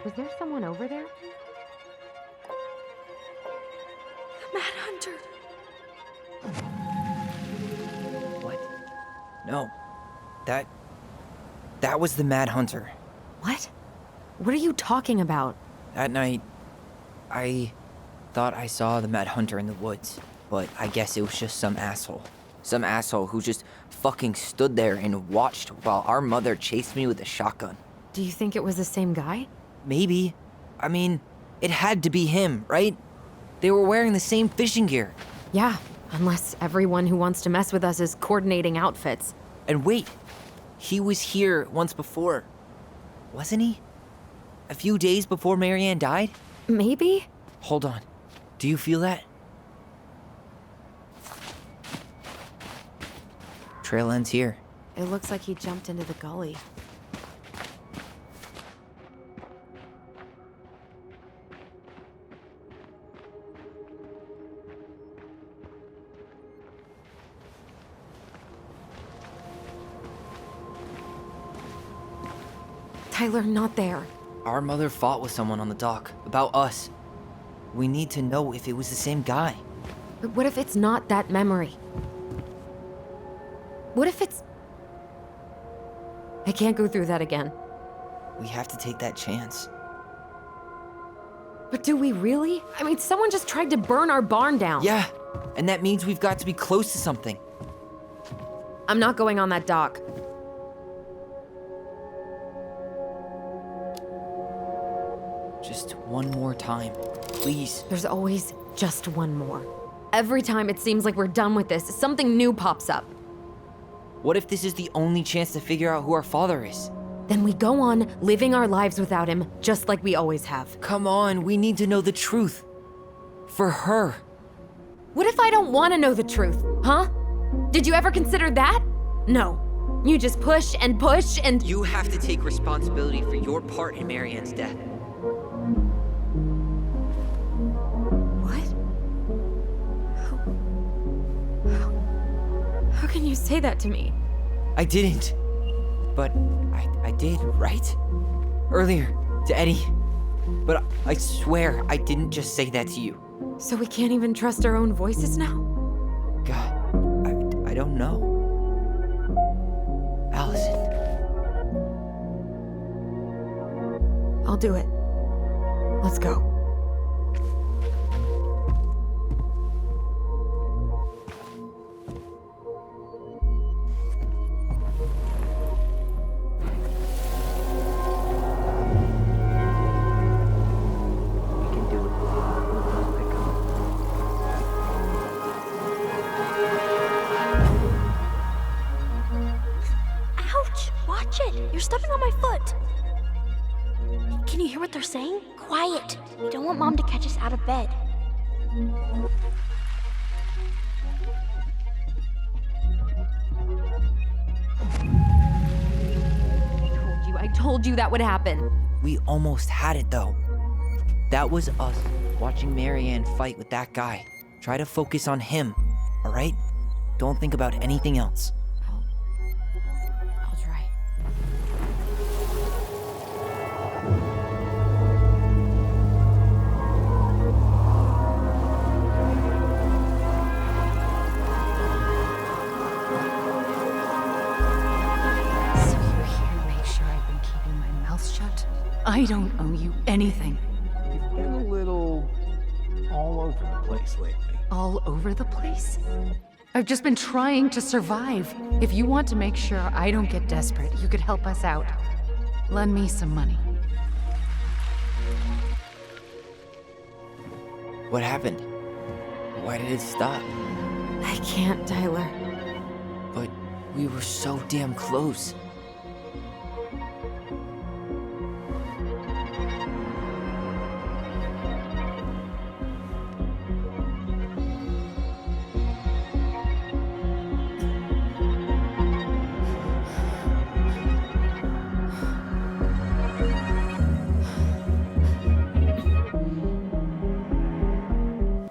Was there someone over there? The Mad Hunter. What? No. That was the Mad Hunter. What? What are you talking about? That night, I thought I saw the Mad Hunter in the woods, but I guess it was just some asshole. Some asshole who just fucking stood there and watched while our mother chased me with a shotgun. Do you think it was the same guy? Maybe. I mean, it had to be him, right? They were wearing the same fishing gear. Yeah, unless everyone who wants to mess with us is coordinating outfits. And wait, he was here once before, wasn't he? A few days before Marianne died? Maybe? Hold on. Do you feel that? Trail ends here. It looks like he jumped into the gully. Tyler, not there. Our mother fought with someone on the dock about us. We need to know if it was the same guy. But what if it's not that memory? What if it's... I can't go through that again. We have to take that chance. But do we really? I mean, someone just tried to burn our barn down. Yeah, and that means we've got to be close to something. I'm not going on that dock. Just one more time, please. There's always just one more. Every time it seems like we're done with this, something new pops up. What if this is the only chance to figure out who our father is? Then we go on living our lives without him, just like we always have. Come on, we need to know the truth. For her. What if I don't want to know the truth, huh? Did you ever consider that? No. You just push and push and... You have to take responsibility for your part in Marianne's death. How can you say that to me? I didn't. But I did, right? Earlier, to Eddie. But I swear I didn't just say that to you. So we can't even trust our own voices now? God, I don't know. Alyson. I'll do it. Let's go. You're stepping on my foot. Can you hear what they're saying? Quiet. We don't want Mom to catch us out of bed. I told you that would happen. We almost had it, though. That was us watching Marianne fight with that guy. Try to focus on him, all right? Don't think about anything else. I'll try. So you're here to make sure I've been keeping my mouth shut? I don't owe you anything. You've been a little all over the place lately. All over the place? I've just been trying to survive. If you want to make sure I don't get desperate, you could help us out. Lend me some money. What happened? Why did it stop? I can't, Tyler. But we were so damn close.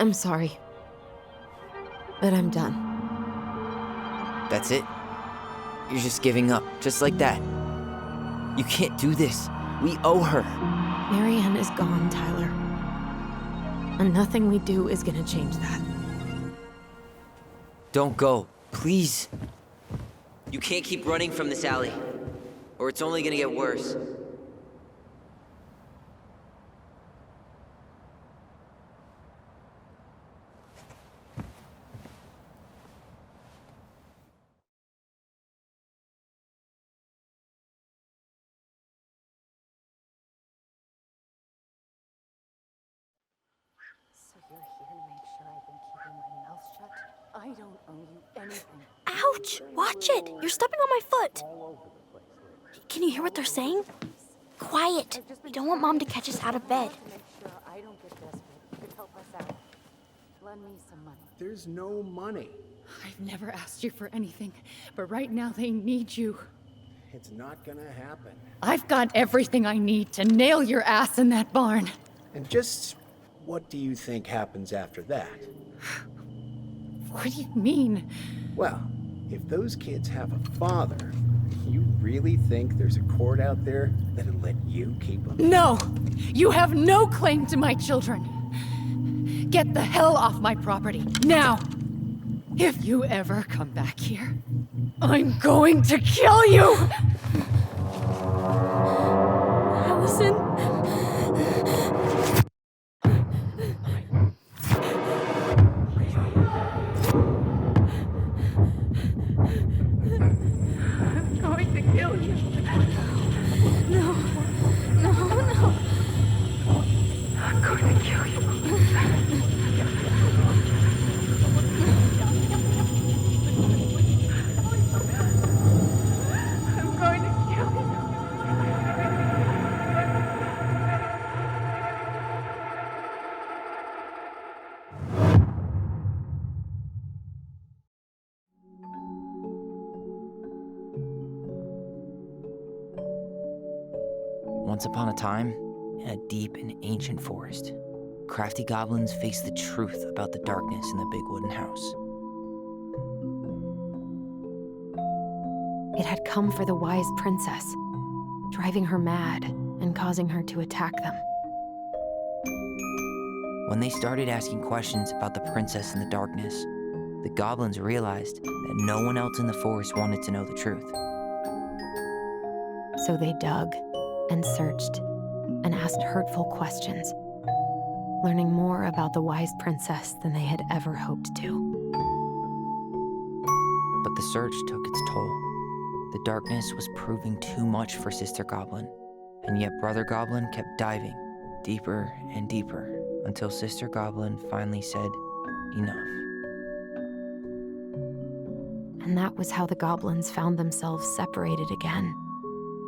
I'm sorry. But I'm done. That's it? You're just giving up, just like that. You can't do this. We owe her. Marianne is gone, Tyler. And nothing we do is gonna change that. Don't go, please. You can't keep running from this alley, or it's only gonna get worse. So you're here to make sure I've been keeping my mouth shut? I don't owe you anything. Ouch! Watch it! You're stepping on my foot! Can you hear what they're saying? Quiet! We don't want Mom to catch us out of bed. Make sure I don't get desperate. You could help us out. Lend me some money. There's no money. I've never asked you for anything, but right now they need you. It's not gonna happen. I've got everything I need to nail your ass in that barn. And just what do you think happens after that? What do you mean? Well, if those kids have a father, you really think there's a court out there that'll let you keep them? No! You have no claim to my children. Get the hell off my property, now! If you ever come back here, I'm going to kill you! Alyson? I'm going to kill you. No. No, no. I'm going to kill you. I'm going to kill you. Once upon a time, in a deep and ancient forest, crafty goblins faced the truth about the darkness in the big wooden house. It had come for the wise princess, driving her mad and causing her to attack them. When they started asking questions about the princess in the darkness, the goblins realized that no one else in the forest wanted to know the truth. So they dug and searched and asked hurtful questions, learning more about the wise princess than they had ever hoped to. But the search took its toll. The darkness was proving too much for Sister Goblin, and yet Brother Goblin kept diving deeper and deeper until Sister Goblin finally said, enough. And that was how the goblins found themselves separated again,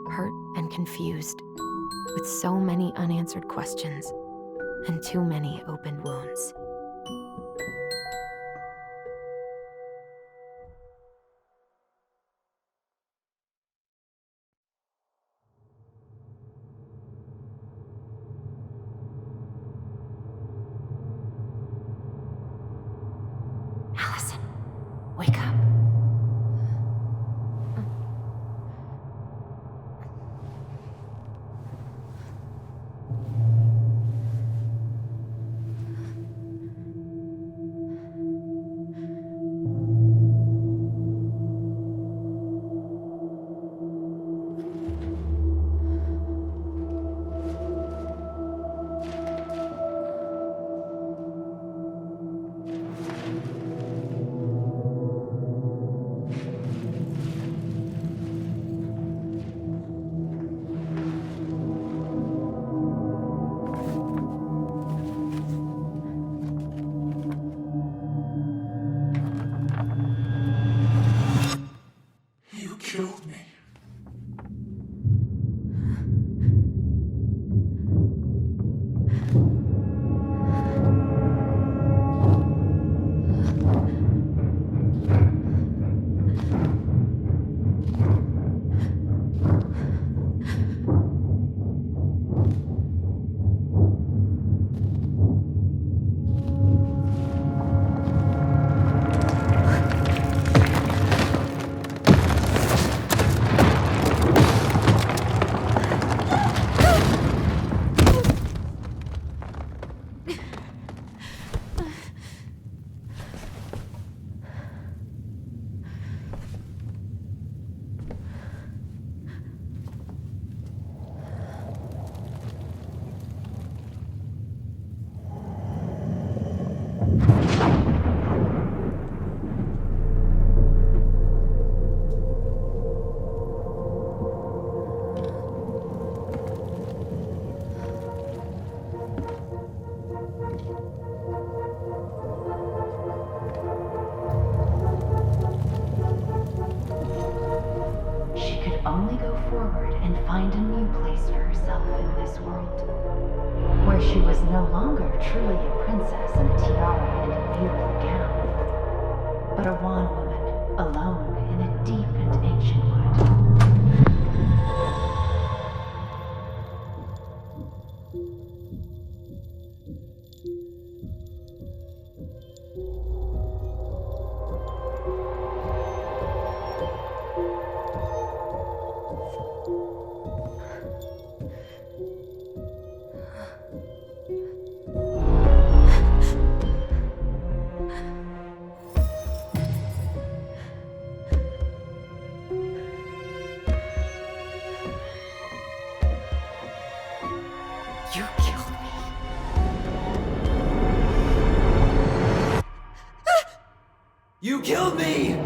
hurt and confused, with so many unanswered questions and too many open wounds. Alyson, wake up. and find a new place for herself in this world, where she was no longer truly a princess in a tiara and a beautiful gown, but a wan woman alone in a deep and ancient wood. You killed me. You killed me!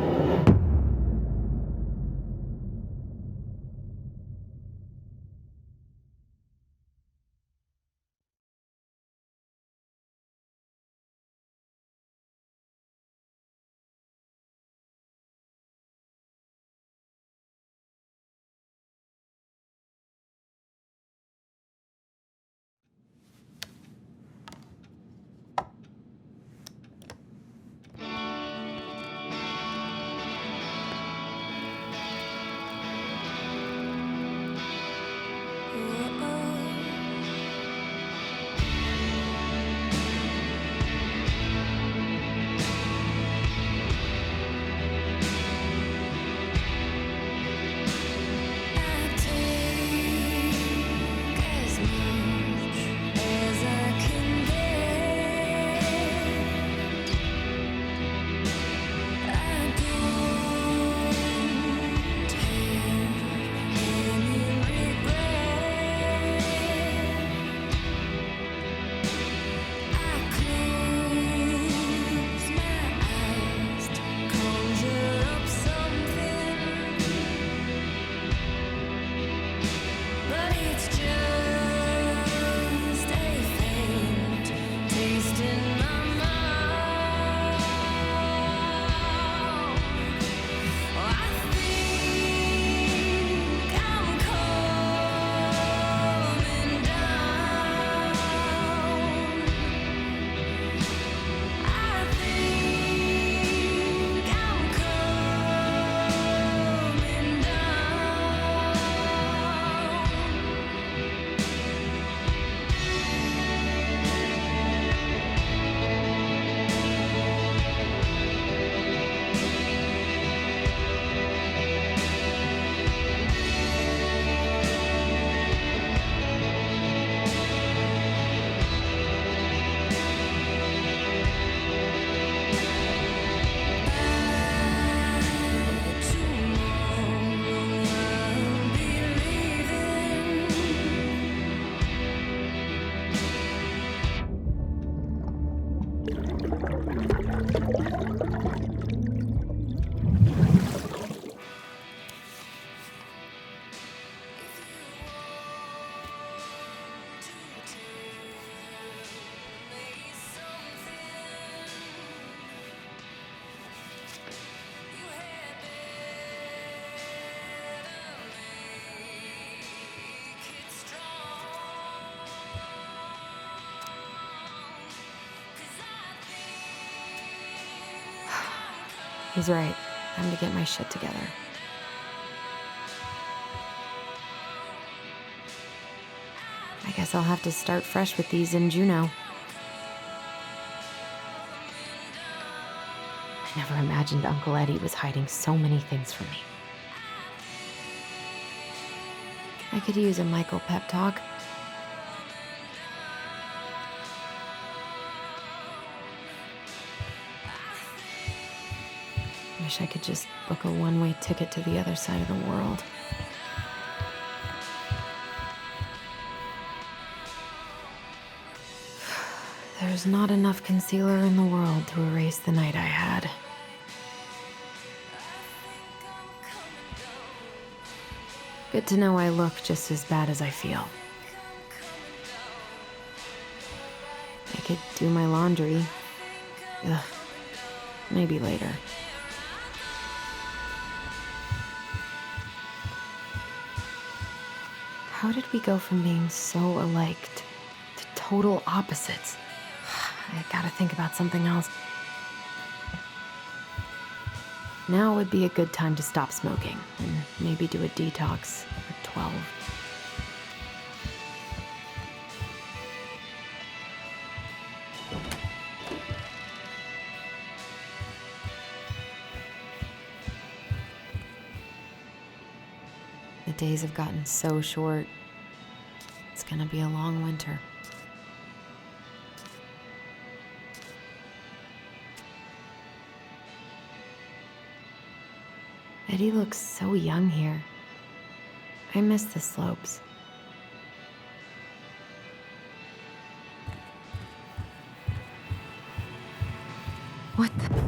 He's right. Time to get my shit together. I guess I'll have to start fresh with these in Juneau. I never imagined Uncle Eddie was hiding so many things from me. I could use a Michael pep talk. Wish I could just book a one-way ticket to the other side of the world. There's not enough concealer in the world to erase the night I had. Good to know I look just as bad as I feel. I could do my laundry. Ugh. Maybe later. How did we go from being so alike to total opposites? I gotta think about something else. Now would be a good time to stop smoking and maybe do a detox for 12. The days have gotten so short. It's gonna be a long winter. Eddie looks so young here. I miss the slopes. What the?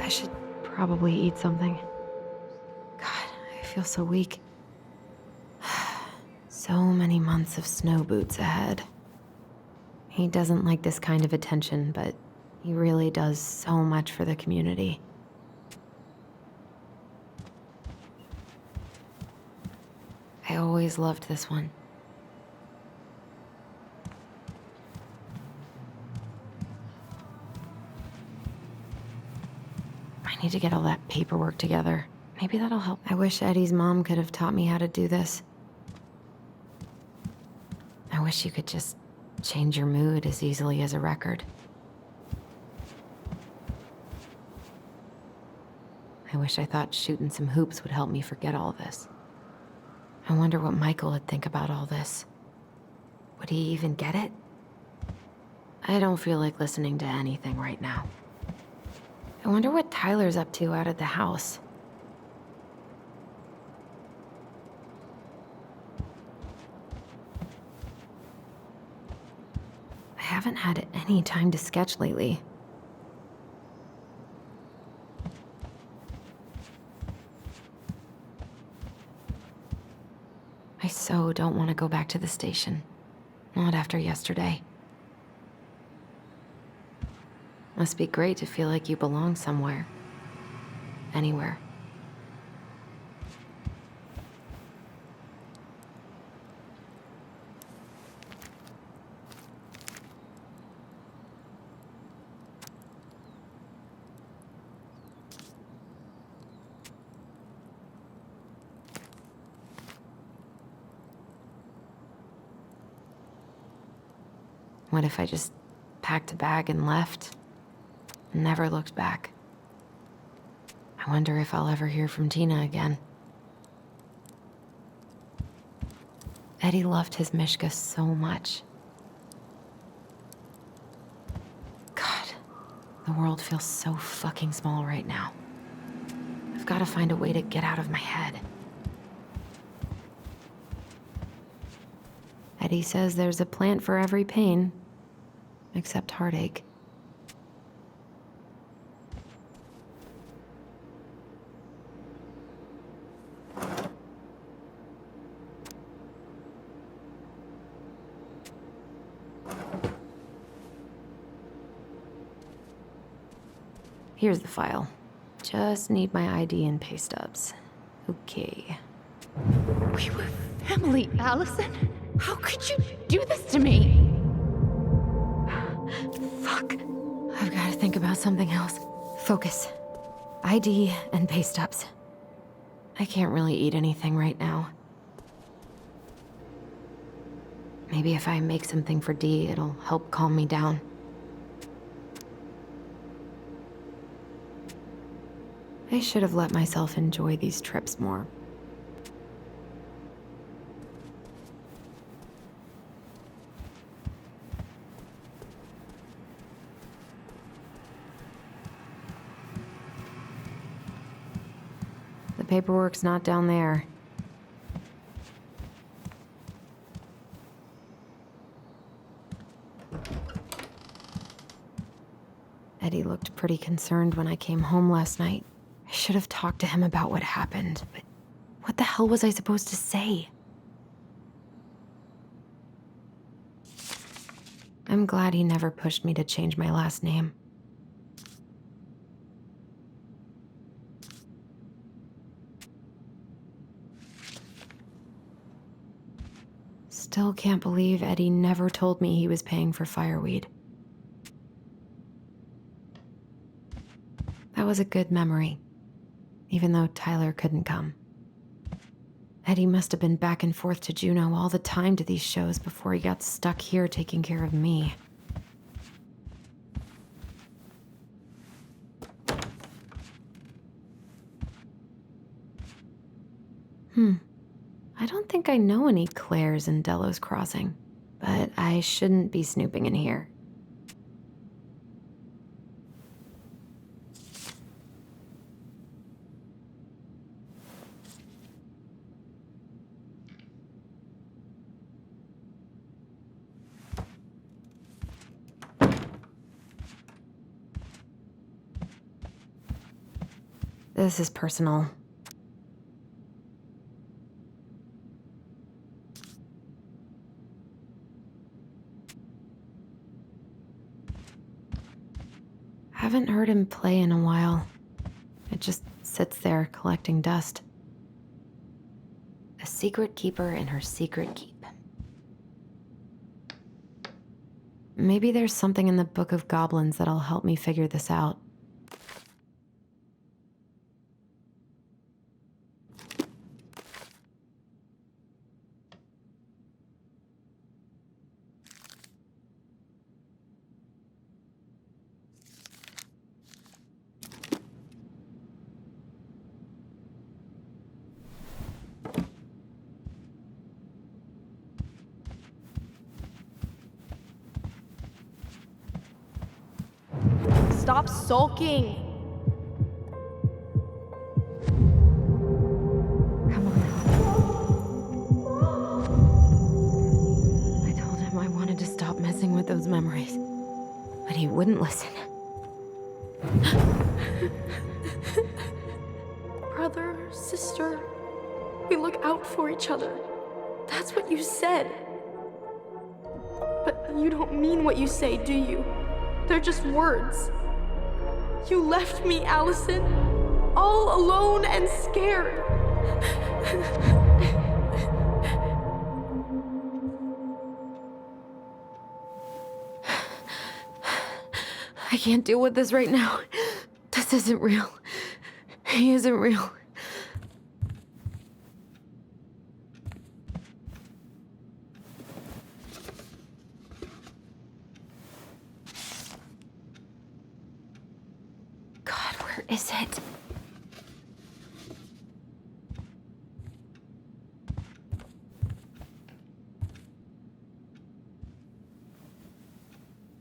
I should probably eat something. God, I feel so weak. So many months of snow boots ahead. He doesn't like this kind of attention, but he really does so much for the community. I always loved this one. I need to get all that paperwork together. Maybe that'll help. I wish Eddie's mom could have taught me how to do this. I wish you could just change your mood as easily as a record. I wish I thought shooting some hoops would help me forget all this. I wonder what Michael would think about all this. Would he even get it? I don't feel like listening to anything right now. I wonder what Tyler's up to out at the house. I haven't had any time to sketch lately. I so don't want to go back to the station. Not after yesterday. Must be great to feel like you belong somewhere. Anywhere. What if I just packed a bag and left? And never looked back? I wonder if I'll ever hear from Tina again. Eddie loved his Mishka so much. God, the world feels so fucking small right now. I've got to find a way to get out of my head. Eddie says there's a plant for every pain, except heartache. Here's the file. Just need my ID and pay stubs. Okay. We were family, Alyson? How could you do this to me? Fuck. I've got to think about something else. Focus. ID and pay stubs. I can't really eat anything right now. Maybe if I make something for Dee, it'll help calm me down. I should have let myself enjoy these trips more. The paperwork's not down there. Eddie looked pretty concerned when I came home last night. I should have talked to him about what happened, but what the hell was I supposed to say? I'm glad he never pushed me to change my last name. still can't believe Eddie never told me he was paying for fireweed. That was a good memory, even though Tyler couldn't come. Eddie must have been back and forth to Juneau all the time to these shows before he got stuck here taking care of me. I don't think I know any Claires in Delos Crossing, but I shouldn't be snooping in here. This is personal. Haven't heard him play in a while. It just sits there collecting dust. A secret keeper in her secret keep. Maybe there's something in the Book of Goblins that'll help me figure this out. Stop sulking! I told him I wanted to stop messing with those memories, but he wouldn't listen. Brother, sister, we look out for each other. That's what you said. But you don't mean what you say, do you? They're just words. You left me, Alyson, all alone and scared. I can't deal with this right now. This isn't real. He isn't real. God, where is it?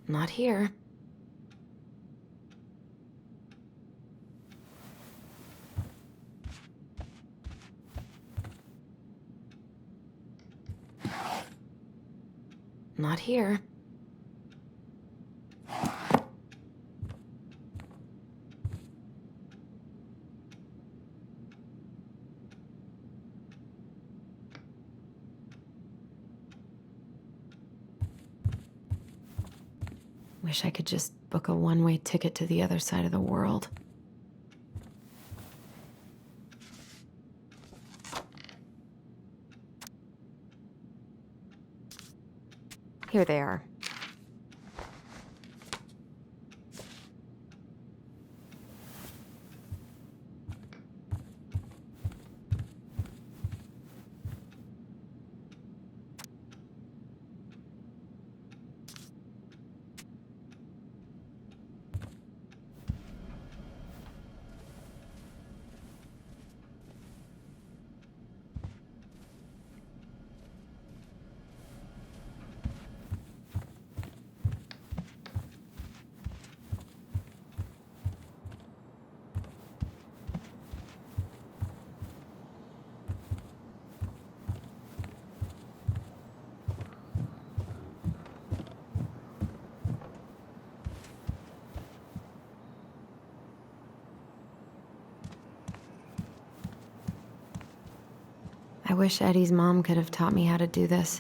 Not here. Not here. Wish I could just book a one-way ticket to the other side of the world. Here they are. I wish Eddie's mom could have taught me how to do this.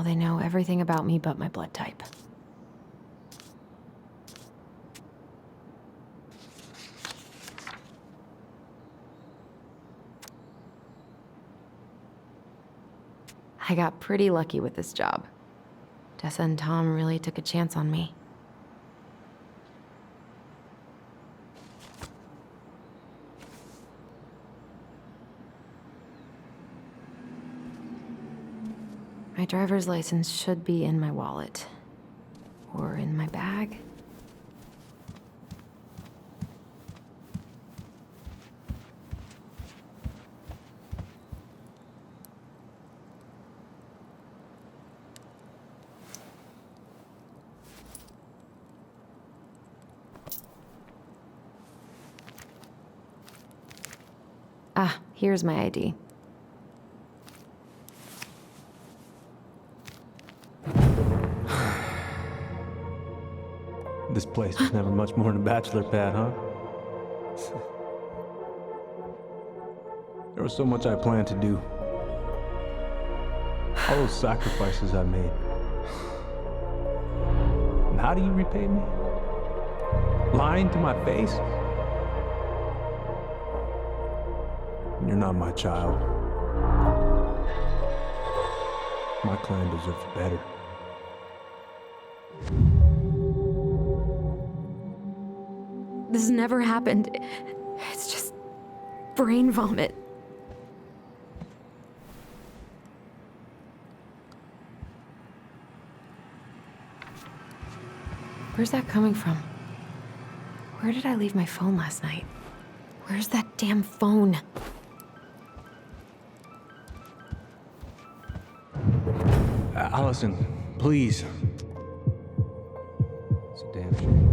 Now they know everything about me but my blood type. I got pretty lucky with this job. Tessa and Tom really took a chance on me. My driver's license should be in my wallet. Or in my bag. Ah, here's my ID. This place was never much more than a bachelor pad, huh? There was so much I planned to do. All those sacrifices I made. And how do you repay me? Lying to my face? You're not my child. My clan deserves better. This has never happened. It's just brain vomit. Where's that coming from? Where did I leave my phone last night? Where's that damn phone? Alyson, please. It's a damn shame.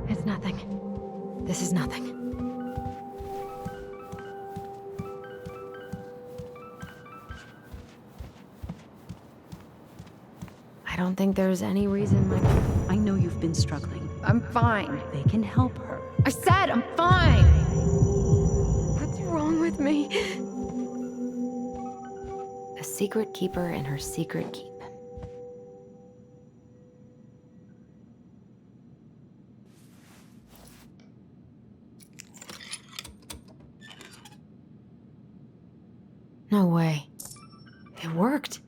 It's nothing. This is nothing. I don't think there's any reason I know you've been struggling. I'm fine. They can help her. I said I'm fine! What's wrong with me? A secret keeper and her secret keep. No way. It worked.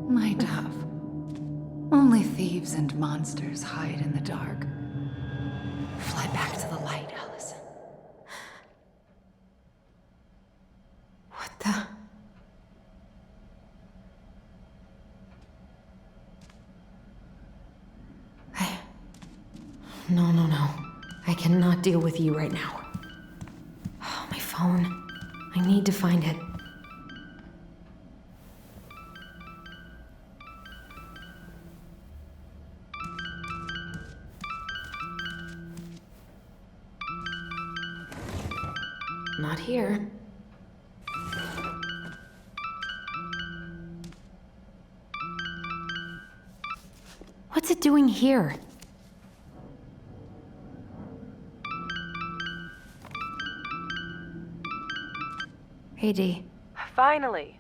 My dove. Only thieves and monsters hide in the dark. Fly back to the light, Alyson. What the? No. I cannot deal with you right now. Oh, my phone. I need to find it. Not here. What's it doing here? Hey, Dee. Finally.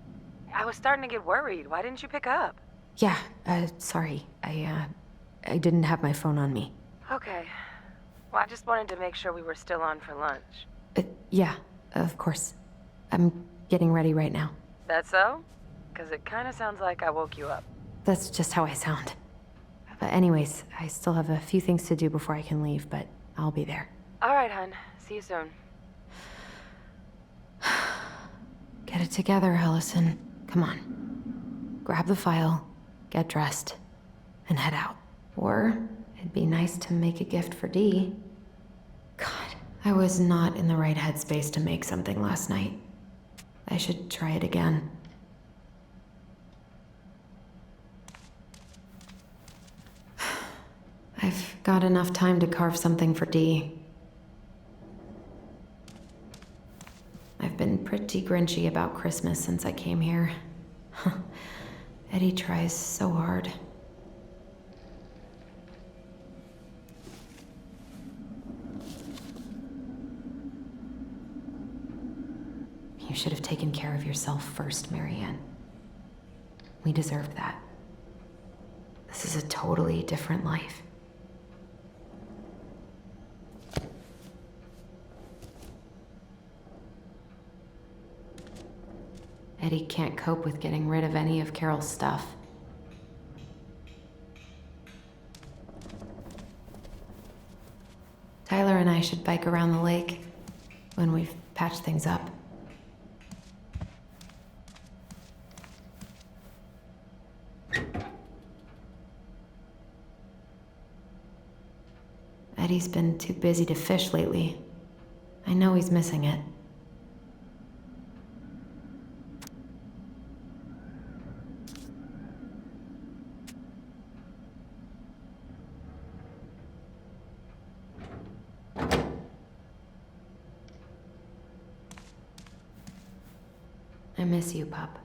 I was starting to get worried. Why didn't you pick up? Yeah, sorry. I didn't have my phone on me. Okay. Well, I just wanted to make sure we were still on for lunch. Yeah, of course. I'm getting ready right now. That so? Because it kind of sounds like I woke you up. That's just how I sound. But anyways, I still have a few things to do before I can leave, but I'll be there. All right, hun. See you soon. Get it together, Alyson. Come on. Grab the file, get dressed, and head out. Or it'd be nice to make a gift for Dee. God, I was not in the right headspace to make something last night. I should try it again. I've got enough time to carve something for Dee. I've been pretty grinchy about Christmas since I came here. Eddie tries so hard. You should have taken care of yourself first, Marianne. We deserved that. This is a totally different life. Eddie can't cope with getting rid of any of Carol's stuff. Tyler and I should bike around the lake when we've patched things up. Eddie's been too busy to fish lately. I know he's missing it. I miss you, pup.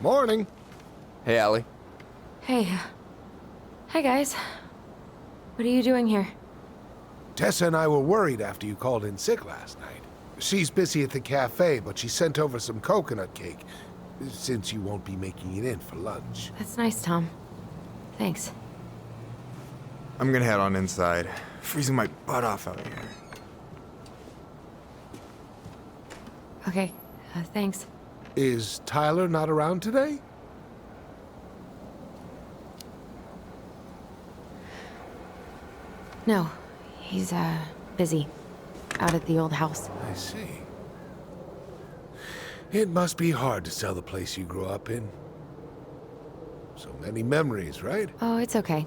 Morning. Hey, Allie. Hey. Hi, guys. What are you doing here? Tessa and I were worried after you called in sick last night. She's busy at the cafe, but she sent over some coconut cake, since you won't be making it in for lunch. That's nice, Tom. Thanks. I'm gonna head on inside. Freezing my butt off out here. Okay, thanks. Is Tyler not around today? No, he's, busy. Out at the old house. I see. It must be hard to sell the place you grew up in. So many memories, right? Oh, it's okay.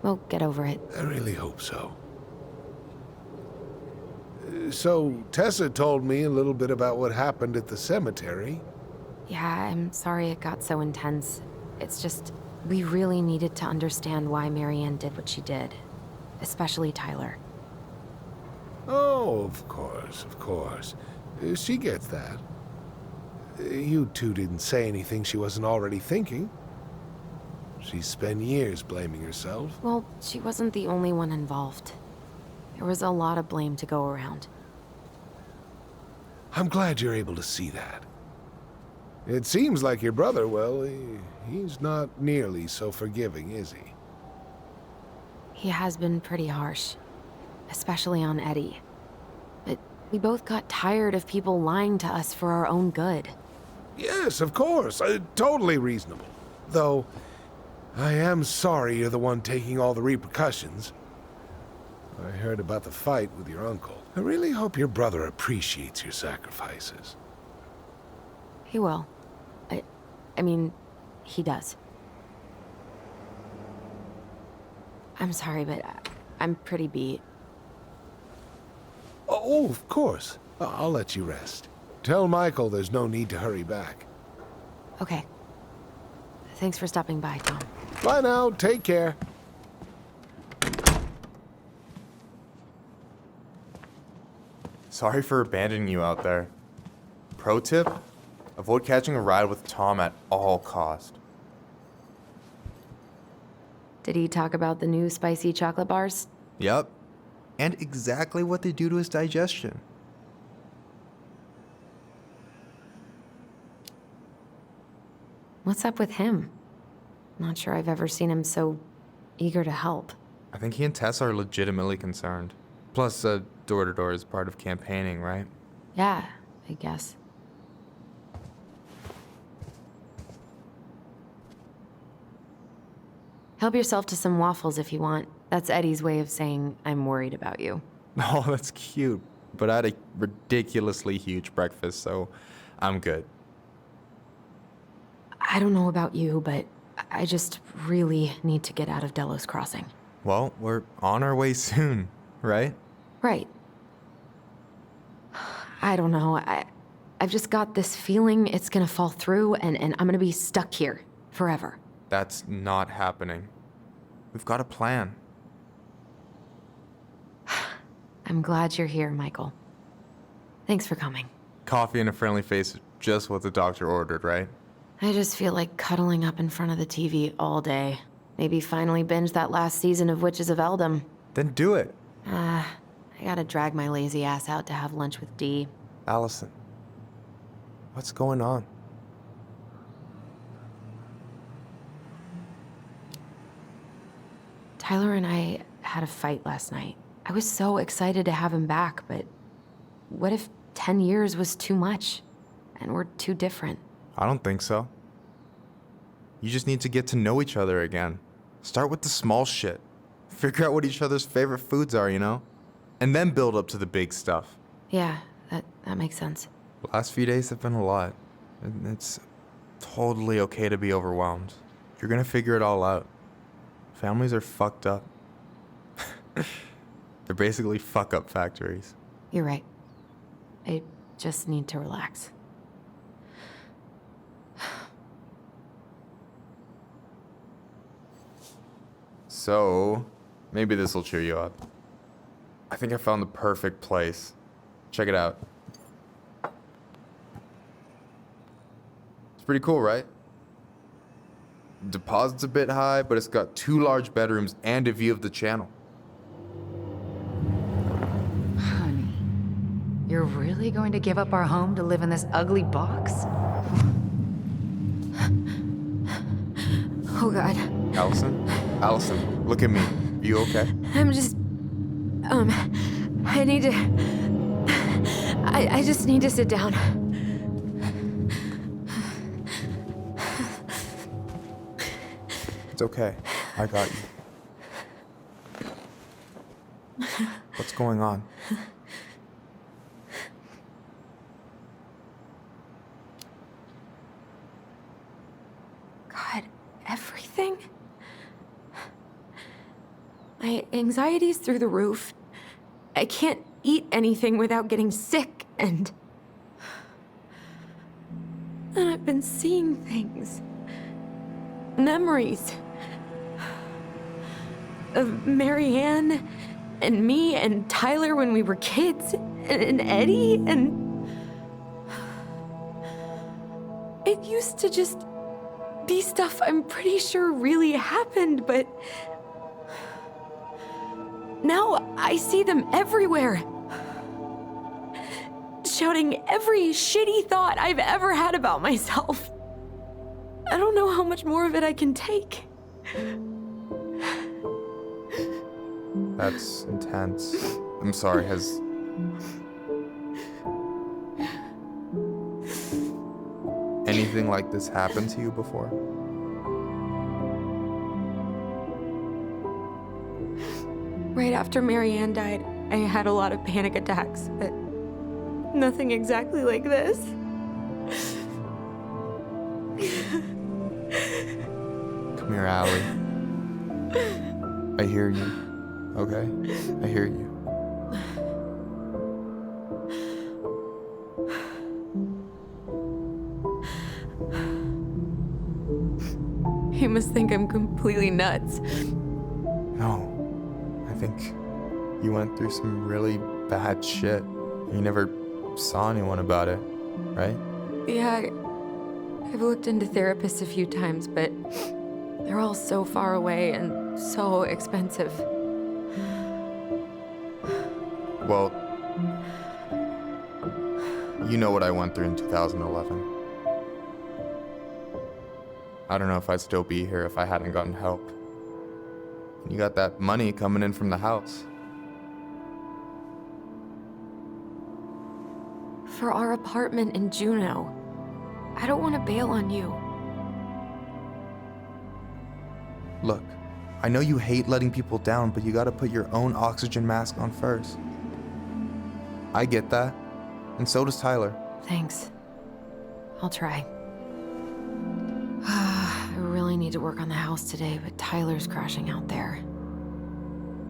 We'll get over it. I really hope so. So, Tessa told me a little bit about what happened at the cemetery. Yeah, I'm sorry it got so intense. It's just, we really needed to understand why Marianne did what she did. Especially Tyler. Oh, of course, of course. She gets that. You two didn't say anything she wasn't already thinking. She spent years blaming herself. Well, she wasn't the only one involved. There was a lot of blame to go around. I'm glad you're able to see that. It seems like your brother, well, he's not nearly so forgiving, is he? He has been pretty harsh. Especially on Eddie. But we both got tired of people lying to us for our own good. Yes, of course. Totally reasonable. Though, I am sorry you're the one taking all the repercussions. I heard about the fight with your uncle. I really hope your brother appreciates your sacrifices. He will. I mean, he does. I'm sorry, but I'm pretty beat. Oh, of course. I'll let you rest. Tell Michael there's no need to hurry back. Okay. Thanks for stopping by, Tom. Bye now. Take care. Sorry for abandoning you out there. Pro tip? Avoid catching a ride with Tom at all cost. Did he talk about the new spicy chocolate bars? Yep. And exactly what they do to his digestion. What's up with him? Not sure I've ever seen him so eager to help. I think he and Tess are legitimately concerned. Plus, door-to-door is part of campaigning, right? Yeah, I guess. Help yourself to some waffles if you want. That's Eddie's way of saying I'm worried about you. Oh, that's cute. But I had a ridiculously huge breakfast, so I'm good. I don't know about you, but I just really need to get out of Delos Crossing. Well, we're on our way soon, right? Right. I don't know. I've just got this feeling it's gonna fall through and I'm gonna be stuck here forever. That's not happening. We've got a plan. I'm glad you're here, Michael. Thanks for coming. Coffee and a friendly face is just what the doctor ordered, right? I just feel like cuddling up in front of the TV all day. Maybe finally binge that last season of Witches of Eldom. Then do it. I gotta drag my lazy ass out to have lunch with Dee. Alyson, what's going on? Tyler and I had a fight last night. I was so excited to have him back, but what if 10 years was too much and we're too different? I don't think so. You just need to get to know each other again. Start with the small shit. Figure out what each other's favorite foods are, you know? And then build up to the big stuff. Yeah, that makes sense. The last few days have been a lot. And it's totally okay to be overwhelmed. You're gonna figure it all out. Families are fucked up. They're basically fuck-up factories. You're right. I just need to relax. So, maybe this will cheer you up. I think I found the perfect place. Check it out. It's pretty cool, right? Deposit's a bit high, but it's got 2 large bedrooms and a view of the channel. Honey, you're really going to give up our home to live in this ugly box? Oh, God. Alyson, look at me. You okay? I'm just... I need to... I just need to sit down. It's okay. I got you. What's going on? God, everything? My anxiety's through the roof. I can't eat anything without getting sick, and I've been seeing things. Memories. Of Marianne, and me, and Tyler when we were kids, and Eddie, and... It used to just be stuff I'm pretty sure really happened, but... Now I see them everywhere. Shouting every shitty thought I've ever had about myself. I don't know how much more of it I can take. That's intense. I'm sorry, anything like this happen to you before? Right after Marianne died, I had a lot of panic attacks, but nothing exactly like this. Come here, Allie. I hear you, okay? I hear you. You must think I'm completely nuts. No, I think you went through some really bad shit. You never saw anyone about it, right? Yeah, I've looked into therapists a few times, but they're all so far away and so expensive. Well, you know what I went through in 2011. I don't know if I'd still be here if I hadn't gotten help. You got that money coming in from the house. For our apartment in Juneau. I don't want to bail on you. Look, I know you hate letting people down, but you gotta put your own oxygen mask on first. I get that, and so does Tyler. Thanks. I'll try. I really need to work on the house today, but Tyler's crashing out there.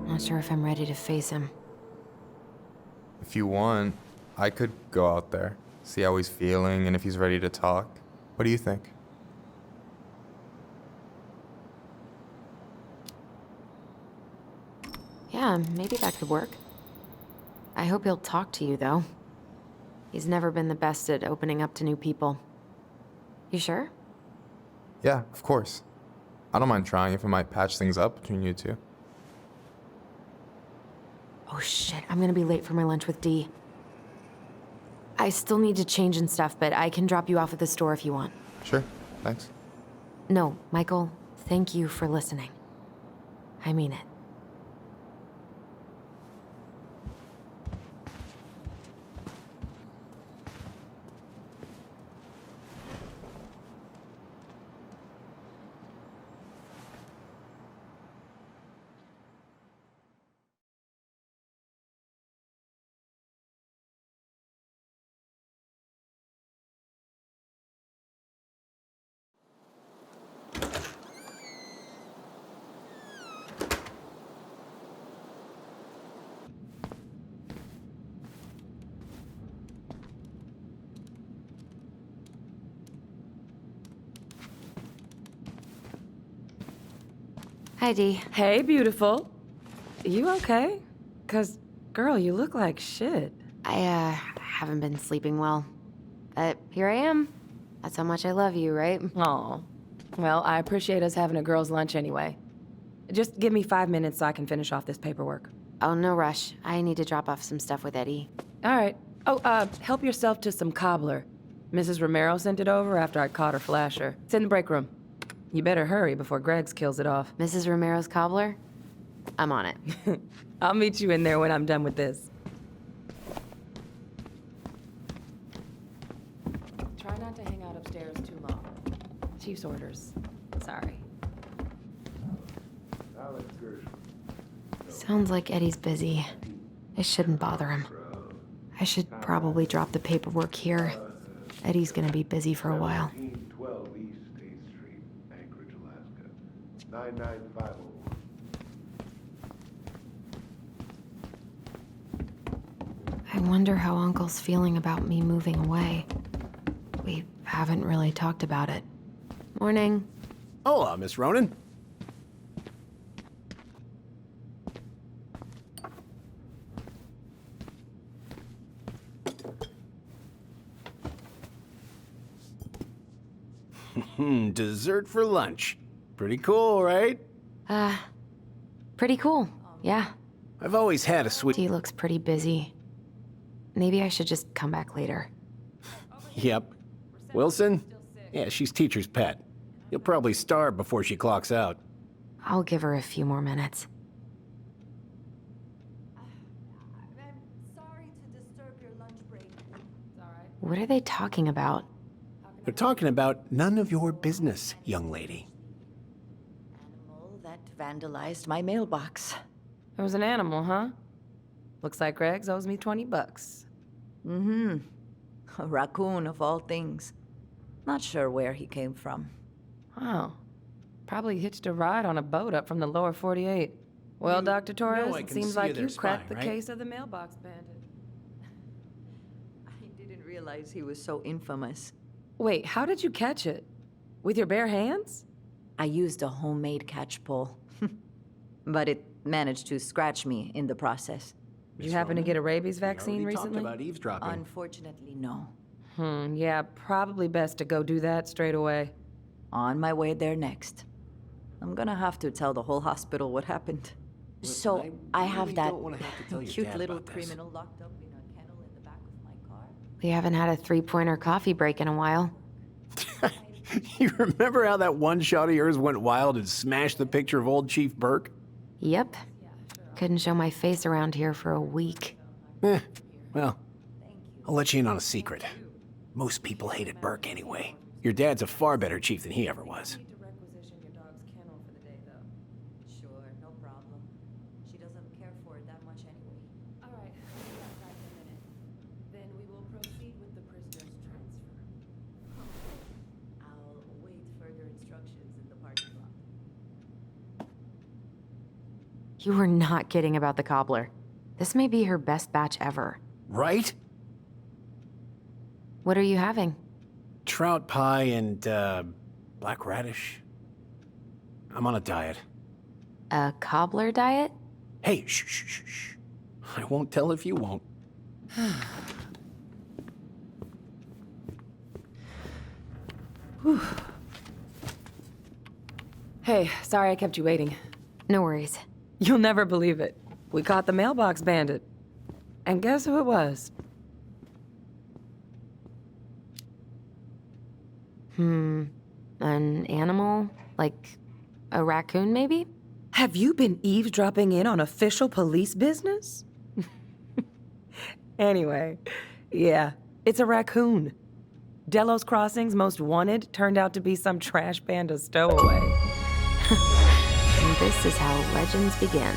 Not sure if I'm ready to face him. If you want, I could go out there, see how he's feeling, and if he's ready to talk. What do you think? Yeah, maybe that could work. I hope he'll talk to you, though. He's never been the best at opening up to new people. You sure? Yeah, of course. I don't mind trying if it might patch things up between you two. Oh shit, I'm gonna be late for my lunch with Dee. I still need to change and stuff, but I can drop you off at the store if you want. Sure, thanks. No, Michael, thank you for listening. I mean it. Hi, Dee. Hey, beautiful. You okay? 'Cause, girl, you look like shit. I haven't been sleeping well. But here I am. That's how much I love you, right? Aw. Well, I appreciate us having a girls' lunch anyway. Just give me 5 minutes so I can finish off this paperwork. Oh, no rush. I need to drop off some stuff with Eddie. All right. Oh, help yourself to some cobbler. Mrs. Romero sent it over after I caught her flasher. It's in the break room. You better hurry before Greggs kills it off. Mrs. Romero's cobbler? I'm on it. I'll meet you in there when I'm done with this. Try not to hang out upstairs too long. Chief's orders. Sorry. Sounds like Eddie's busy. I shouldn't bother him. I should probably drop the paperwork here. Eddie's gonna be busy for a while. 12 East State Street, Anchorage, Alaska. 99501. I wonder how Uncle's feeling about me moving away. We haven't really talked about it. Morning. Hola, Miss Ronan. Dessert for lunch. Pretty cool, right? Pretty cool, yeah. I've always had a sweet... Dee looks pretty busy. Maybe I should just come back later. Yep. Wilson? Yeah, she's teacher's pet. You'll probably starve before she clocks out. I'll give her a few more minutes. What are they talking about? They're talking about none of your business, young lady. Animal that vandalized my mailbox. It was an animal, huh? Looks like Greg's owes me 20 bucks. Mm-hmm. A raccoon of all things. Not sure where he came from. Oh. Probably hitched a ride on a boat up from the lower 48. Well, Dr. Torres, it seems like you cracked the case of the mailbox bandit. I didn't realize he was so infamous. Wait, how did you catch it? With your bare hands? I used a homemade catch pole. But it managed to scratch me in the process. Did you happen to get a rabies vaccine recently? Talked about eavesdropping. Unfortunately, no. Yeah, probably best to go do that straight away. On my way there next. I'm gonna have to tell the whole hospital what happened. So, I have that cute little criminal locked up in a kennel in the back of my car. We haven't had a three-pointer coffee break in a while. You remember how that one shot of yours went wild and smashed the picture of old Chief Burke? Yep. Couldn't show my face around here for a week. Well, I'll let you in on a secret. Most people hated Burke anyway. Your dad's a far better chief than he ever was. Sure, no problem. She doesn't care for it that much anyway. All right, we'll be outside in a minute. Then we will proceed with the prisoner's transfer. I'll wait further instructions in the parking lot. You were not kidding about the cobbler. This may be her best batch ever. Right? What are you having? Trout pie and, black radish. I'm on a diet. A cobbler diet? Hey, shh. I won't tell if you won't. Hey, sorry I kept you waiting. No worries. You'll never believe it. We caught the mailbox bandit. And guess who it was? An animal? Like a raccoon, maybe? Have you been eavesdropping in on official police business? Anyway, yeah, it's a raccoon. Delos Crossing's most wanted turned out to be some trash panda stowaway. And this is how legends begin.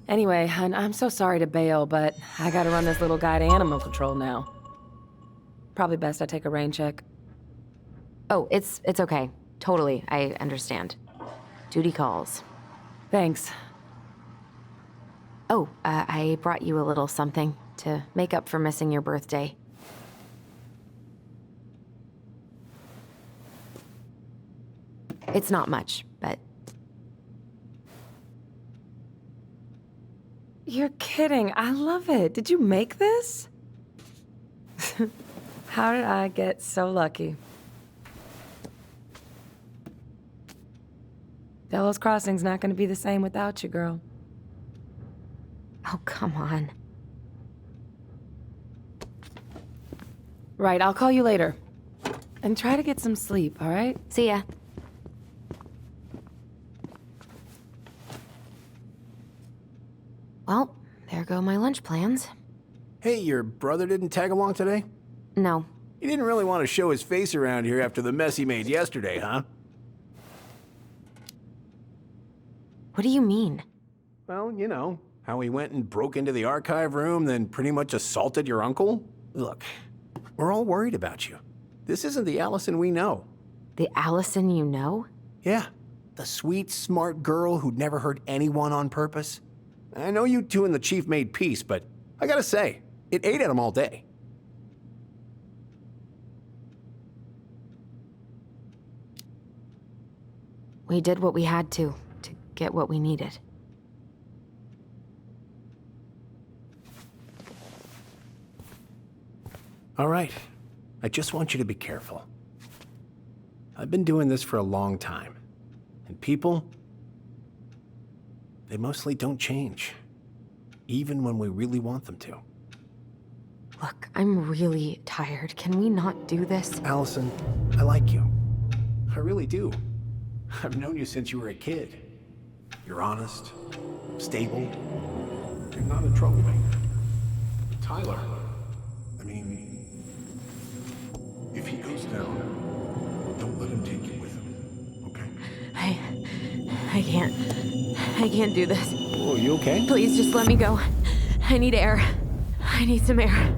Anyway, I'm so sorry to bail, but I gotta run this little guy to animal control now. Probably best I take a rain check. Oh, it's okay. Totally, I understand. Duty calls. Thanks. Oh, I brought you a little something to make up for missing your birthday. It's not much, but... You're kidding. I love it. Did you make this? How did I get so lucky? Delos Crossing's not gonna be the same without you, girl. Oh, come on. Right, I'll call you later. And try to get some sleep, all right? See ya. Well, there go my lunch plans. Hey, your brother didn't tag along today? No. He didn't really want to show his face around here after the mess he made yesterday, huh? What do you mean? Well, you know, how he went and broke into the archive room, then pretty much assaulted your uncle? Look, we're all worried about you. This isn't the Alyson we know. The Alyson you know? Yeah, the sweet, smart girl who'd never hurt anyone on purpose. I know you two and the chief made peace, but I gotta say, it ate at him all day. We did what we had to get what we needed. All right, I just want you to be careful. I've been doing this for a long time, and people, they mostly don't change, even when we really want them to. Look, I'm really tired. Can we not do this? Alyson, I like you. I really do. I've known you since you were a kid. You're honest, stable. You're not a troublemaker. Tyler, I mean, down. Don't let him take you with him, okay? I can't do this. Oh, you okay? Please just let me go. I need air. I need some air.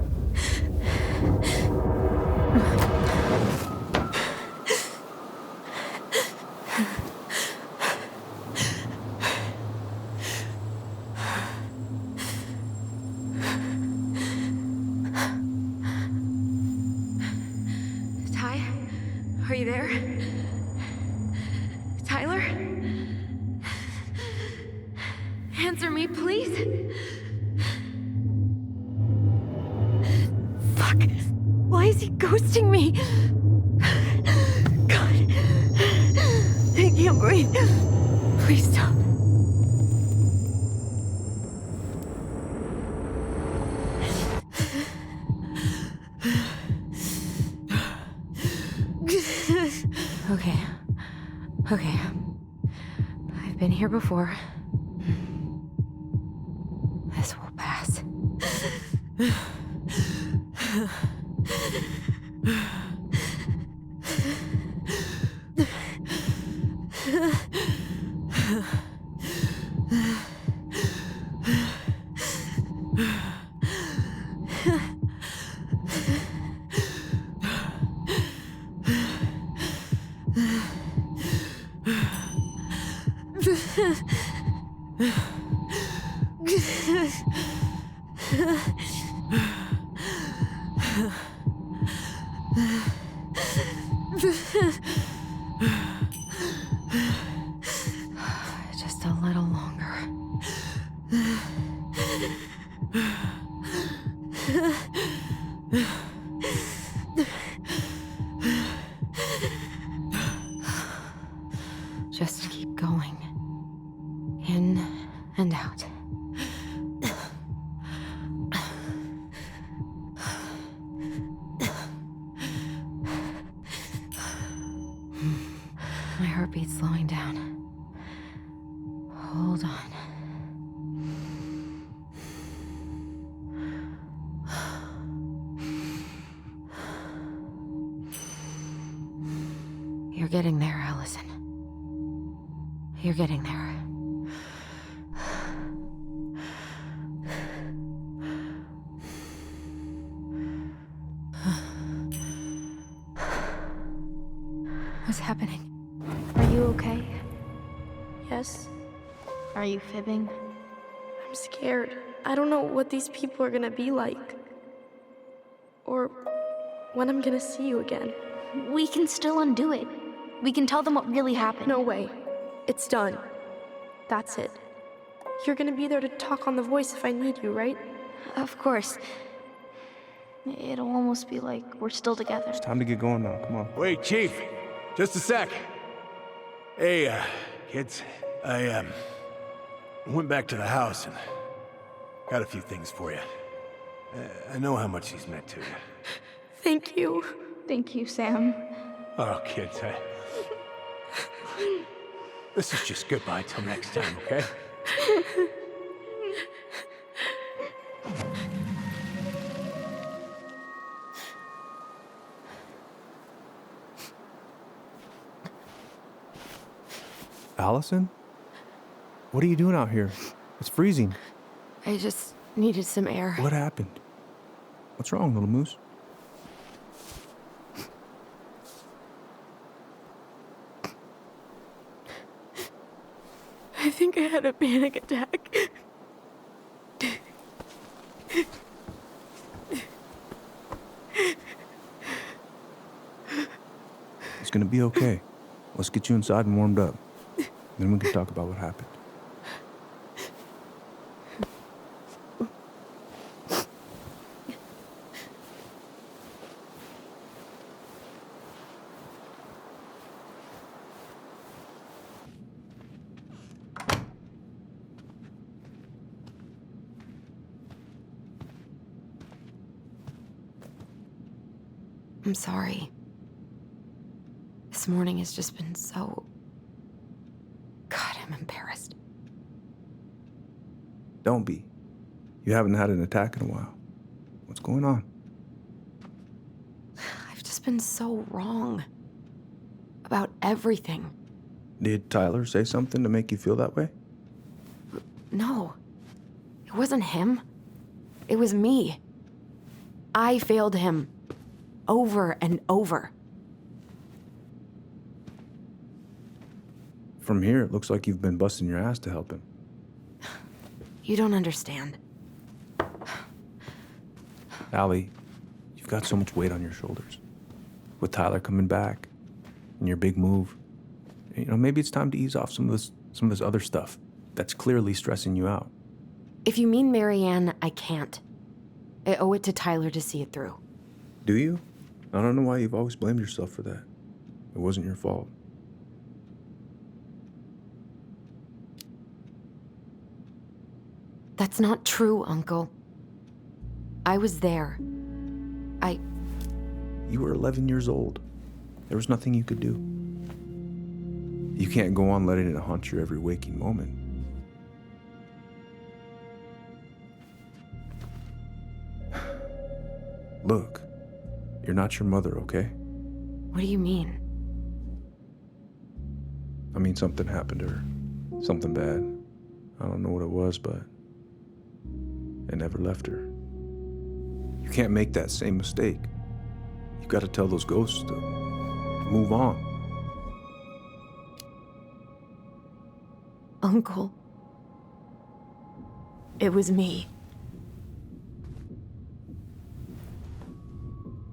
Ty? Are you there? Tyler? Answer me, please. Fuck. Why is he ghosting me? God. I can't breathe. Please stop. Okay. Okay. I've been here before. This will pass. Just a little longer. Just keep going. In and out. My heartbeat's slowing down. Hold on. You're getting there, Alyson. You're getting there. What's happening? Are you okay? Yes? Are you fibbing? I'm scared. I don't know what these people are gonna be like. Or when I'm gonna see you again. We can still undo it. We can tell them what really happened. No way. It's done. That's it. You're gonna be there to talk on the voice if I need you, right? Of course. It'll almost be like we're still together. It's time to get going now. Come on. Wait, Chief. Just a sec. Hey, kids. I went back to the house and got a few things for you. I know how much he's meant to you. Thank you. Thank you, Sam. Oh, kids, this is just goodbye till next time, okay? Alyson? What are you doing out here? It's freezing. I just needed some air. What happened? What's wrong, little moose? I think I had a panic attack. It's gonna be okay. Let's get you inside and warmed up. Then we can talk about what happened. I'm sorry. This morning has just been so... God, I'm embarrassed. Don't be. You haven't had an attack in a while. What's going on? I've just just been so wrong. About everything. Did Tyler say something to make you feel that way? No. It wasn't him. It was me. I failed him. Over and over. From here, it looks like you've been busting your ass to help him. You don't understand. Allie, you've got so much weight on your shoulders. With Tyler coming back, and your big move, maybe it's time to ease off some of this other stuff that's clearly stressing you out. If you mean Marianne, I can't. I owe it to Tyler to see it through. Do you? I don't know why you've always blamed yourself for that. It wasn't your fault. That's not true, Uncle. I was there. You were 11 years old. There was nothing you could do. You can't go on letting it haunt your every waking moment. Look, you're not your mother, okay? What do you mean? I mean, something happened to her. Something bad. I don't know what it was, but it never left her. You can't make that same mistake. You've got to tell those ghosts to move on. Uncle. It was me.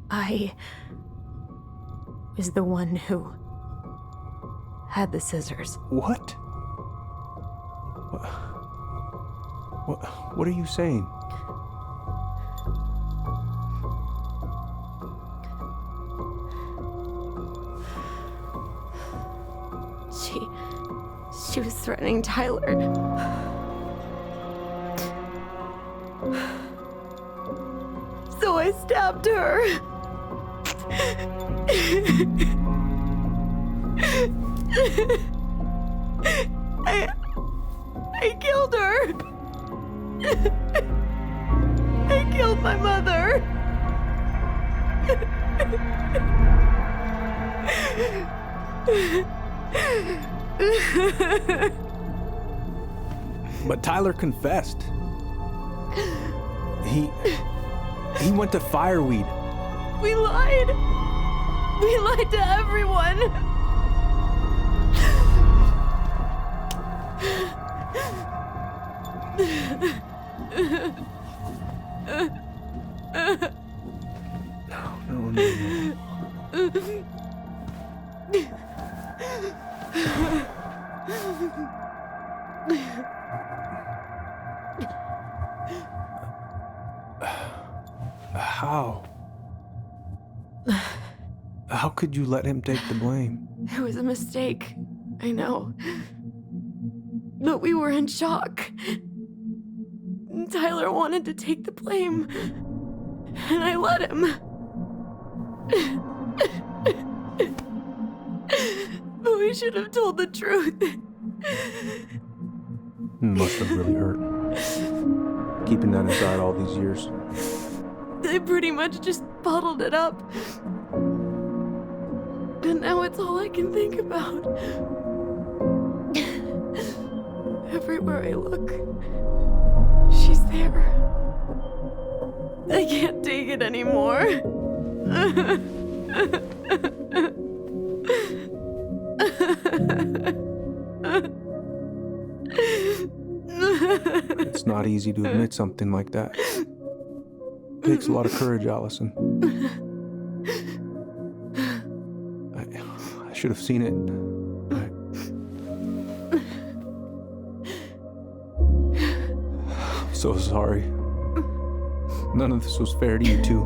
I was the one who had the scissors. What? What are you saying? She was threatening Tyler. So I stabbed her. I killed her. I killed my mother. But Tyler confessed. He went to Fireweed. We lied. We lied to everyone. No. How could you let him take the blame? It was a mistake. I know. But we were in shock. Tyler wanted to take the blame. And I let him. But we should have told the truth. Must have really hurt. Keeping that inside all these years. They pretty much just bottled it up. And now it's all I can think about. Everywhere I look, she's there. I can't take it anymore. It's not easy to admit something like that. It takes a lot of courage, Alyson. I should have seen it. I'm so sorry. None of this was fair to you two.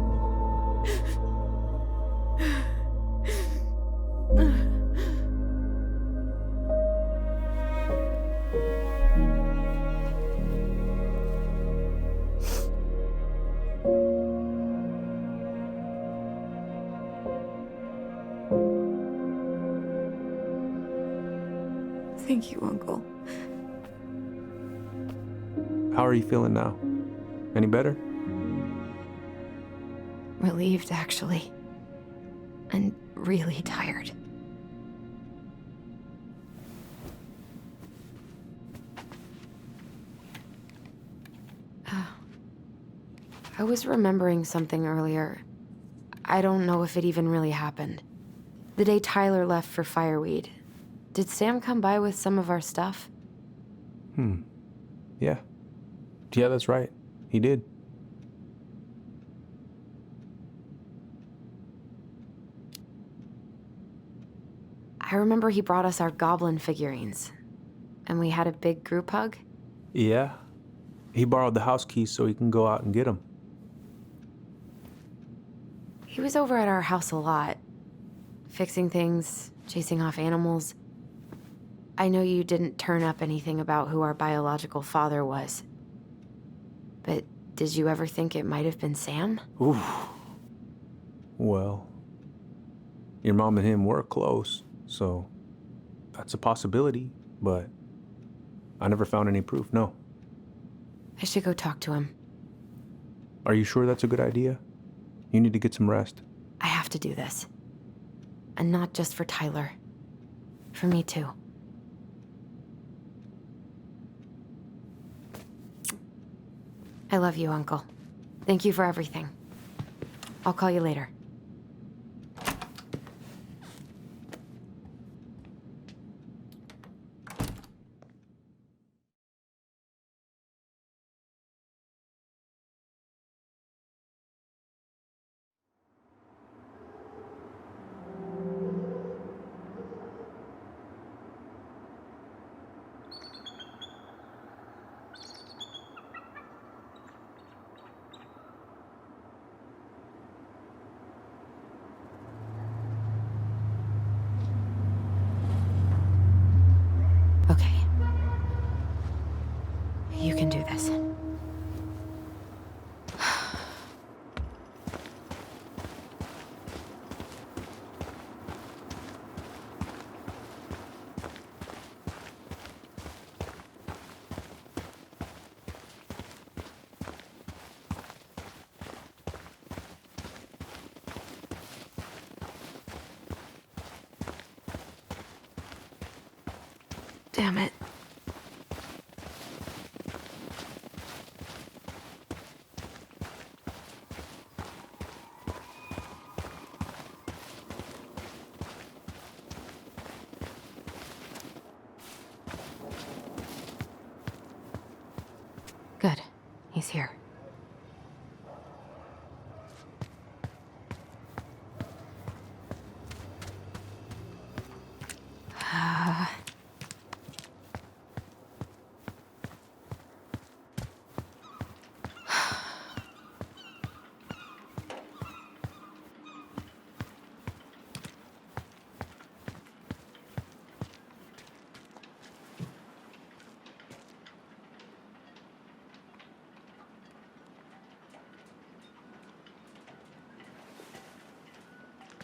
Thank you, Uncle. How are you feeling now? Any better? Relieved, actually. and really tired. I was remembering something earlier. I don't know if it even really happened. The day Tyler left for Fireweed, did Sam come by with some of our stuff? Yeah. Yeah, that's right. He did. I remember he brought us our goblin figurines, and we had a big group hug. Yeah. He borrowed the house keys so he can go out and get them. He was over at our house a lot, fixing things, chasing off animals. I know you didn't turn up anything about who our biological father was, but did you ever think it might have been Sam? Ooh. Well, your mom and him were close, so that's a possibility, but I never found any proof, no. I should go talk to him. Are you sure that's a good idea? You need to get some rest. I have to do this. And not just for Tyler. For me too. I love you, Uncle. Thank you for everything. I'll call you later. Okay. You can do this. Damn it. Good. He's here.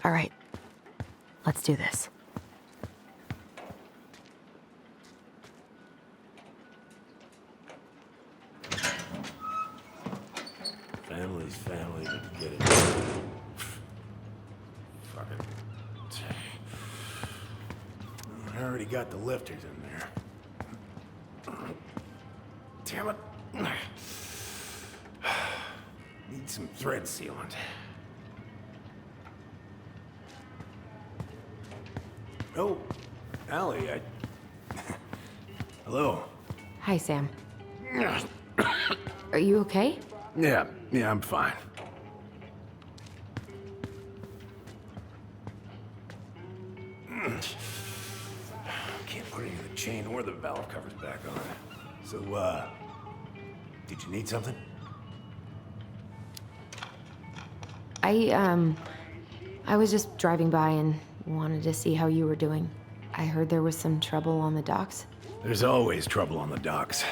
All right. Let's do this. Family's family, but get it. Fucking. I already got the lifters in there. Damn it. Need some thread sealant. Oh, Allie, Hello. Hi, Sam. Are you okay? Yeah, I'm fine. Can't put any of the chain or the valve covers back on. So, did you need something? I was just driving by and wanted to see how you were doing. I heard there was some trouble on the docks. There's always trouble on the docks.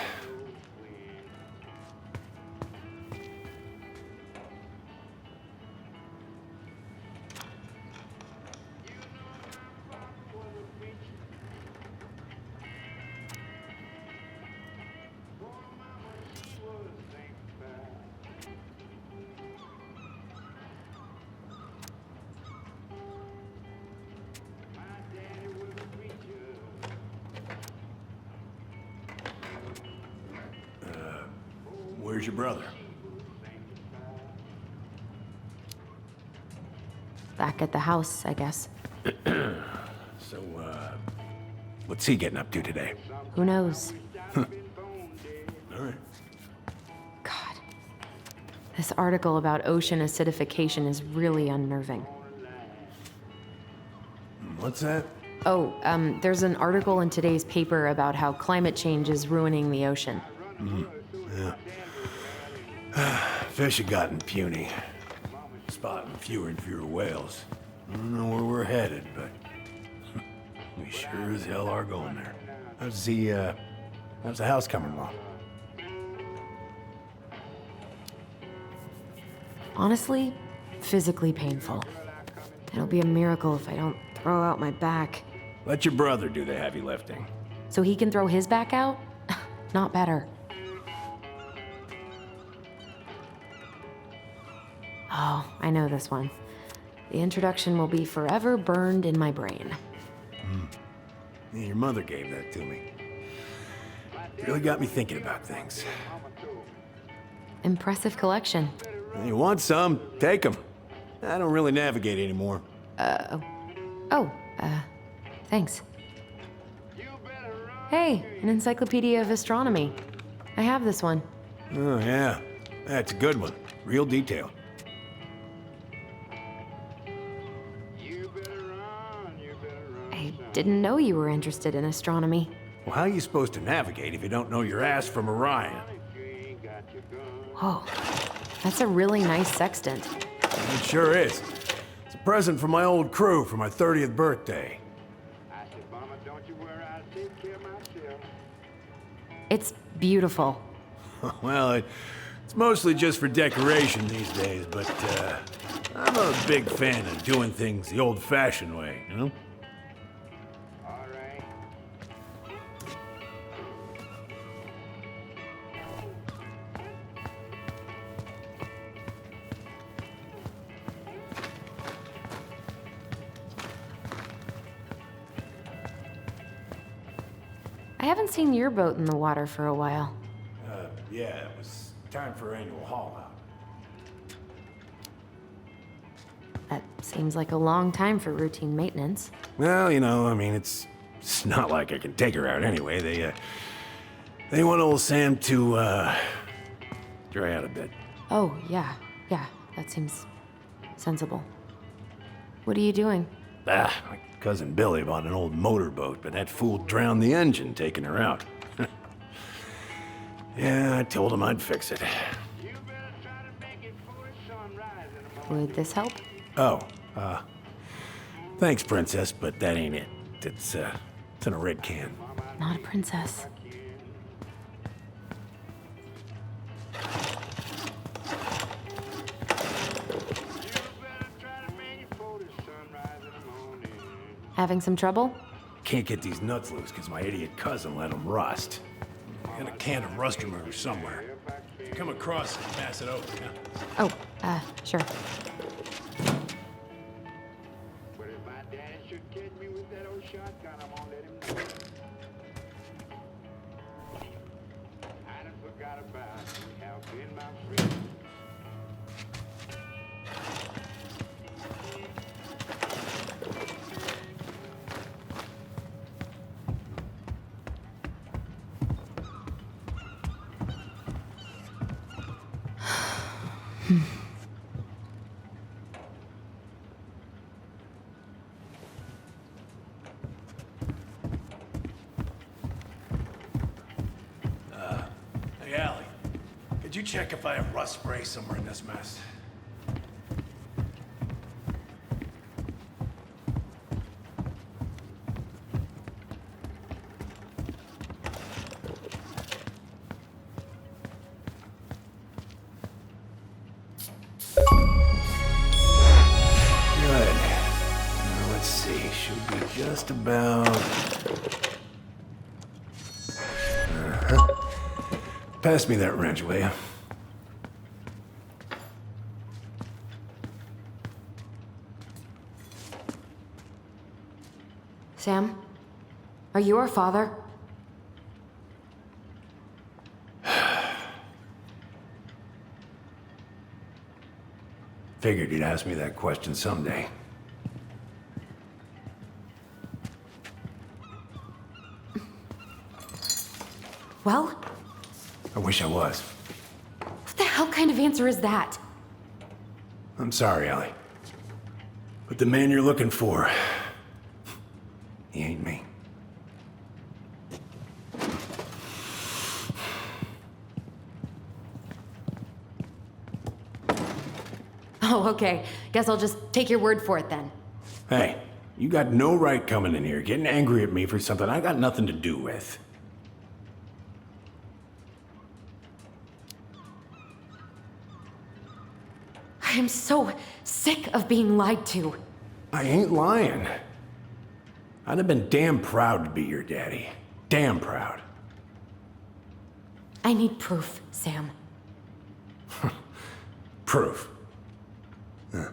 your brother? Back at the house, I guess. So, what's he getting up to today? Who knows? All right. This article about ocean acidification is really unnerving. What's that? Oh, there's an article in today's paper about how climate change is ruining the ocean. Yeah. Fish have gotten puny. Spotting fewer and fewer whales. I don't know where we're headed, but we sure as hell are going there. How's the house coming along? Honestly, physically painful. It'll be a miracle if I don't throw out my back. Let your brother do the heavy lifting. So he can throw his back out? Not better. Oh, I know this one. The introduction will be forever burned in my brain. Yeah, your mother gave that to me. Really got me thinking about things. Impressive collection. You want some? Take them. I don't really navigate anymore. Thanks. Hey, an encyclopedia of astronomy. I have this one. Oh, yeah. That's a good one. Real detailed. I didn't know you were interested in astronomy. Well, how are you supposed to navigate if you don't know your ass from Orion? Whoa, that's a really nice sextant. It sure is. It's a present from my old crew for my 30th birthday. It's beautiful. Well, it's mostly just for decoration these days, but I'm a big fan of doing things the old-fashioned way, you know? I haven't seen your boat in the water for a while. Yeah, it was time for annual haul-out. That seems like a long time for routine maintenance. Well, you know, I mean, it's not like I can take her out anyway. They want old Sam to, dry out a bit. Oh, yeah, that seems sensible. What are you doing? My cousin Billy bought an old motorboat, but that fool drowned the engine taking her out. Yeah, I told him I'd fix it. Would this help? Oh, thanks, Princess, but that ain't it. It's in a red can. Not a princess. Having some trouble? Can't get these nuts loose because my idiot cousin let them rust. I got a can of rust remover somewhere. If you come across it, pass it over, yeah? Oh, sure. Hey, Allie, could you check if I have rust spray somewhere in this mess? Good. Now let's see. Should be just about. Pass me that wrench, will you? Sam? Are you our father? Figured you'd ask me that question someday. Well? I wish I was. What the hell kind of answer is that? I'm sorry, Ellie. But the man you're looking for, he ain't me. Oh, okay. Guess I'll just take your word for it then. Hey, you got no right coming in here getting angry at me for something I got nothing to do with. I am so sick of being lied to. I ain't lying. I'd have been damn proud to be your daddy. Damn proud. I need proof, Sam. Proof. Huh.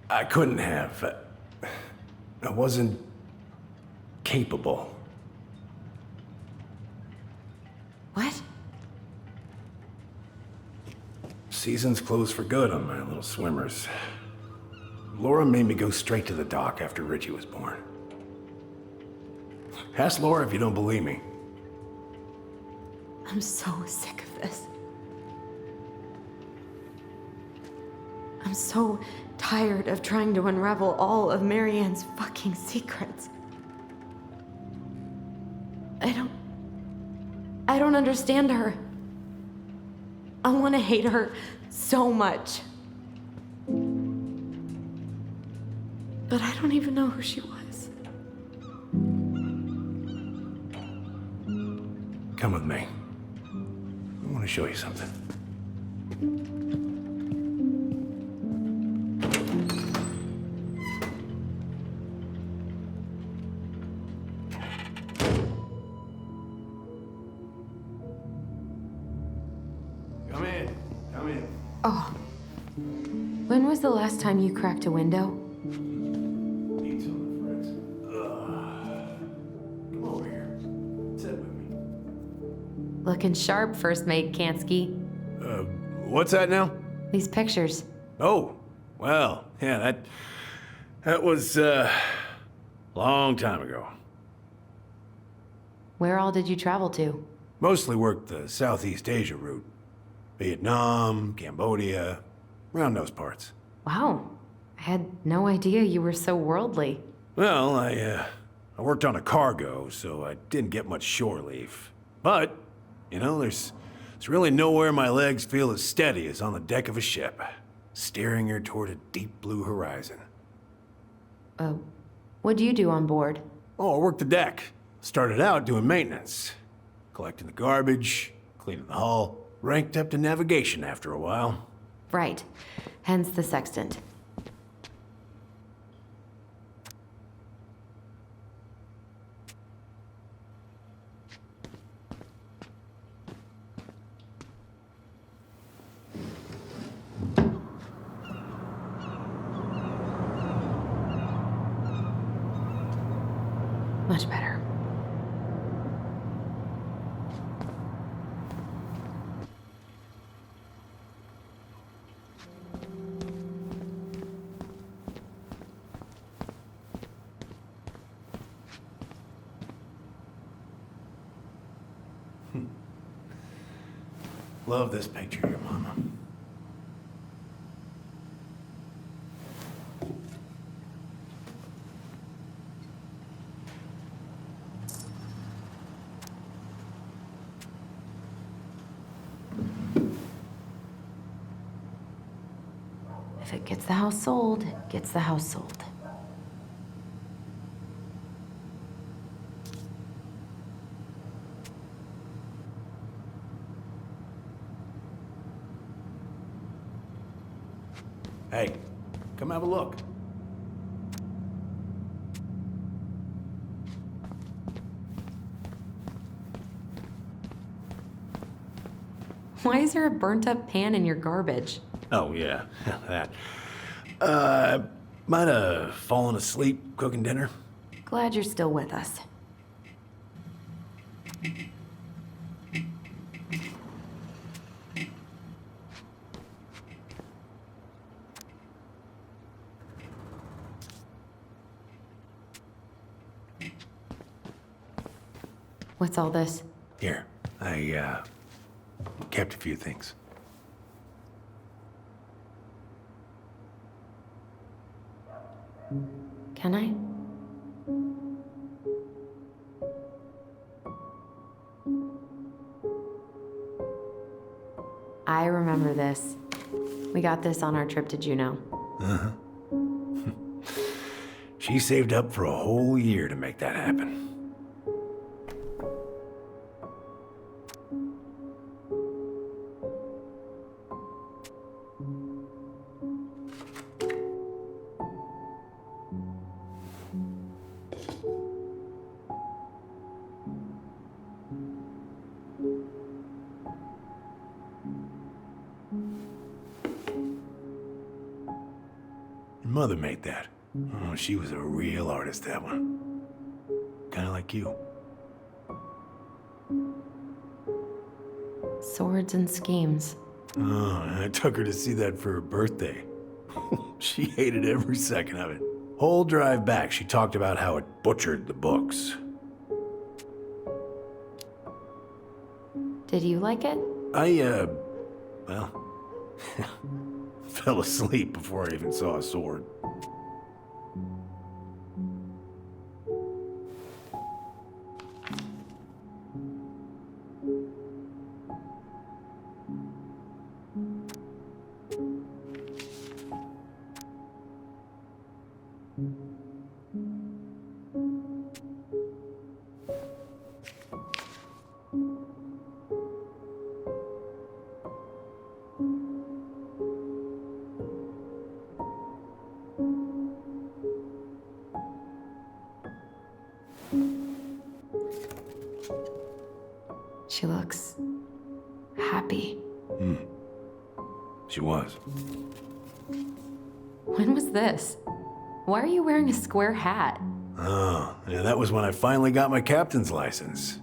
I couldn't have. I wasn't capable. What? Season's closed for good on my little swimmers. Laura made me go straight to the dock after Richie was born. Ask Laura if you don't believe me. I'm so sick of this. I'm so tired of trying to unravel all of Marianne's fucking secrets. I don't understand her. I want to hate her so much. But I don't even know who she was. Come with me. I want to show you something. Come in. Come in. Oh. When was the last time you cracked a window? Need something, Fritz. Come over here. Sit with me. Looking sharp, first mate Kansky. What's that now? These pictures. Oh, well, yeah, that was, long time ago. Where all did you travel to? Mostly worked the Southeast Asia route. Vietnam, Cambodia, around those parts. Wow. I had no idea you were so worldly. Well, I worked on a cargo, so I didn't get much shore leave. But, you know, there's really nowhere my legs feel as steady as on the deck of a ship, steering her toward a deep blue horizon. What'd you do on board? Oh, I worked the deck. Started out doing maintenance. Collecting the garbage, cleaning the hull. Ranked up to navigation after a while. Right. Hence the sextant. Much better. Love this picture of your mama. If it gets the house sold, it gets the house sold. Hey, come have a look. Why is there a burnt-up pan in your garbage? Oh, yeah, that. Might have fallen asleep cooking dinner. Glad you're still with us. What's all this? Here, I kept a few things. Can I? I remember this. We got this on our trip to Juneau. Uh-huh. She saved up for a whole year to make that happen. Your mother made that. Oh, she was a real artist, that one. Kinda like you. Swords and schemes. Oh, and I took her to see that for her birthday. She hated every second of it. Whole drive back, she talked about how it butchered the books. Did you like it? Well, fell asleep before I even saw a sword. She looks happy. She was. When was this? Why are you wearing a square hat? Oh, yeah, that was when I finally got my captain's license.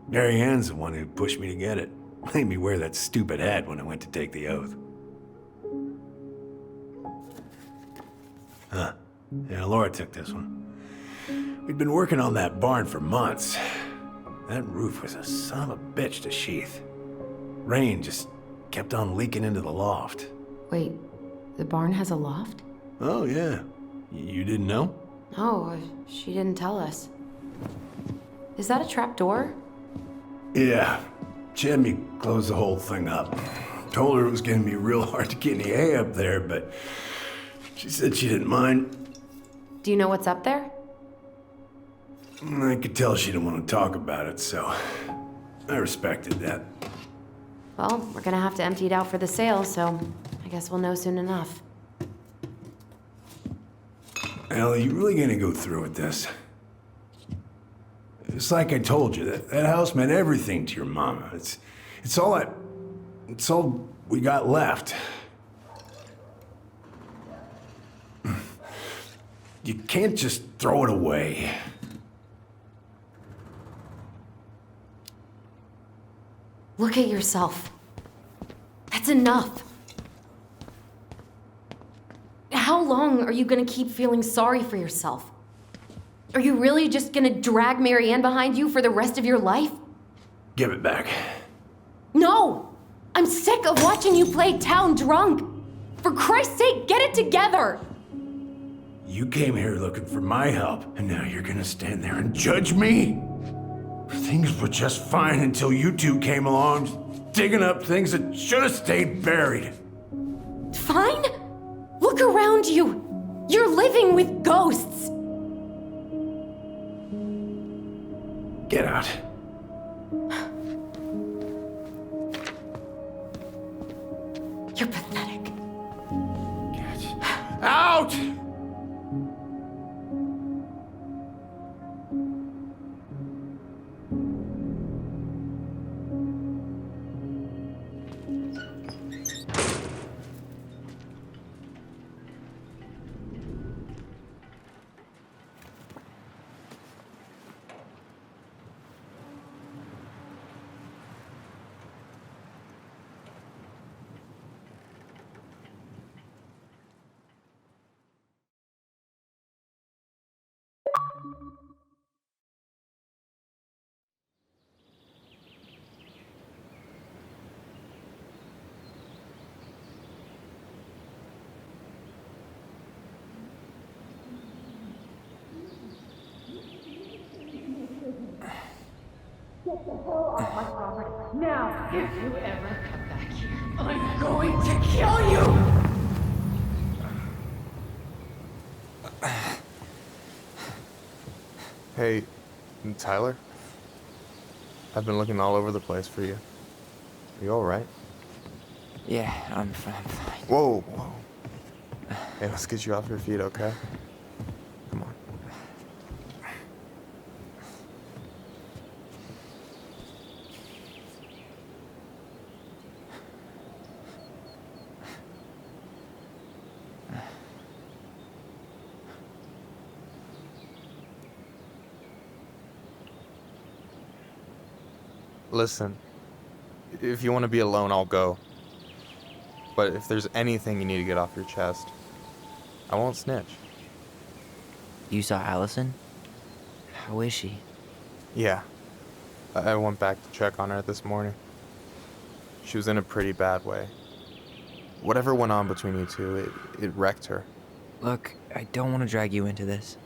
Mary Ann's the one who pushed me to get it. Made me wear that stupid hat when I went to take the oath. Huh. Yeah, Laura took this one. We'd been working on that barn for months. That roof was a son of a bitch to sheath. Rain just kept on leaking into the loft. Wait, the barn has a loft? Oh, yeah. You didn't know? Oh, she didn't tell us. Is that a trap door? Yeah. She had me close the whole thing up. Told her it was gonna be real hard to get any hay up there, but she said she didn't mind. Do you know what's up there? I could tell she didn't want to talk about it, so I respected that. Well, we're gonna have to empty it out for the sale, so I guess we'll know soon enough. Allie, you really gonna go through with this? It's like I told you, that house meant everything to your mama. It's all we got left. You can't just throw it away. Look at yourself. That's enough. How long are you gonna keep feeling sorry for yourself? Are you really just gonna drag Mary Ann behind you for the rest of your life? Give it back. No! I'm sick of watching you play town drunk. For Christ's sake, get it together! You came here looking for my help, and now you're gonna stand there and judge me? Things were just fine until you two came along, digging up things that should have stayed buried. Fine? Look around you. You're living with ghosts. Get out. You're pathetic. Get out! Get the hell off my property. Now, if you ever come back here, I'm going to kill you! Hey, Tyler? I've been looking all over the place for you. Are you alright? Yeah, I'm fine. Whoa, whoa. Hey, let's get you off your feet, okay? Come on. Listen, if you want to be alone, I'll go. But if there's anything you need to get off your chest, I won't snitch. You saw Alyson? How is she? Yeah. I went back to check on her this morning. She was in a pretty bad way. Whatever went on between you two, it wrecked her. Look, I don't want to drag you into this.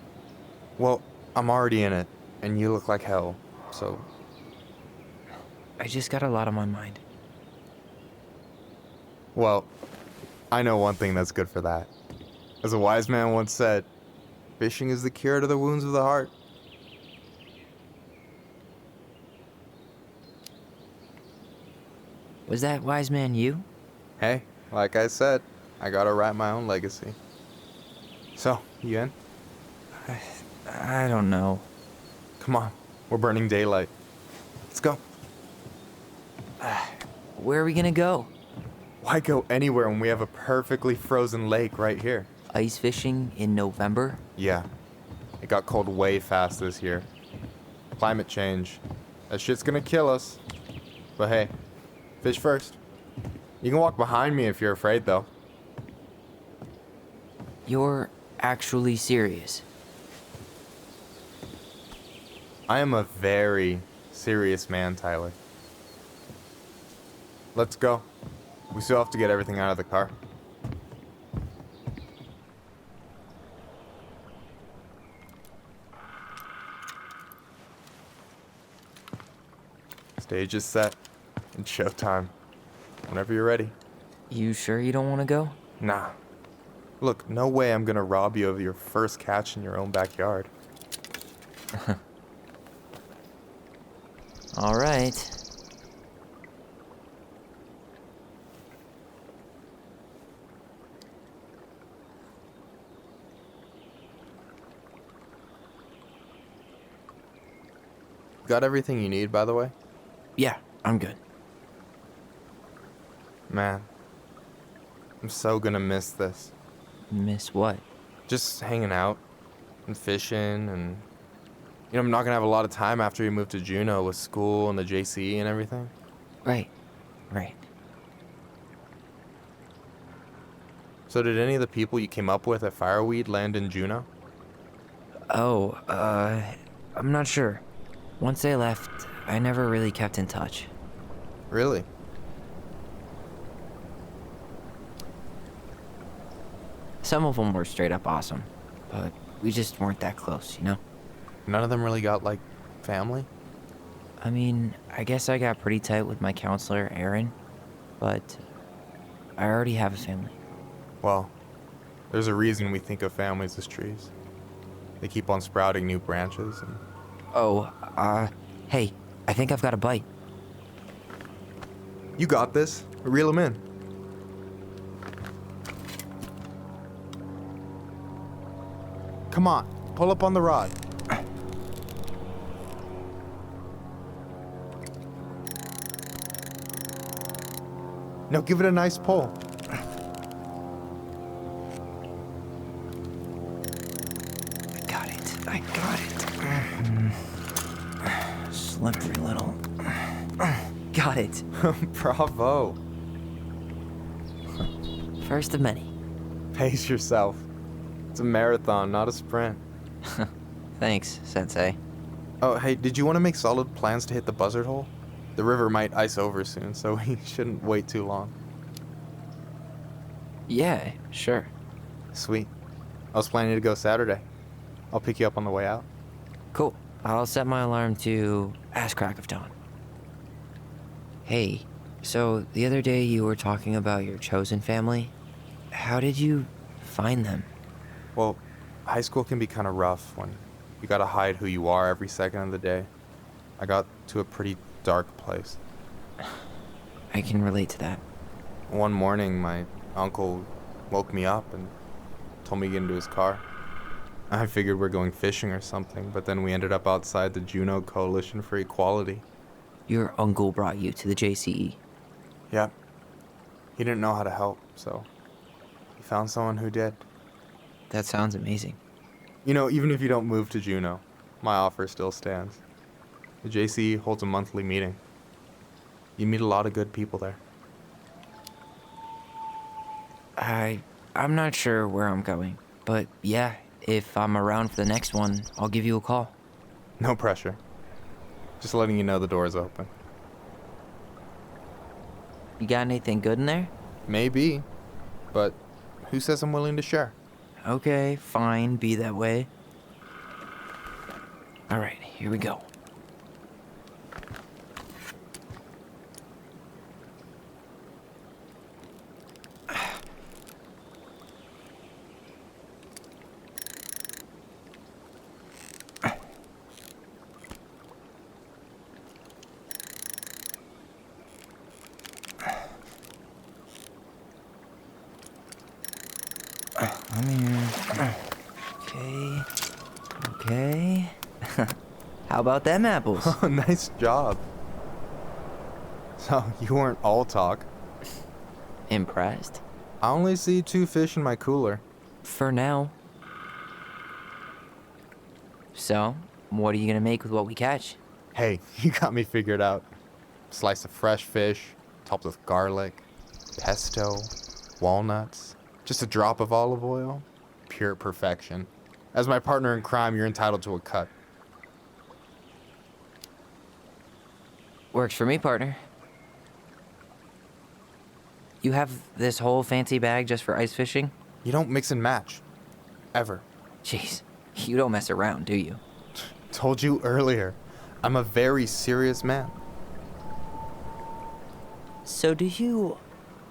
Well, I'm already in it, and you look like hell, so... I just got a lot on my mind. Well, I know one thing that's good for that. As a wise man once said, fishing is the cure to the wounds of the heart. Was that wise man you? Hey, like I said, I gotta write my own legacy. So, you in? I don't know. Come on, we're burning daylight. Let's go. Where are we gonna go? Why go anywhere when we have a perfectly frozen lake right here? Ice fishing in November? Yeah. It got cold way fast this year. Climate change. That shit's gonna kill us. But hey, fish first. You can walk behind me if you're afraid, though. You're actually serious? I am a very serious man, Tyler. Let's go. We still have to get everything out of the car. Stage is set. It's showtime. Whenever you're ready. You sure you don't want to go? Nah. Look, no way I'm gonna rob you of your first catch in your own backyard. All right. Got everything you need, by the way? Yeah, I'm good. Man, I'm so gonna miss this. Miss what? Just hanging out and fishing and... You know, I'm not gonna have a lot of time after you move to Juneau with school and the JC and everything. Right. So did any of the people you came up with at Fireweed land in Juneau? Oh, I'm not sure. Once they left, I never really kept in touch. Really? Some of them were straight up awesome, but we just weren't that close, you know? None of them really got, like, family? I mean, I guess I got pretty tight with my counselor, Aaron, but I already have a family. Well, there's a reason we think of families as trees. They keep on sprouting new branches and... Oh, hey, I think I've got a bite. You got this. Reel him in. Come on, pull up on the rod. Now give it a nice pull. I got it. Slippery little. Got it. Bravo. First of many. Pace yourself. It's a marathon, not a sprint. Thanks, Sensei. Oh, hey, did you want to make solid plans to hit the buzzard hole? The river might ice over soon, so we shouldn't wait too long. Yeah, sure. Sweet. I was planning to go Saturday. I'll pick you up on the way out. Cool. I'll set my alarm to ass crack of dawn. Hey, so the other day you were talking about your chosen family. How did you find them? Well, high school can be kind of rough when you gotta hide who you are every second of the day. I got to a pretty dark place. I can relate to that. One morning, my uncle woke me up and told me to get into his car. I figured we're going fishing or something, but then we ended up outside the Juneau Coalition for Equality. Your uncle brought you to the JCE? Yeah. He didn't know how to help, so he found someone who did. That sounds amazing. You know, even if you don't move to Juneau, my offer still stands. The JCE holds a monthly meeting. You meet a lot of good people there. I'm not sure where I'm going, but yeah, if I'm around for the next one, I'll give you a call. No pressure. Just letting you know the door's open. You got anything good in there? Maybe, but who says I'm willing to share? Okay, fine, be that way. All right, here we go. Come here. Okay. How about them apples? Oh, nice job. So, you weren't all talk. Impressed? I only see 2 fish in my cooler. For now. So, what are you gonna make with what we catch? Hey, you got me figured out. Slice of fresh fish, topped with garlic, pesto, walnuts, just a drop of olive oil. Pure perfection. As my partner in crime, you're entitled to a cut. Works for me, partner. You have this whole fancy bag just for ice fishing? You don't mix and match. Ever. Jeez, you don't mess around, do you? Told you earlier. I'm a very serious man. So do you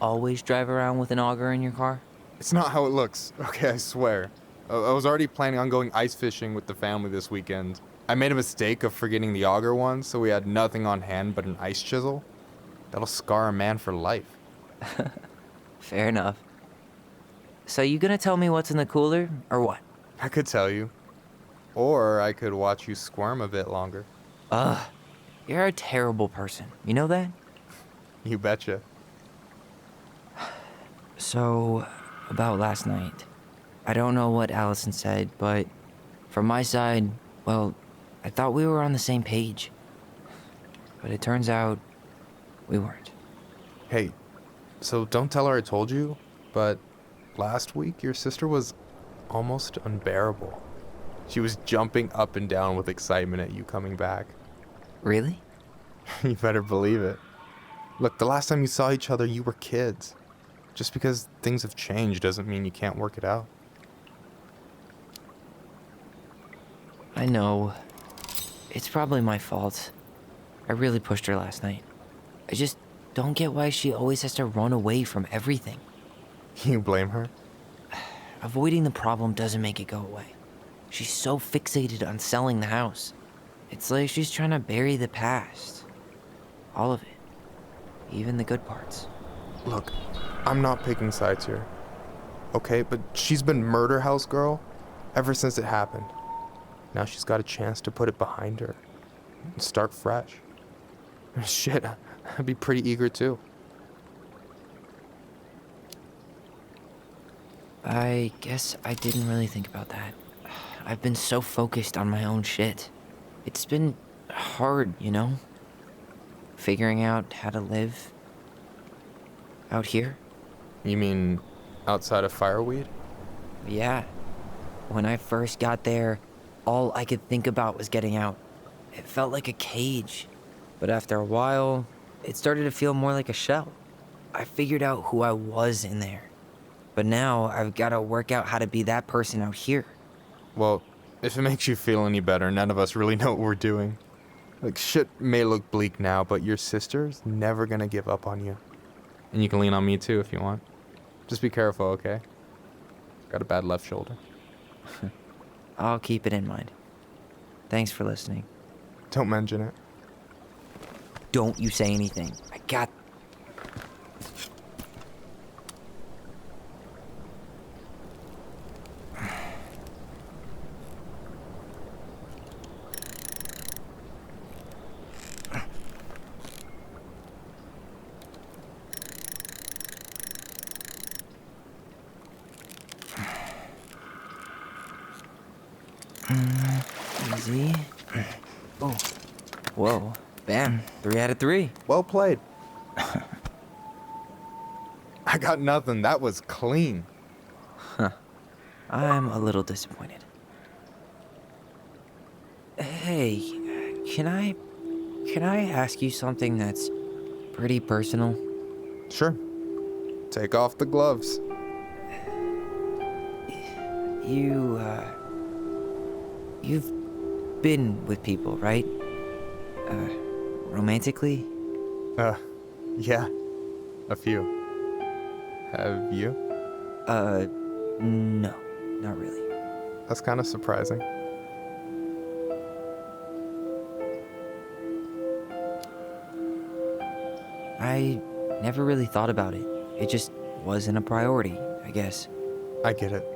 always drive around with an auger in your car? It's not how it looks. Okay, I swear. I was already planning on going ice fishing with the family this weekend. I made a mistake of forgetting the auger one, so we had nothing on hand but an ice chisel. That'll scar a man for life. Fair enough. So you gonna tell me what's in the cooler, or what? I could tell you. Or I could watch you squirm a bit longer. Ugh, you're a terrible person. You know that? You betcha. So, about last night. I don't know what Alyson said, but from my side, well, I thought we were on the same page. But it turns out we weren't. Hey, so don't tell her I told you, but last week your sister was almost unbearable. She was jumping up and down with excitement at you coming back. Really? You better believe it. Look, the last time you saw each other, you were kids. Just because things have changed doesn't mean you can't work it out. I know. It's probably my fault. I really pushed her last night. I just don't get why she always has to run away from everything. You blame her? Avoiding the problem doesn't make it go away. She's so fixated on selling the house. It's like she's trying to bury the past. All of it. Even the good parts. Look, I'm not picking sides here. Okay, but she's been murder house girl ever since it happened. Now she's got a chance to put it behind her and start fresh. Shit, I'd be pretty eager too. I guess I didn't really think about that. I've been so focused on my own shit. It's been hard, you know? Figuring out how to live out here. You mean outside of Fireweed? Yeah. When I first got there, all I could think about was getting out. It felt like a cage. But after a while, it started to feel more like a shell. I figured out who I was in there. But now I've got to work out how to be that person out here. Well, if it makes you feel any better, none of us really know what we're doing. Like, shit may look bleak now, but your sister's never gonna give up on you. And you can lean on me too if you want. Just be careful, okay? Got a bad left shoulder. I'll keep it in mind. Thanks for listening. Don't mention it. Don't you say anything. I got... Easy. Oh. Whoa. Bam. 3 out of 3. Well played. I got nothing. That was clean. Huh. I'm a little disappointed. Hey, can I ask you something that's pretty personal? Sure. Take off the gloves. You've been with people, right? Romantically? Yeah. A few. Have you? No. Not really. That's kind of surprising. I never really thought about it. It just wasn't a priority, I guess. I get it.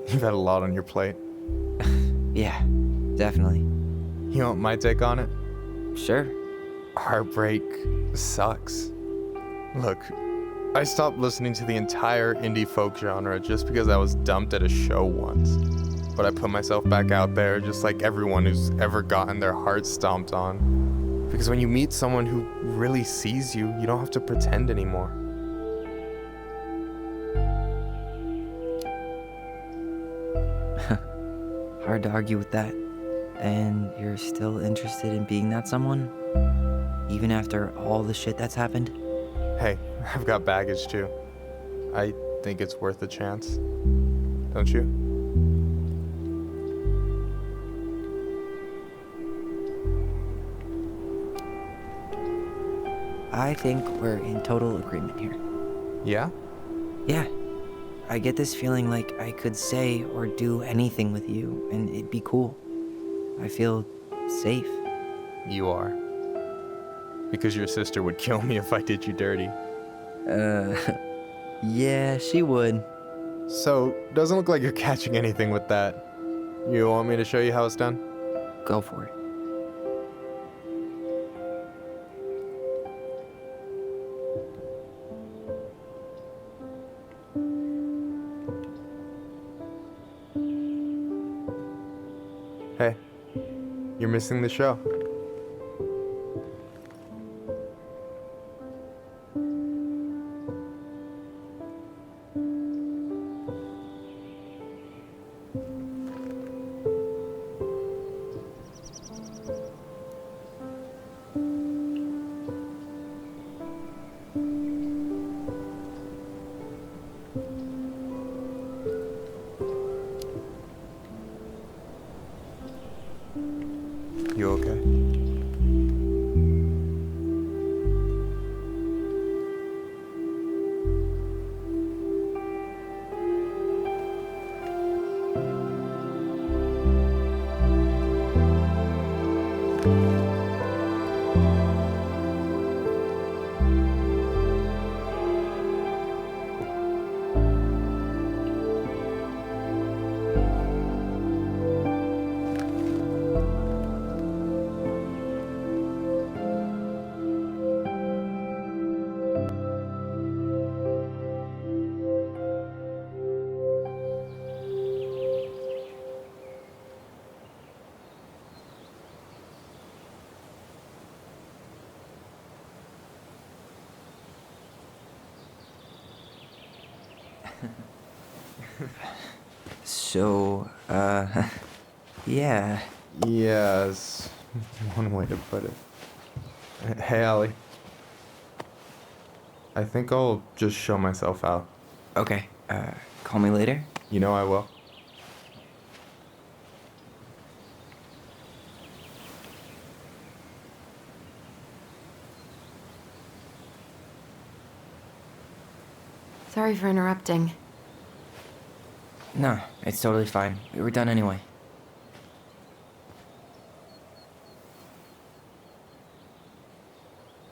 You've had a lot on your plate. Yeah, definitely. You want my take on it? Sure. Heartbreak sucks. Look, I stopped listening to the entire indie folk genre just because I was dumped at a show once. But I put myself back out there just like everyone who's ever gotten their heart stomped on. Because when you meet someone who really sees you, you don't have to pretend anymore. Hard to argue with that. And you're still interested in being that someone? Even after all the shit that's happened? Hey, I've got baggage too. I think it's worth a chance. Don't you? I think we're in total agreement here. Yeah? Yeah. I get this feeling like I could say or do anything with you, and it'd be cool. I feel safe. You are. Because your sister would kill me if I did you dirty. Yeah, she would. So, doesn't look like you're catching anything with that. You want me to show you how it's done? Go for it. Hey, you're missing the show. You okay? So, yeah. Yes, one way to put it. Hey, Allie. I think I'll just show myself out. Okay, call me later? You know I will. Sorry for interrupting. No, it's totally fine. We were done anyway.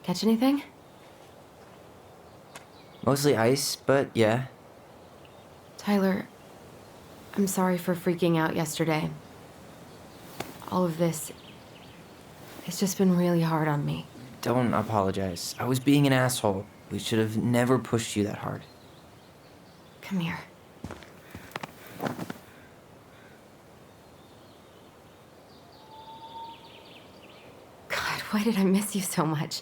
Catch anything? Mostly ice, but yeah. Tyler, I'm sorry for freaking out yesterday. All of this, it's just been really hard on me. Don't apologize. I was being an asshole. We should have never pushed you that hard. Come here. God, why did I miss you so much?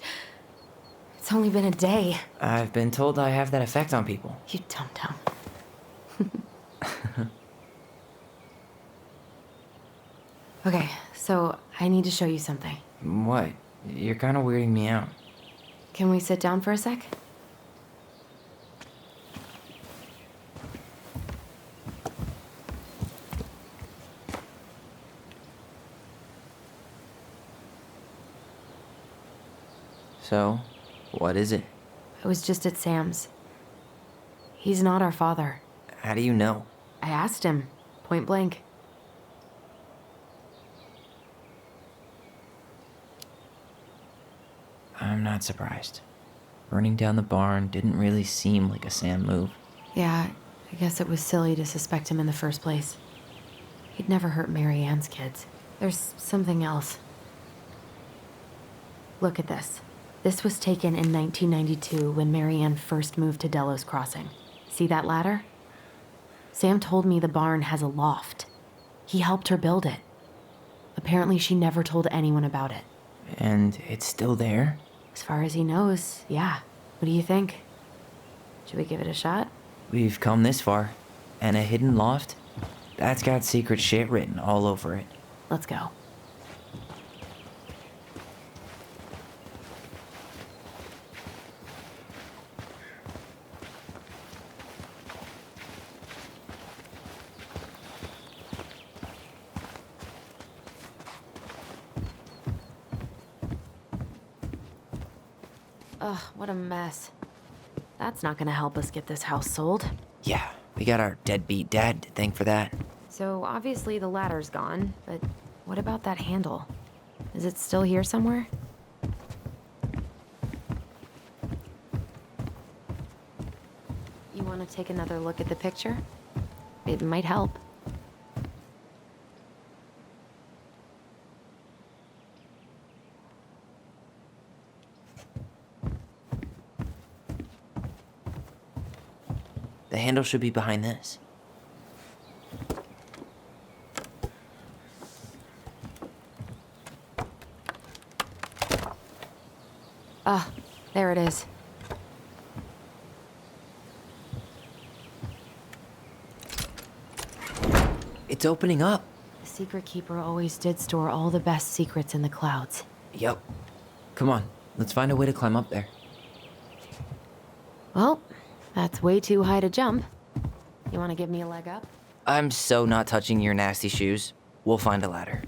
It's only been a day. I've been told I have that effect on people. You dum-dum. Okay, so I need to show you something. What? You're kind of weirding me out. Can we sit down for a sec? So, what is it? I was just at Sam's. He's not our father. How do you know? I asked him, point blank. I'm not surprised. Burning down the barn didn't really seem like a Sam move. Yeah, I guess it was silly to suspect him in the first place. He'd never hurt Mary Ann's kids. There's something else. Look at this. This was taken in 1992 when Mary Ann first moved to Delos Crossing. See that ladder? Sam told me the barn has a loft. He helped her build it. Apparently she never told anyone about it. And it's still there? As far as he knows, yeah. What do you think? Should we give it a shot? We've come this far. And a hidden loft? That's got secret shit written all over it. Let's go. Ugh, what a mess. That's not gonna help us get this house sold. Yeah, we got our deadbeat dad to thank for that. So obviously the ladder's gone, but what about that handle? Is it still here somewhere? You want to take another look at the picture? It might help. The handle should be behind this. Ah, there it is. It's opening up. The secret keeper always did store all the best secrets in the clouds. Yep. Come on, let's find a way to climb up there. Well, that's way too high to jump. You want to give me a leg up? I'm so not touching your nasty shoes. We'll find a ladder.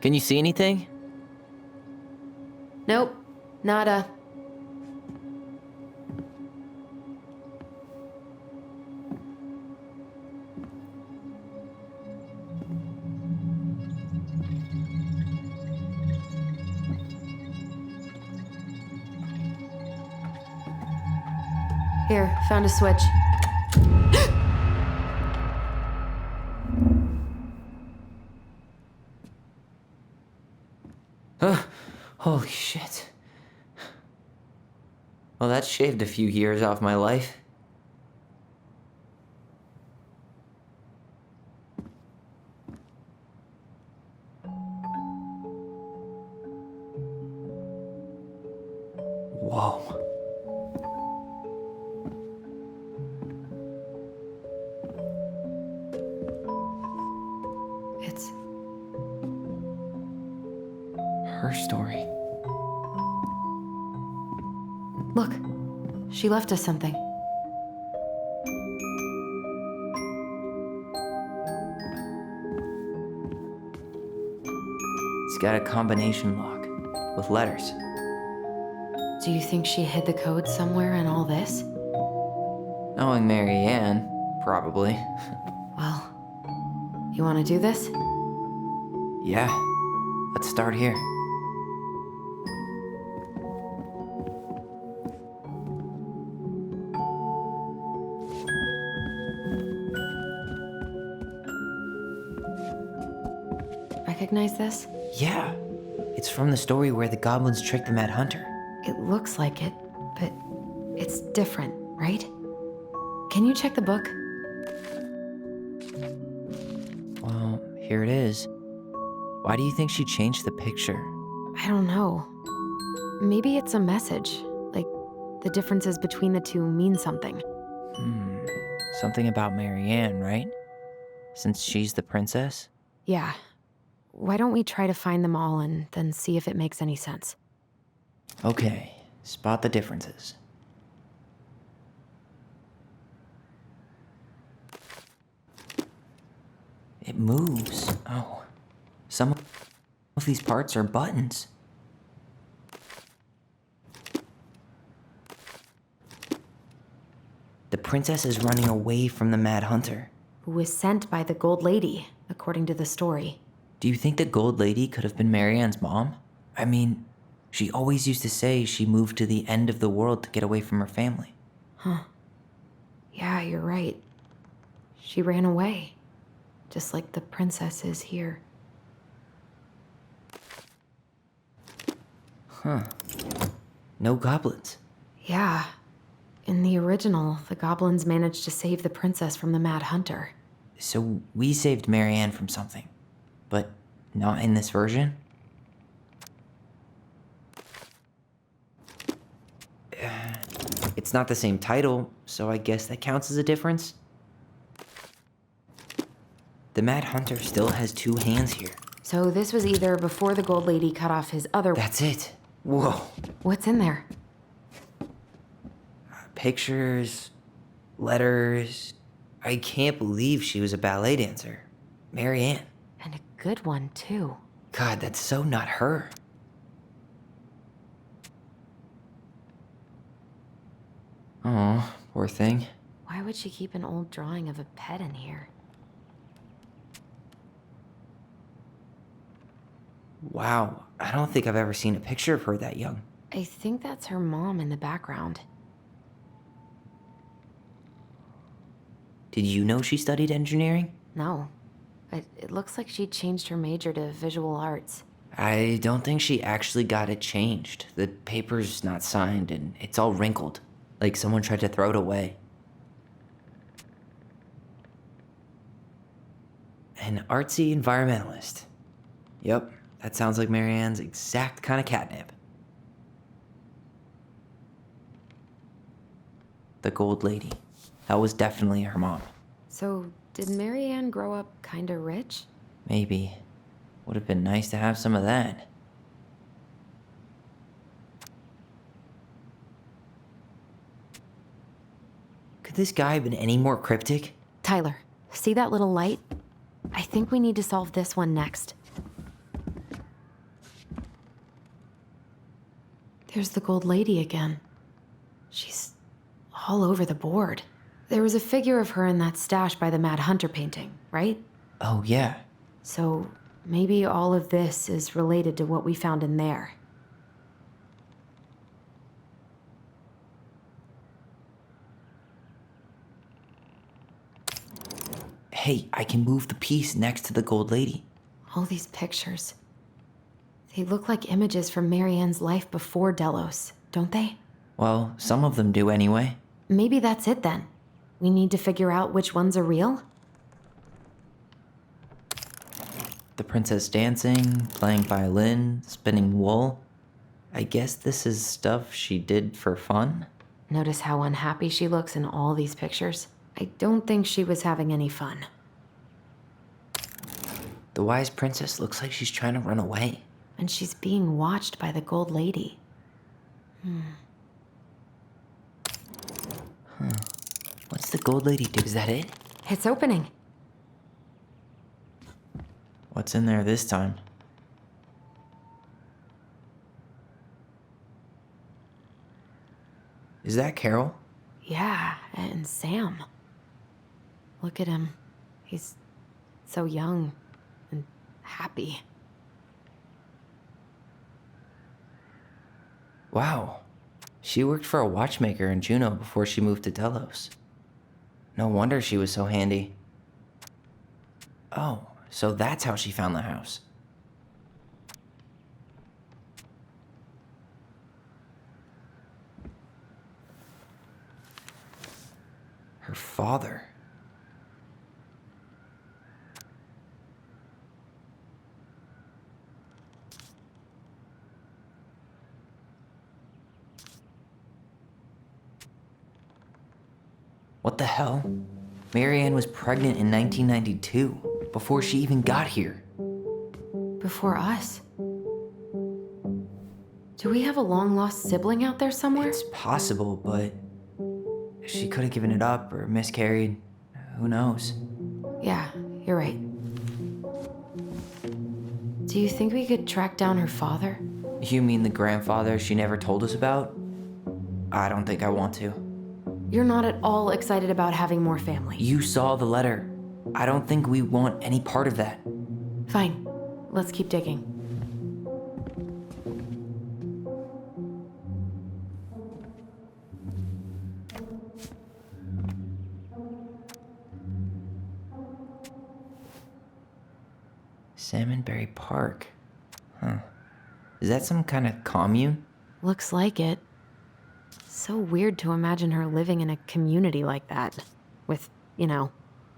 Can you see anything? Nope, nada. Here, found a switch. Holy shit. Well, that shaved a few years off my life. Whoa. her story. Look, she left us something. It's got a combination lock with letters. Do you think she hid the code somewhere in all this? Knowing Mary Ann, probably. Well, you want to do this? Yeah, let's start here. Recognize this? Yeah, it's from the story where the goblins tricked the Mad Hunter. It looks like it, but it's different, right? Can you check the book? Well, here it is. Why do you think she changed the picture? I don't know. Maybe it's a message. Like, the differences between the two mean something. Something about Mary Ann, right? Since she's the princess? Yeah. Why don't we try to find them all and then see if it makes any sense? Okay, spot the differences. It moves. Oh, some of these parts are buttons. The princess is running away from the Mad Hunter. Who was sent by the Gold Lady, according to the story. Do you think the Gold Lady could have been Mary Ann's mom? I mean, she always used to say she moved to the end of the world to get away from her family. Huh. Yeah, you're right. She ran away. Just like the princess is here. Huh. No goblins. Yeah. In the original, the goblins managed to save the princess from the Mad Hunter. So we saved Mary Ann from something, but not in this version? It's not the same title, so I guess that counts as a difference. The Mad Hunter still has two hands here. So this was either before the Gold Lady cut off his other... That's it. Whoa. What's in there? Pictures, letters. I can't believe she was a ballet dancer. Mary Ann. And a good one, too. God, that's so not her. Oh, poor thing. Why would she keep an old drawing of a pet in here? Wow, I don't think I've ever seen a picture of her that young. I think that's her mom in the background. Did you know she studied engineering? No, but it looks like she changed her major to visual arts. I don't think she actually got it changed. The paper's not signed and it's all wrinkled, like someone tried to throw it away. An artsy environmentalist. Yep, that sounds like Mary Ann's exact kind of catnip. The Gold Lady. That was definitely her mom. So, did Mary Ann grow up kinda rich? Maybe. Would have been nice to have some of that. Could this guy have been any more cryptic? Tyler, see that little light? I think we need to solve this one next. There's the Gold Lady again. She's all over the board. There was a figure of her in that stash by the Mad Hunter painting, right? Oh, yeah. So maybe all of this is related to what we found in there. Hey, I can move the piece next to the Gold Lady. All these pictures. They look like images from Mary Ann's life before Delos, don't they? Well, some of them do anyway. Maybe that's it then. We need to figure out which ones are real? The princess dancing, playing violin, spinning wool. I guess this is stuff she did for fun? Notice how unhappy she looks in all these pictures? I don't think she was having any fun. The wise princess looks like she's trying to run away. And she's being watched by the Gold Lady. What's the Gold Lady do? Is that it? It's opening. What's in there this time? Is that Carol? Yeah, and Sam. Look at him. He's so young and happy. Wow. She worked for a watchmaker in Juneau before she moved to Delos. No wonder she was so handy. Oh, so that's how she found the house. Her father. What the hell? Marianne was pregnant in 1992, before she even got here. Before us? Do we have a long-lost sibling out there somewhere? It's possible, but she could have given it up or miscarried. Who knows? Yeah, you're right. Do you think we could track down her father? You mean the grandfather she never told us about? I don't think I want to. You're not at all excited about having more family. You saw the letter. I don't think we want any part of that. Fine. Let's keep digging. Salmonberry Park. Huh. Is that some kind of commune? Looks like it. So weird to imagine her living in a community like that. With,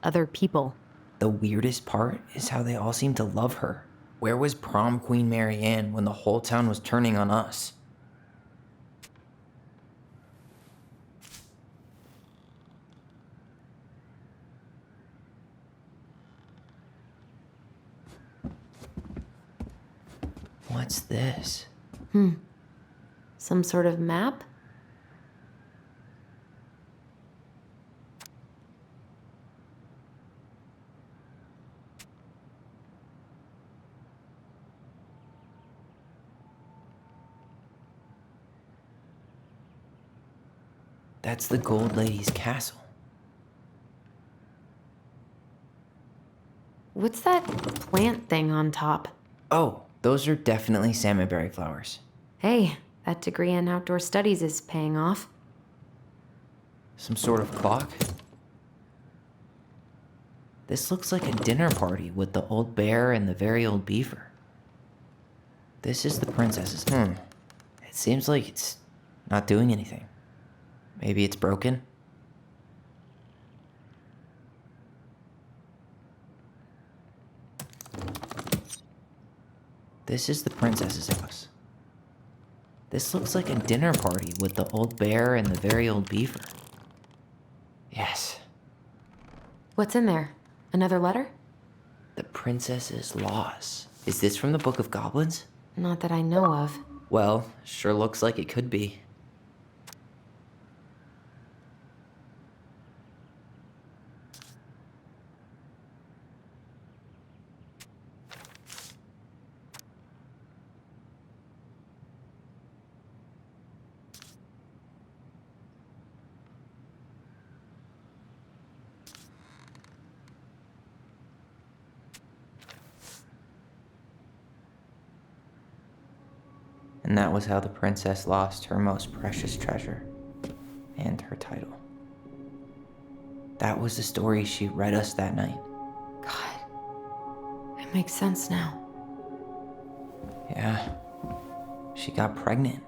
other people. The weirdest part is how they all seem to love her. Where was prom queen Marianne when the whole town was turning on us? What's this? Some sort of map? That's the Gold Lady's castle. What's that plant thing on top? Oh, those are definitely salmonberry flowers. Hey, that degree in outdoor studies is paying off. Some sort of clock? This looks like a dinner party with the old bear and the very old beaver. This is the princess's. It seems like it's not doing anything. Maybe it's broken? This is the princess's house. This looks like a dinner party with the old bear and the very old beaver. Yes. What's in there? Another letter? The princess's loss. Is this from the Book of Goblins? Not that I know of. Well, sure looks like it could be. And that was how the princess lost her most precious treasure and her title. That was the story she read us that night. God, it makes sense now. Yeah, she got pregnant.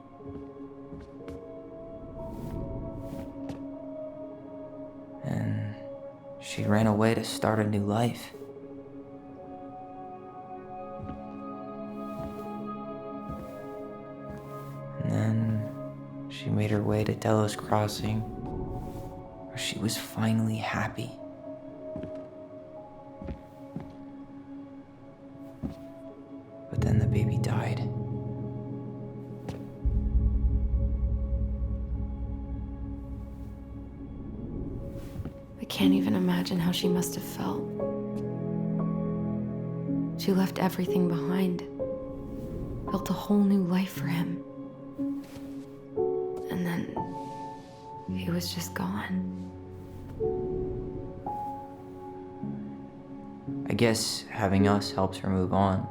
And she ran away to start a new life. And then she made her way to Delos Crossing, where she was finally happy. But then the baby died. I can't even imagine how she must have felt. She left everything behind, built a whole new life for him. And then he was just gone. I guess having us helps her move on.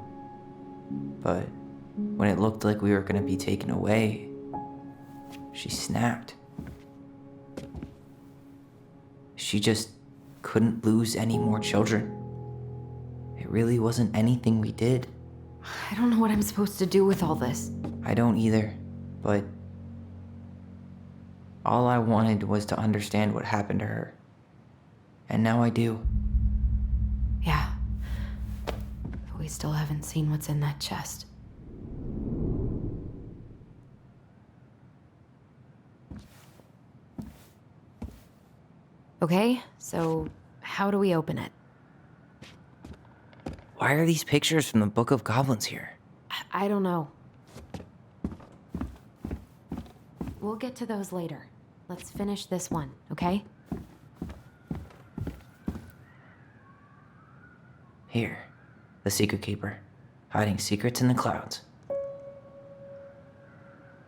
But when it looked like we were gonna be taken away, she snapped. She just couldn't lose any more children. It really wasn't anything we did. I don't know what I'm supposed to do with all this. I don't either, but all I wanted was to understand what happened to her. And now I do. Yeah. But we still haven't seen what's in that chest. Okay, so how do we open it? Why are these pictures from the Book of Goblins here? I don't know. We'll get to those later. Let's finish this one, okay? Here, the Secret Keeper, hiding secrets in the clouds.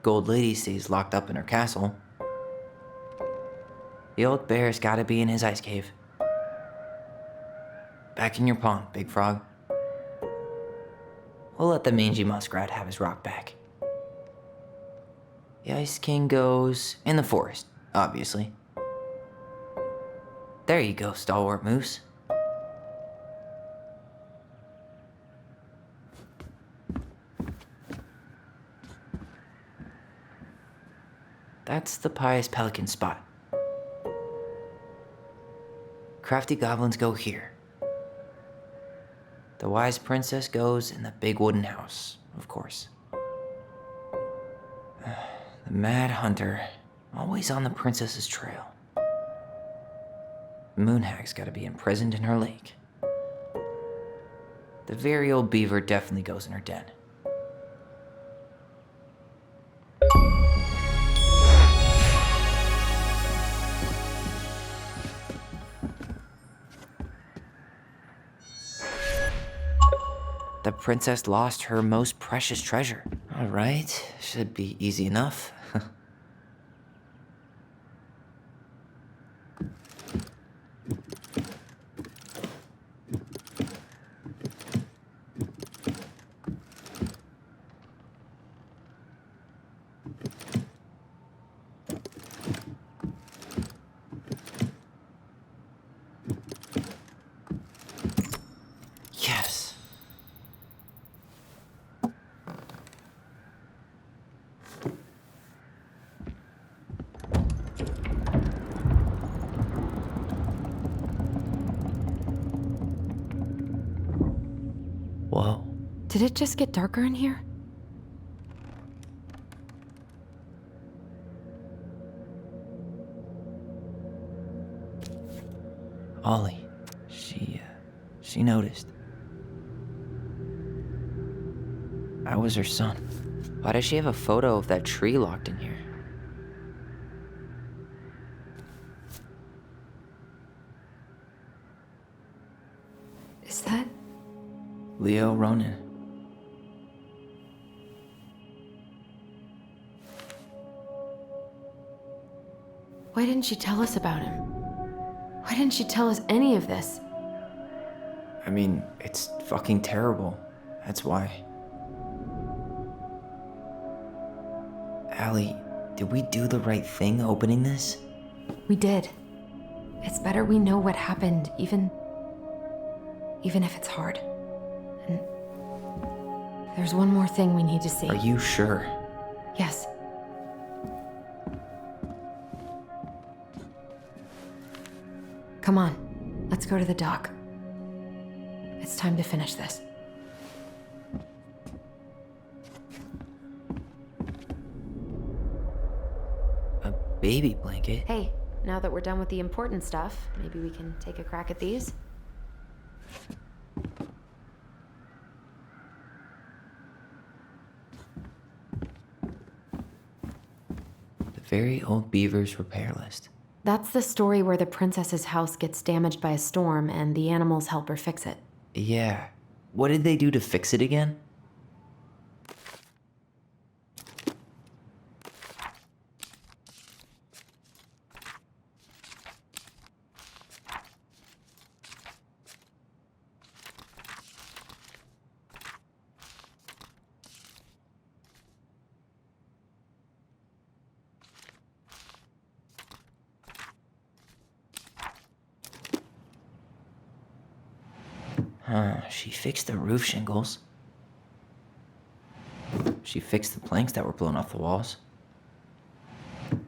Gold Lady stays locked up in her castle. The old bear's gotta be in his ice cave. Back in your pond, Big Frog. We'll let the mangy muskrat have his rock back. The Ice King goes in the forest, obviously. There you go, stalwart moose. That's the pious pelican spot. Crafty goblins go here. The wise princess goes in the big wooden house, of course. The mad hunter, always on the princess's trail. Moonhag's gotta be imprisoned in her lake. The very old beaver definitely goes in her den. The princess lost her most precious treasure. All right, should be easy enough. Yes. Whoa. Did it just get darker in here? Ollie. She noticed. I was her son. Why does she have a photo of that tree locked in here? Is that? Leo Ronan. Why didn't she tell us about him? Why didn't she tell us any of this? I mean, it's fucking terrible. That's why. Allie, did we do the right thing opening this? We did. It's better we know what happened, even if it's hard. And there's one more thing we need to see. Are you sure? Yes. Come on, let's go to the dock. It's time to finish this. A baby blanket? Hey, now that we're done with the important stuff, maybe we can take a crack at these? very old beaver's repair list. That's the story where the princess's house gets damaged by a storm and the animals help her fix it. Yeah. What did they do to fix it again? She fixed the roof shingles. She fixed the planks that were blown off the walls.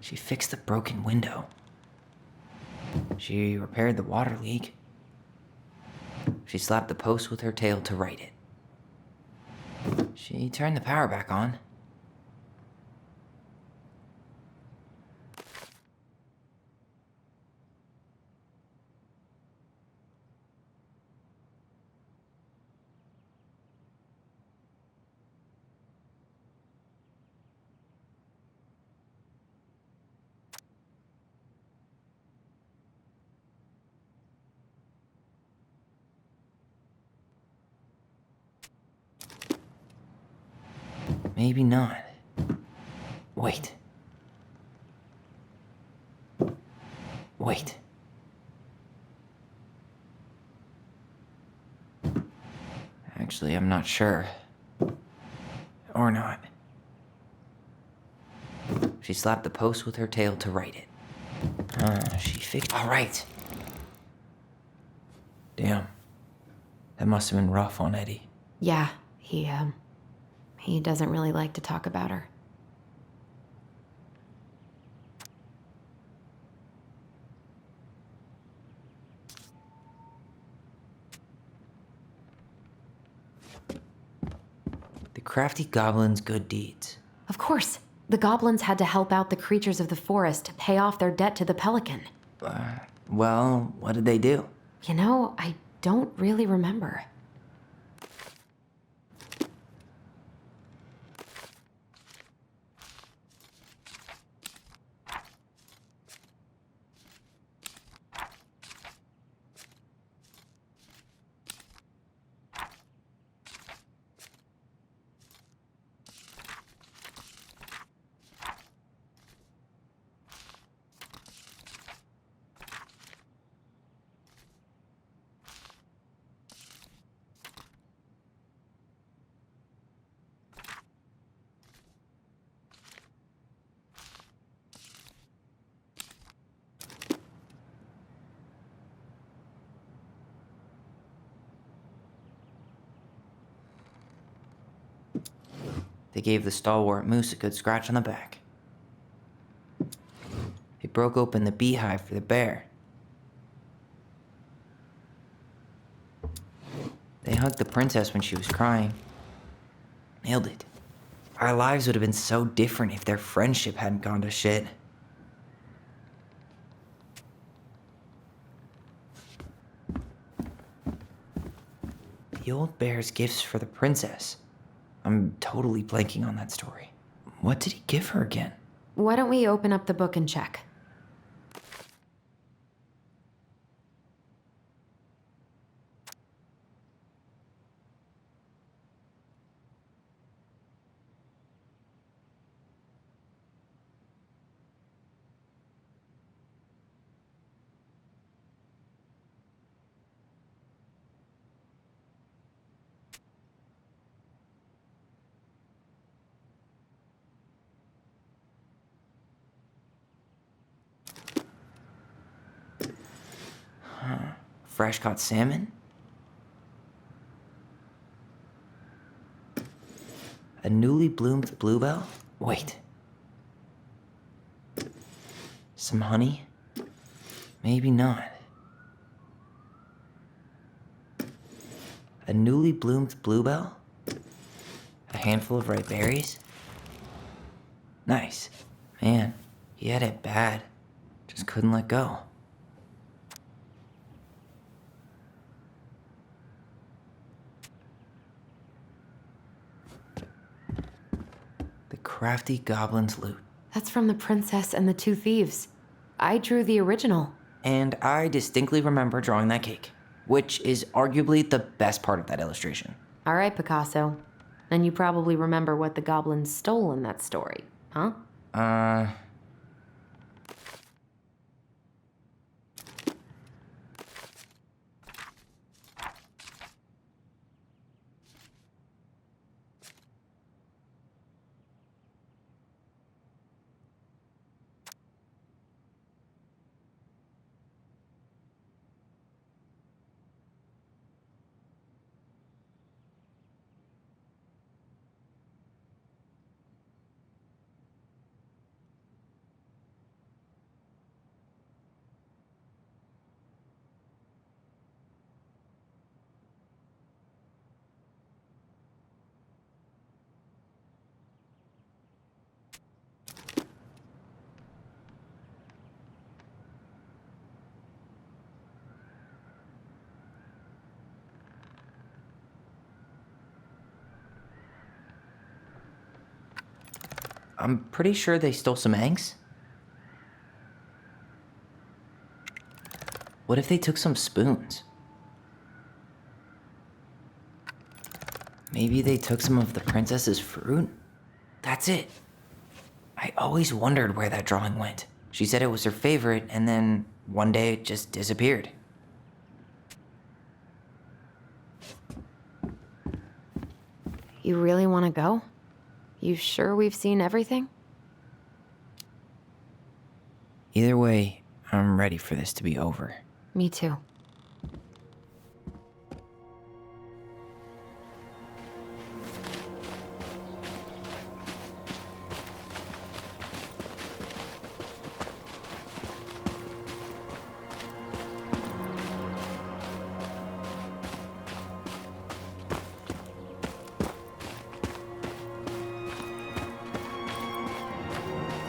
She fixed the broken window. She repaired the water leak. She slapped the post with her tail to right it. She turned the power back on. Maybe not. Wait. Wait. Actually, I'm not sure. Or not. She slapped the post with her tail to right it. She fixed... All right. Damn. That must have been rough on Eddie. Yeah, he doesn't really like to talk about her. The crafty goblin's good deeds. Of course. The goblins had to help out the creatures of the forest to pay off their debt to the pelican. Well, what did they do? You know, I don't really remember. They gave the stalwart moose a good scratch on the back. They broke open the beehive for the bear. They hugged the princess when she was crying. Nailed it. Our lives would have been so different if their friendship hadn't gone to shit. The old bear's gifts for the princess. I'm totally blanking on that story. What did he give her again? Why don't we open up the book and check? Fresh caught salmon? A newly bloomed bluebell? Wait. Some honey? Maybe not. A newly bloomed bluebell? A handful of ripe berries? Nice. Man, he had it bad. Just couldn't let go. The crafty goblin's loot. That's from The Princess and the Two Thieves. I drew the original. And I distinctly remember drawing that cake, which is arguably the best part of that illustration. All right, Picasso. Then you probably remember what the goblins stole in that story, huh? I'm pretty sure they stole some eggs. What if they took some spoons? Maybe they took some of the princess's fruit? That's it. I always wondered where that drawing went. She said it was her favorite, and then one day it just disappeared. You really want to go? You sure we've seen everything? Either way, I'm ready for this to be over. Me too.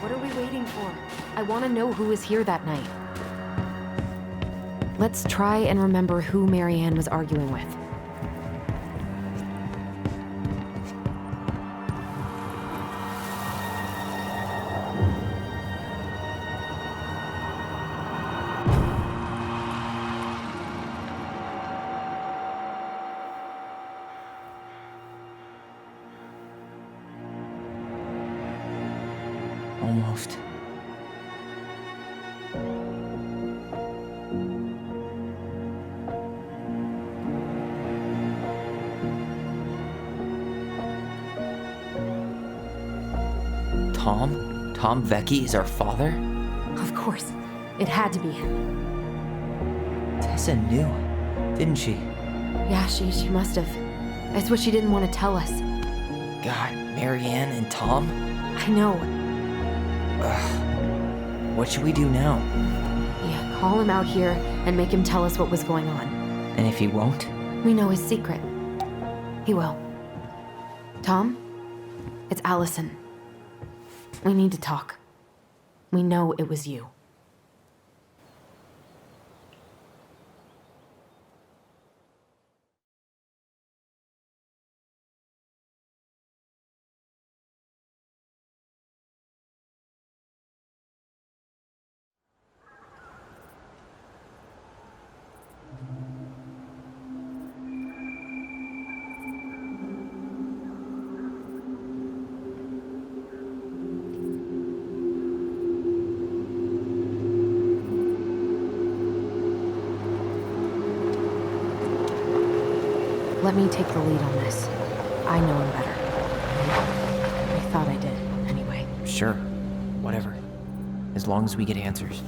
What are we waiting for? I want to know who was here that night. Let's try and remember who Marianne was arguing with. Almost. Tom? Tom Vecchi is our father? Of course. It had to be. Tessa knew, didn't she? Yeah, she must have. That's what she didn't want to tell us. God, Marianne and Tom? I know. Ugh. What should we do now? Yeah, call him out here and make him tell us what was going on. And if he won't? We know his secret. He will. Tom? It's Alyson. We need to talk. We know it was you. Let me take the lead on this. I know him better. I thought I did, anyway. Sure. Whatever. As long as we get answers.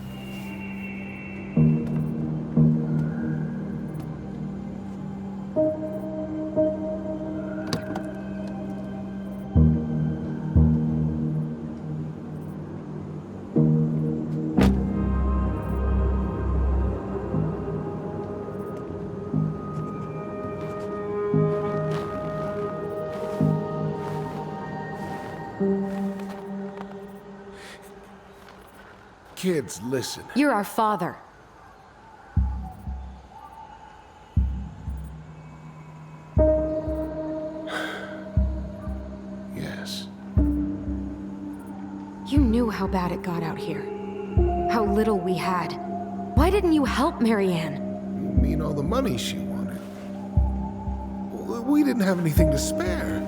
Kids, listen. You're our father. Yes. You knew how how bad it got out here. How little we had. Why didn't you help Marianne? You mean all the money she wanted? We didn't have anything to spare.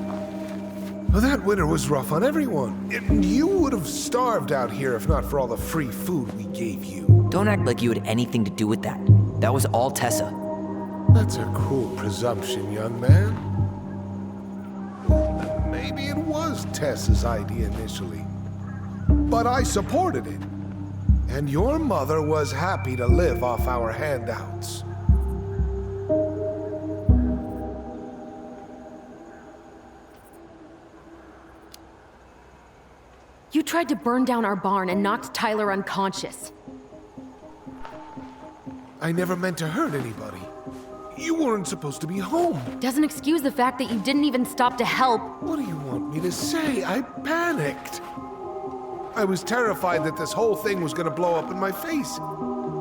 Well, that winter was rough on everyone. You would have starved out here if not for all the free food we gave you. Don't act like you had anything to do with that. That was all Tessa. That's a cruel presumption, young man. Maybe it was Tessa's idea initially, but I supported it. And your mother was happy to live off our handouts. You tried to burn down our barn and knocked Tyler unconscious. I never meant to hurt anybody. You weren't supposed to be home. Doesn't excuse the fact that you didn't even stop to help. What do you want me to say? I panicked. I was terrified that this whole thing was gonna blow up in my face.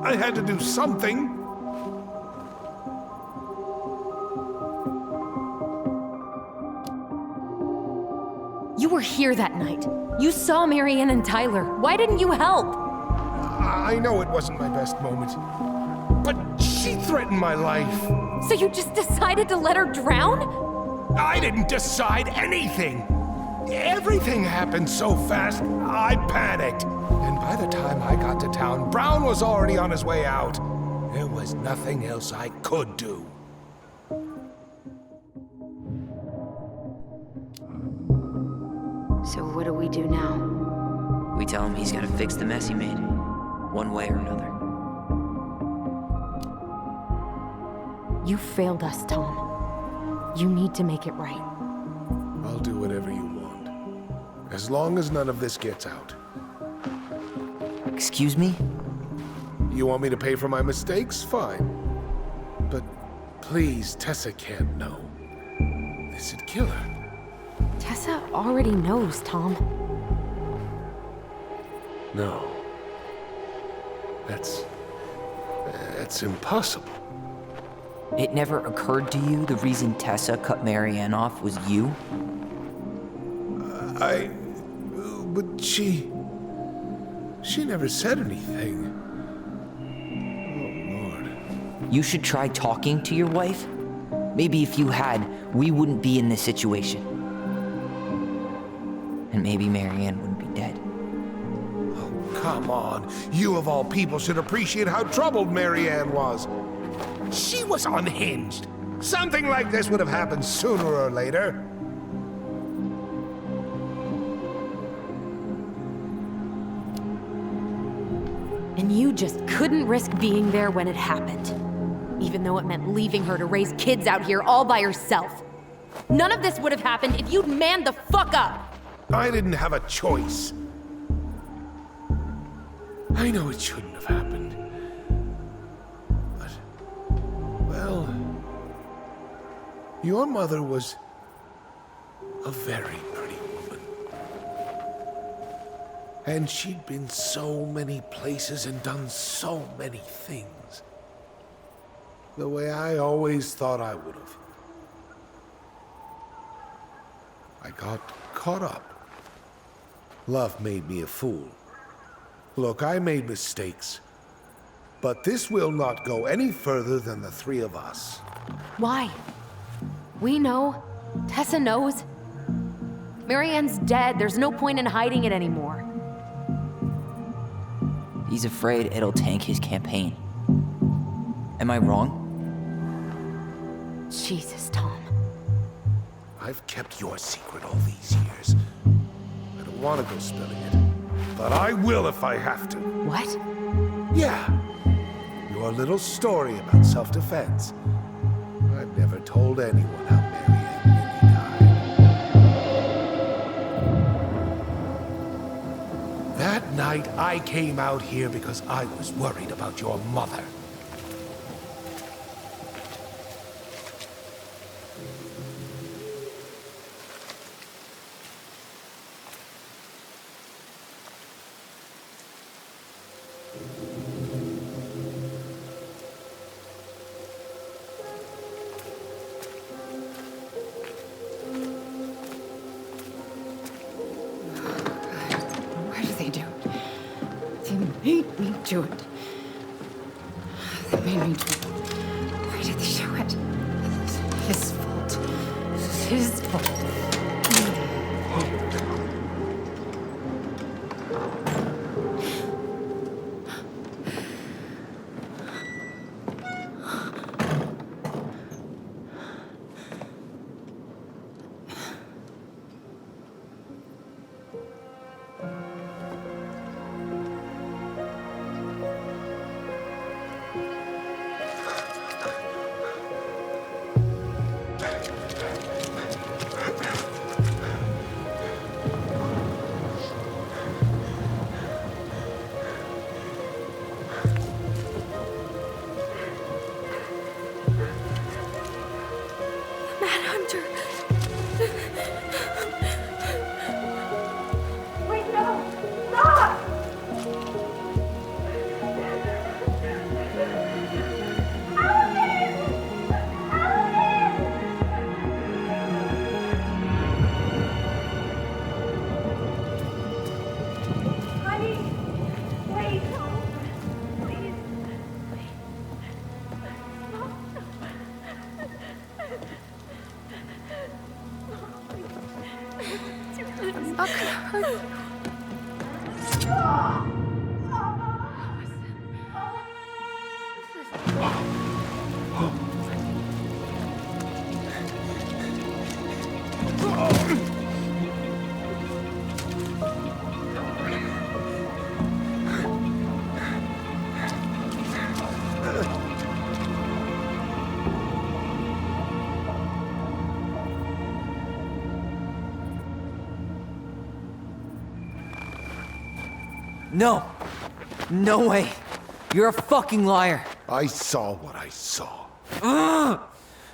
I had to do something. You were here that night. You saw Marianne and Tyler. Why didn't you help? I know it wasn't my best moment, but she threatened my life. So you just decided to let her drown? I didn't decide anything. Everything happened so fast, I panicked. And by the time I got to town, Brown was already on his way out. There was nothing else I could do. So what do we do now? We tell him he's gotta fix the mess he made, one way or another. You failed us, Tom. You need to make it right. I'll do whatever you want, as long as none of this gets out. Excuse me? You want me to pay for my mistakes? Fine. But please, Tessa can't know. This'd kill her. Tessa already knows, Tom. No. That's impossible. It never occurred to you the reason Tessa cut Marianne off was you? But she never said anything. Oh, Lord. You should try talking to your wife. Maybe if you had, we wouldn't be in this situation. And maybe Marianne wouldn't be dead. Oh, come on. You of all people should appreciate how troubled Marianne was. She was unhinged. Something like this would have happened sooner or later. And you just couldn't risk being there when it happened. Even though it meant leaving her to raise kids out here all by herself. None of this would have happened if you'd manned the fuck up! I didn't have a choice. I know it shouldn't have happened. But, well, your mother was a very pretty woman. And she'd been so many places and done so many things. The way I always thought I would have. I got caught up. Love made me a fool. Look, I made mistakes. But this will not go any further than the three of us. Why? We know. Tessa knows. Marianne's dead. There's no point in hiding it anymore. He's afraid it'll tank his campaign. Am I wrong? Jesus, Tom. I've kept your secret all these years. I don't want to go spilling it. But I will if I have to. What? Yeah. Your little story about self-defense. I've never told anyone how Marianne really died. That night, I came out here because I was worried about your mother. What do they do? do it. They made me do it. Why did they do it? It's his fault. It's his fault. No! No way! You're a fucking liar! I saw what I saw.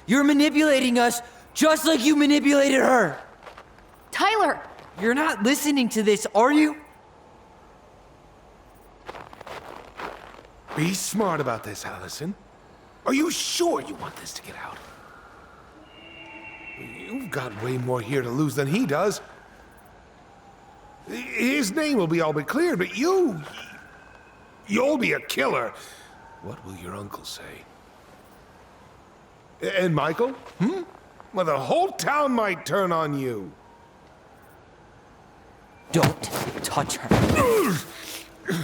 You're manipulating us just like you manipulated her! Tyler! You're not listening to this, are you? Be smart about this, Alyson. Are you sure you want this to get out? You've got way more here to lose than he does. His name will be all but cleared, but you'll be a killer. What will your uncle say? And Michael? Well, the whole town might turn on you. Don't touch her. You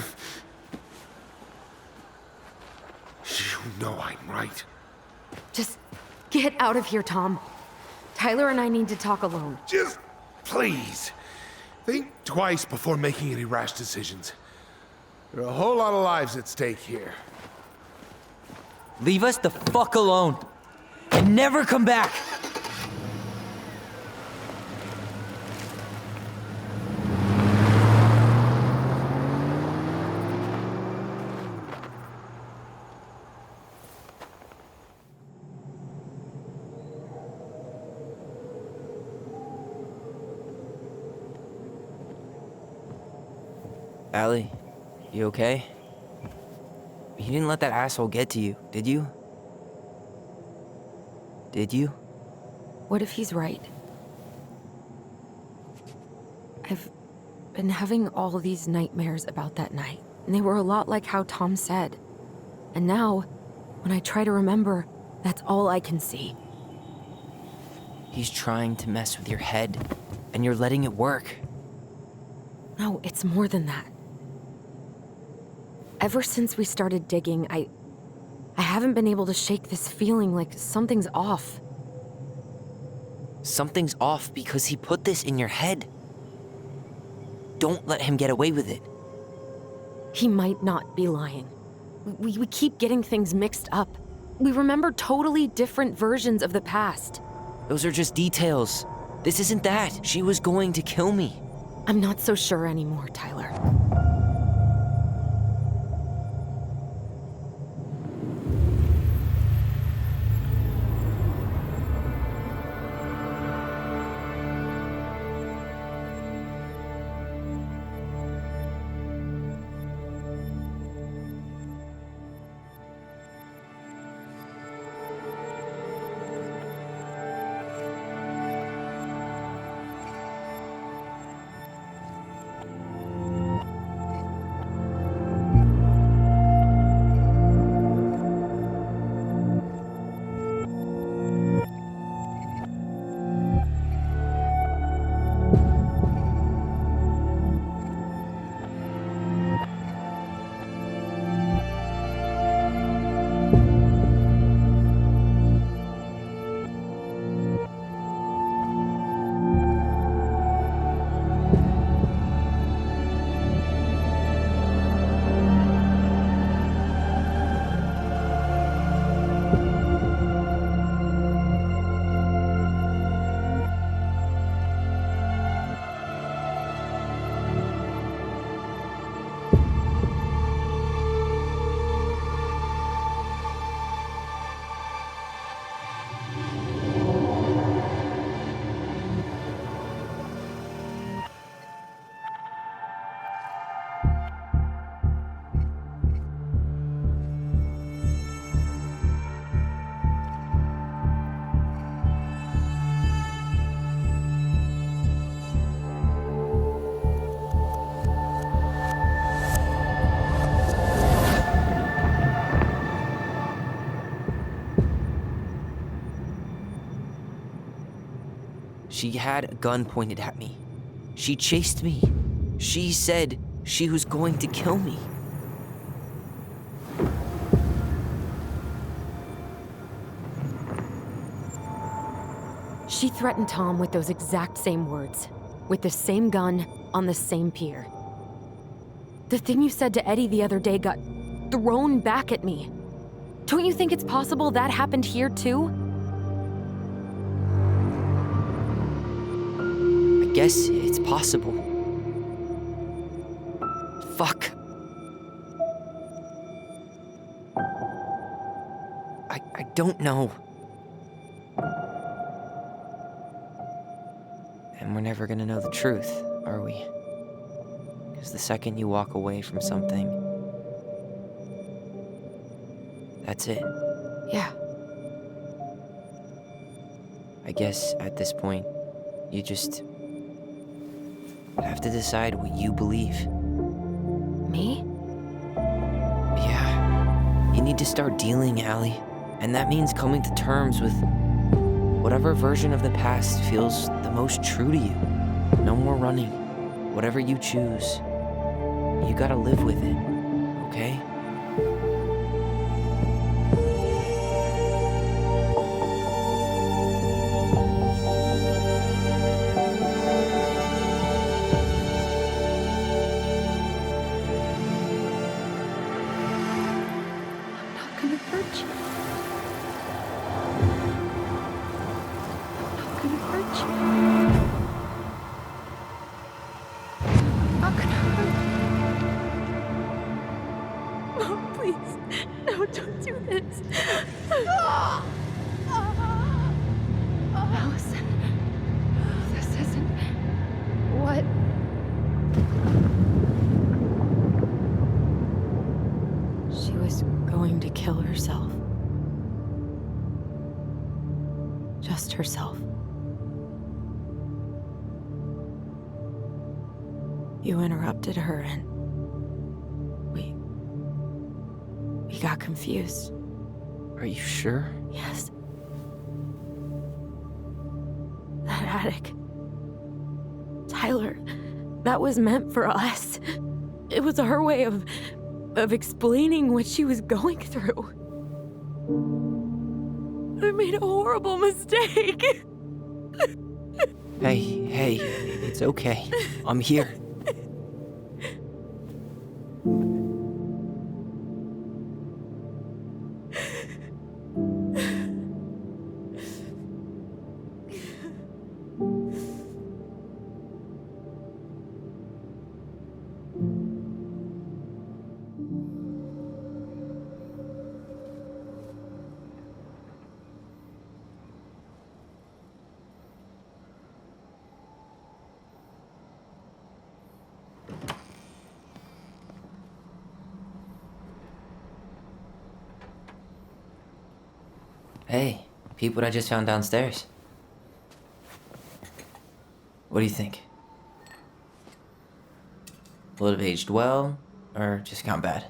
know I'm right. Just get out of here, Tom. Tyler and I need to talk alone. Just please. Think twice before making any rash decisions. There are a whole lot of lives at stake here. Leave us the fuck alone. And never come back. Allie, you okay? You didn't let that asshole get to you, did you? Did you? What if he's right? I've been having all these nightmares about that night, and they were a lot like how Tom said. And now, when I try to remember, that's all I can see. He's trying to mess with your head, and you're letting it work. No, it's more than that. Ever since we started digging, I haven't been able to shake this feeling like something's off. Something's off because he put this in your head. Don't let him get away with it. He might not be lying. We keep getting things mixed up. We remember totally different versions of the past. Those are just details. This isn't that. She was going to kill me. I'm not so sure anymore, Tyler. She had a gun pointed at me. She chased me. She said she was going to kill me. She threatened Tom with those exact same words, with the same gun, on the same pier. The thing you said to Eddie the other day got thrown back at me. Don't you think it's possible that happened here too? I guess it's possible. Fuck. I don't know. And we're never gonna know the truth, are we? Because the second you walk away from something, that's it. Yeah. I guess at this point, you just have to decide what you believe. Me? Yeah. You need to start dealing, Allie. And that means coming to terms with whatever version of the past feels the most true to you. No more running. Whatever you choose, you gotta live with it, okay? Alyson, this isn't what... She was going to kill herself. Just herself. You interrupted her and we got confused. Are you sure? Yes. That attic. Tyler, that was meant for us. It was her way of explaining what she was going through. I made a horrible mistake. Hey, it's okay. I'm here. Hey, peep what I just found downstairs. What do you think? Will it have aged well, or just gone bad?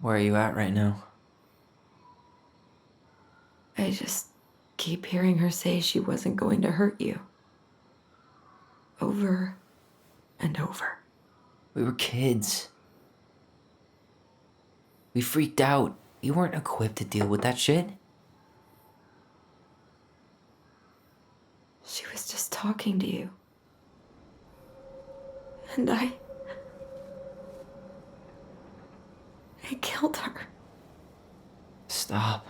Where are you at right now? I just keep hearing her say she wasn't going to hurt you. Over and over. We were kids. We freaked out. You weren't equipped to deal with that shit. She was just talking to you. And I killed her. Stop.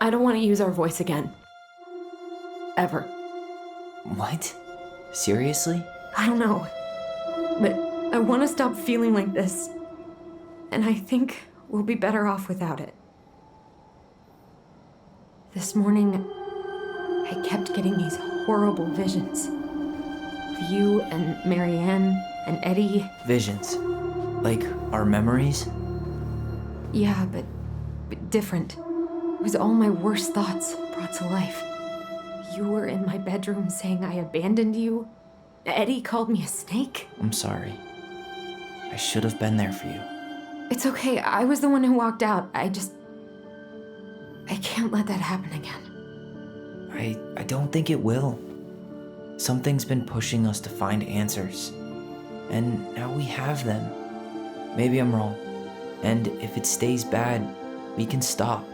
I don't want to use our voice again. Ever. What? Seriously? I don't know. But I want to stop feeling like this. And I think we'll be better off without it. This morning, I kept getting these horrible visions. Of you and Marianne and Eddie. Visions. Like our memories? Yeah, but different. It was all my worst thoughts brought to life. You were in my bedroom saying I abandoned you. Eddie called me a snake. I'm sorry. I should have been there for you. It's okay. I was the one who walked out. I can't let that happen again. I don't think it will. Something's been pushing us to find answers. And now we have them. Maybe I'm wrong. And if it stays bad, we can stop.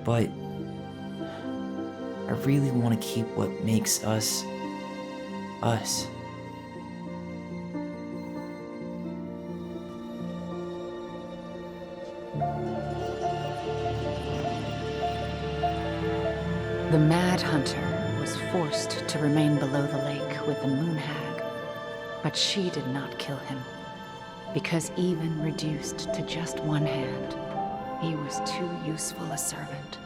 But I really want to keep what makes us, us. The Mad Hunter was forced to remain below the lake with the Moon Hag, but she did not kill him, because even reduced to just one hand, he was too useful a servant.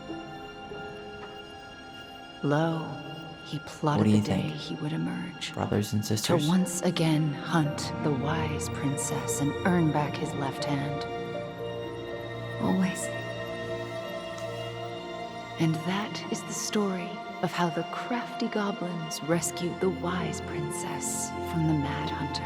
Lo, he plotted the day he would emerge. Brothers and sisters? To once again hunt the wise princess and earn back his left hand. Always. And that is the story of how the crafty goblins rescued the wise princess from the Mad Hunter.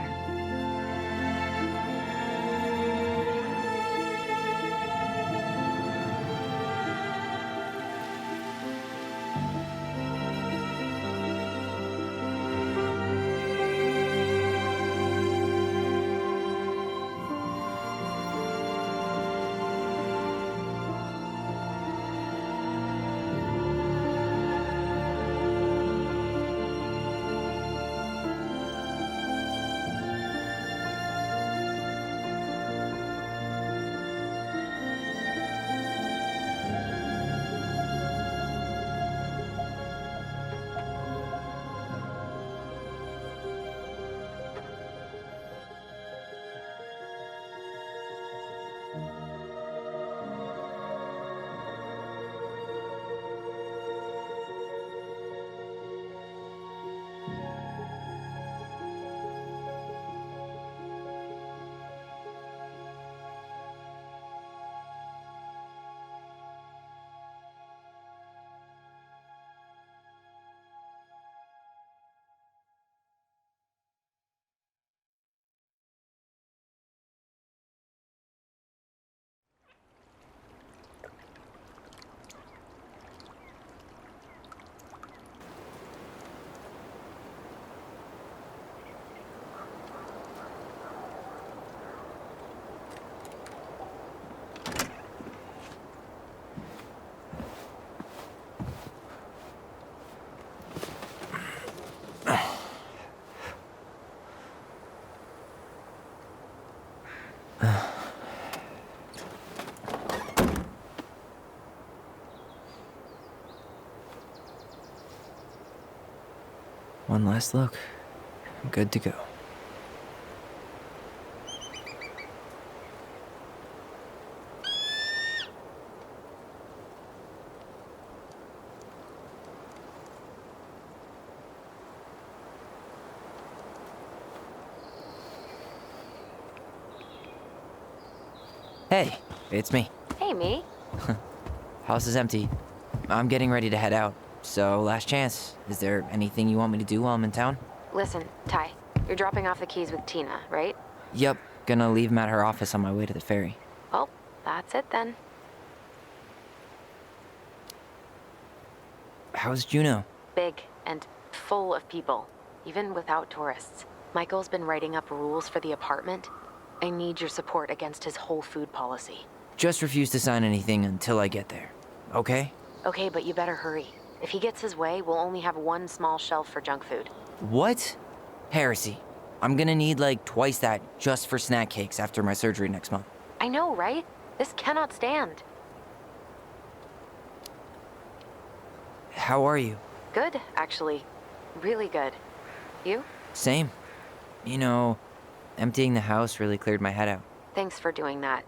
One last look. I'm good to go. Hey, it's me. Hey, me. House is empty. I'm getting ready to head out. So, last chance. Is there anything you want me to do while I'm in town? Listen, Ty, you're dropping off the keys with Tina, right? Yep, gonna leave them at her office on my way to the ferry. Well, that's it then. How's Juno? Big and full of people, even without tourists. Michael's been writing up rules for the apartment. I need your support against his whole food policy. Just refuse to sign anything until I get there. Okay? Okay, but you better hurry. If he gets his way, we'll only have one small shelf for junk food. What? Heresy. I'm gonna need like twice that just for snack cakes after my surgery next month. I know, right? This cannot stand. How are you? Good, actually. Really good. You? Same. You know, emptying the house really cleared my head out. Thanks for doing that.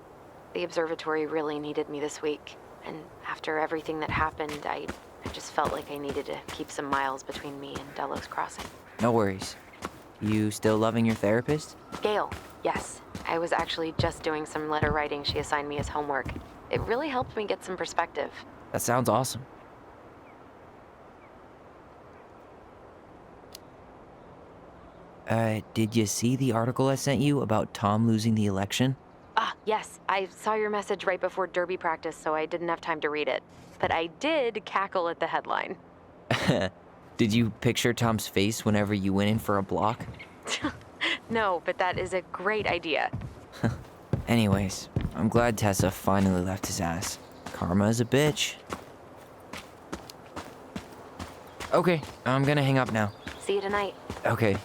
The observatory really needed me this week. And after everything that happened, I just felt like I needed to keep some miles between me and Delos Crossing. No worries. You still loving your therapist? Gail, yes. I was actually just doing some letter writing she assigned me as homework. It really helped me get some perspective. That sounds awesome. Did you see the article I sent you about Tom losing the election? Ah, yes. I saw your message right before derby practice, so I didn't have time to read it. But I did cackle at the headline. Did you picture Tom's face whenever you went in for a block? No, but that is a great idea. Anyways, I'm glad Tessa finally left his ass. Karma is a bitch. Okay, I'm gonna hang up now. See you tonight. Okay,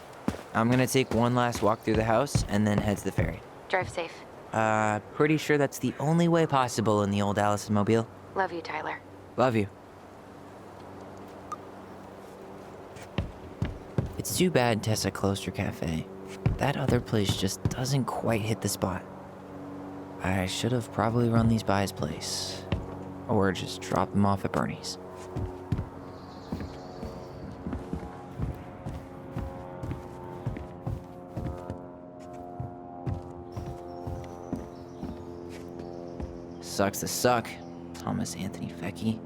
I'm gonna take one last walk through the house and then head to the ferry. Drive safe. Pretty sure that's the only way possible in the old Alyson mobile. Love you, Tyler. Love you. It's too bad Tessa closed her cafe. That other place just doesn't quite hit the spot. I should have probably run these by his place. Or just drop them off at Bernie's. Sucks to suck, Thomas Anthony Fecky.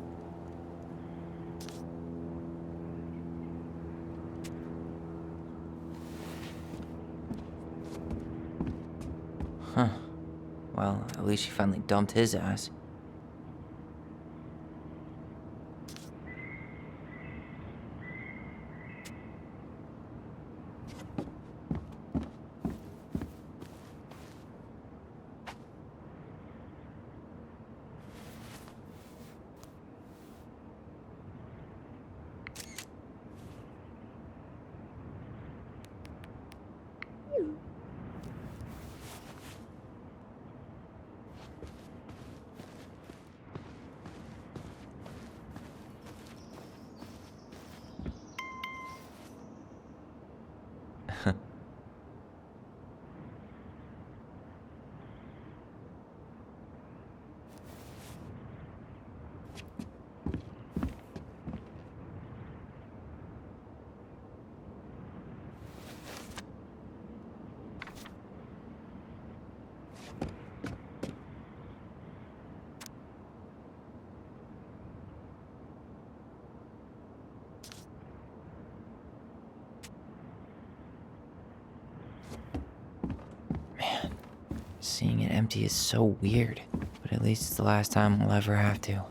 Huh. Well, at least she finally dumped his ass. Seeing it empty is so weird, but at least it's the last time I'll ever have to.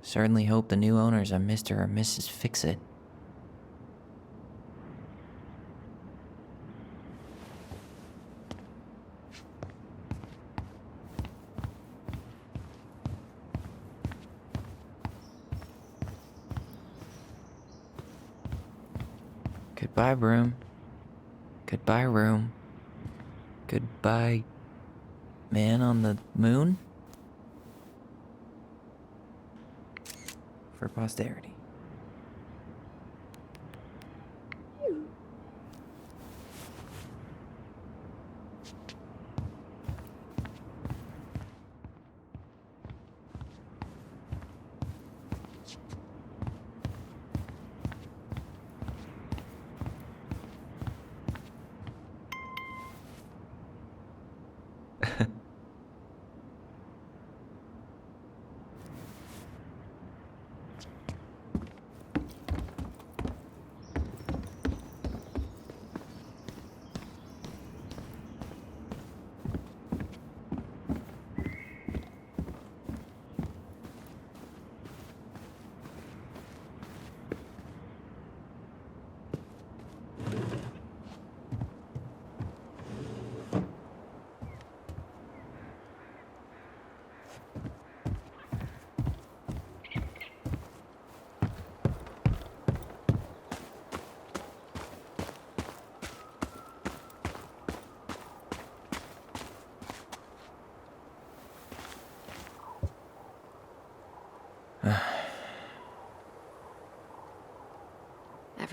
Certainly hope the new owners are Mr. or Mrs. Fix-It. Goodbye, broom. Goodbye, room. Goodbye, man on the moon? For posterity.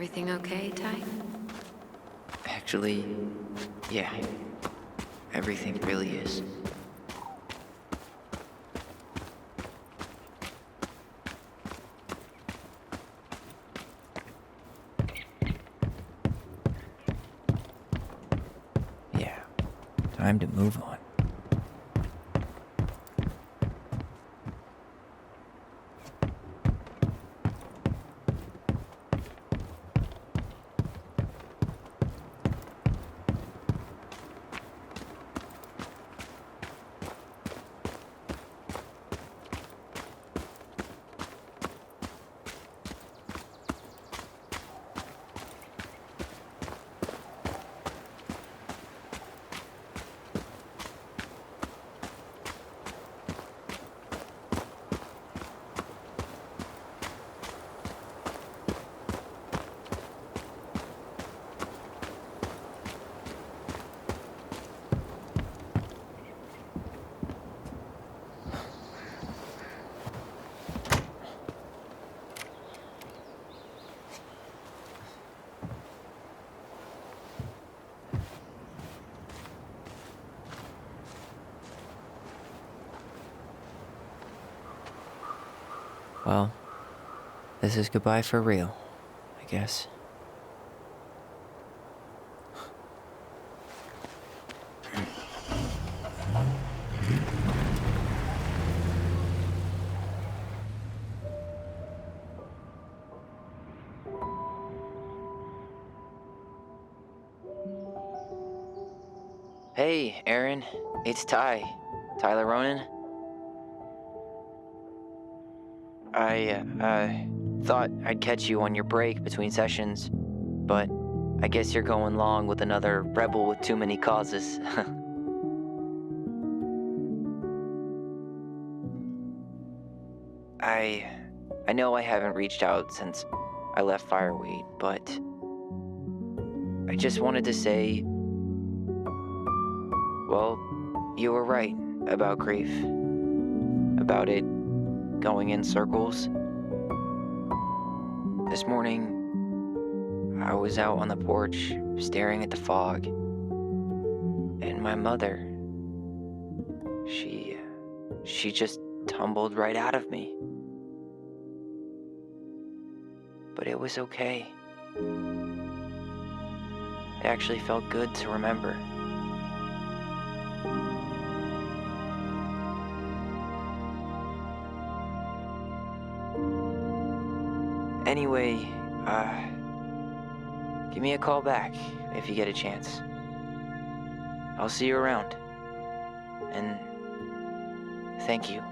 Everything okay, Ty? Actually, yeah. Everything really is. Yeah. Time to move on. Well, this is goodbye for real, I guess. Hey, Aaron. It's Tyler Ronan. I thought I'd catch you on your break between sessions, but I guess you're going along with another rebel with too many causes. I know I haven't reached out since I left Fireweed, but I just wanted to say, well, you were right about grief, about it going in circles. This morning, I was out on the porch staring at the fog, and my mother, she just tumbled right out of me. But it was okay. It actually felt good to remember. Anyway, give me a call back if you get a chance. I'll see you around. And thank you.